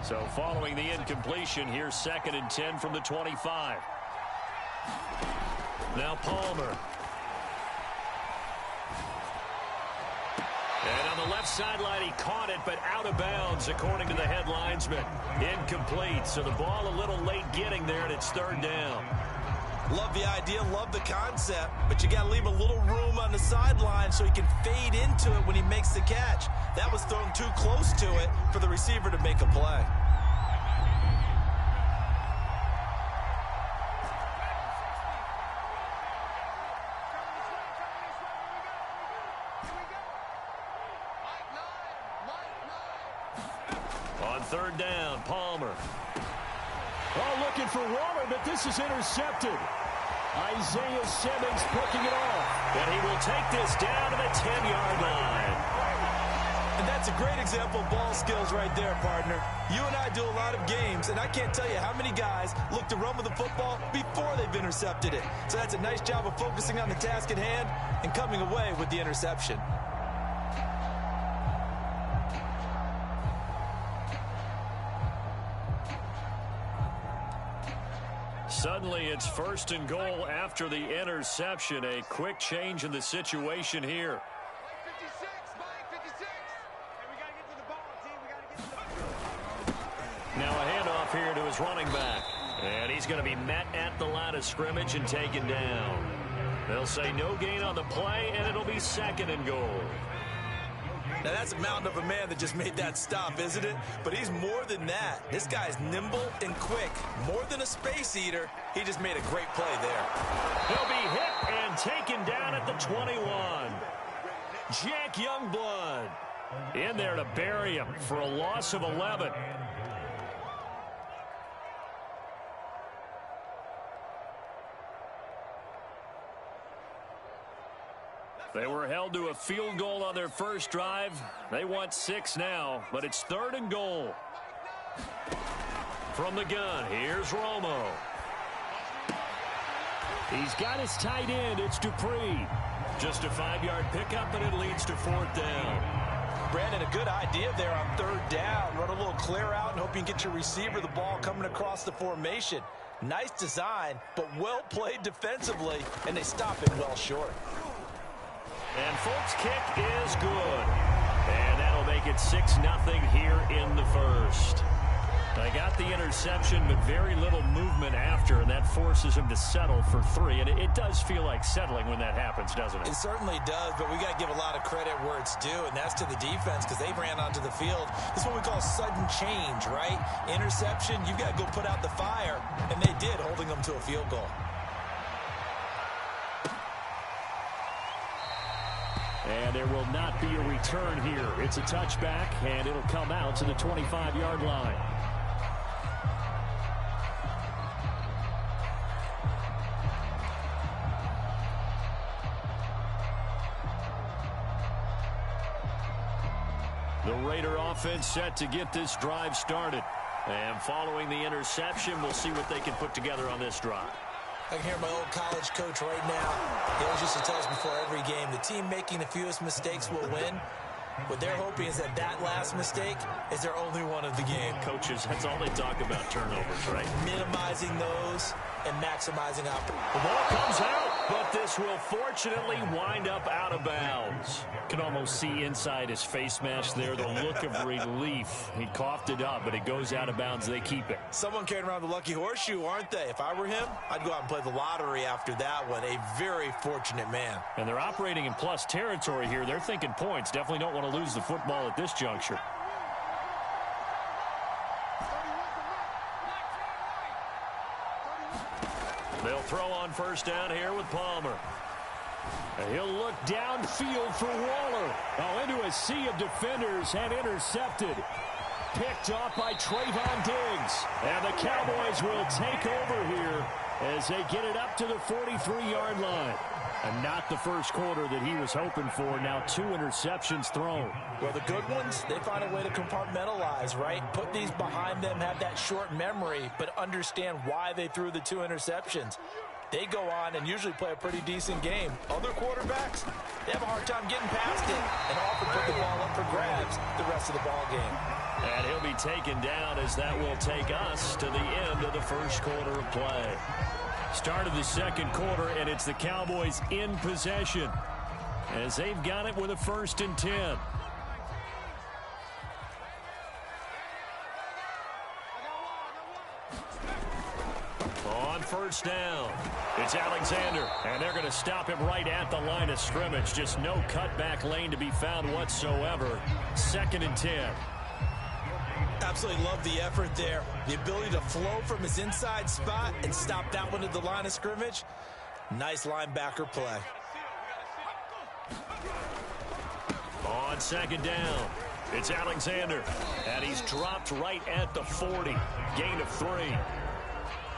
So following the incompletion, here's 2nd and 10 from the 25. Now Palmer. And on the left sideline, he caught it, but out of bounds, according to the head linesman. Incomplete, so the ball a little late getting there, and it's 3rd down. Love the idea, love the concept, but you got to leave a little room on the sideline so he can fade into it when he makes the catch. That was thrown too close to it for the receiver to make a play. On 3rd down, Palmer. Oh, looking for Waller, but this is intercepted. Isaiah Simmons picking it off. And he will take this down to the 10-yard line. And that's a great example of ball skills right there, partner. You and I do a lot of games, and I can't tell you how many guys look to run with the football before they've intercepted it. So that's a nice job of focusing on the task at hand and coming away with the interception. Suddenly, it's 1st and goal after the interception. A quick change in the situation here. 56, Mike, 56. Hey, we got to get to the ball, team. We got to get to the ball. Now a handoff here to his running back. And he's going to be met at the line of scrimmage and taken down. They'll say no gain on the play, and it'll be 2nd and goal. Now, that's a mountain of a man that just made that stop, isn't it? But he's more than that. This guy's nimble and quick. More than a space eater, he just made a great play there. He'll be hit and taken down at the 21. Jack Youngblood in there to bury him for a loss of 11. They were held to a field goal on their first drive. They want 6 now, but it's 3rd and goal. From the gun, here's Romo. He's got his tight end. It's Dupree. Just a 5-yard pickup, and it leads to 4th down. Brandon, a good idea there on 3rd down. Run a little clear out and hope you can get your receiver the ball coming across the formation. Nice design, but well played defensively, and they stop him well short. And Folk's kick is good. And that'll make it 6-0 here in the first. They got the interception, but very little movement after, and that forces him to settle for 3. And it does feel like settling when that happens, doesn't it? It certainly does, but we got to give a lot of credit where it's due, and that's to the defense because they ran onto the field. This is what we call sudden change, right? Interception, you've got to go put out the fire, and they did, holding them to a field goal. And there will not be a return here. It's a touchback, and it'll come out to the 25-yard line. The Raider offense set to get this drive started. And following the interception, we'll see what they can put together on this drive. I can hear my old college coach right now. He always used to tell us before every game, the team making the fewest mistakes will win. What they're hoping is that that last mistake is their only one of the game. Coaches, that's all they talk about, turnovers, right? Minimizing those and maximizing opportunity. The ball comes out, but this will fortunately wind up out of bounds. Can almost see inside his face mask there, the look of relief. He coughed it up, but it goes out of bounds. They keep it. Someone carrying around the lucky horseshoe, aren't they? If I were him, I'd go out and play the lottery after that one. A very fortunate man. And they're operating in plus territory here. They're thinking points. Definitely don't want to lose the football at this juncture. They'll throw on first down here with Palmer. And he'll look downfield for Waller. Oh, into a sea of defenders and intercepted. Picked off by Trayvon Diggs. And the Cowboys will take over here as they get it up to the 43-yard line. And not the first quarter that he was hoping for. Now 2 interceptions thrown. Well, the good ones, they find a way to compartmentalize, right? Put these behind them, have that short memory, but understand why they threw the 2 interceptions. They go on and usually play a pretty decent game. Other quarterbacks, they have a hard time getting past it and often put the ball up for grabs the rest of the ball game. And he'll be taken down as that will take us to the end of the first quarter of play. Start of the second quarter, and it's the Cowboys in possession as they've got it with a 1st and 10. On first down, it's Alexander, and they're going to stop him right at the line of scrimmage. Just no cutback lane to be found whatsoever. 2nd and 10. Absolutely love the effort there. The ability to flow from his inside spot and stop that one at the line of scrimmage. Nice linebacker play. On 2nd down, it's Alexander, and he's dropped right at the 40. Gain of 3.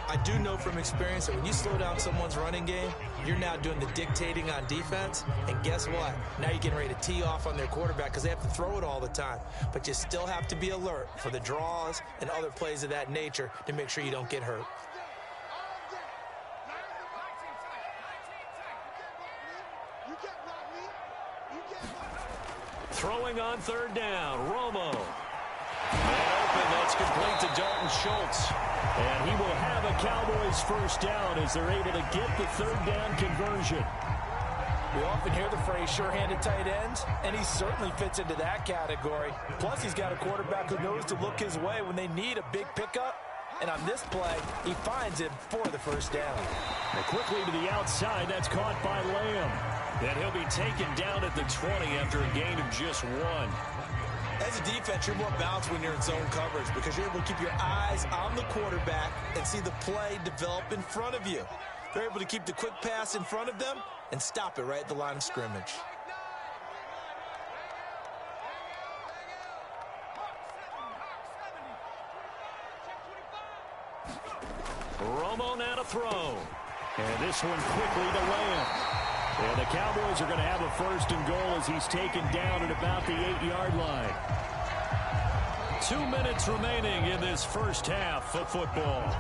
I do know from experience that when you slow down someone's running game, you're now doing the dictating on defense. And guess what? Now you're getting ready to tee off on their quarterback because they have to throw it all the time. But you still have to be alert for the draws and other plays of that nature to make sure you don't get hurt. Throwing on 3rd down, Romo. And open, that's complete to Dalton Schultz. And he will have a Cowboys 1st down as they're able to get the 3rd down conversion. We often hear the phrase sure-handed tight ends, and he certainly fits into that category. Plus, he's got a quarterback who knows to look his way when they need a big pickup. And on this play, he finds him for the 1st down. And quickly to the outside, that's caught by Lamb. And he'll be taken down at the 20 after a gain of just 1. As a defense, you're more balanced when you're in zone coverage because you're able to keep your eyes on the quarterback and see the play develop in front of you. They're able to keep the quick pass in front of them and stop it right at the line of scrimmage. Romo now to throw. And this one quickly to Lamb. And the Cowboys are going to have a 1st and goal as he's taken down at about the 8-yard line. 2 minutes remaining in this first half of football.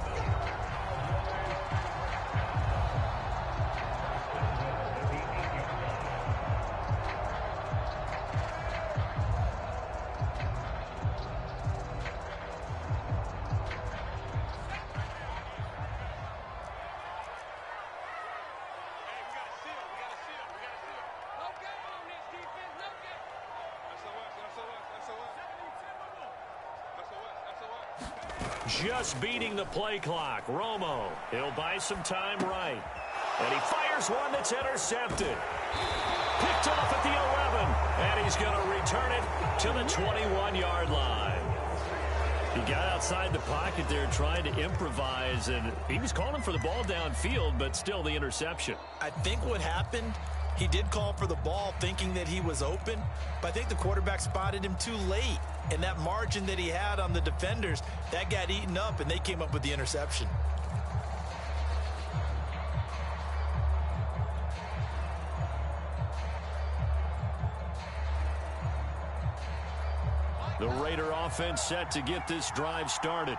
Just beating the play clock. Romo, he'll buy some time right. And he fires one that's intercepted. Picked off at the 11. And he's going to return it to the 21-yard line. He got outside the pocket there trying to improvise, and he was calling for the ball downfield, but still the interception. I think what happened, he did call for the ball thinking that he was open, but I think the quarterback spotted him too late. And that margin that he had on the defenders, that got eaten up, and they came up with the interception. The Raider offense set to get this drive started.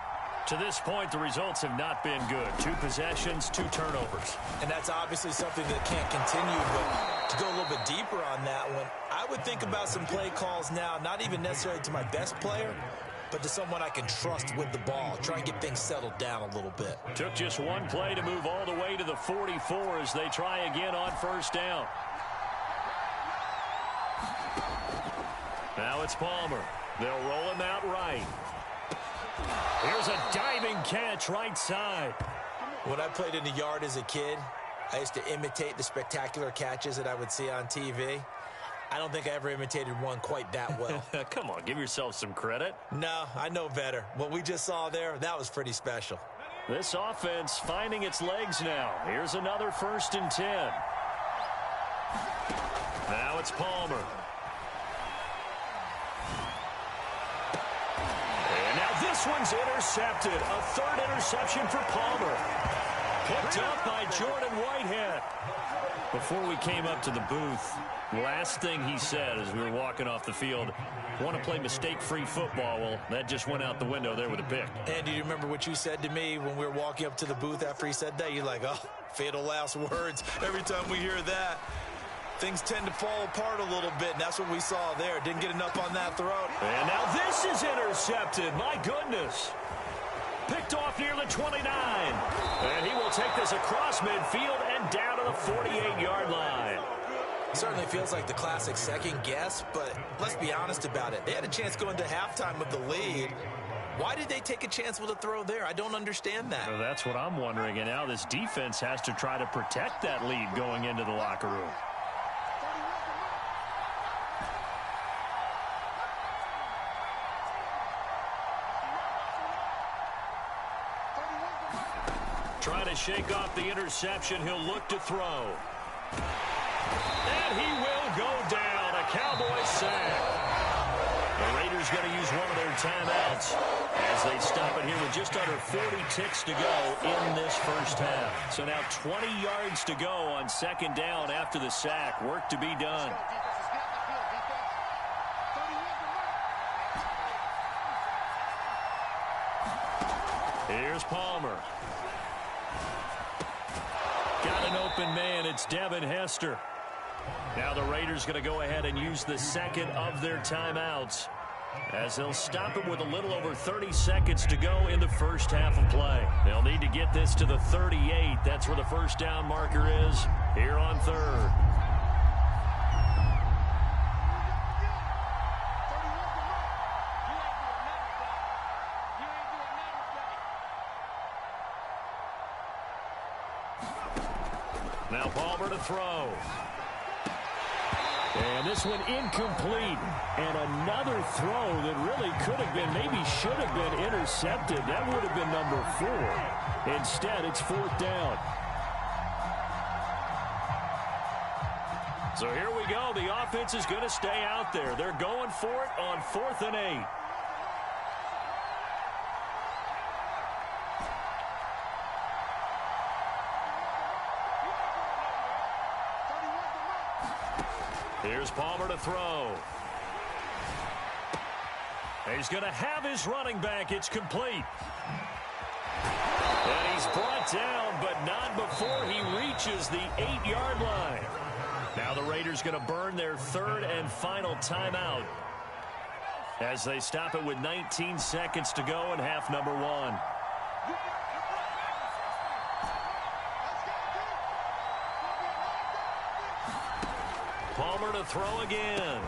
To this point, the results have not been good. 2 possessions, 2 turnovers. And that's obviously something that can't continue, but to go a little bit deeper on that one, I would think about some play calls now, not even necessarily to my best player, but to someone I can trust with the ball. Try and get things settled down a little bit. Took just 1 play to move all the way to the 44 as they try again on first down. Now it's Palmer. They'll roll him out right. Here's a diving catch right side. When I played in the yard as a kid, I used to imitate the spectacular catches that I would see on TV. I don't think I ever imitated one quite that well. Come on, give yourself some credit. No, I know better. What we just saw there, that was pretty special. This offense finding its legs now. Here's another 1st and 10. Now it's Palmer. And now this one's intercepted. A 3rd interception for Palmer. Picked up by Jordan Whitehead. Before we came up to the booth, last thing he said as we were walking off the field, want to play mistake-free football. Well, that just went out the window there with a pick. And do you remember what you said to me when we were walking up to the booth after he said that? You're like, oh, fatal last words. Every time we hear that, things tend to fall apart a little bit, and that's what we saw there. Didn't get enough on that throw. And now this is intercepted. My goodness. Picked off near the 29. And he will take this across midfield and down to the 48-yard line. Certainly feels like the classic second guess, but let's be honest about it. They had a chance going to halftime with the lead. Why did they take a chance with a throw there? I don't understand that. Well, that's what I'm wondering. And now this defense has to try to protect that lead going into the locker room. Trying to shake off the interception. He'll look to throw. And he will go down. A Cowboys sack. The Raiders going to use one of their timeouts as they stop it here with just under 40 ticks to go in this first half. So now 20 yards to go on 2nd down after the sack. Work to be done. Here's Palmer. Got an open man. It's Devin Hester. Now the Raiders going to go ahead and use the 2nd of their timeouts as they'll stop it with a little over 30 seconds to go in the first half of play. They'll need to get this to the 38. That's where the first down marker is here on 3rd. Now Palmer to throw. And this one incomplete. And another throw that really could have been, maybe should have been intercepted. That would have been number 4. Instead, it's 4th down. So here we go. The offense is going to stay out there. They're going for it on 4th and 8. Here's Palmer to throw. He's going to have his running back. It's complete. And he's brought down, but not before he reaches the 8-yard line. Now the Raiders going to burn their 3rd and final timeout as they stop it with 19 seconds to go in half number 1. Palmer to throw again.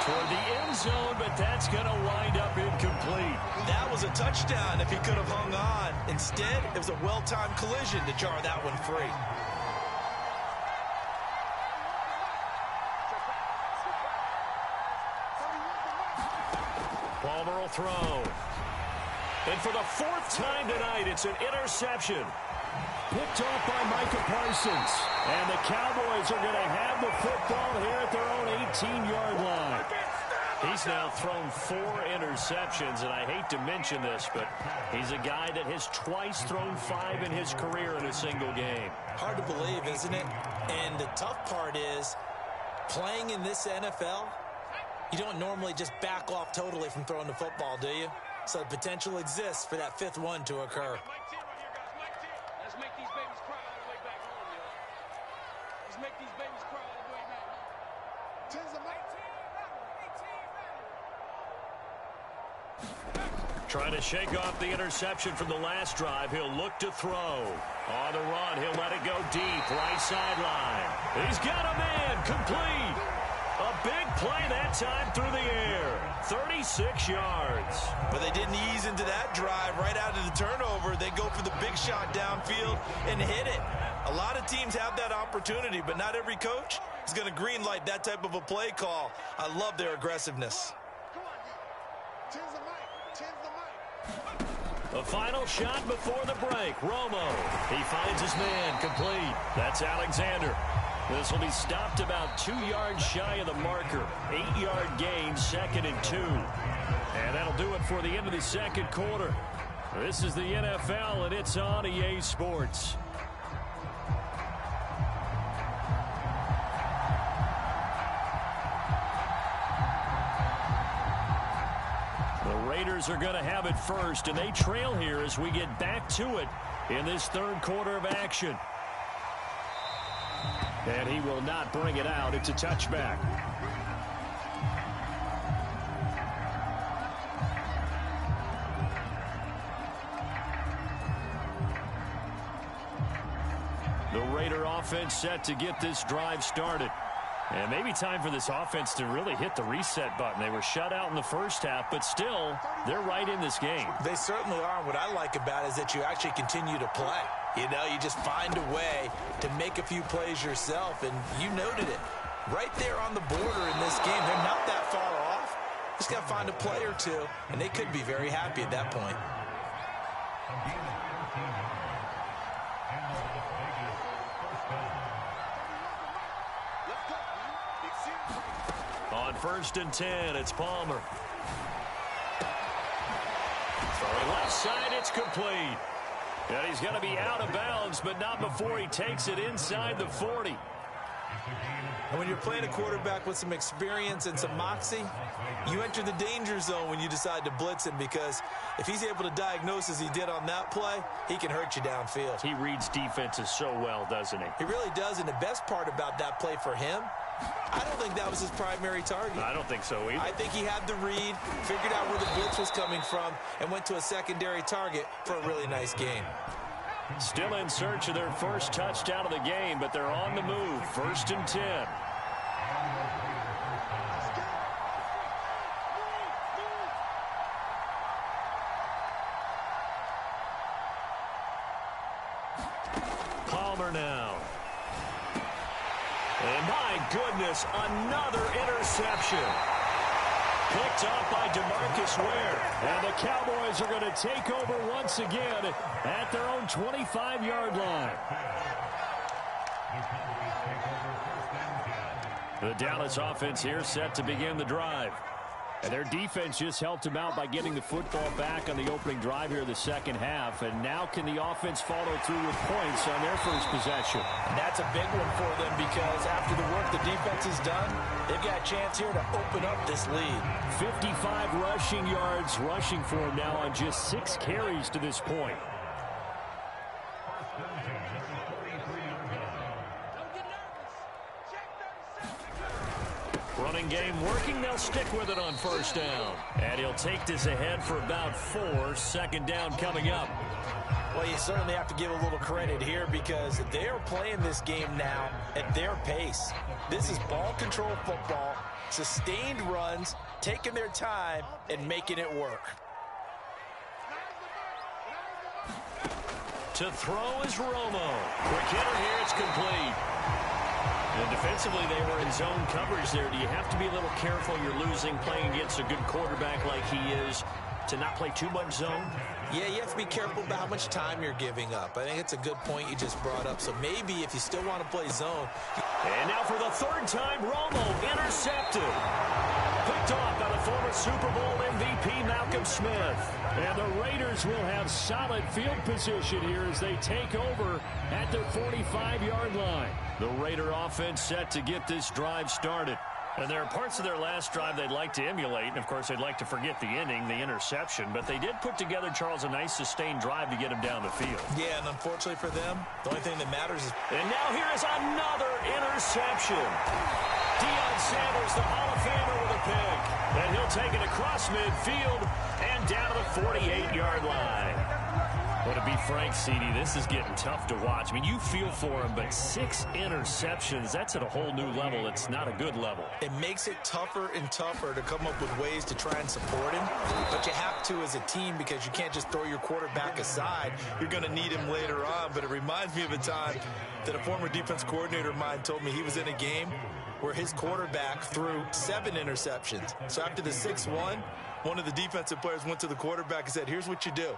Toward the end zone, but that's going to wind up incomplete. That was a touchdown if he could have hung on. Instead, it was a well-timed collision to jar that one free. Palmer will throw. And for the 4th time tonight, it's an interception. Picked off by Micah Parsons. And the Cowboys are going to have the football here at their own 18-yard line. He's now thrown 4 interceptions, and I hate to mention this, but he's a guy that has twice thrown 5 in his career in a single game. Hard to believe, isn't it? And the tough part is, playing in this NFL, You don't normally just back off totally from throwing the football, do you? So the potential exists for that 5th one to occur. Let's make these babies cry all the way back home, yo. Let's make these babies cry all the way back home. Trying to shake off the interception from the last drive. He'll look to throw. On the run, he'll let it go deep. Right sideline. He's got a man. Complete. A big play that time through the air. 36 yards. But they didn't ease into that drive right out of the turnover. They go for the big shot downfield and hit it. A lot of teams have that opportunity, but not every coach is going to green light that type of a play call. I love their aggressiveness. The final shot before the break. Romo. He finds his man. Complete. That's Alexander. This will be stopped about 2 yards shy of the marker. 8-yard gain, 2nd and 2. And that'll do it for the end of the second quarter. This is the NFL, and it's on EA Sports. The Raiders are going to have it first, and they trail here as we get back to it in this third quarter of action. And he will not bring it out. It's a touchback. The Raider offense set to get this drive started. And maybe time for this offense to really hit the reset button. They were shut out in the first half, but still, they're right in this game. They certainly are. What I like about it is that you actually continue to play. You know, you just find a way to make a few plays yourself, and you noted it. Right there on the border in this game, they're not that far off. Just got to find a play or two, and they could be very happy at that point. On 1st and 10, it's Palmer. Throwing left side, it's complete. And he's going to be out of bounds, but not before he takes it inside the 40. And when you're playing a quarterback with some experience and some moxie, you enter the danger zone when you decide to blitz him, because if he's able to diagnose as he did on that play, he can hurt you downfield. He reads defenses so well, doesn't he? He really does, and the best part about that play for him, I don't think that was his primary target. I don't think so either. I think he had the read, figured out where the blitz was coming from, and went to a secondary target for a really nice game. Still in search of their first touchdown of the game, but they're on the move. 1st and 10. Palmer now. And my goodness, another interception. Picked off by DeMarcus Ware. And the Cowboys are going to take over once again at their own 25-yard line. The Dallas offense here set to begin the drive. And their defense just helped them out by getting the football back on the opening drive here in the second half. And now can the offense follow through with points on their first possession? And that's a big one for them, because after the work the defense has done, they've got a chance here to open up this lead. 55 rushing yards rushing for him now on just 6 carries to this point. Running game working. They'll stick with it on 1st down. And he'll take this ahead for about 4. 2nd down coming up. Well, you certainly have to give a little credit here, because they are playing this game now at their pace. This is ball control football, sustained runs, taking their time and making it work. To throw is Romo. Quick hitter here. It's complete. And defensively, they were in zone coverage there. Do you have to be a little careful? You're losing, playing against a good quarterback like he is, to not play too much zone? Yeah, you have to be careful about how much time you're giving up. I think it's a good point you just brought up. So maybe if you still want to play zone. And now for the 3rd time, Romo intercepted. Picked off by the former Super Bowl MVP Malcolm Smith. And the Raiders will have solid field position here as they take over at their 45-yard line. The Raider offense set to get this drive started. And there are parts of their last drive they'd like to emulate, and of course they'd like to forget the inning, the interception, but they did put together, Charles, a nice sustained drive to get him down the field. Yeah, and unfortunately for them, the only thing that matters is... And now here is another interception. Deion Sanders, the Hall of Famer, with a pick. And he'll take it across midfield and down to the 48-yard line. Well, to be frank, CD, this is getting tough to watch. I mean, you feel for him, but 6 interceptions, that's at a whole new level. It's not a good level. It makes it tougher and tougher to come up with ways to try and support him, but you have to as a team because you can't just throw your quarterback aside. You're going to need him later on, but it reminds me of a time that a former defense coordinator of mine told me he was in a game where his quarterback threw 7 interceptions. So after the 6-1, one of the defensive players went to the quarterback and said, here's what you do.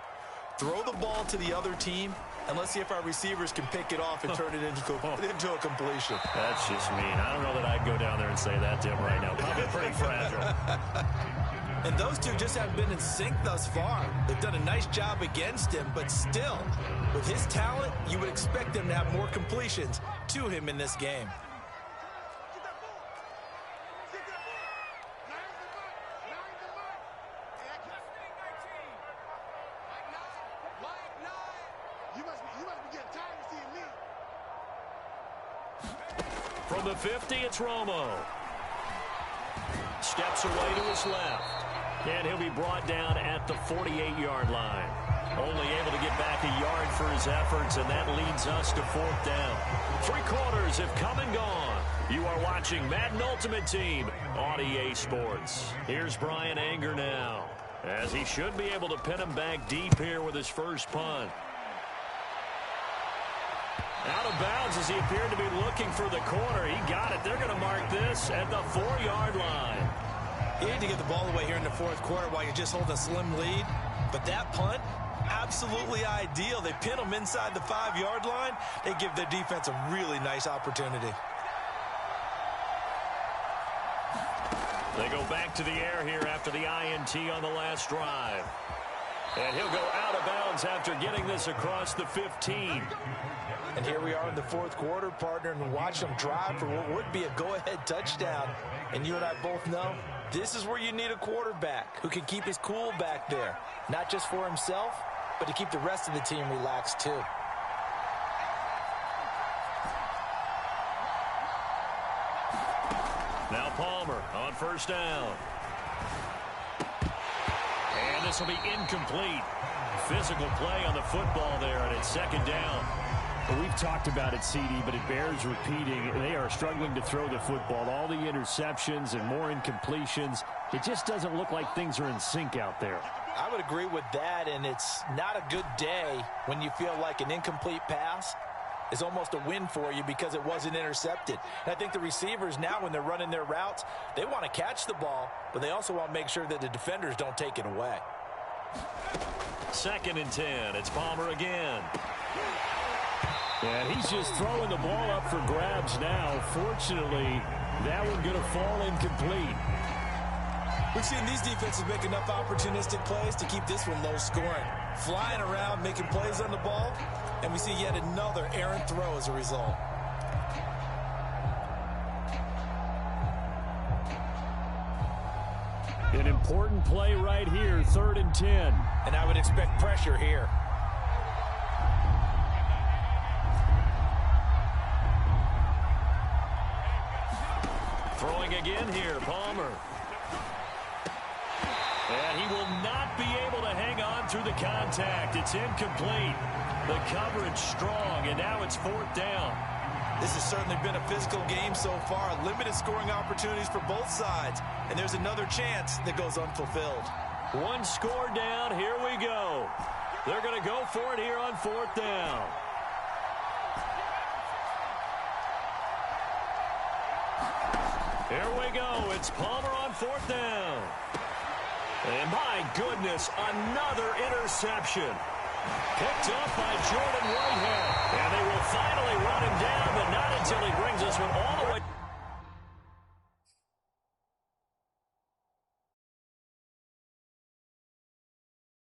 Throw the ball to the other team, and let's see if our receivers can pick it off and turn it into a completion. That's just mean. I don't know that I'd go down there and say that to him right now. Probably pretty fragile. And those two just haven't been in sync thus far. They've done a nice job against him, but still, with his talent, you would expect them to have more completions to him in this game. From the 50, it's Romo. Steps away to his left. And he'll be brought down at the 48-yard line. Only able to get back a yard for his efforts, and that leads us to 4th down. 3 quarters have come and gone. You are watching Madden Ultimate Team on EA Sports. Here's Brian Anger now, as he should be able to pin him back deep here with his first punt. Out of bounds as he appeared to be looking for the corner. He got it. They're going to mark this at the 4-yard line. He had to get the ball away here in the 4th quarter while you're just holding a slim lead. But that punt, absolutely ideal. They pin them inside the 5-yard line. They give their defense a really nice opportunity. They go back to the air here after the INT on the last drive. And he'll go out of bounds after getting this across the 15. And here we are in the 4th quarter, partner, and watch them drive for what would be a go-ahead touchdown. And you and I both know this is where you need a quarterback who can keep his cool back there. Not just for himself, but to keep the rest of the team relaxed too. Now Palmer on 1st down. And this will be incomplete. Physical play on the football there, and it's 2nd down. Well, we've talked about it, CD, but it bears repeating. They are struggling to throw the football. All the interceptions and more incompletions. It just doesn't look like things are in sync out there. I would agree with that, and it's not a good day when you feel like an incomplete pass is almost a win for you because it wasn't intercepted. And I think the receivers now, when they're running their routes, they want to catch the ball, but they also want to make sure that the defenders don't take it away. 2nd and 10. It's Palmer again. And he's just throwing the ball up for grabs now. Fortunately, that one going to fall incomplete. We've seen these defenses make enough opportunistic plays to keep this one low scoring. Flying around, making plays on the ball, and we see yet another errant throw as a result. An important play right here, 3rd and 10. And I would expect pressure here. Throwing again here, Palmer. And he will not be able to hang on through the contact. It's incomplete. The coverage strong, and now it's 4th down. This has certainly been a physical game so far. Limited scoring opportunities for both sides. And there's another chance that goes unfulfilled. 1 score down. Here we go. They're going to go for it here on 4th down. Here we go. It's Palmer on 4th down. And my goodness, another interception. Picked up by Jordan Whitehead. And they will finally run him down, but not until he brings us one all the way